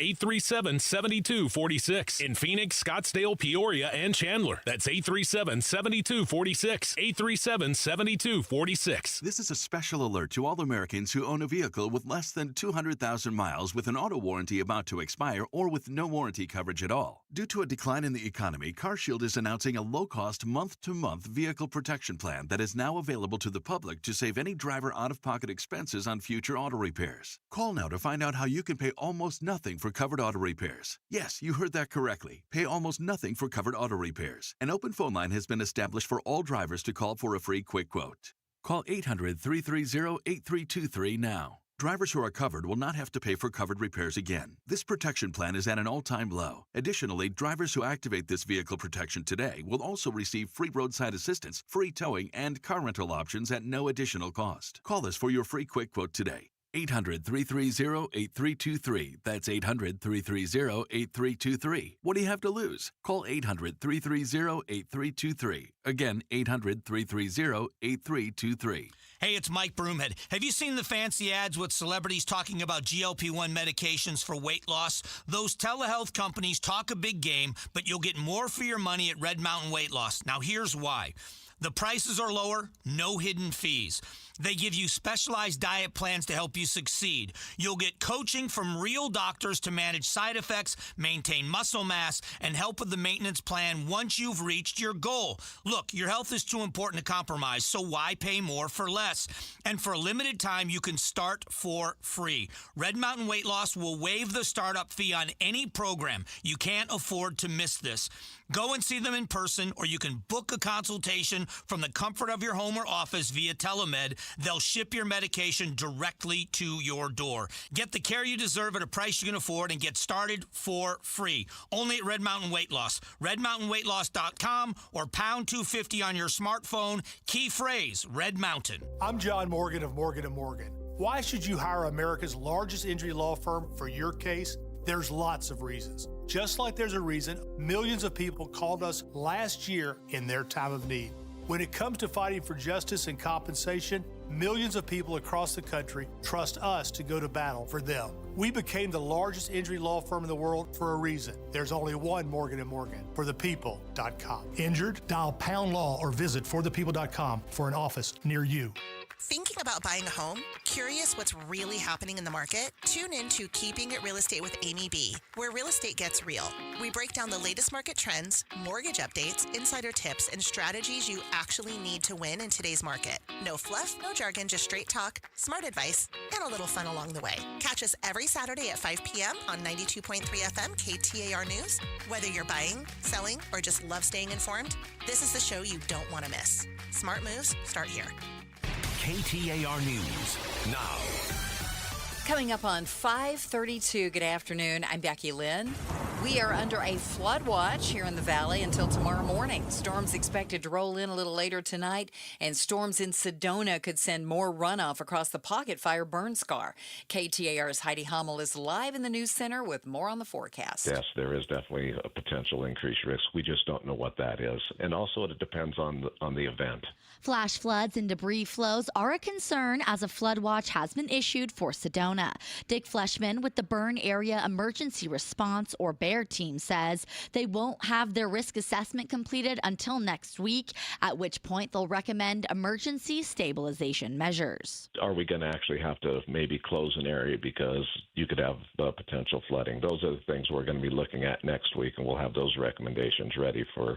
602-837-7246. In Phoenix, Scottsdale, Peoria, and Chandler. That's 837-7246. 837-7246. This is a special alert to all Americans who own a vehicle with less than 200,000 miles with an auto warranty about to expire or with no warranty coverage at all. Due to a decline in the economy, CarShield is announcing a low-cost month-to-month vehicle protection plan that is now available to the public to save any driver out-of-pocket expenses on future auto repairs. Call now to find out how you can pay almost nothing for covered auto repairs. Yes, you heard that correctly. Pay almost nothing for covered auto repairs. An open phone line has been established for all drivers to call for a free quick quote. Call 800-330-8323 now. Drivers who are covered will not have to pay for covered repairs again. This protection plan is at an all-time low. Additionally, drivers who activate this vehicle protection today will also receive free roadside assistance, free towing, and car rental options at no additional cost. Call us for your free quick quote today. 800-330-8323. That's 800-330-8323. What do you have to lose? Call 800-330-8323. Again, 800-330-8323. Hey, it's Mike Broomhead. Have you seen the fancy ads with celebrities talking about GLP-1 medications for weight loss? Those telehealth companies talk a big game, but you'll get more for your money at Red Mountain Weight Loss. Now, here's why. The prices are lower, no hidden fees. They give you specialized diet plans to help you succeed. You'll get coaching from real doctors to manage side effects, maintain muscle mass, and help with the maintenance plan once you've reached your goal. Look, your health is too important to compromise, so why pay more for less? And for a limited time, you can start for free. Red Mountain Weight Loss will waive the startup fee on any program. You can't afford to miss this. Go and see them in person, or you can book a consultation from the comfort of your home or office via telemed. They'll ship your medication directly to your door. Get the care you deserve at a price you can afford and get started for free. Only at Red Mountain Weight Loss. RedMountainWeightLoss.com or pound 250 on your smartphone. Key phrase, Red Mountain. I'm John Morgan of Morgan & Morgan. Why should you hire America's largest injury law firm for your case? There's lots of reasons. Just like there's a reason millions of people called us last year in their time of need. When it comes to fighting for justice and compensation, millions of people across the country trust us to go to battle for them. We became the largest injury law firm in the world for a reason. There's only one Morgan & Morgan, forthepeople.com. Injured? Dial pound law or visit forthepeople.com for an office near you. Thinking about buying a home? Curious what's really happening in the market? Tune in to Keeping It Real Estate with Amy B., where real estate gets real. We break down the latest market trends, mortgage updates, insider tips, and strategies you actually need to win in today's market. No fluff, no jargon, just straight talk, smart advice, and a little fun along the way. Catch us every Saturday at 5 p.m. on 92.3 FM KTAR News. Whether you're buying, selling, or just love staying informed, this is the show you don't want to miss. Smart moves start here. KTAR News now. Coming up on 5:32, good afternoon. I'm Becky Lynn. We are under a flood watch here in the valley until tomorrow morning. Storms expected to roll in a little later tonight, and storms in Sedona could send more runoff across the Pocket Fire burn scar. KTAR's Heidi Hommel is live in the news center with more on the forecast. Yes, there is definitely a potential increased risk. We just don't know what that is. And also it depends on the event. Flash floods and debris flows are a concern as a flood watch has been issued for Sedona. Dick Fleshman with the Burn Area Emergency Response or BEAR team says they won't have their risk assessment completed until next week, at which point they'll recommend emergency stabilization measures. Are we going to actually have to maybe close an area because you could have potential flooding? Those are the things we're going to be looking at next week, and we'll have those recommendations ready for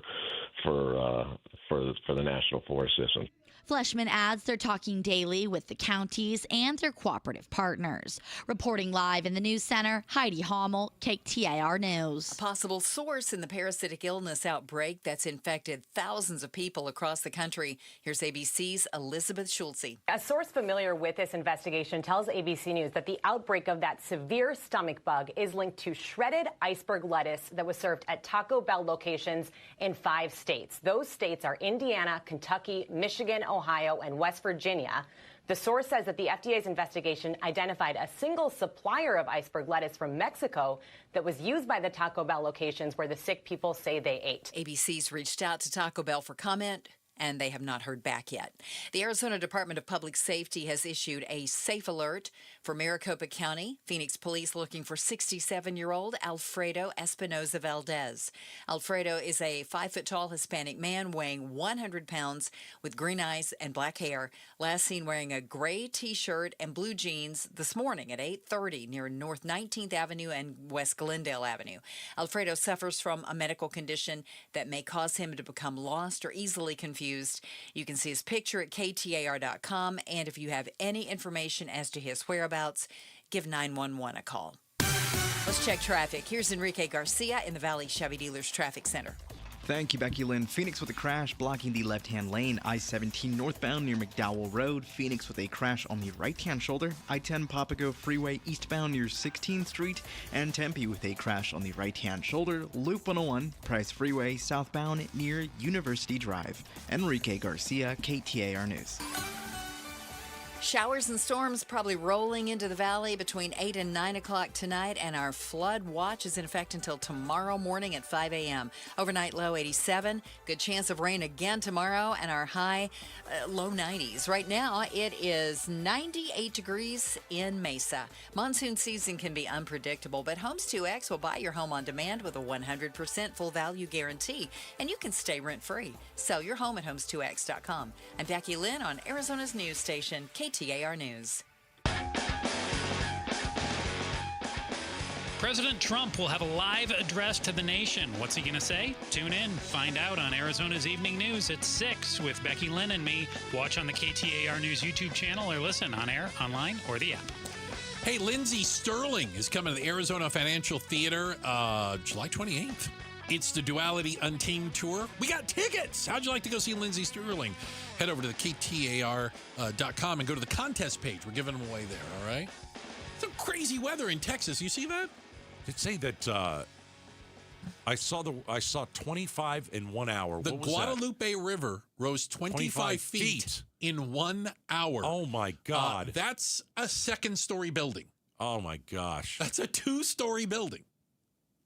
the National Forest System. Fleshman adds they're talking daily with the counties and their cooperative partners. Reporting live in the news center, Heidi Hommel, KTAR News. A possible source in the parasitic illness outbreak that's infected thousands of people across the country. Here's ABC's Elizabeth Schulze. A source familiar with this investigation tells ABC News that the outbreak of that severe stomach bug is linked to shredded iceberg lettuce that was served at Taco Bell locations in 5 states. Those states are Indiana, Kentucky, Michigan, Ohio, and West Virginia. The source says that the FDA's investigation identified a single supplier of iceberg lettuce from Mexico that was used by the Taco Bell locations where the sick people say they ate. ABC's reached out to Taco Bell for comment, and they have not heard back yet. The Arizona Department of Public Safety has issued a safe alert for Maricopa County. Phoenix police looking for 67-year-old Alfredo Espinoza Valdez. Alfredo is a 5-foot-tall Hispanic man weighing 100 pounds with green eyes and black hair. Last seen wearing a gray T-shirt and blue jeans this morning at 8:30 near North 19th Avenue and West Glendale Avenue. Alfredo suffers from a medical condition that may cause him to become lost or easily confused. You can see his picture at KTAR.com, and if you have any information as to his whereabouts, give 911 a call. Let's check traffic. Here's Enrique Garcia in the Valley Chevy Dealers Traffic Center. Thank you, Becky Lynn. Phoenix with a crash blocking the left-hand lane. I-17 northbound near McDowell Road. Phoenix with a crash on the right-hand shoulder. I-10 Papago Freeway eastbound near 16th Street. And Tempe with a crash on the right-hand shoulder. Loop 101 Price Freeway southbound near University Drive. Enrique Garcia, KTAR News. Showers and storms probably rolling into the valley between 8 and 9 o'clock tonight, and our flood watch is in effect until tomorrow morning at 5 a.m. Overnight low 87. Good chance of rain again tomorrow, and our high low 90s. Right now, it is 98 degrees in Mesa. Monsoon season can be unpredictable, but Homes 2X will buy your home on demand with a 100% full value guarantee, and you can stay rent-free. Sell your home at homes2x.com. I'm Becky Lynn on Arizona's news station, KTAR News. President Trump will have a live address to the nation. What's he going to say? Tune in. Find out on Arizona's Evening News at 6 with Becky Lynn and me. Watch on the KTAR News YouTube channel or listen on air, online, or the app. Hey, Lindsey Sterling is coming to the Arizona Financial Theater July 28th. It's the Duality Untamed Tour. We got tickets. How'd you like to go see Lindsey Sterling? Head over to the KTAR.com and go to the contest page. We're giving them away there, all right? Some crazy weather in Texas. You see that? Did say that I saw 25 in 1 hour. The what was Guadalupe River rose 25 feet in 1 hour. Oh, my God. That's a second-story building. Oh, my gosh. That's a 2-story building.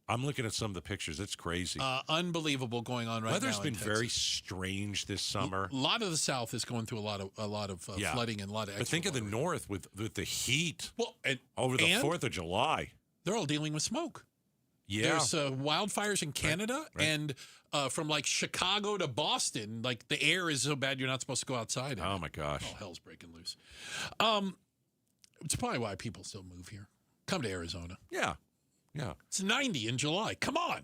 I'm looking at some of the pictures. It's crazy. Unbelievable going on right Weather's now. Weather's been very strange this summer. A lot of the South is going through a lot of flooding and a lot of. But think of the North with the heat. Well, over the 4th of July, they're all dealing with smoke. Yeah, there's wildfires in Canada, right. And from like Chicago to Boston, like the air is so bad you're not supposed to go outside. Oh my gosh! Oh, hell's breaking loose. It's probably why people still move here. Come to Arizona. Yeah. It's 90 in July. Come on.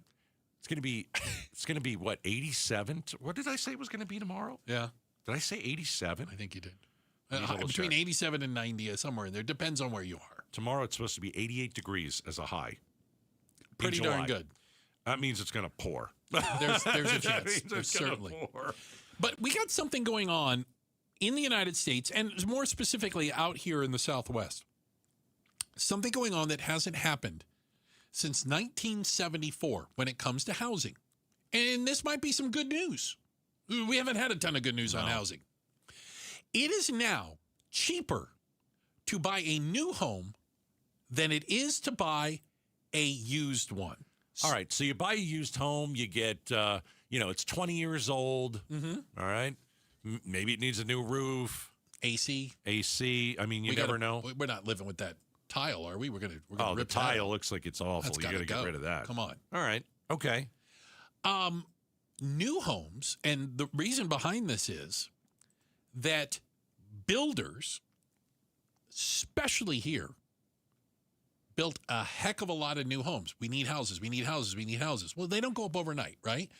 It's gonna be what, 87? What did I say it was gonna be tomorrow? Yeah. Did I say 87? I think you did. Between 87 and 90, somewhere in there. Depends on where you are. Tomorrow it's supposed to be 88 degrees as a high. Pretty darn good. That means it's going to pour. There's a chance. There's certainly. Pour. But we got something going on in the United States, and more specifically out here in the Southwest. Something going on that hasn't happened since 1974 when it comes to housing. And this might be some good news. We haven't had a ton of good news on housing. It is now cheaper to buy a new home than it is to buy a used one. All right, so you buy a used home, you get, it's 20 years old. Mm-hmm. All right, maybe it needs a new roof, AC. I mean, you never know. We're not living with that tile, are we? We're gonna rip the tile. Out. Looks like it's awful. You got to get rid of that. Come on. All right. Okay. New homes, and the reason behind this is that builders, especially here, built a heck of a lot of new homes. We need houses. Well, they don't go up overnight, right?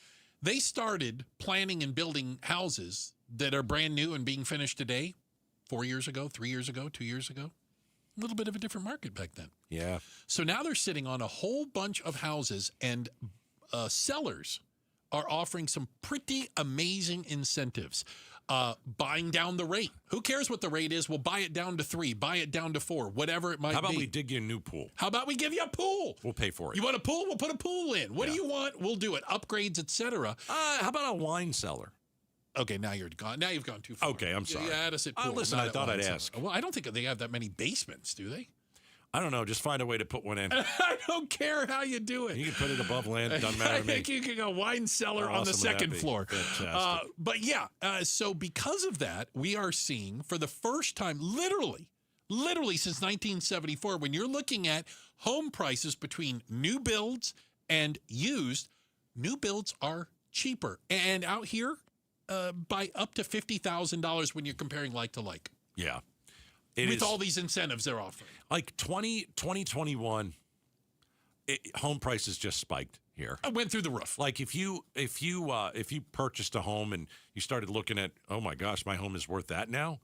They started planning and building houses that are brand new and being finished today, 4 years ago, 3 years ago, 2 years ago. A little bit of a different market back then. Yeah. So now they're sitting on a whole bunch of houses, and sellers are offering some pretty amazing incentives. Buying down the rate. Who cares what the rate is? We'll buy it down to 3, buy it down to 4, whatever it might be. How about we dig you a new pool? How about we give you a pool? We'll pay for it. You want a pool? We'll put a pool in. What do you want? We'll do it. Upgrades, etc. How about a wine cellar? Okay, now you're gone. Now you've gone too far. Okay, I'm sorry. Yeah, us at pool. Listen, I thought I'd ask. Well, I don't think they have that many basements, do they? I don't know. Just find a way to put one in. I don't care how you do it. You can put it above land. It doesn't matter to me. I think you can go wine cellar on the second floor. But yeah, so because of that, we are seeing for the first time, literally since 1974, when you're looking at home prices between new builds and used, new builds are cheaper. And out here, by up to $50,000 when you're comparing like to like. Yeah. With all these incentives they're offering. Like 2021, home prices just spiked here. I went through the roof. Like if you purchased a home and you started looking at, oh my gosh, my home is worth that now,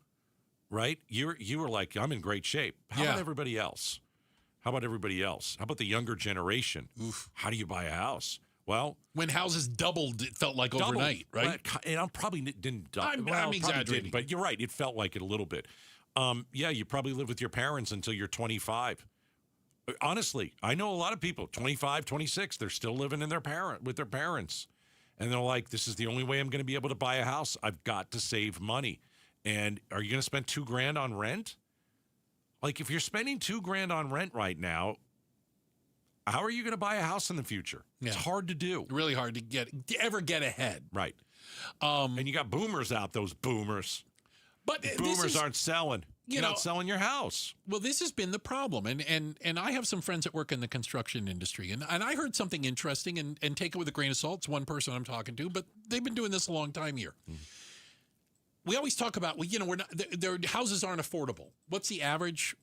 right? You were like, I'm in great shape. How about everybody else? How about the younger generation? Oof. How do you buy a house? Well, when houses doubled, it felt like overnight, right? And I probably didn't. I'm exaggerating, but you're right. It felt like it a little bit. You probably live with your parents until you're 25. Honestly, I know a lot of people, 25, 26, they're still living with their parents. And they're like, this is the only way I'm going to be able to buy a house. I've got to save money. And are you going to spend $2,000 on rent? Like if you're spending $2,000 on rent right now, how are you going to buy a house in the future? Yeah. It's hard to do. Really hard to ever get ahead. Right. And you got boomers out, those boomers. But boomers aren't selling. You're not selling your house. Well, this has been the problem. And I have some friends that work in the construction industry. And I heard something interesting, and take it with a grain of salt. It's one person I'm talking to, but they've been doing this a long time here. Mm-hmm. We always talk about, we're not, their houses aren't affordable. What's the average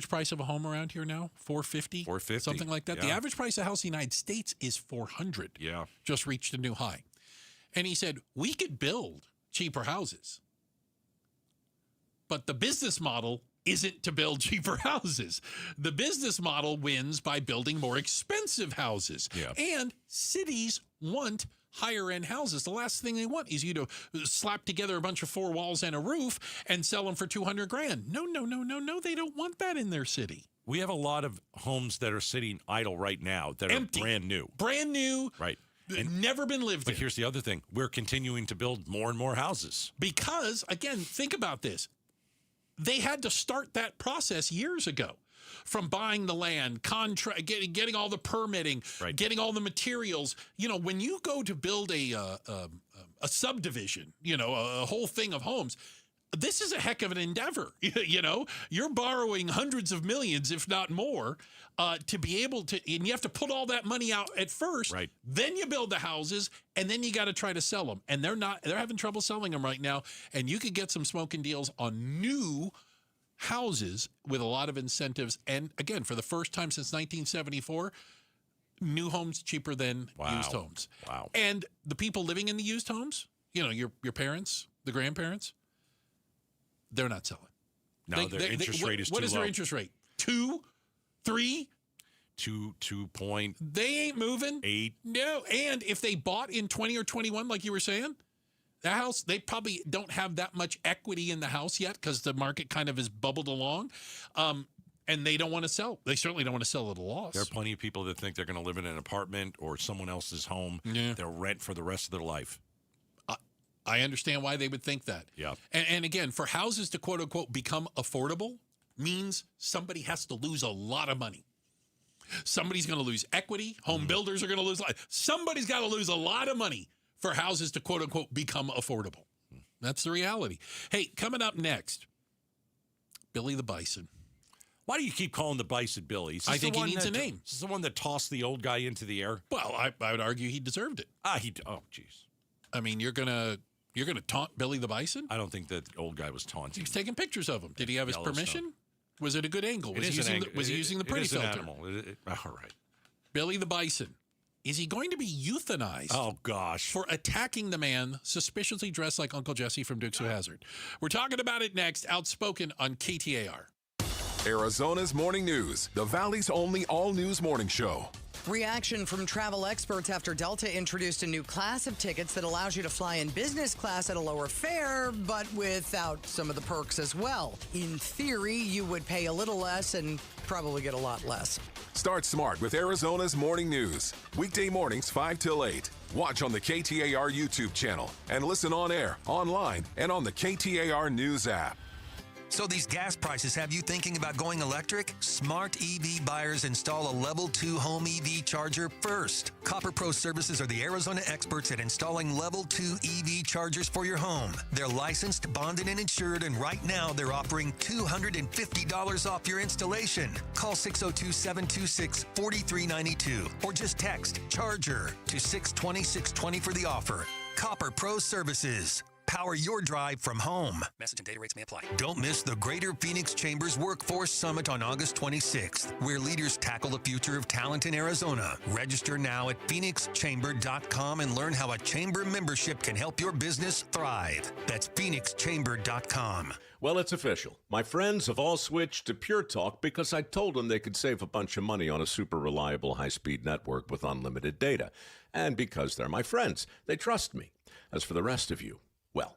price of a home around here now? $450? $450. Something like that. Yeah. The average price of a house in the United States is $400. Yeah. Just reached a new high. And he said, we could build cheaper houses. But the business model isn't to build cheaper houses. The business model wins by building more expensive houses. Yeah. And cities want higher-end houses. The last thing they want is you to slap together a bunch of 4 walls and a roof and sell them for $200,000. No, they don't want that in their city. We have a lot of homes that are sitting idle right now that Empty. are brand new. Brand new. Right. And never been lived in. But here's the other thing. We're continuing to build more and more houses. Because, again, think about this. They had to start that process years ago. From buying the land, getting all the permitting, getting all the materials. You know, when you go to build a subdivision, you know, a whole thing of homes, this is a heck of an endeavor. You know, you're borrowing hundreds of millions, if not more, to be able to, and you have to put all that money out at first. Right. Then you build the houses, and then you got to try to sell them. And they're having trouble selling them right now. And you could get some smoking deals on new houses with a lot of incentives. And again, for the first time since 1974, new homes cheaper than used homes. Wow. And the people living in the used homes, you know, your parents, the grandparents, they're not selling. No, their interest rate is too low. What is their interest rate? 2, 3? 2 point. They ain't moving. 8. No. And if they bought in 20 or 21, like you were saying, the house, they probably don't have that much equity in the house yet because the market kind of has bubbled along. And they don't want to sell. They certainly don't want to sell at a loss. There are plenty of people that think they're going to live in an apartment or someone else's home. Yeah. They'll rent for the rest of their life. I understand why they would think that. Yeah. And again, for houses to quote unquote become affordable means somebody has to lose a lot of money. Somebody's going to lose equity. Home builders are going to lose. Somebody's got to lose a lot of money for houses to quote unquote become affordable. That's the reality. Hey, coming up next, Billy the Bison. Why do you keep calling the Bison Billy? I think he needs a name. Is this the one that tossed the old guy into the air? Well, I would argue he deserved it. Oh, jeez. I mean, you're gonna taunt Billy the Bison? I don't think that old guy was taunting. He's taking pictures of him. Did he have his permission? Was it a good angle? Was he using the pretty filter? It is an animal. All right. Billy the Bison. Is he going to be euthanized? Oh, gosh. For attacking the man suspiciously dressed like Uncle Jesse from Dukes of Hazzard. We're talking about it next. Outspoken on KTAR. Arizona's Morning News, the Valley's only all-news morning show. Reaction from travel experts after Delta introduced a new class of tickets that allows you to fly in business class at a lower fare, but without some of the perks as well. In theory, you would pay a little less and probably get a lot less. Start smart with Arizona's Morning News. Weekday mornings 5 till 8. Watch on the KTAR YouTube channel and listen on air, online, and on the KTAR News app. So these gas prices have you thinking about going electric? Smart EV buyers install a Level 2 home EV charger first. Copper Pro Services are the Arizona experts at installing Level 2 EV chargers for your home. They're licensed, bonded, and insured, and right now they're offering $250 off your installation. Call 602-726-4392 or just text CHARGER to 620-620 for the offer. Copper Pro Services. Power your drive from home. Message and data rates may apply. Don't miss the Greater Phoenix Chamber's Workforce Summit on August 26th, where leaders tackle the future of talent in Arizona. Register now at phoenixchamber.com and learn how a chamber membership can help your business thrive. That's phoenixchamber.com. Well, it's official. My friends have all switched to Pure Talk because I told them they could save a bunch of money on a super reliable high-speed network with unlimited data. And because they're my friends, they trust me. As for the rest of you, well,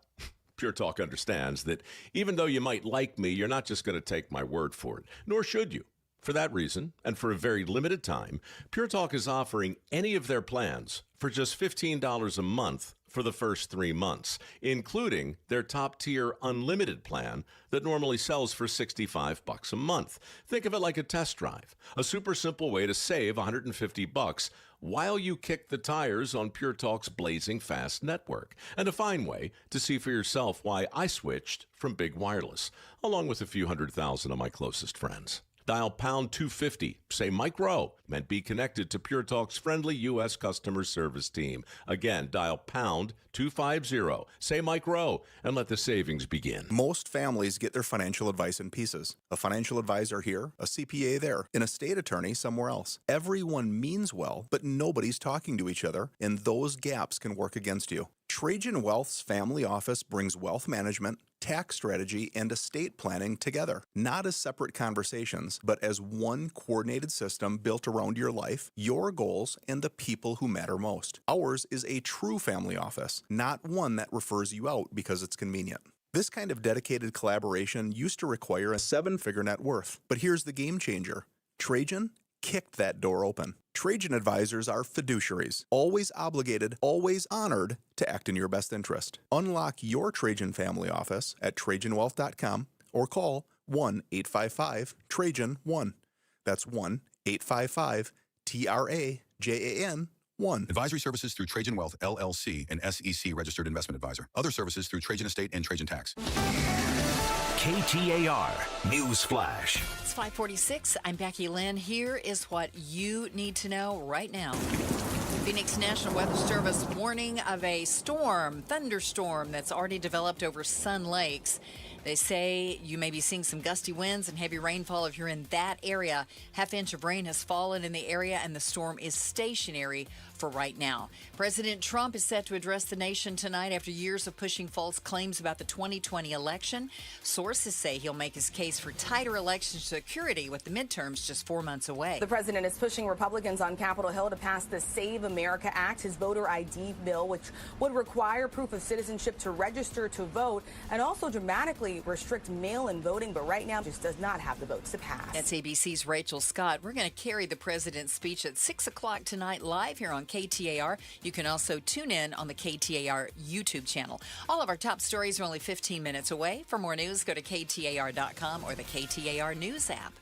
Pure Talk understands that even though you might like me, you're not just going to take my word for it, nor should you. For that reason, and for a very limited time, Pure Talk is offering any of their plans for just $15 a month for the first 3 months, including their top-tier unlimited plan that normally sells for $65 a month. Think of it like a test drive, a super simple way to save $150 while you kick the tires on Pure Talk's blazing fast network, and a fine way to see for yourself why I switched from big wireless, along with a few 100,000 of my closest friends. Dial pound 250, say Mike Rowe, and be connected to Pure Talk's friendly U.S. customer service team. Again, dial pound 250, say Mike Rowe, and let the savings begin. Most families get their financial advice in pieces. A financial advisor here, a CPA there, an estate attorney somewhere else. Everyone means well, but nobody's talking to each other, and those gaps can work against you. Trajan Wealth's family office brings wealth management, tax strategy, and estate planning together, not as separate conversations, but as one coordinated system built around your life, your goals, and the people who matter most. Ours is a true family office, not one that refers you out because it's convenient. This kind of dedicated collaboration used to require a 7-figure net worth. But here's the game changer. Trajan kicked that door open. Trajan advisors are fiduciaries, always obligated, always honored to act in your best interest. Unlock your Trajan family office at TrajanWealth.com or call 1-855-TRAJAN-1. That's 1-855-TRAJAN-1. Advisory services through Trajan Wealth, LLC, an SEC registered investment advisor. Other services through Trajan Estate and Trajan Tax. KTAR News Flash. It's 5:46. I'm Becky Lynn. Here is what you need to know right now. Phoenix National Weather Service warning of a thunderstorm that's already developed over Sun Lakes. They say you may be seeing some gusty winds and heavy rainfall if you're in that area. Half-inch of rain has fallen in the area, and the storm is stationary for right now. President Trump is set to address the nation tonight after years of pushing false claims about the 2020 election. Sources say he'll make his case for tighter election security with the midterms just 4 months away. The president is pushing Republicans on Capitol Hill to pass the Save America Act, his voter ID bill, which would require proof of citizenship to register to vote and also dramatically restrict mail-in voting, but right now just does not have the votes to pass. That's ABC's Rachel Scott. We're going to carry the president's speech at 6 o'clock tonight live here on KTAR. You can also tune in on the KTAR YouTube channel. All of our top stories are only 15 minutes away. For more news, go to KTAR.com or the KTAR News app.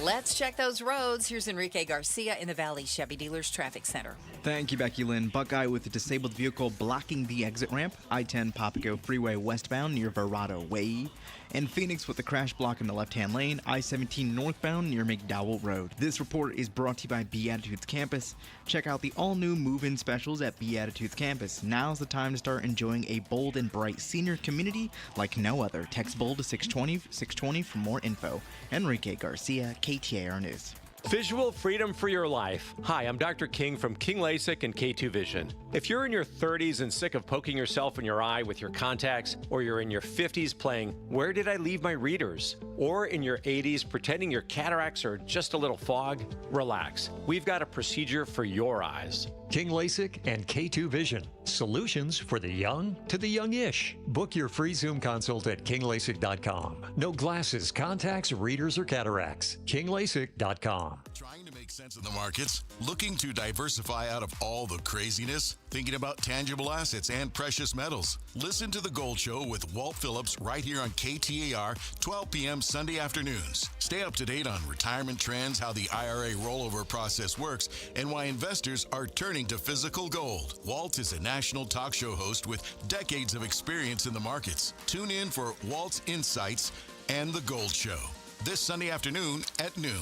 Let's check those roads. Here's Enrique Garcia in the Valley Chevy Dealers Traffic Center. Thank you, Becky Lynn. Buckeye with a disabled vehicle blocking the exit ramp. I-10 Papago Freeway westbound near Verrado Way. And Phoenix with a crash block in the left-hand lane. I-17 northbound near McDowell Road. This report is brought to you by Beatitudes Campus. Check out the all-new move-in specials at Beatitudes Campus. Now's the time to start enjoying a bold and bright senior community like no other. Text BOLD to 620 for more info. Enrique Garcia, KTAR News. Visual freedom for your life. Hi, I'm Dr. King from King LASIK and K2 Vision. If you're in your 30s and sick of poking yourself in your eye with your contacts, or you're in your 50s playing Where Did I Leave My Readers? Or in your 80s pretending your cataracts are just a little fog, relax. We've got a procedure for your eyes. King LASIK and K2 Vision. Solutions for the young to the youngish. Book your free Zoom consult at kinglasik.com. No glasses, contacts, readers, or cataracts. kinglasik.com. Trying to make sense of the markets? Looking to diversify out of all the craziness? Thinking about tangible assets and precious metals? Listen to The Gold Show with Walt Phillips right here on KTAR, 12 p.m. Sunday afternoons. Stay up to date on retirement trends, how the IRA rollover process works, and why investors are turning to physical gold. Walt is a national talk show host with decades of experience in the markets. Tune in for Walt's Insights and The Gold Show this Sunday afternoon at noon.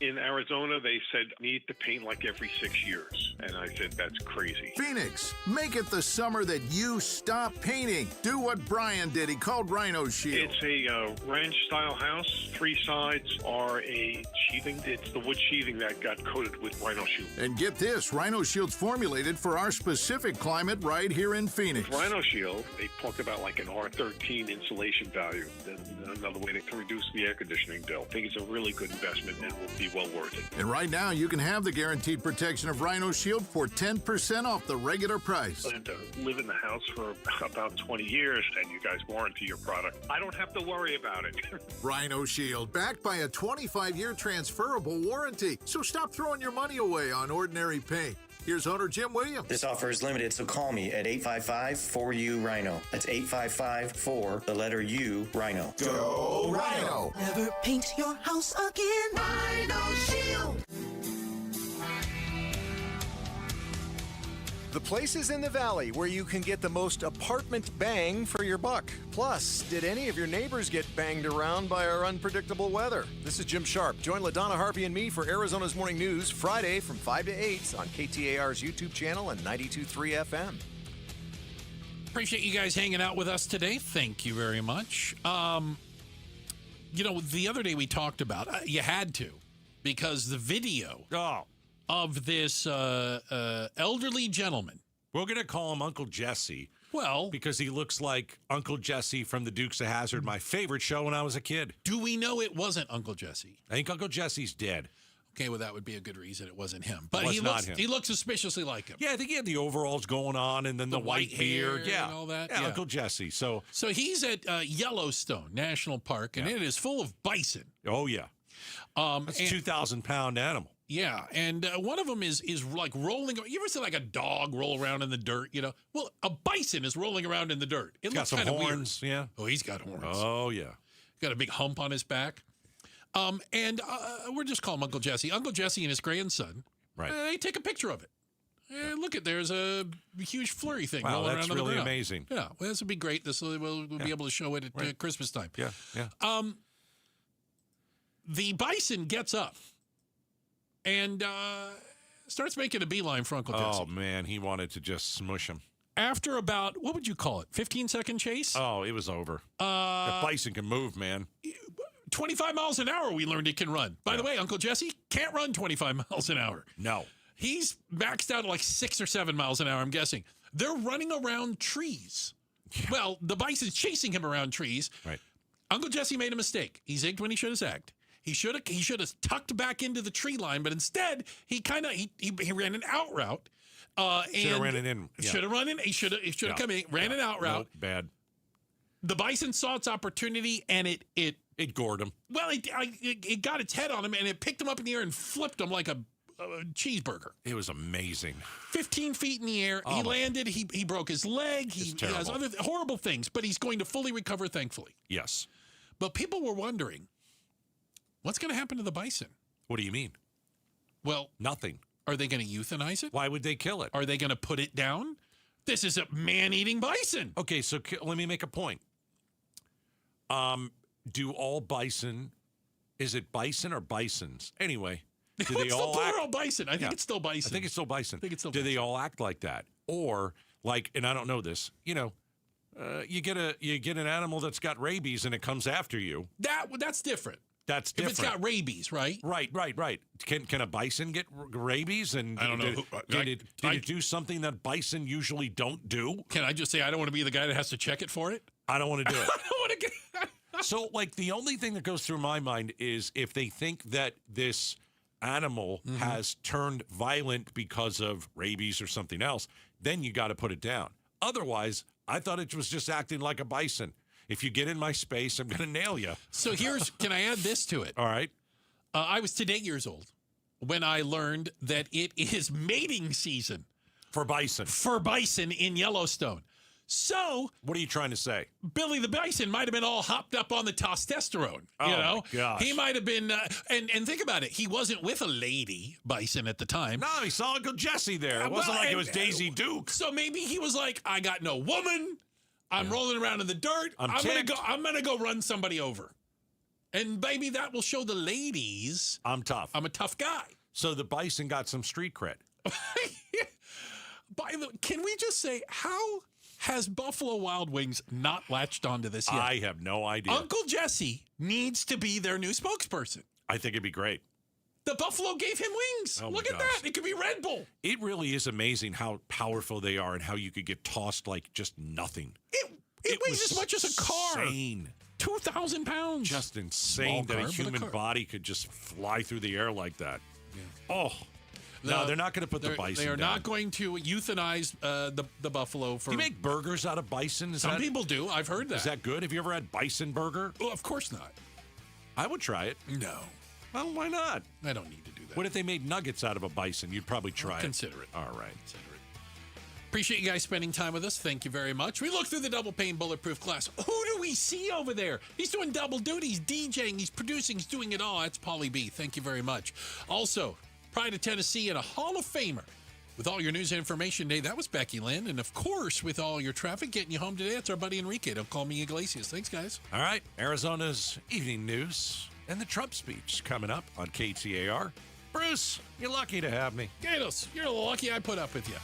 In Arizona, they said need to paint like every 6 years. And I said, that's crazy. Phoenix, make it the summer that you stop painting. Do what Brian did. He called Rhino Shield. It's a ranch-style house. 3 sides are a sheathing. It's the wood sheathing that got coated with Rhino Shield. And get this, Rhino Shield's formulated for our specific climate right here in Phoenix. With Rhino Shield, they talk about like an R13 insulation value. Another way to reduce the air conditioning bill. I think it's a really good investment and will be well worth it. And right now, you can have the guaranteed protection of Rhino Shield for 10% off the regular price. I plan to live in the house for about 20 years, and you guys warranty your product. I don't have to worry about it. Rhino Shield, backed by a 25-year transferable warranty. So stop throwing your money away on ordinary paint. Here's owner Jim Williams. This offer is limited, so call me at 855-4U-RHINO. That's 855-4, the letter U, Rhino. Go Rhino! Never paint your house again. Rhino Shield. The places in the valley where you can get the most apartment bang for your buck. Plus, did any of your neighbors get banged around by our unpredictable weather? This is Jim Sharp. Join LaDonna Harvey and me for Arizona's Morning News Friday from 5 to 8 on KTAR's YouTube channel and 92.3 FM. Appreciate you guys hanging out with us today. Thank you very much. You know, the other day we talked about, you had to, because the video of this elderly gentleman. We're going to call him Uncle Jesse. Well, because he looks like Uncle Jesse from the Dukes of Hazzard, my favorite show when I was a kid. Do we know it wasn't Uncle Jesse? I think Uncle Jesse's dead. Okay, well, that would be a good reason it wasn't him. But Was not him. He looks suspiciously like him. Yeah, I think he had the overalls going on and then the white beard. hair and all that. Yeah, Uncle Jesse. So he's at Yellowstone National Park, and it is full of bison. Oh, yeah. That's a 2,000-pound animal. Yeah, and one of them is like rolling. You ever see like a dog roll around in the dirt? You know, well, a bison is rolling around in the dirt. It looks got some kind of horns. weird. Yeah. Oh, he's got horns. Oh, yeah. Got a big hump on his back. And we're just calling him Uncle Jesse. Uncle Jesse and his grandson. Right. They take a picture of it. And look there's a huge flurry thing Wow, rolling that's around on the really ground. amazing. Yeah, well, this would be great. We'll be able to show it at Christmas time. Yeah, yeah. The bison gets up and starts making a beeline for Uncle Jesse. Oh, man, he wanted to just smush him. After about, what would you call it, 15-second chase? Oh, it was over. The bison can move, man. 25 miles an hour, we learned it can run. By the way, Uncle Jesse can't run 25 miles an hour. No. He's maxed out at like 6 or 7 miles an hour, I'm guessing. They're running around trees. Yeah. Well, the bison's chasing him around trees. Right. Uncle Jesse made a mistake. He zigged when he should have zagged. He should have tucked back into the tree line, but instead he ran an out route. Should have ran it in. Yeah. Should have run in. He should have come in, ran an out route. Nope, bad. The bison saw its opportunity and it gored him. Well, it got its head on him and it picked him up in the air and flipped him like a cheeseburger. It was amazing. 15 feet in the air. He landed. He broke his leg. He has other horrible things, but he's going to fully recover, thankfully. Yes. But people were wondering, what's going to happen to the bison? What do you mean? Well, nothing. Are they going to euthanize it? Why would they kill it? Are they going to put it down? This is a man-eating bison. Okay, so let me make a point. Do all bison, is it bison or bisons? Anyway, do they all the plural bison? I think it's still bison. I think it's still bison. Do they all act like that? Or like, and I don't know this, you get an animal that's got rabies and it comes after you. That's different. That's different. If it's got rabies, right? Right. Can a bison get rabies? And I don't know. Did it do something that bison usually don't do? Can I just say I don't want to be the guy that has to check it for it? I don't want to do it. I don't want to get. So, like, the only thing that goes through my mind is if they think that this animal has turned violent because of rabies or something else, then you got to put it down. Otherwise, I thought it was just acting like a bison. If you get in my space, I'm going to nail you. So can I add this to it? All right. I was 8 years old when I learned that it is mating season. For bison. For bison in Yellowstone. So, what are you trying to say? Billy the bison might have been all hopped up on the testosterone. Oh, you know, my gosh. He might have been, and think about it. He wasn't with a lady bison at the time. No, he saw Uncle Jesse there. It wasn't like it was Daisy Duke. So maybe he was like, I got no woman. I'm rolling around in the dirt. I'm gonna go run somebody over, and maybe that will show the ladies I'm tough. I'm a tough guy. So the bison got some street cred. Can we just say, how has Buffalo Wild Wings not latched onto this yet? I have no idea. Uncle Jesse needs to be their new spokesperson. I think it'd be great. The Buffalo gave him wings. Oh, Look at that. It could be Red Bull. It really is amazing how powerful they are and how you could get tossed like just nothing. It weighs as much as a car. Insane. 2,000 pounds. Just insane that a human body could just fly through the air like that. Yeah. Oh. No, they're not going to put the bison They are down. not going to euthanize the buffalo. Do you make burgers out of bison? Some people do. I've heard that. Is that good? Have you ever had bison burger? Oh, of course not. I would try it. No. Well, why not? I don't need to do that. What if they made nuggets out of a bison? You'd probably try it. Consider it. All right. Consider it. Appreciate you guys spending time with us. Thank you very much. We look through the double pane bulletproof glass. Who do we see over there? He's doing double duty. He's DJing. He's producing. He's doing it all. That's Paulie B. Thank you very much. Also, Pride of Tennessee and a Hall of Famer. With all your news and information today, that was Becky Lynn. And, of course, with all your traffic getting you home today, it's our buddy Enrique. Don't call me Iglesias. Thanks, guys. All right. Arizona's evening news and the Trump speech coming up on KTAR. Bruce, you're lucky to have me. Gatos, you're lucky I put up with you.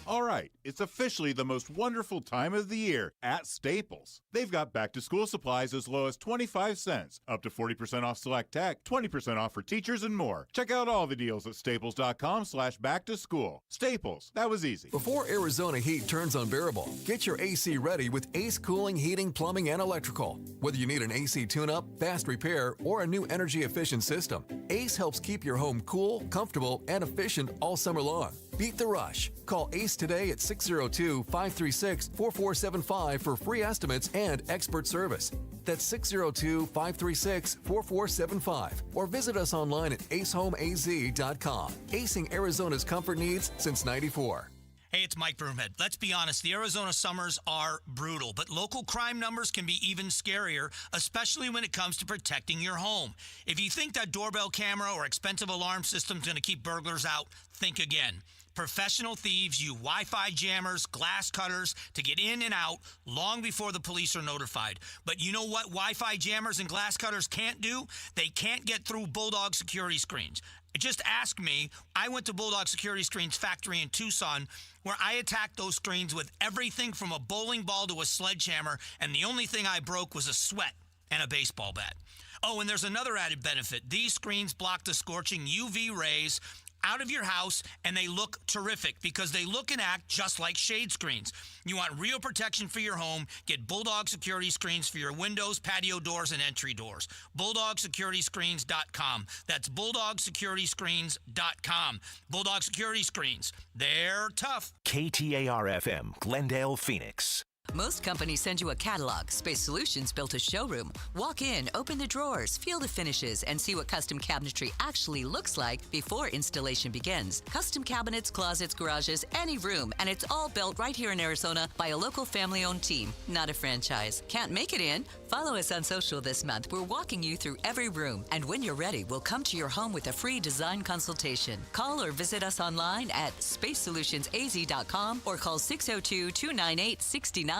All right, it's officially the most wonderful time of the year at Staples. They've got back-to-school supplies as low as 25 cents, up to 40% off select tech, 20% off for teachers, and more. Check out all the deals at staples.com/back-to-school. Staples, that was easy. Before Arizona heat turns unbearable, get your AC ready with Ace Cooling, Heating, Plumbing, and Electrical. Whether you need an AC tune-up, fast repair, or a new energy-efficient system, Ace helps keep your home cool, comfortable, and efficient all summer long. Beat the rush. Call Ace today at 602-536-4475 for free estimates and expert service. That's 602-536-4475. Or visit us online at acehomeaz.com. Acing Arizona's comfort needs since '94. Hey, it's Mike Broomhead. Let's be honest, the Arizona summers are brutal, but local crime numbers can be even scarier, especially when it comes to protecting your home. If you think that doorbell camera or expensive alarm system is going to keep burglars out, think again. Professional thieves use Wi-Fi jammers, glass cutters to get in and out long before the police are notified. But you know what Wi-Fi jammers and glass cutters can't do? They can't get through Bulldog security screens. Just ask me. I went to Bulldog Security Screens factory in Tucson, where I attacked those screens with everything from a bowling ball to a sledgehammer, and the only thing I broke was a sweat and a baseball bat. Oh, and there's another added benefit. These screens block the scorching UV rays out of your house, and they look terrific because they look and act just like shade screens. You want real protection for your home? Get Bulldog Security Screens for your windows, patio doors, and entry doors. BulldogSecurityScreens.com. That's BulldogSecurityScreens.com. Bulldog Security Screens. They're tough. KTAR-FM, Glendale, Phoenix. Most companies send you a catalog. Space Solutions built a showroom. Walk in, open the drawers, feel the finishes, and see what custom cabinetry actually looks like before installation begins. Custom cabinets, closets, garages, any room, and it's all built right here in Arizona by a local family-owned team, not a franchise. Can't make it in? Follow us on social this month. We're walking you through every room, and when you're ready, we'll come to your home with a free design consultation. Call or visit us online at spacesolutionsaz.com or call 602-298-6956.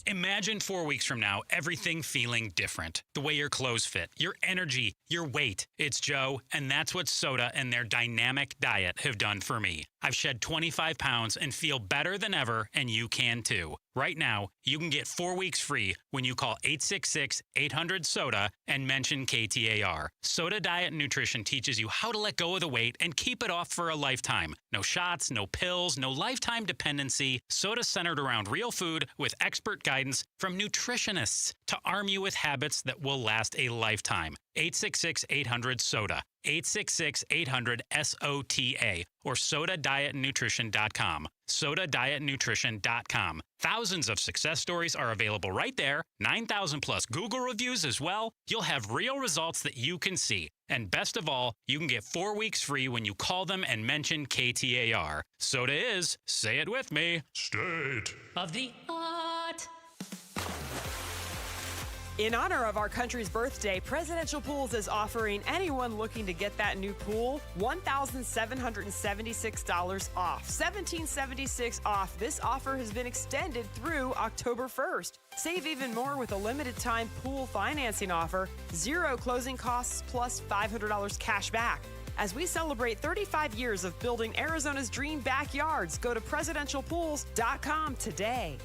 Imagine 4 weeks from now, everything feeling different. The way your clothes fit, your energy, your weight. It's Joe, and that's what Soda and their dynamic diet have done for me. I've shed 25 pounds and feel better than ever, and you can too. Right now, you can get 4 weeks free when you call 866-800-SODA and mention KTAR. Soda Diet Nutrition teaches you how to let go of the weight and keep it off for a lifetime. No shots, no pills, no lifetime dependency. Soda centered around real food with expert guidance from nutritionists to arm you with habits that will last a lifetime. 866-800-SODA. 866-800-SOTA or SodaDietNutrition.com. SodaDietNutrition.com. Thousands of success stories are available right there. 9,000 plus Google reviews as well. You'll have real results that you can see. And best of all, you can get 4 weeks free when you call them and mention KTAR. Soda is, say it with me, state of the art. In honor of our country's birthday, Presidential Pools is offering anyone looking to get that new pool $1,776 off. $1,776 off. This offer has been extended through October 1st. Save even more with a limited time pool financing offer. 0 closing costs plus $500 cash back. As we celebrate 35 years of building Arizona's dream backyards, go to presidentialpools.com today.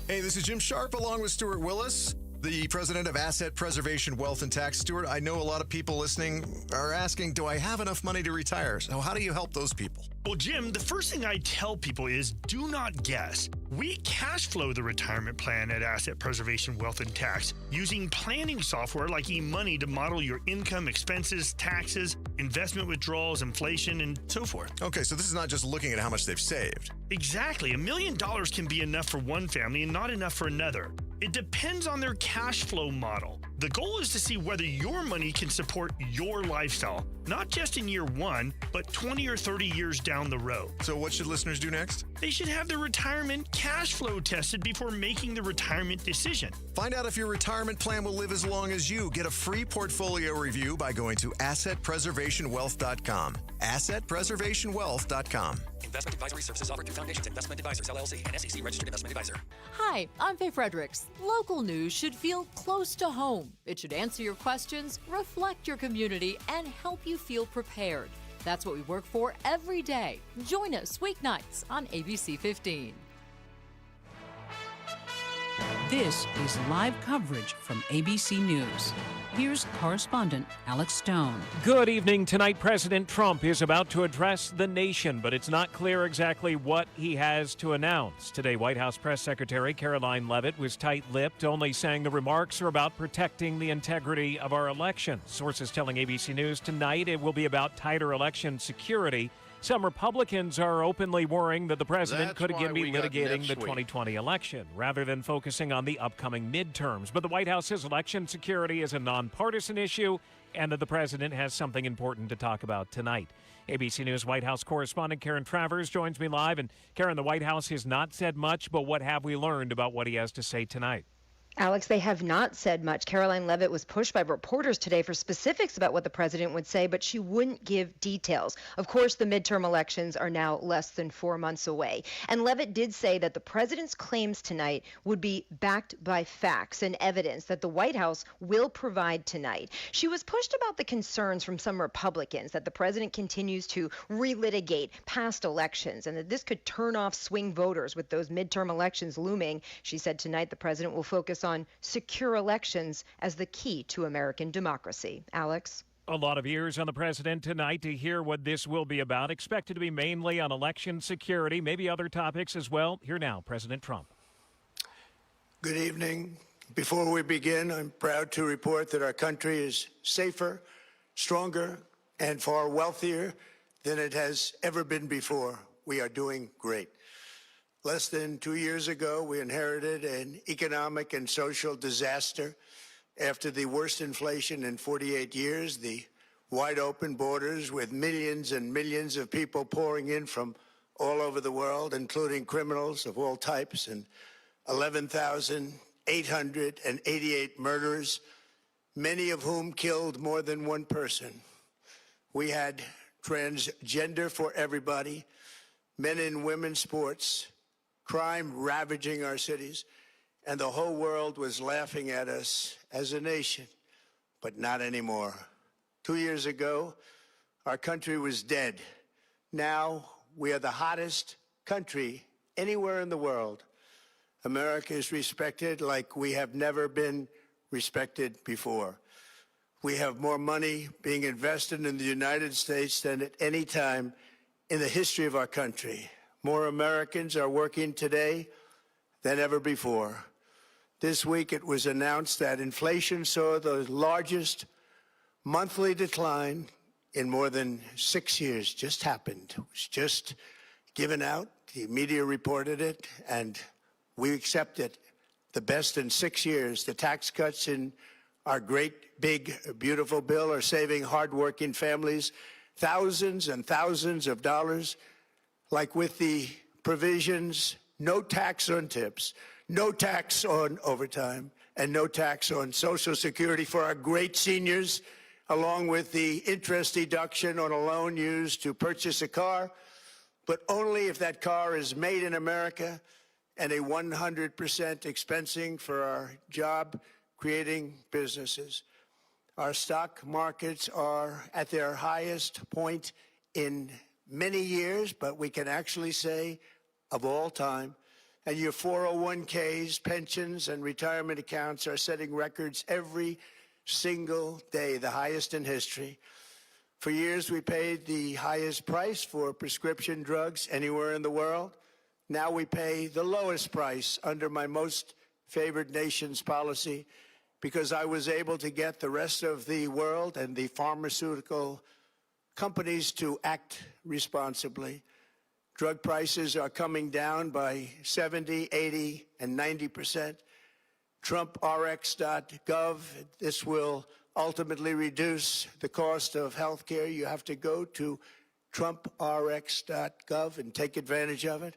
Hey, this is Jim Sharp along with Stuart Willis, the president of Asset Preservation Wealth and Tax. Stuart, I know a lot of people listening are asking, do I have enough money to retire? So how do you help those people? Well, Jim, the first thing I tell people is do not guess. We cash flow the retirement plan at Asset Preservation Wealth and Tax using planning software like eMoney to model your income, expenses, taxes, investment withdrawals, inflation, and so forth. Okay, so this is not just looking at how much they've saved. Exactly. $1 million can be enough for one family and not enough for another. It depends on their cash flow model. The goal is to see whether your money can support your lifestyle, not just in year one, but 20 or 30 years down the road. So what should listeners do next? They should have their retirement cash flow tested before making the retirement decision. Find out if your retirement plan will live as long as you. Get a free portfolio review by going to AssetPreservationWealth.com. AssetPreservationWealth.com. Investment advisory services offered through Foundations Investment Advisors, LLC, an SEC registered investment advisor. Hi, I'm Faye Fredericks. Local news should feel close to home. It should answer your questions, reflect your community, and help you feel prepared. That's what we work for every day. Join us weeknights on ABC 15. This is live coverage from ABC News. Here's correspondent Alex Stone. Good evening. Tonight, President Trump is about to address the nation, but it's not clear exactly what he has to announce. Today, White House Press Secretary Caroline Leavitt was tight-lipped, only saying the remarks are about protecting the integrity of our election. Sources telling ABC News tonight it will be about tighter election security. Some Republicans are openly worrying that the president could again be litigating the 2020 election rather than focusing on the upcoming midterms. But the White House says election security is a nonpartisan issue and that the president has something important to talk about tonight. ABC News White House correspondent Karen Travers joins me live. And Karen, the White House has not said much, but what have we learned about what he has to say tonight? Alex, they have not said much. Caroline Leavitt was pushed by reporters today for specifics about what the president would say, but she wouldn't give details. Of course, the midterm elections are now less than 4 months away. And Leavitt did say that the president's claims tonight would be backed by facts and evidence that the White House will provide tonight. She was pushed about the concerns from some Republicans that the president continues to relitigate past elections and that this could turn off swing voters with those midterm elections looming. She said tonight the president will focus on secure elections as the key to American democracy. Alex? A lot of ears on the president tonight to hear what this will be about. Expected to be mainly on election security, maybe other topics as well. Here now, President Trump. Good evening. Before we begin, I'm proud to report that our country is safer, stronger, and far wealthier than it has ever been before. We are doing great. Less than 2 years ago, we inherited an economic and social disaster. After the worst inflation in 48 years, the wide open borders with millions and millions of people pouring in from all over the world, including criminals of all types, and 11,888 murders, many of whom killed more than one person. We had transgender for everybody, men and women's sports, crime ravaging our cities, and the whole world was laughing at us as a nation, but not anymore. 2 years ago, our country was dead. Now, we are the hottest country anywhere in the world. America is respected like we have never been respected before. We have more money being invested in the United States than at any time in the history of our country. More Americans are working today than ever before. This week it was announced that inflation saw the largest monthly decline in more than 6 years. Just happened. It was just given out. The media reported it, and we accept it. The best in 6 years. The tax cuts in our great, big, beautiful bill are saving hardworking families thousands and thousands of dollars. Like with the provisions, no tax on tips, no tax on overtime, and no tax on Social Security for our great seniors, along with the interest deduction on a loan used to purchase a car, but only if that car is made in America, and a 100% expensing for our job-creating businesses. Our stock markets are at their highest point in many years, but we can actually say of all time. And your 401ks, pensions, and retirement accounts are setting records every single day, the highest in history. For years, we paid the highest price for prescription drugs anywhere in the world. Now we pay the lowest price under my most favored nation's policy because I was able to get the rest of the world and the pharmaceutical companies to act responsibly. Drug prices are coming down by 70, 80, and 90%. TrumpRx.gov, this will ultimately reduce the cost of health care. You have to go to TrumpRx.gov and take advantage of it.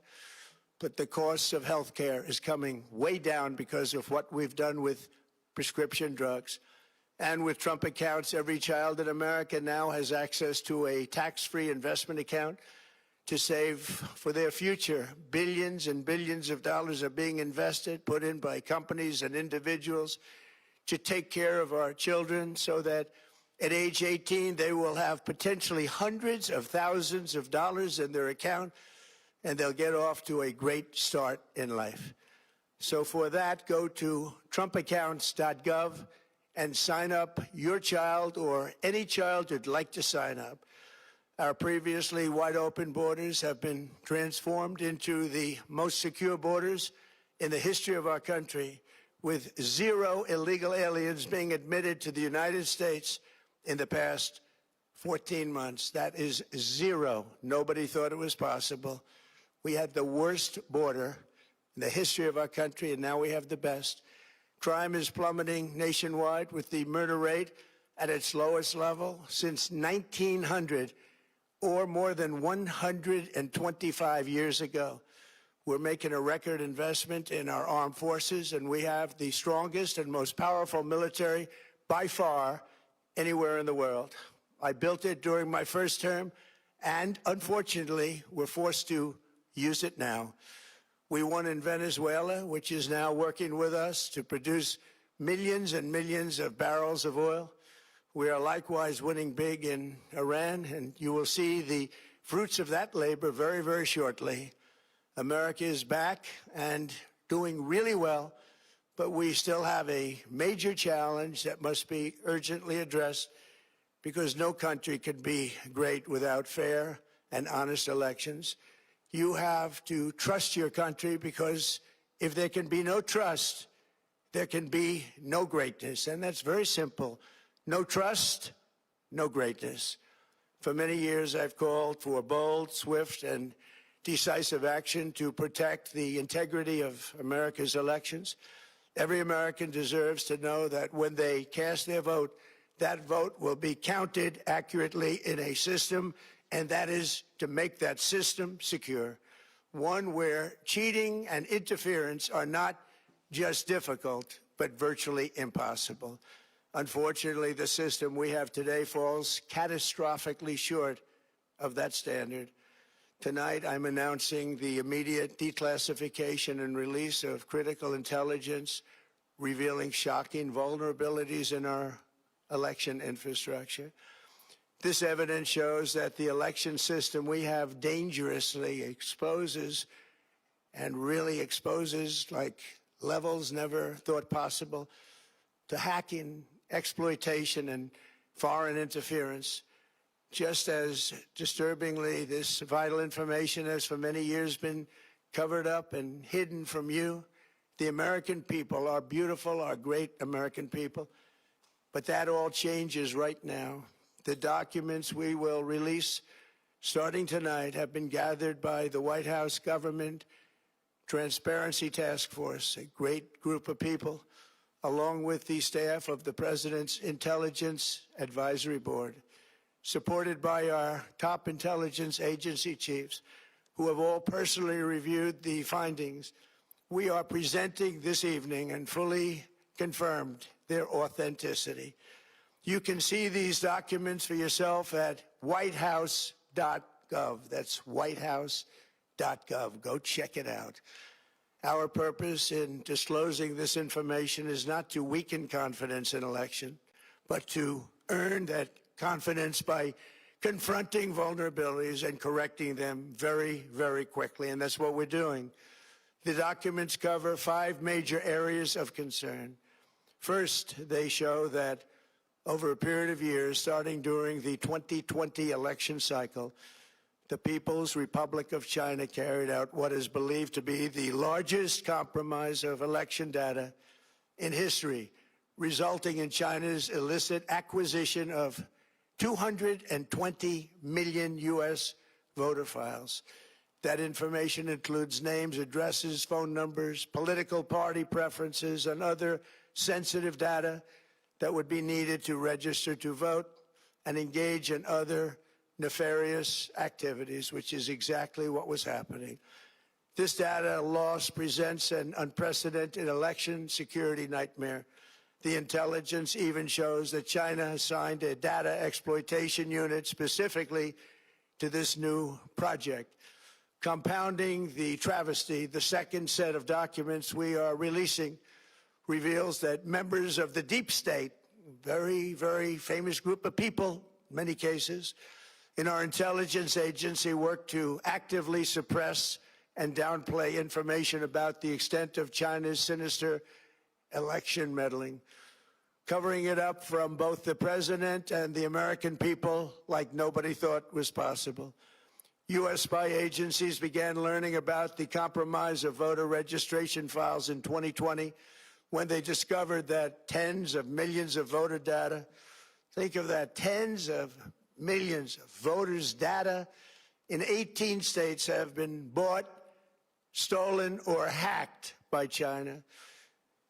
But the cost of health care is coming way down because of what we've done with prescription drugs. And with Trump accounts, every child in America now has access to a tax-free investment account to save for their future. Billions and billions of dollars are being invested, put in by companies and individuals to take care of our children so that At age 18, they will have potentially hundreds of thousands of dollars in their account, and they'll get off to a great start in life. So for that, go to trumpaccounts.gov and sign up your child or any child who'd like to sign up. Our previously wide open borders have been transformed into the most secure borders in the history of our country, with 0 illegal aliens being admitted to the United States in the past 14 months. That is 0. Nobody thought it was possible. We had the worst border in the history of our country, and now we have the best. Crime is plummeting nationwide, with the murder rate at its lowest level since 1900, or more than 125 years ago. We're making a record investment in our armed forces, and we have the strongest and most powerful military by far anywhere in the world. I built it during my first term, and unfortunately, we're forced to use it now. We won in Venezuela, which is now working with us to produce millions and millions of barrels of oil. We are likewise winning big in Iran, and you will see the fruits of that labor very, very shortly. America is back and doing really well, but we still have a major challenge that must be urgently addressed, because no country can be great without fair and honest elections. You have to trust your country, because if there can be no trust, there can be no greatness. And that's very simple. No trust, no greatness. For many years, I've called for bold, swift, and decisive action to protect the integrity of America's elections. Every American deserves to know that when they cast their vote, that vote will be counted accurately in a system, and that is to make that system secure. One where cheating and interference are not just difficult, but virtually impossible. Unfortunately, the system we have today falls catastrophically short of that standard. Tonight, I'm announcing the immediate declassification and release of critical intelligence revealing shocking vulnerabilities in our election infrastructure. This evidence shows that the election system we have dangerously exposes, and really exposes like levels never thought possible, to hacking, exploitation, and foreign interference. Just as disturbingly, this vital information has for many years been covered up and hidden from you, the American people, our beautiful, our great American people. But that all changes right now. The documents we will release starting tonight have been gathered by the White House Government Transparency Task Force, a great group of people, along with the staff of the President's Intelligence Advisory Board, supported by our top intelligence agency chiefs, who have all personally reviewed the findings. We are presenting this evening and fully confirmed their authenticity. You can see these documents for yourself at whitehouse.gov. That's whitehouse.gov. Go check it out. Our purpose in disclosing this information is not to weaken confidence in election, but to earn that confidence by confronting vulnerabilities and correcting them very, very quickly. And that's what we're doing. The documents cover 5 major areas of concern. First, they show that over a period of years, starting during the 2020 election cycle, the People's Republic of China carried out what is believed to be the largest compromise of election data in history, resulting in China's illicit acquisition of 220 million U.S. voter files. That information includes names, addresses, phone numbers, political party preferences, and other sensitive data that would be needed to register to vote and engage in other nefarious activities, which is exactly what was happening. This data loss presents an unprecedented election security nightmare. The intelligence even shows that China has signed a data exploitation unit specifically to this new project. Compounding the travesty, the second set of documents we are releasing reveals that members of the deep state, very, very famous group of people, in many cases, in our intelligence agency worked to actively suppress and downplay information about the extent of China's sinister election meddling, covering it up from both the president and the American people like nobody thought was possible. U.S. spy agencies began learning about the compromise of voter registration files in 2020 when they discovered that tens of millions of voter data, think of that, tens of millions of voters' data in 18 states have been bought, stolen, or hacked by China.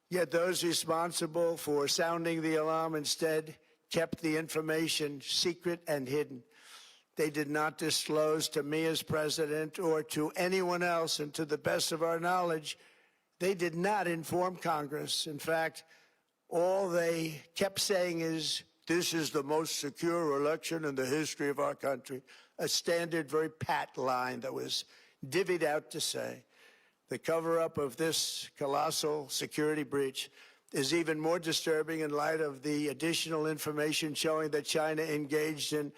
Yet those responsible for sounding the alarm instead kept the information secret and hidden. They did not disclose to me as president or to anyone else, and to the best of our knowledge, they did not inform Congress. In fact, all they kept saying is, this is the most secure election in the history of our country. A standard, very pat line that was divvied out to say. The cover-up of this colossal security breach is even more disturbing in light of the additional information showing that China engaged in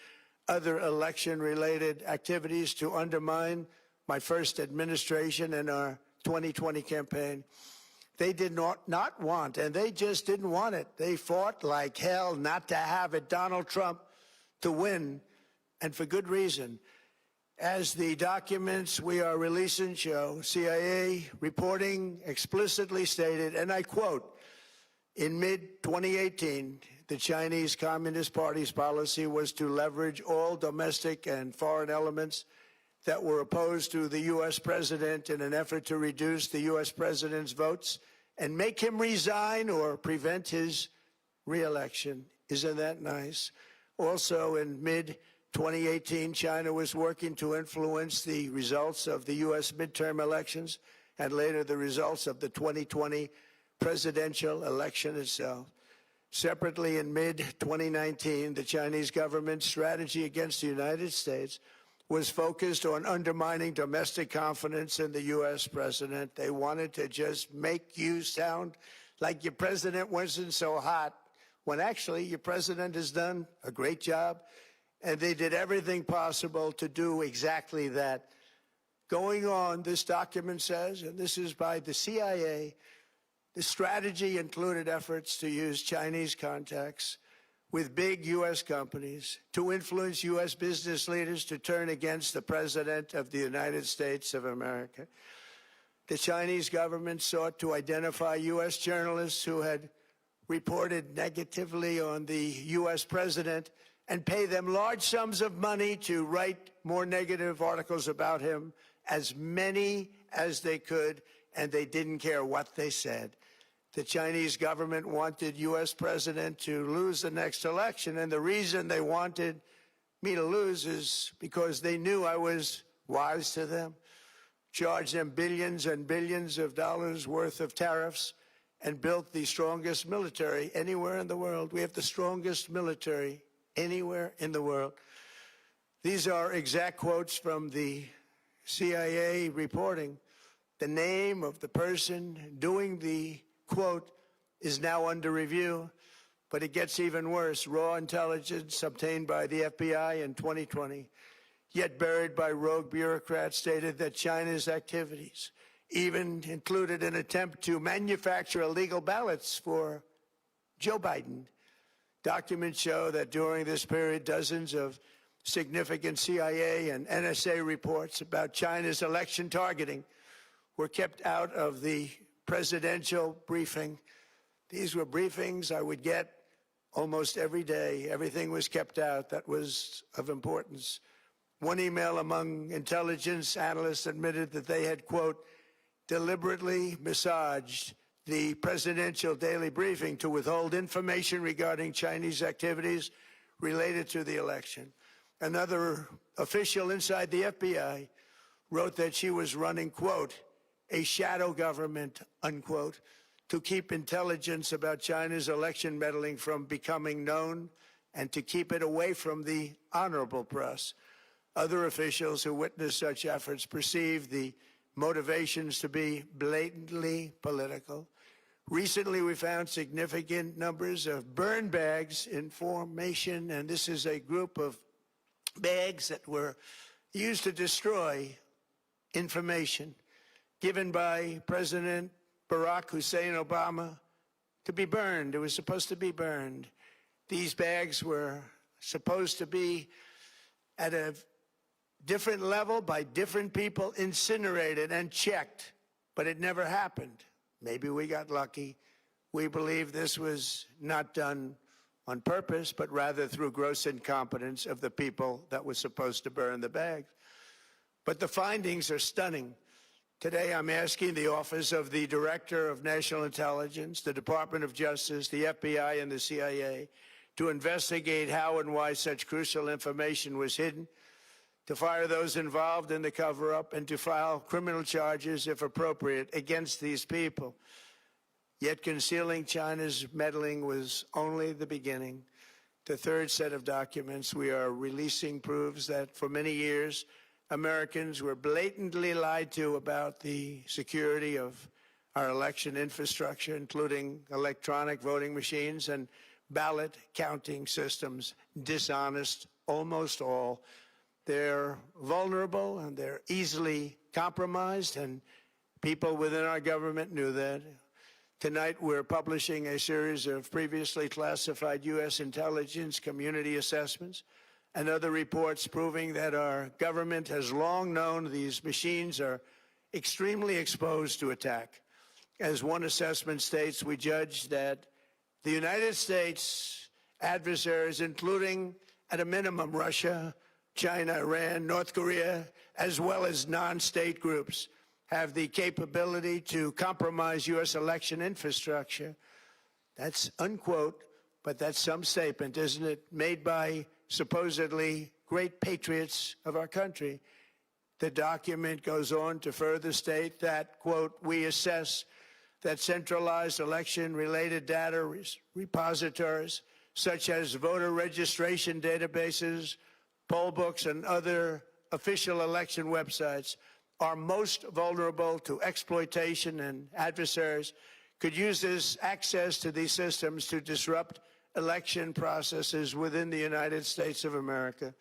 other election-related activities to undermine my first administration and our 2020 campaign. They did not want, and they just didn't want it. They fought like hell not to have it, Donald Trump, to win, and for good reason. As the documents we are releasing show, CIA reporting explicitly stated, and I quote, in mid-2018, the Chinese Communist Party's policy was to leverage all domestic and foreign elements that were opposed to the U.S. president in an effort to reduce the U.S. president's votes and make him resign or prevent his re-election. Isn't that nice? Also, in mid-2018, China was working to influence the results of the U.S. midterm elections and later the results of the 2020 presidential election itself. Separately, in mid-2019, the Chinese government's strategy against the United States was focused on undermining domestic confidence in the U.S. president. They wanted to just make you sound like your president wasn't so hot, when actually your president has done a great job, and they did everything possible to do exactly that. Going on, this document says, and this is by the CIA, the strategy included efforts to use Chinese contacts with big U.S. companies to influence U.S. business leaders to turn against the President of the United States of America. The Chinese government sought to identify U.S. journalists who had reported negatively on the U.S. President and pay them large sums of money to write more negative articles about him, as many as they could, and they didn't care what they said. The Chinese government wanted U.S. president to lose the next election, and the reason they wanted me to lose is because they knew I was wise to them, charged them billions and billions of dollars worth of tariffs, and built the strongest military anywhere in the world. We have the strongest military anywhere in the world. These are exact quotes from the CIA reporting. The name of the person doing the quote is now under review, but it gets even worse. Raw intelligence obtained by the FBI in 2020, yet buried by rogue bureaucrats, stated that China's activities even included an attempt to manufacture illegal ballots for Joe Biden. Documents show that during this period, dozens of significant CIA and NSA reports about China's election targeting were kept out of the presidential briefing. These were briefings I would get almost every day. Everything was kept out that was of importance. One email among intelligence analysts admitted that they had, quote, deliberately massaged the presidential daily briefing to withhold information regarding Chinese activities related to the election. Another official inside the FBI wrote that she was running, quote, a shadow government, unquote, to keep intelligence about China's election meddling from becoming known and to keep it away from the honorable press. Other officials who witnessed such efforts perceived the motivations to be blatantly political. Recently, we found significant numbers of burn bags in formation, and this is a group of bags that were used to destroy information given by President Barack Hussein Obama to be burned. It was supposed to be burned. These bags were supposed to be at a different level by different people, incinerated and checked, but it never happened. Maybe we got lucky. We believe this was not done on purpose, but rather through gross incompetence of the people that were supposed to burn the bags. But the findings are stunning. Today, I'm asking the Office of the Director of National Intelligence, the Department of Justice, the FBI, and the CIA to investigate how and why such crucial information was hidden, to fire those involved in the cover-up, and to file criminal charges, if appropriate, against these people. Yet concealing China's meddling was only the beginning. The third set of documents we are releasing proves that for many years, Americans were blatantly lied to about the security of our election infrastructure, including electronic voting machines and ballot counting systems. Dishonest, almost all. They're vulnerable and they're easily compromised, and people within our government knew that. Tonight, we're publishing a series of previously classified U.S. intelligence community assessments and other reports proving that our government has long known these machines are extremely exposed to attack. As one assessment states, we judge that the United States adversaries, including at a minimum Russia, China, Iran, North Korea, as well as non-state groups, have the capability to compromise U.S. election infrastructure. That's unquote, but that's some statement, isn't it? Made by supposedly great patriots of our country. The document goes on to further state that, quote, we assess that centralized election-related data repositories, such as voter registration databases, poll books, and other official election websites, are most vulnerable to exploitation, and adversaries could use this access to these systems to disrupt election processes within the United States of America.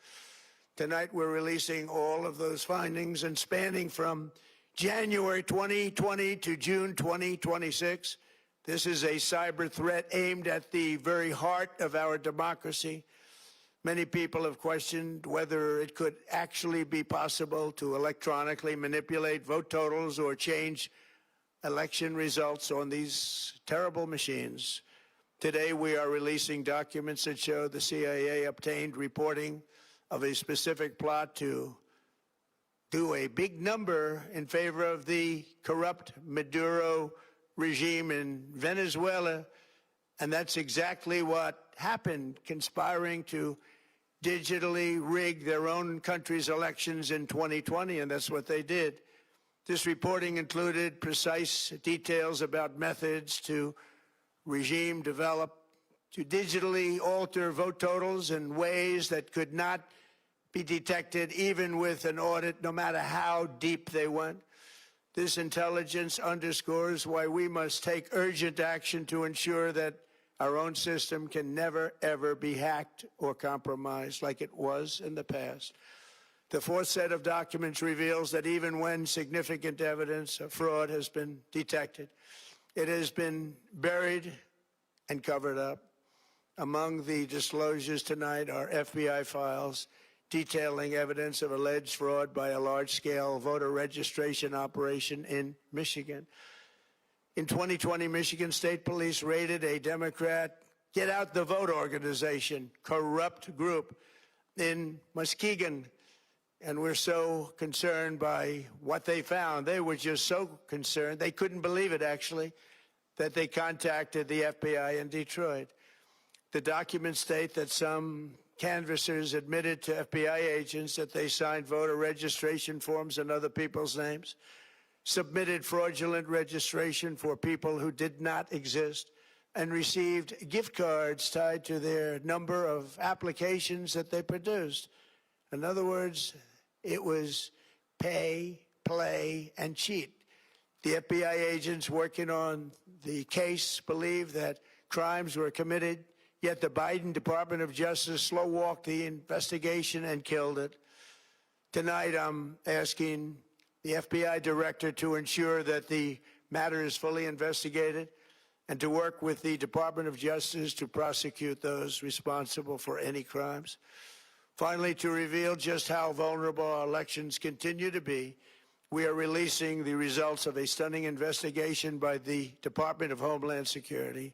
Tonight, we're releasing all of those findings, and spanning from January 2020 to June 2026. This is a cyber threat aimed at the very heart of our democracy. Many people have questioned whether it could actually be possible to electronically manipulate vote totals or change election results on these terrible machines. Today, we are releasing documents that show the CIA obtained reporting of a specific plot to do a big number in favor of the corrupt Maduro regime in Venezuela. And that's exactly what happened, conspiring to digitally rig their own country's elections in 2020, and that's what they did. This reporting included precise details about methods to regime develop to digitally alter vote totals in ways that could not be detected even with an audit, no matter how deep they went. This intelligence underscores why we must take urgent action to ensure that our own system can never, ever be hacked or compromised like it was in the past. The fourth set of documents reveals that even when significant evidence of fraud has been detected, it has been buried and covered up. Among the disclosures tonight are FBI files detailing evidence of alleged fraud by a large-scale voter registration operation in Michigan. In 2020, Michigan State Police raided a Democrat Get Out the Vote organization, corrupt group in Muskegon. And we're so concerned by what they found. They were just so concerned, they couldn't believe it, actually, that they contacted the FBI in Detroit. The documents state that some canvassers admitted to FBI agents that they signed voter registration forms in other people's names, submitted fraudulent registration for people who did not exist, and received gift cards tied to their number of applications that they produced. In other words, it was pay, play, and cheat. The FBI agents working on the case believe that crimes were committed, yet the Biden Department of Justice slow-walked the investigation and killed it. Tonight, I'm asking the FBI director to ensure that the matter is fully investigated and to work with the Department of Justice to prosecute those responsible for any crimes. Finally, to reveal just how vulnerable our elections continue to be, we are releasing the results of a stunning investigation by the Department of Homeland Security.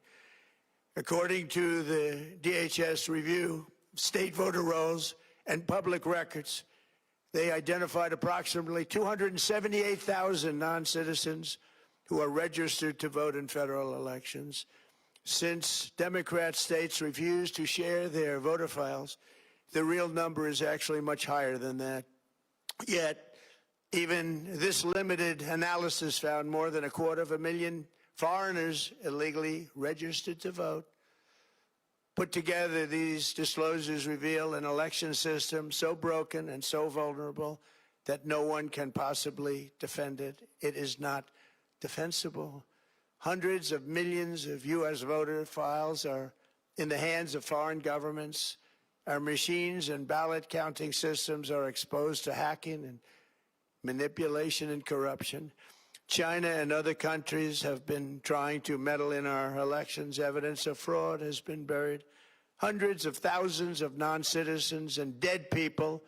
According to the DHS review, state voter rolls and public records, they identified approximately 278,000 non-citizens who are registered to vote in federal elections. Since Democrat states refuse to share their voter files, the real number is actually much higher than that. Yet, even this limited analysis found more than 250,000 foreigners illegally registered to vote. Put together, these disclosures reveal an election system so broken and so vulnerable that no one can possibly defend it. It is not defensible. Hundreds of millions of U.S. voter files are in the hands of foreign governments. Our machines and ballot counting systems are exposed to hacking and manipulation and corruption. China and other countries have been trying to meddle in our elections. Evidence of fraud has been buried. Hundreds of thousands of non-citizens and dead people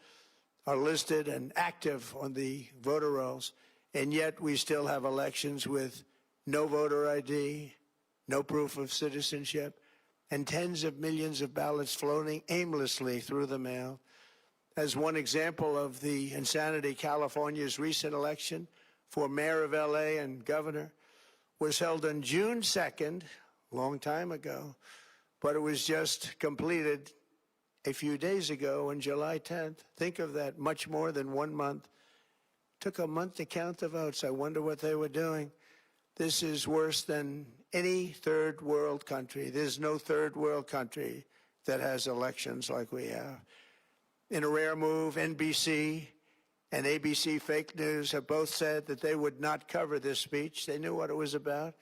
are listed and active on the voter rolls, and yet we still have elections with no voter ID, no proof of citizenship, and tens of millions of ballots floating aimlessly through the mail. As one example of the insanity, California's recent election for mayor of L.A. and governor was held on June 2nd, a long time ago, but it was just completed a few days ago on July 10th. Think of that, much more than 1 month. Took a month to count the votes. I wonder what they were doing. This is worse than any third world country. There's no third world country that has elections like we have. In a rare move, NBC and ABC Fake News have both said that they would not cover this speech. They knew what it was about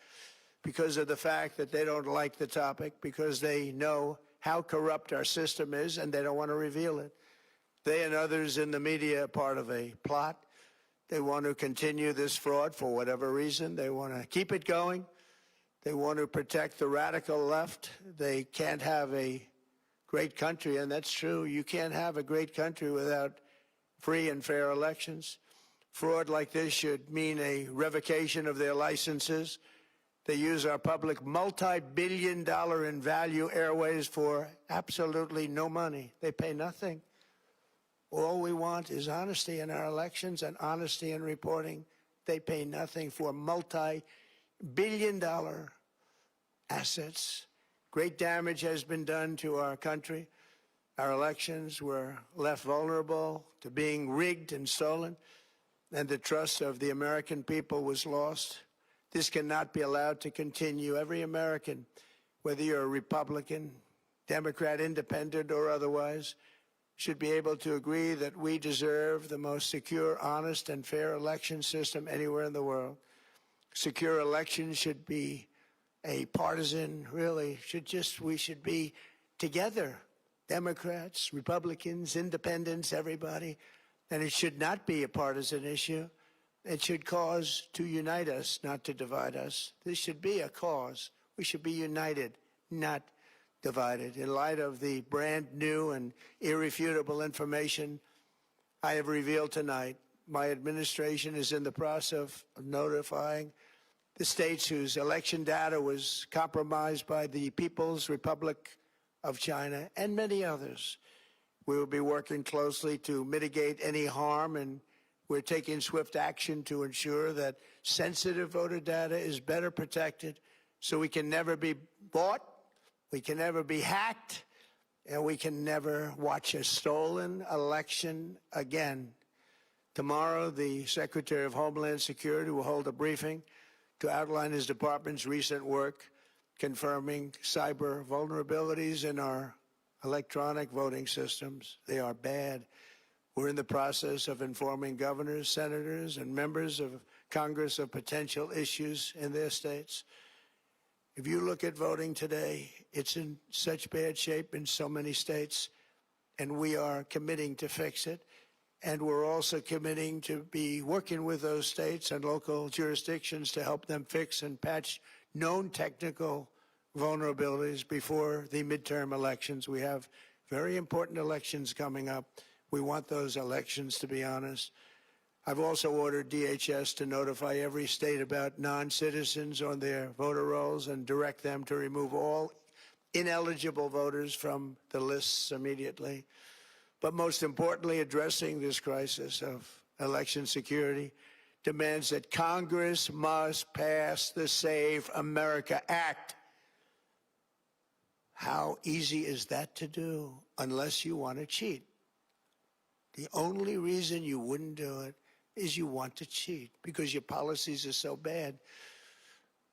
because of the fact that they don't like the topic, because they know how corrupt our system is and they don't want to reveal it. They and others in the media are part of a plot. They want to continue this fraud for whatever reason. They want to keep it going. They want to protect the radical left. They can't have a great country, and that's true. You can't have a great country without free and fair elections. Fraud like this should mean a revocation of their licenses. They use our public multi-billion-dollar in value airways for absolutely no money. They pay nothing. All we want is honesty in our elections and honesty in reporting. They pay nothing for multi-billion-dollar assets. Great damage has been done to our country. Our elections were left vulnerable to being rigged and stolen, and the trust of the American people was lost. This cannot be allowed to continue. Every American, whether you're a Republican, Democrat, Independent, or otherwise, should be able to agree that we deserve the most secure, honest, and fair election system anywhere in the world. Secure elections should be a partisan, we should be together, Democrats, Republicans, Independents, everybody, and it should not be a partisan issue. It should cause to unite us, not to divide us. This should be a cause. We should be united, not divided. In light of the brand new and irrefutable information I have revealed tonight, my administration is in the process of notifying the states whose election data was compromised by the People's Republic of China and many others. We will be working closely to mitigate any harm, and we're taking swift action to ensure that sensitive voter data is better protected so we can never be bought, we can never be hacked, and we can never watch a stolen election again. Tomorrow, the Secretary of Homeland Security will hold a briefing to outline his department's recent work confirming cyber vulnerabilities in our electronic voting systems. They are bad. We're in the process of informing governors, senators, and members of Congress of potential issues in their states. If you look at voting today, it's in such bad shape in so many states, and we are committing to fix it. And we're also committing to be working with those states and local jurisdictions to help them fix and patch known technical vulnerabilities before the midterm elections. We have very important elections coming up. We want those elections to be honest. I've also ordered DHS to notify every state about non-citizens on their voter rolls and direct them to remove all ineligible voters from the lists immediately. But most importantly, addressing this crisis of election security demands that Congress must pass the Save America Act. How easy is that to do unless you want to cheat? The only reason you wouldn't do it is you want to cheat because your policies are so bad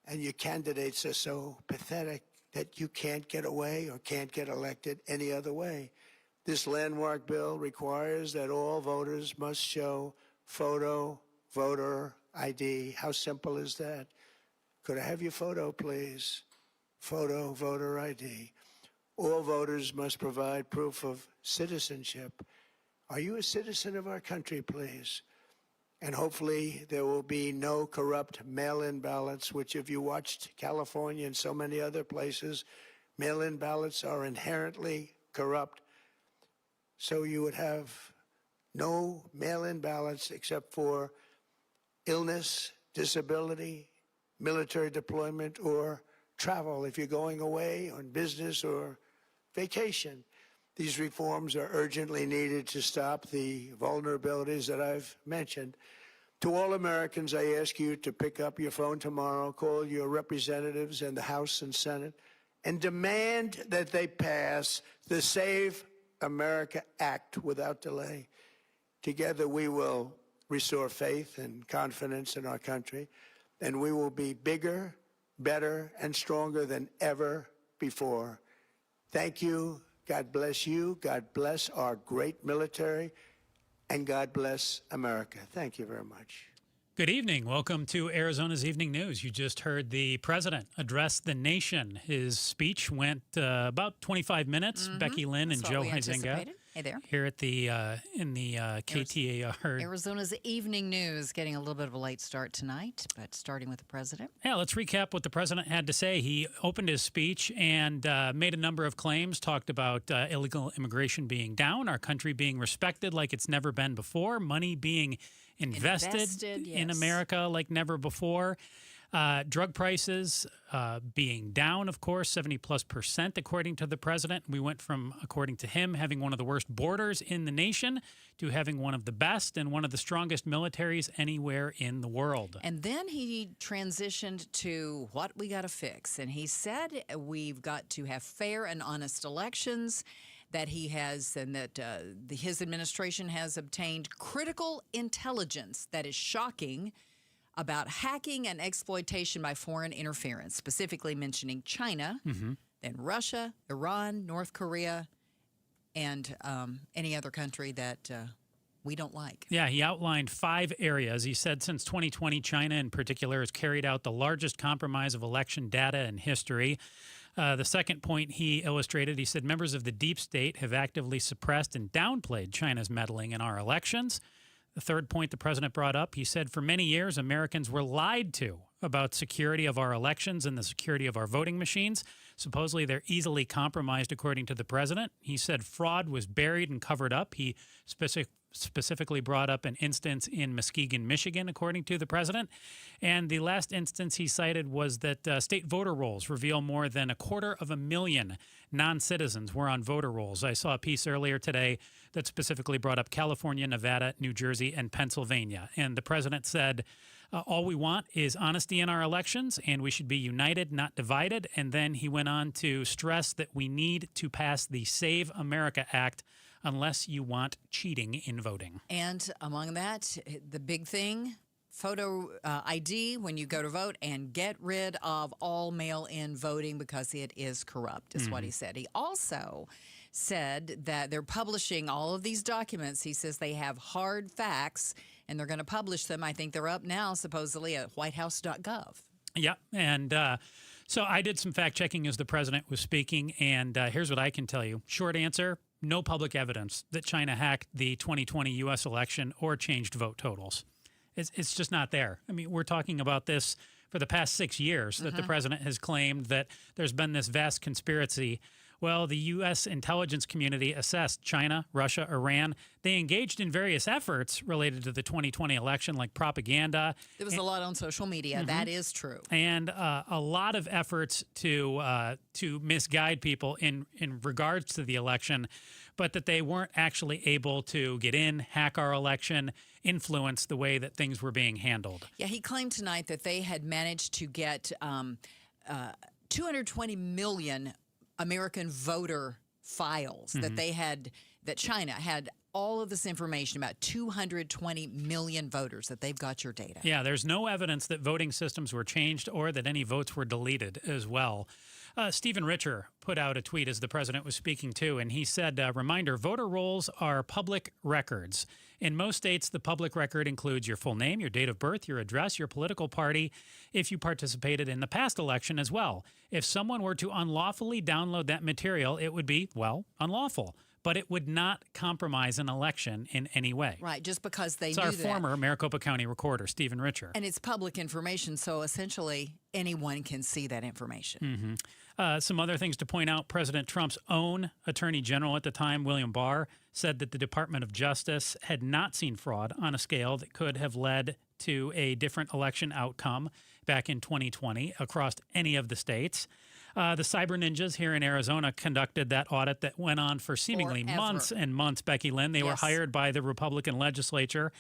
and your candidates are so pathetic that you can't get away or can't get elected any other way. This landmark bill requires that all voters must show photo voter ID. How simple is that? Could I have your photo, please? Photo voter ID. All voters must provide proof of citizenship. Are you a citizen of our country, please? And hopefully there will be no corrupt mail-in ballots, which if you watched California and so many other places, mail-in ballots are inherently corrupt. So you would have no mail-in ballots except for illness, disability, military deployment, or travel if you're going away on business or vacation. These reforms are urgently needed to stop the vulnerabilities that I've mentioned. To all Americans, I ask you to pick up your phone tomorrow, call your representatives in the House and Senate, and demand that they pass the Save America Act without delay. Together we will restore faith and confidence in our country, and we will be bigger, better, and stronger than ever before. Thank you. God bless you. God bless our great military, and God bless America. Thank you very much. Good evening. Welcome to Arizona's Evening News. You just heard the president address the nation. His speech went about 25 minutes. Becky Lynn and Joe Huizenga. Hey there. Here at the in the KTAR. Arizona's Evening News getting a little bit of a late start tonight, but starting with the president. Yeah, let's recap what the president had to say. He opened his speech and made a number of claims, talked about illegal immigration being down, our country being respected like it's never been before, money being invested in America like never before. Drug prices being down, of course, 70+% according to the president. We went from, according to him, having one of the worst borders in the nation to having one of the best and one of the strongest militaries anywhere in the world. And then he transitioned to what we got to fix. And he said we've got to have fair and honest elections, that he has and that his administration has obtained critical intelligence that is shocking about hacking and exploitation by foreign interference, specifically mentioning China, then Russia, Iran, North Korea, and any other country that we don't like. Yeah, he outlined 5 areas. He said since 2020, China in particular has carried out the largest compromise of election data in history. The second point he illustrated, he said members of the deep state have actively suppressed and downplayed China's meddling in our elections. The third point the president brought up, he said for many years Americans were lied to about security of our elections and the security of our voting machines. Supposedly they're easily compromised, according to the president. He said fraud was buried and covered up. He specifically brought up an instance in Muskegon, Michigan, according to the president. And the last instance he cited was that state voter rolls reveal more than 250,000 non-citizens were on voter rolls. I saw a piece earlier today that specifically brought up California, Nevada, New Jersey, and Pennsylvania. And the president said, all we want is honesty in our elections, and we should be united, not divided. And then he went on to stress that we need to pass the Save America Act unless you want cheating in voting. And among that, the big thing, photo ID when you go to vote, and get rid of all mail-in voting because it is corrupt, is what he said. He also said that they're publishing all of these documents. He says they have hard facts, and they're going to publish them. I think they're up now, supposedly, at whitehouse.gov. Yeah, and so I did some fact-checking as the president was speaking, and here's what I can tell you. Short answer, no public evidence that China hacked the 2020 U.S. election or changed vote totals. It's just not there. I mean, we're talking about this for the past 6 years that the president has claimed that there's been this vast conspiracy. Well, the U.S. intelligence community assessed China, Russia, Iran. They engaged in various efforts related to the 2020 election, like propaganda. There was a lot on social media. That is true. And a lot of efforts to misguide people in regards to the election, but that they weren't actually able to get in, hack our election, influence the way that things were being handled. Yeah, he claimed tonight that they had managed to get 220 million American voter files that China had all of this information about 220 million voters, that they've got your data. Yeah, there's no evidence that voting systems were changed or that any votes were deleted as well. Stephen Richer put out a tweet as the president was speaking too, and he said, reminder, voter rolls are public records. In most states, the public record includes your full name, your date of birth, your address, your political party, if you participated in the past election as well. If someone were to unlawfully download that material, it would be, well, unlawful. But it would not compromise an election in any way. Right, just because they it's knew our that. Former Maricopa County recorder, Stephen Richer. And it's public information, so essentially anyone can see that information. Some other things to point out. President Trump's own attorney general at the time, William Barr, said that the Department of Justice had not seen fraud on a scale that could have led to a different election outcome back in 2020 across any of the states. The cyber ninjas here in Arizona conducted that audit that went on for seemingly months and months, Becky Lynn. They were hired by the Republican legislature,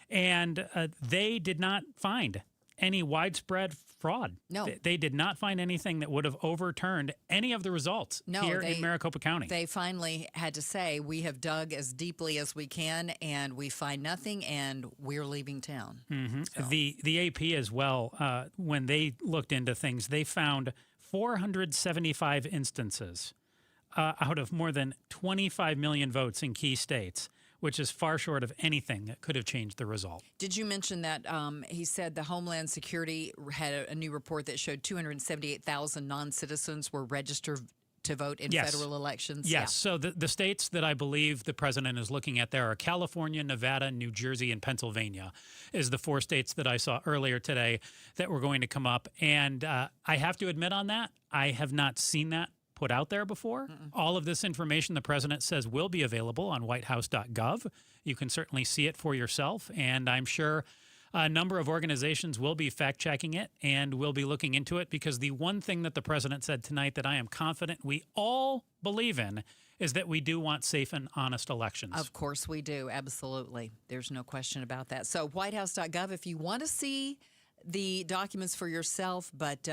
and they did not find any widespread fraud. No. They did not find anything that would have overturned any of the results here in Maricopa County. They finally had to say, we have dug as deeply as we can, and we find nothing, and we're leaving town. So. The AP as well, when they looked into things, they found 475 instances out of more than 25 million votes in key states, which is far short of anything that could have changed the result. Did you mention that he said the Homeland Security had a new report that showed 278,000 non-citizens were registered to vote in federal elections? Yes. Yeah. So the states that I believe the president is looking at there are California, Nevada, New Jersey, and Pennsylvania is the 4 states that I saw earlier today that were going to come up. And I have to admit on that, I have not seen that put out there before. All of this information the president says will be available on whitehouse.gov. You can certainly see it for yourself, and I'm sure a number of organizations will be fact-checking it and will be looking into it, because the one thing that the president said tonight that I am confident we all believe in is that we do want safe and honest elections. Of course we do. Absolutely. There's no question about that. So whitehouse.gov, if you want to see the documents for yourself, but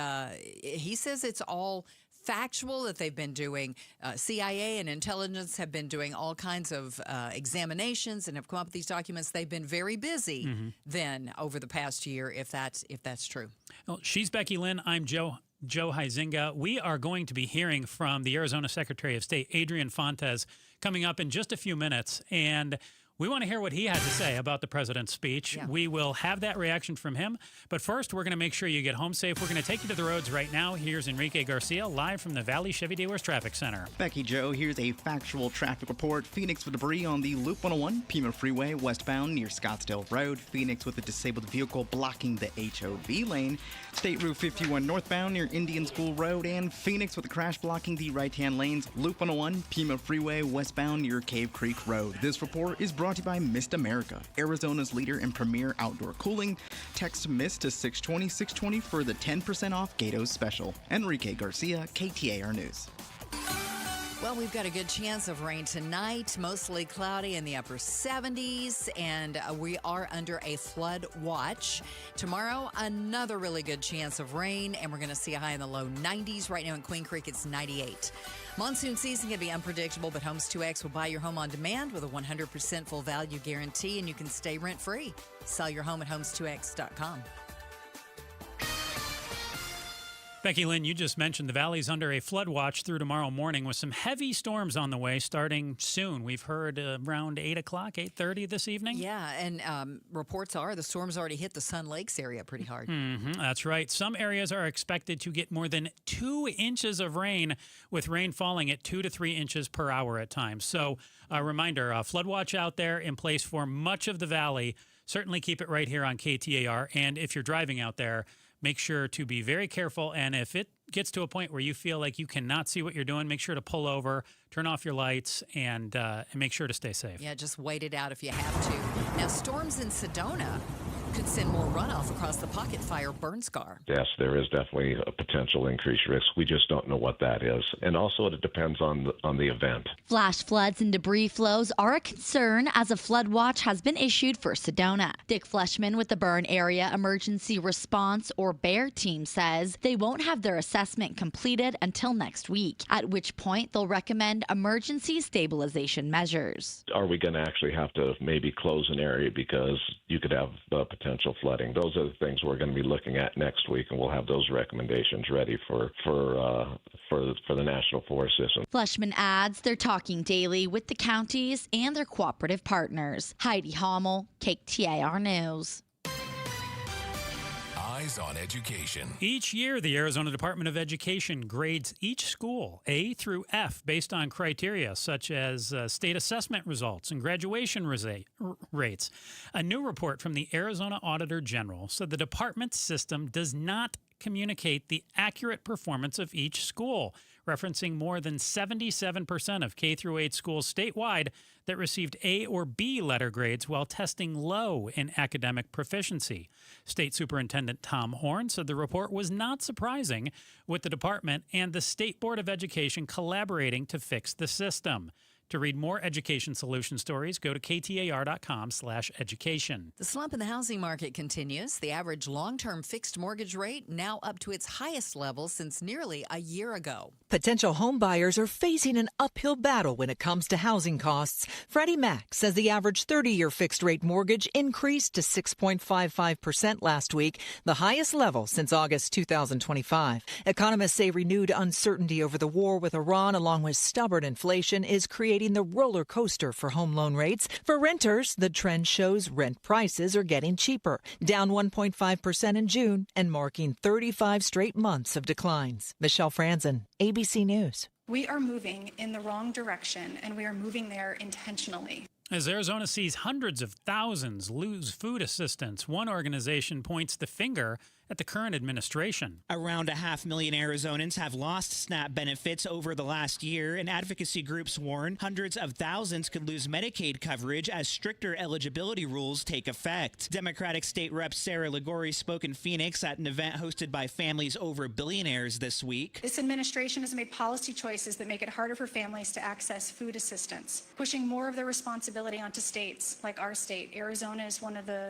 he says it's all factual, that they've been doing, CIA and intelligence have been doing all kinds of examinations and have come up with these documents. They've been very busy then over the past year, if that's true. Well, she's Becky Lynn. I'm Joe Huizinga. We are going to be hearing from the Arizona Secretary of State, Adrian Fontes, coming up in just a few minutes. And we want to hear what he had to say about the president's speech. Yeah. We will have that reaction from him. But first, we're going to make sure you get home safe. We're going to take you to the roads right now. Here's Enrique Garcia live from the Valley Chevy Dealers Traffic Center. Becky Joe, here's a factual traffic report. Phoenix with debris on the Loop 101, Pima Freeway, westbound near Scottsdale Road. Phoenix with a disabled vehicle blocking the HOV lane. State Route 51 northbound near Indian School Road. And Phoenix with a crash blocking the right-hand lanes. Loop 101, Pima Freeway, westbound near Cave Creek Road. This report is brought to you by Mist America, Arizona's leader in premier outdoor cooling. Text MIST to 620-620 for the 10% off Gatos special. Enrique Garcia, KTAR News. Well, we've got a good chance of rain tonight, mostly cloudy in the upper 70s, and we are under a flood watch. Tomorrow, another really good chance of rain, and we're going to see a high in the low 90s. Right now in Queen Creek, it's 98. Monsoon season can be unpredictable, but Homes 2X will buy your home on demand with a 100% full value guarantee, and you can stay rent-free. Sell your home at homes2x.com. Becky Lynn, you just mentioned the valley's under a flood watch through tomorrow morning with some heavy storms on the way starting soon. We've heard around 8 o'clock, 8:30 this evening. Yeah, and reports are the storm's already hit the Sun Lakes area pretty hard. That's right. Some areas are expected to get more than 2 inches of rain, with rain falling at 2 to 3 inches per hour at times. So a reminder, flood watch out there in place for much of the valley. Certainly keep it right here on KTAR. And if you're driving out there, make sure to be very careful, and if it gets to a point where you feel like you cannot see what you're doing, make sure to pull over, turn off your lights, and make sure to stay safe. Yeah, just wait it out if you have to. Now, storms in Sedona could send more runoff across the Pocket Fire burn scar. Yes, there is definitely a potential increased risk. We just don't know what that is. And also it depends on the event. Flash floods and debris flows are a concern as a flood watch has been issued for Sedona. Dick Fleshman with the Burn Area Emergency Response or BEAR team says they won't have their assessment completed until next week, at which point they'll recommend emergency stabilization measures. Are we going to actually have to maybe close an area because you could have potential flooding? Those are the things we're going to be looking at next week, and we'll have those recommendations ready for the National Forest System. Fleshman adds they're talking daily with the counties and their cooperative partners. Heidi Hommel, KTAR News. Eyes on Education. Each year, the Arizona Department of Education grades each school A through F based on criteria such as state assessment results and graduation rates. A new report from the Arizona Auditor General said the department's system does not communicate the accurate performance of each school, referencing more than 77% of K through 8 schools statewide that received A or B letter grades while testing low in academic proficiency. State Superintendent Tom Horn said the report was not surprising, with the department and the State Board of Education collaborating to fix the system. To read more education solution stories, go to ktar.com/education. The slump in the housing market continues. The average long-term fixed mortgage rate now up to its highest level since nearly a year ago. Potential home buyers are facing an uphill battle when it comes to housing costs. Freddie Mac says the average 30-year fixed-rate mortgage increased to 6.55% last week, the highest level since August 2025. Economists say renewed uncertainty over the war with Iran, along with stubborn inflation, is creating the roller coaster for home loan rates. For renters, the trend shows rent prices are getting cheaper, down 1.5% in June and marking 35 straight months of declines. Michelle Franzen, ABC News. We are moving in the wrong direction, and we are moving there intentionally. As Arizona sees hundreds of thousands lose food assistance, one organization points the finger at the current administration. Around 500,000 Arizonans have lost SNAP benefits over the last year, and advocacy groups warn hundreds of thousands could lose Medicaid coverage as stricter eligibility rules take effect. Democratic State Rep Sarah Ligori spoke in Phoenix at an event hosted by Families Over Billionaires this week. This administration has made policy choices that make it harder for families to access food assistance, pushing more of their responsibility onto states like our state. Arizona is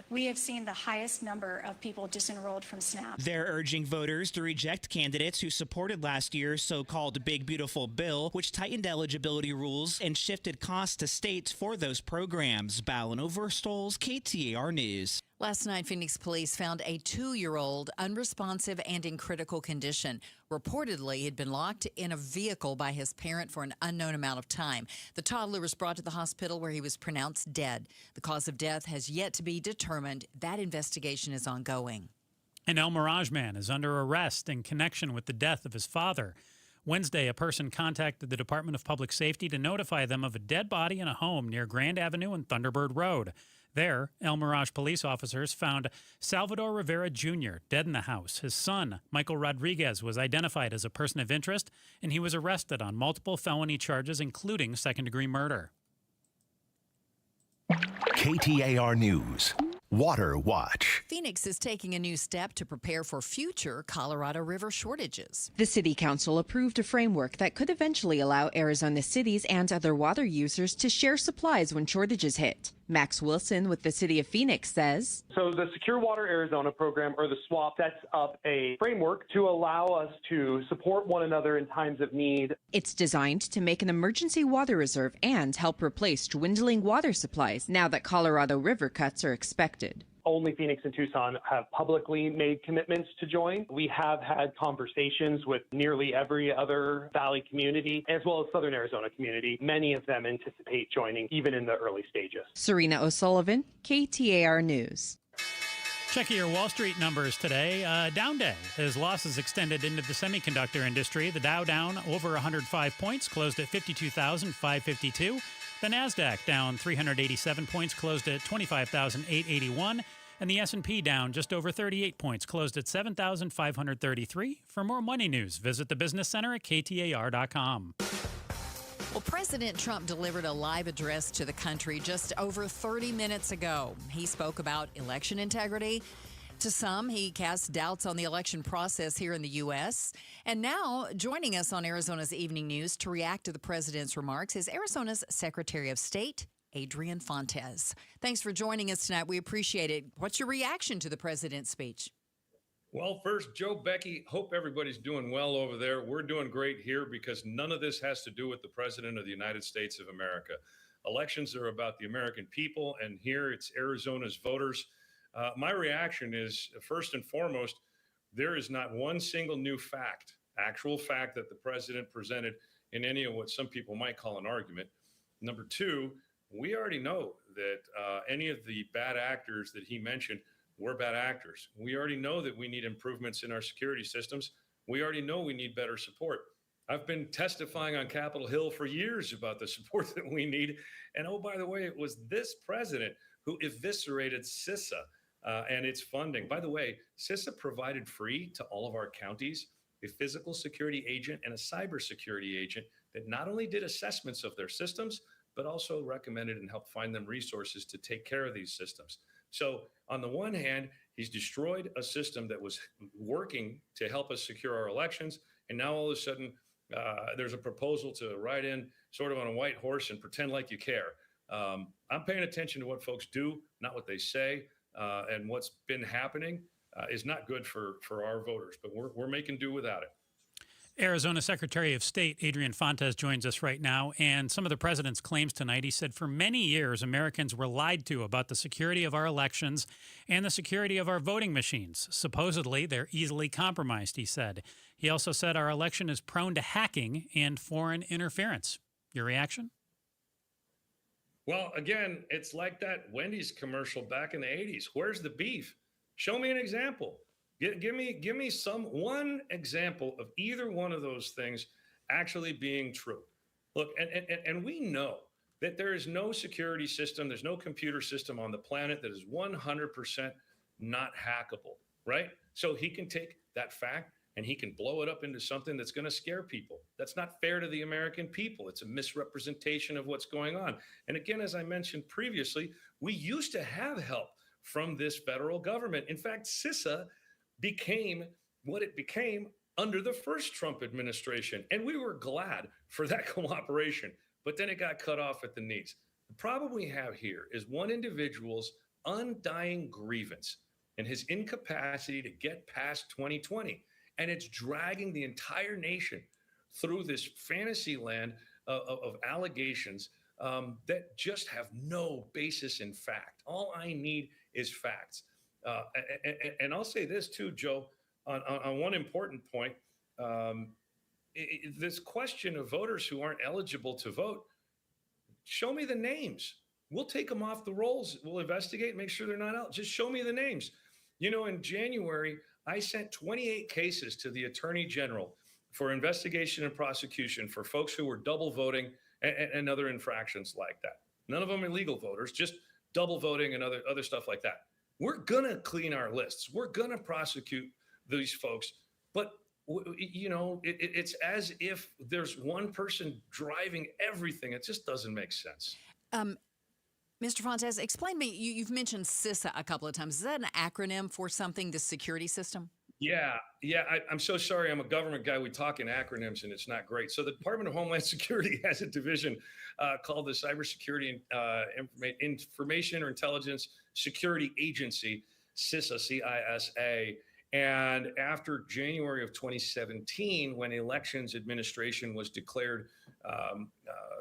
we have seen the highest number of people disenrolled from SNAP. They're urging voters to reject candidates who supported last year's so-called Big Beautiful Bill, which tightened eligibility rules and shifted costs to states for those programs. Ballin Overstoles, KTAR News. Last night, Phoenix police found a 2-year-old unresponsive and in critical condition. Reportedly, he'd been locked in a vehicle by his parent for an unknown amount of time. The toddler was brought to the hospital where he was pronounced dead. The cause of death has yet to be determined. That investigation is ongoing. An El Mirage man is under arrest in connection with the death of his father. Wednesday, a person contacted the Department of Public Safety to notify them of a dead body in a home near Grand Avenue and Thunderbird Road. There, El Mirage police officers found Salvador Rivera Jr. dead in the house. His son, Michael Rodriguez, was identified as a person of interest, and he was arrested on multiple felony charges, including second-degree murder. KTAR News. Water Watch. Phoenix is taking a new step to prepare for future Colorado River shortages. The City Council approved a framework that could eventually allow Arizona cities and other water users to share supplies when shortages hit. Max Wilson with the City of Phoenix says, So the Secure Water Arizona program, or the SWAP, sets up a framework to allow us to support one another in times of need. It's designed to make an emergency water reserve and help replace dwindling water supplies now that Colorado River cuts are expected. Only Phoenix and Tucson have publicly made commitments to join. We have had conversations with nearly every other Valley community, as well as Southern Arizona community. Many of them anticipate joining, even in the early stages. Serena O'Sullivan, KTAR News. Checking your Wall Street numbers today. Down day as losses extended into the semiconductor industry. The Dow down over 105 points, closed at 52,552. The Nasdaq down 387 points, closed at 25,881. And the S&P down just over 38 points, closed at 7,533. For more money news, visit the Business Center at KTAR.com. Well, President Trump delivered a live address to the country just over 30 minutes ago. He spoke about election integrity. To some, he cast doubts on the election process here in the U.S. And now, joining us on Arizona's Evening News to react to the president's remarks is Arizona's Secretary of State, Adrian Fontes. Thanks for joining us tonight. We appreciate it. What's your reaction to the president's speech? Well, first, Joe, Becky, hope everybody's doing well over there. We're doing great here because none of this has to do with the President of the United States of America. Elections are about the American people, and here it's Arizona's voters. My reaction is, first and foremost, there is not one single new fact, actual fact that the president presented in any of what some people might call an argument. Number two, we already know that any of the bad actors that he mentioned were bad actors. We already know that we need improvements in our security systems. We already know we need better support. I've been testifying on Capitol Hill for years about the support that we need. And oh, by the way, it was this president who eviscerated CISA and its funding. By the way, CISA provided free to all of our counties a physical security agent and a cybersecurity agent that not only did assessments of their systems, but also recommended and helped find them resources to take care of these systems. So on the one hand, he's destroyed a system that was working to help us secure our elections. And now all of a sudden, there's a proposal to ride in sort of on a white horse and pretend like you care. I'm paying attention to what folks do, not what they say. And what's been happening is not good for our voters, but we're making do without it. Arizona Secretary of State Adrian Fontes joins us right now. And some of the president's claims tonight, he said for many years, Americans were lied to about the security of our elections and the security of our voting machines. Supposedly, they're easily compromised, he said. He also said our election is prone to hacking and foreign interference. Your reaction? Well, again, it's like that Wendy's commercial back in the 80s. Where's the beef? Show me an example. Give me one example of either one of those things actually being true. Look, and we know that there is no security system, there's no computer system on the planet that is 100% not hackable, right? So he can take that fact and he can blow it up into something that's going to scare people. That's not fair to the American people. It's a misrepresentation of what's going on. And again, as I mentioned previously, we used to have help from this federal government. In fact, CISA became what it became under the first Trump administration. And we were glad for that cooperation, but then it got cut off at the knees. The problem we have here is one individual's undying grievance and his incapacity to get past 2020. And it's dragging the entire nation through this fantasy land of allegations that just have no basis in fact. All I need is facts. And I'll say this too, Joe, on one important point, this question of voters who aren't eligible to vote, show me the names. We'll take them off the rolls. We'll investigate, make sure they're not out. Just show me the names. You know, in January, I sent 28 cases to the Attorney General for investigation and prosecution for folks who were double voting and other infractions like that. None of them illegal voters, just double voting and other stuff like that. We're going to clean our lists. We're going to prosecute these folks. But, you know, it's as if there's one person driving everything. It just doesn't make sense. Mr. Fontes, explain to me, you've mentioned CISA a couple of times. Is that an acronym for something, the security system? Yeah. I'm so sorry. I'm a government guy. We talk in acronyms and it's not great. So the Department of Homeland Security has a division called the Cybersecurity Information or Intelligence Security Agency, CISA, C-I-S-A. And after January of 2017, when elections administration was declared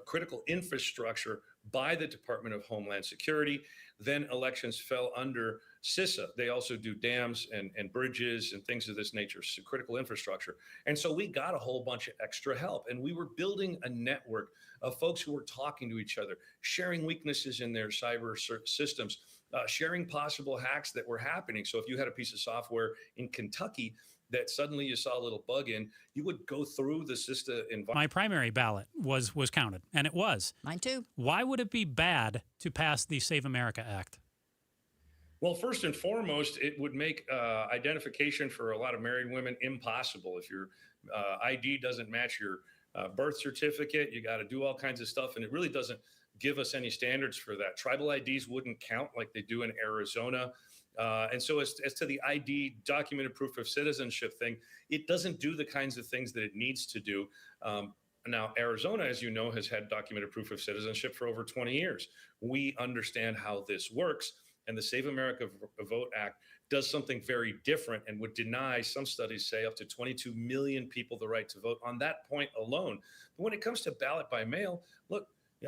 critical infrastructure by the Department of Homeland Security, then elections fell under CISA. They also do dams and bridges and things of this nature, so critical infrastructure. And so we got a whole bunch of extra help, and we were building a network of folks who were talking to each other, sharing weaknesses in their cyber systems, sharing possible hacks that were happening. So if you had a piece of software in Kentucky that suddenly you saw a little bug in, you would go through the CISA environment. My primary ballot was counted, and it was. Mine too. Why would it be bad to pass the Save America Act? Well, first and foremost, it would make identification for a lot of married women impossible. If your ID doesn't match your birth certificate, you got to do all kinds of stuff, and it really doesn't give us any standards for that. Tribal IDs wouldn't count like they do in Arizona. And so as to the ID, documented proof of citizenship thing, it doesn't do the kinds of things that it needs to do. Now, Arizona, as you know, has had documented proof of citizenship for over 20 years. We understand how this works, and the Save America Vote Act does something very different and would deny, some studies say, up to 22 million people the right to vote on that point alone. But when it comes to ballot by mail, look,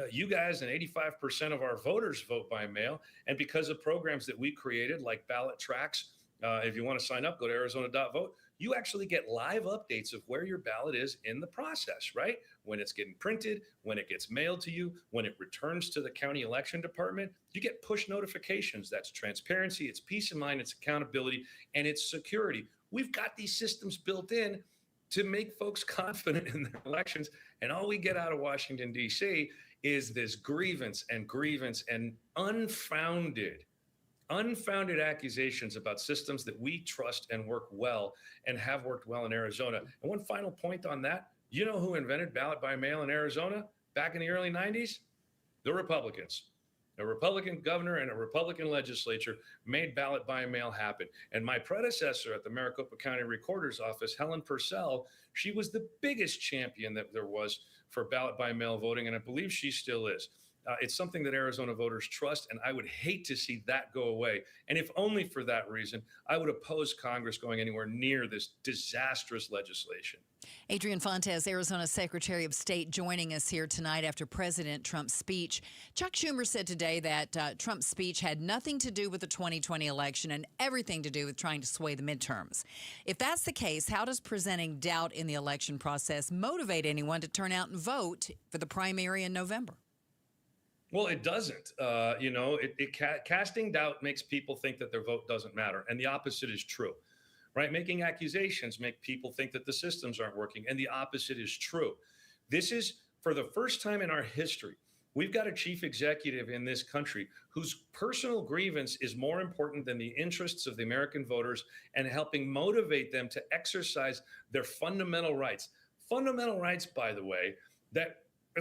you guys and 85% of our voters vote by mail. And because of programs that we created, like ballot tracks, if you want to sign up, go to arizona.vote. You actually get live updates of where your ballot is in the process, right? When it's getting printed, when it gets mailed to you, when it returns to the county election department, you get push notifications. That's transparency, it's peace of mind, it's accountability, and it's security. We've got these systems built in to make folks confident in their elections. And all we get out of Washington, D.C. is this grievance and unfounded accusations about systems that we trust and work well and have worked well in Arizona. And one final point on that, you know who invented ballot by mail in Arizona back in the early 90s? The Republicans. A Republican governor and a Republican legislature made ballot by mail happen. And my predecessor at the Maricopa County Recorder's Office, Helen Purcell, she was the biggest champion that there was for ballot by mail voting, and I believe she still is. It's something that Arizona voters trust, and I would hate to see that go away. And if only for that reason, I would oppose Congress going anywhere near this disastrous legislation. Adrian Fontes, Arizona Secretary of State, joining us here tonight after President Trump's speech. Chuck Schumer said today that Trump's speech had nothing to do with the 2020 election and everything to do with trying to sway the midterms. If that's the case, how does presenting doubt in the election process motivate anyone to turn out and vote for the primary in November? Well, it doesn't. Casting doubt makes people think that their vote doesn't matter, and the opposite is true, right? Making accusations make people think that the systems aren't working, and the opposite is true. This is, for the first time in our history, we've got a chief executive in this country whose personal grievance is more important than the interests of the American voters and helping motivate them to exercise their fundamental rights. Fundamental rights, by the way,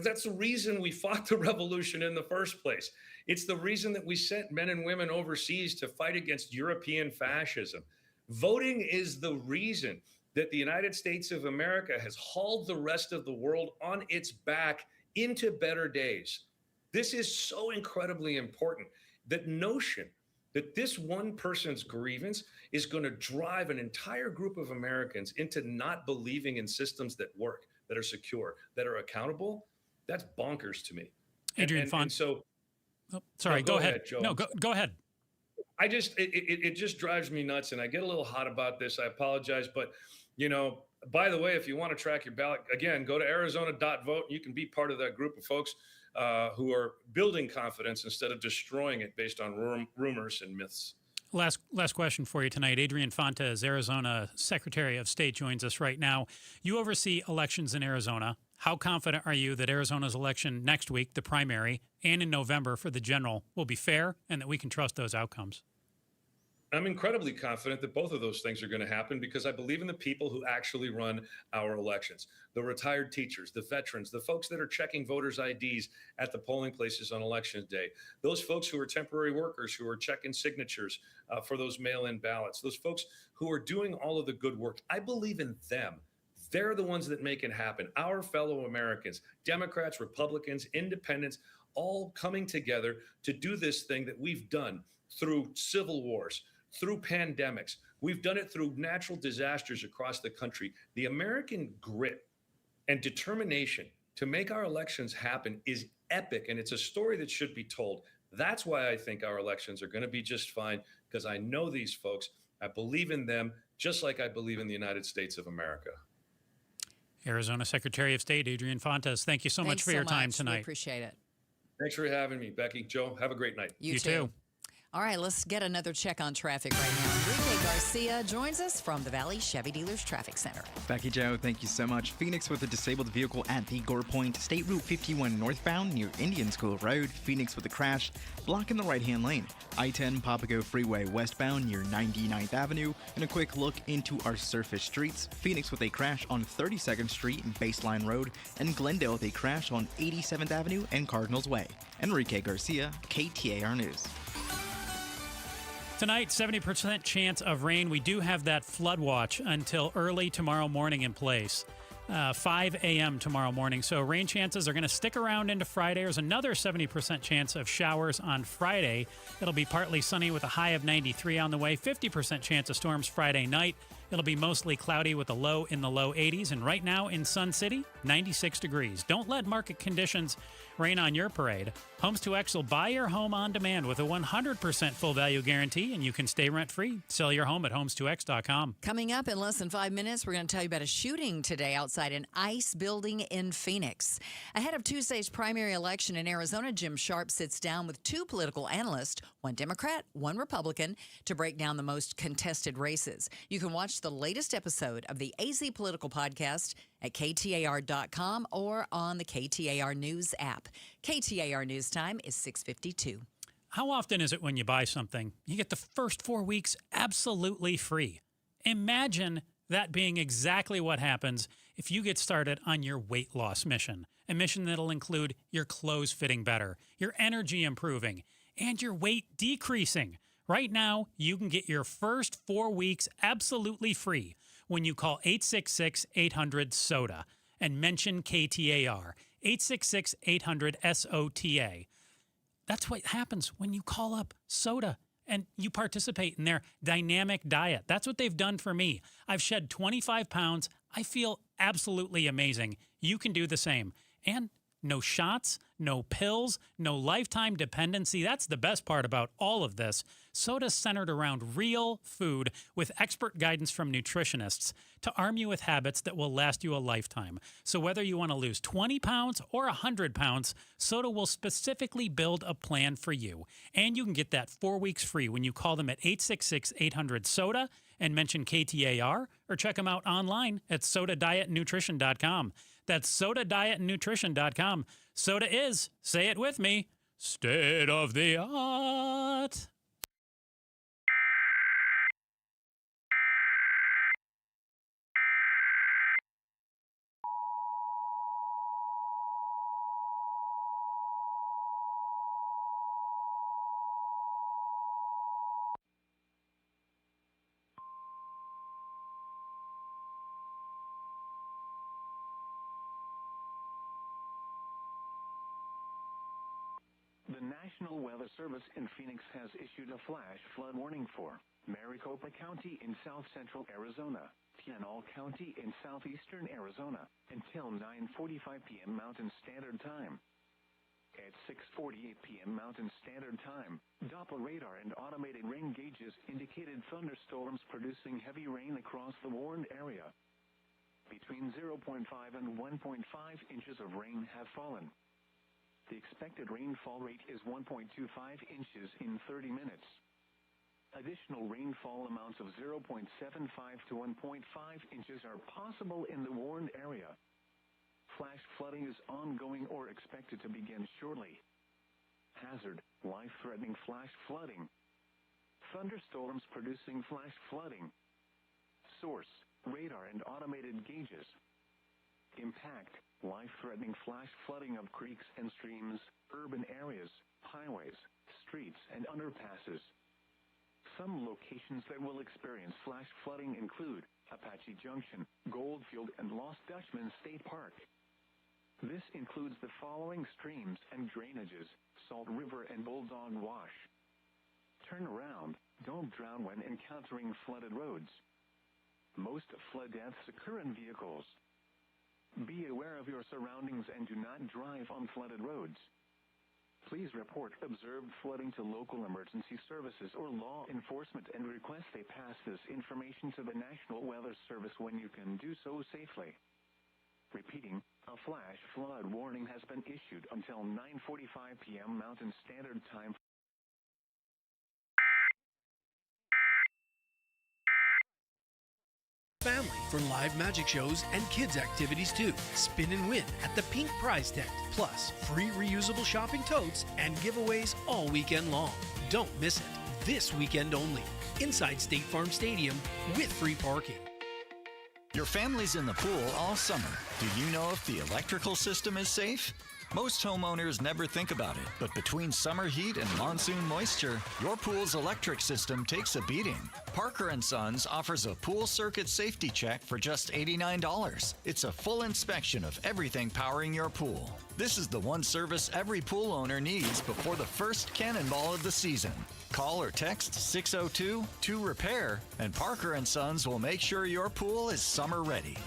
that's the reason we fought the revolution in the first place. It's the reason that we sent men and women overseas to fight against European fascism. Voting is the reason that the United States of America has hauled the rest of the world on its back into better days. This is so incredibly important. That notion that this one person's grievance is going to drive an entire group of Americans into not believing in systems that work, that are secure, that are accountable, that's bonkers to me. Adrian Fontes. So, sorry, go ahead, Joe. No, go ahead. It just drives me nuts, and I get a little hot about this. I apologize, but by the way, if you want to track your ballot, again, go to arizona.vote. You can be part of that group of folks who are building confidence instead of destroying it based on rumors and myths. Last question for you tonight. Adrian Fontes, Arizona Secretary of State, joins us right now. You oversee elections in Arizona. How confident are you that Arizona's election next week, the primary, and in November for the general, will be fair and that we can trust those outcomes? I'm incredibly confident that both of those things are going to happen because I believe in the people who actually run our elections. The retired teachers, the veterans, the folks that are checking voters' IDs at the polling places on election day, those folks who are temporary workers who are checking signatures for those mail-in ballots, those folks who are doing all of the good work. I believe in them. They're the ones that make it happen. Our fellow Americans, Democrats, Republicans, independents, all coming together to do this thing that we've done through civil wars, through pandemics. We've done it through natural disasters across the country. The American grit and determination to make our elections happen is epic, and it's a story that should be told. That's why I think our elections are going to be just fine, because I know these folks. I believe in them just like I believe in the United States of America. Arizona Secretary of State Adrian Fontes, thank you so much for your time tonight. We appreciate it. Thanks for having me, Becky. Joe, have a great night. You too. All right, let's get another check on traffic right now. Enrique Garcia joins us from the Valley Chevy Dealers Traffic Center. Becky, Joe, thank you so much. Phoenix with a disabled vehicle at the Gore Point, State Route 51 northbound near Indian School Road. Phoenix with a crash, blocking the right-hand lane. I-10 Papago Freeway westbound near 99th Avenue. And a quick look into our surface streets. Phoenix with a crash on 32nd Street and Baseline Road. And Glendale with a crash on 87th Avenue and Cardinals Way. Enrique Garcia, KTAR News. Tonight, 70% chance of rain. We do have that flood watch until early tomorrow morning in place, 5 a.m. tomorrow morning. So rain chances are going to stick around into Friday. There's another 70% chance of showers on Friday. It'll be partly sunny with a high of 93 on the way. 50% chance of storms Friday night. It'll be mostly cloudy with a low in the low 80s. And right now in Sun City, 96 degrees. Don't let market conditions rain on your parade. Homes 2X will buy your home on demand with a 100% full value guarantee, and you can stay rent-free. Sell your home at homes2x.com. Coming up in less than 5 minutes, we're going to tell you about a shooting today outside an ICE building in Phoenix. Ahead of Tuesday's primary election in Arizona, Jim Sharp sits down with two political analysts, one Democrat, one Republican, to break down the most contested races. You can watch the latest episode of the AZ Political Podcast at KTAR.com or on the KTAR News app. KTAR News time is 6:52. How often is it when you buy something, you get the first 4 weeks absolutely free? Imagine that being exactly what happens if you get started on your weight loss mission, a mission that'll include your clothes fitting better, your energy improving, and your weight decreasing. Right now, you can get your first 4 weeks absolutely free when you call 866-800-SODA and mention KTAR, 866-800-SOTA. That's what happens when you call up SODA and you participate in their dynamic diet. That's what they've done for me. I've shed 25 pounds. I feel absolutely amazing. You can do the same. And no shots, no pills, no lifetime dependency. That's the best part about all of this. SODA's centered around real food with expert guidance from nutritionists to arm you with habits that will last you a lifetime. So whether you want to lose 20 pounds or 100 pounds, SODA will specifically build a plan for you. And you can get that 4 weeks free when you call them at 866-800-SODA and mention KTAR, or check them out online at sodadietnutrition.com. That's sodadietnutrition.com. Soda is, say it with me, state of the art. The National Weather Service in Phoenix has issued a flash flood warning for Maricopa County in south central Arizona, Pinal County in southeastern Arizona until 9:45 p.m. Mountain Standard Time. At 6:48 p.m. Mountain Standard Time, Doppler radar and automated rain gauges indicated thunderstorms producing heavy rain across the warned area. Between 0.5 and 1.5 inches of rain have fallen. The expected rainfall rate is 1.25 inches in 30 minutes. Additional rainfall amounts of 0.75 to 1.5 inches are possible in the warned area. Flash flooding is ongoing or expected to begin shortly. Hazard: life-threatening flash flooding. Thunderstorms producing flash flooding. Source: radar and automated gauges. Impact: life-threatening flash flooding of creeks and streams, urban areas, highways, streets, and underpasses. Some locations that will experience flash flooding include Apache Junction, Goldfield, and Lost Dutchman State Park. This includes the following streams and drainages: Salt River and Bulldog Wash. Turnaround: Don't drown when encountering flooded roads. Most flood deaths occur in vehicles. Be aware of your surroundings and do not drive on flooded roads. Please report observed flooding to local emergency services or law enforcement and request they pass this information to the National Weather Service when you can do so safely. Repeating, a flash flood warning has been issued until 9:45 p.m. Mountain Standard Time. Family for live magic shows and kids activities too. Spin and win at the Pink Prize Tent. Plus, free reusable shopping totes and giveaways all weekend long. Don't miss it. This weekend only. Inside State Farm Stadium with free parking. Your family's in the pool all summer. Do you know if the electrical system is safe? Most homeowners never think about it, but between summer heat and monsoon moisture, your pool's electric system takes a beating. Parker & Sons offers a pool circuit safety check for just $89. It's a full inspection of everything powering your pool. This is the one service every pool owner needs before the first cannonball of the season. Call or text 602-2REPAIR, and Parker & Sons will make sure your pool is summer ready.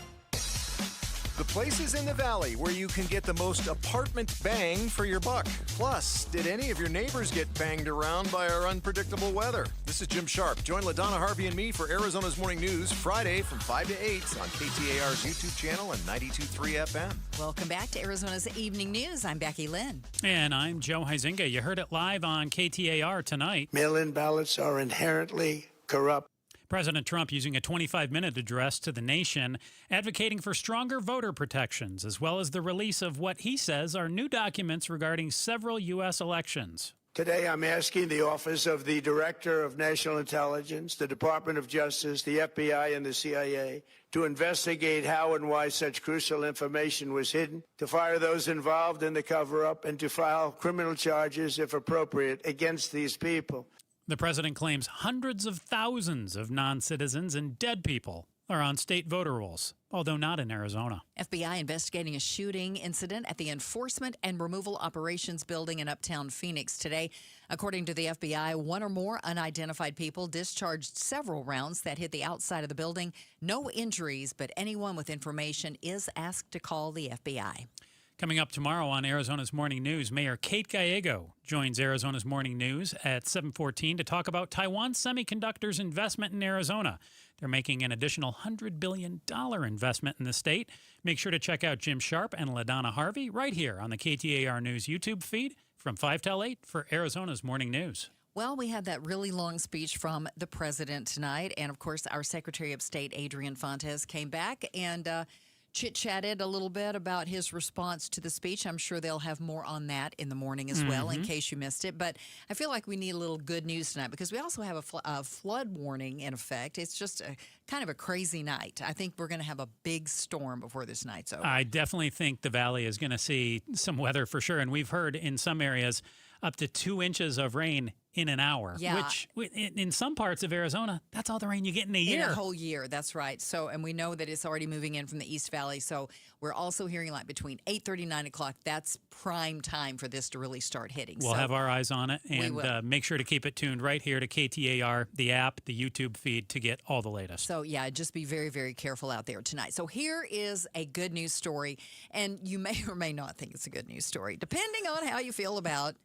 The places in the valley where you can get the most apartment bang for your buck. Plus, did any of your neighbors get banged around by our unpredictable weather? This is Jim Sharp. Join LaDonna Harvey and me for Arizona's Morning News Friday from 5 to 8 on KTAR's YouTube channel and 92.3 FM. Welcome back to Arizona's Evening News. I'm Becky Lynn. And I'm Joe Huizinga. You heard it live on KTAR tonight. Mail-in ballots are inherently corrupt. President Trump using a 25-minute address to the nation, advocating for stronger voter protections, as well as the release of what he says are new documents regarding several U.S. elections. Today, I'm asking the Office of the Director of National Intelligence, the Department of Justice, the FBI, and the CIA to investigate how and why such crucial information was hidden, to fire those involved in the cover-up, and to file criminal charges, if appropriate, against these people. The president claims hundreds of thousands of non-citizens and dead people are on state voter rolls, although not in Arizona. FBI investigating a shooting incident at the Enforcement and Removal Operations Building in Uptown Phoenix today. According to the FBI, one or more unidentified people discharged several rounds that hit the outside of the building. No injuries, but anyone with information is asked to call the FBI. Coming up tomorrow on Arizona's Morning News, Mayor Kate Gallego joins Arizona's Morning News at 7:14 to talk about Taiwan Semiconductor's investment in Arizona. They're making an additional $100 billion investment in the state. Make sure to check out Jim Sharp and LaDonna Harvey right here on the KTAR News YouTube feed from 5 till 8 for Arizona's Morning News. Well, we had that really long speech from the president tonight. And, of course, our Secretary of State, Adrian Fontes, came back and chit-chatted a little bit about his response to the speech. I'm sure they'll have more on that in the morning as well, in case you missed it. But I feel like we need a little good news tonight because we also have a flood warning in effect. It's just kind of a crazy night. I think we're going to have a big storm before this night's over. I definitely think the valley is going to see some weather for sure. And we've heard in some areas up to 2 inches of rain in an hour, which in some parts of Arizona, that's all the rain you get in a year. In a whole year, that's right. So, and we know that it's already moving in from the East Valley. So we're also hearing like between 8:30 and 9 o'clock, that's prime time for this to really start hitting. We'll have our eyes on it and make sure to keep it tuned right here to KTAR, the app, the YouTube feed to get all the latest. So yeah, just be very, very careful out there tonight. So here is a good news story, and you may or may not think it's a good news story, depending on how you feel about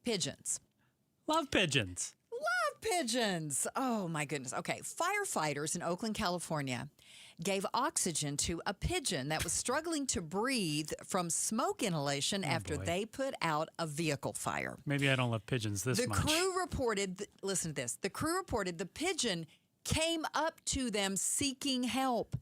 pigeons. Love pigeons. Love pigeons. Oh, my goodness. Okay, firefighters in Oakland, California gave oxygen to a pigeon that was struggling to breathe from smoke inhalation after they put out a vehicle fire. Maybe I don't love pigeons this much. The crew reported, listen to this, the crew reported the pigeon came up to them seeking help,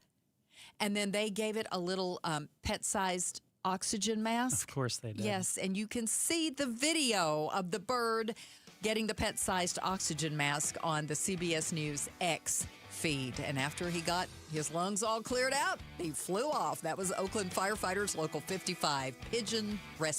and then they gave it a little pet-sized oxygen mask. Of course they did. Yes, and you can see the video of the bird getting the pet-sized oxygen mask on the CBS News X feed. And after he got his lungs all cleared out, he flew off. That was Oakland firefighters, Local 55, Pigeon Rescue.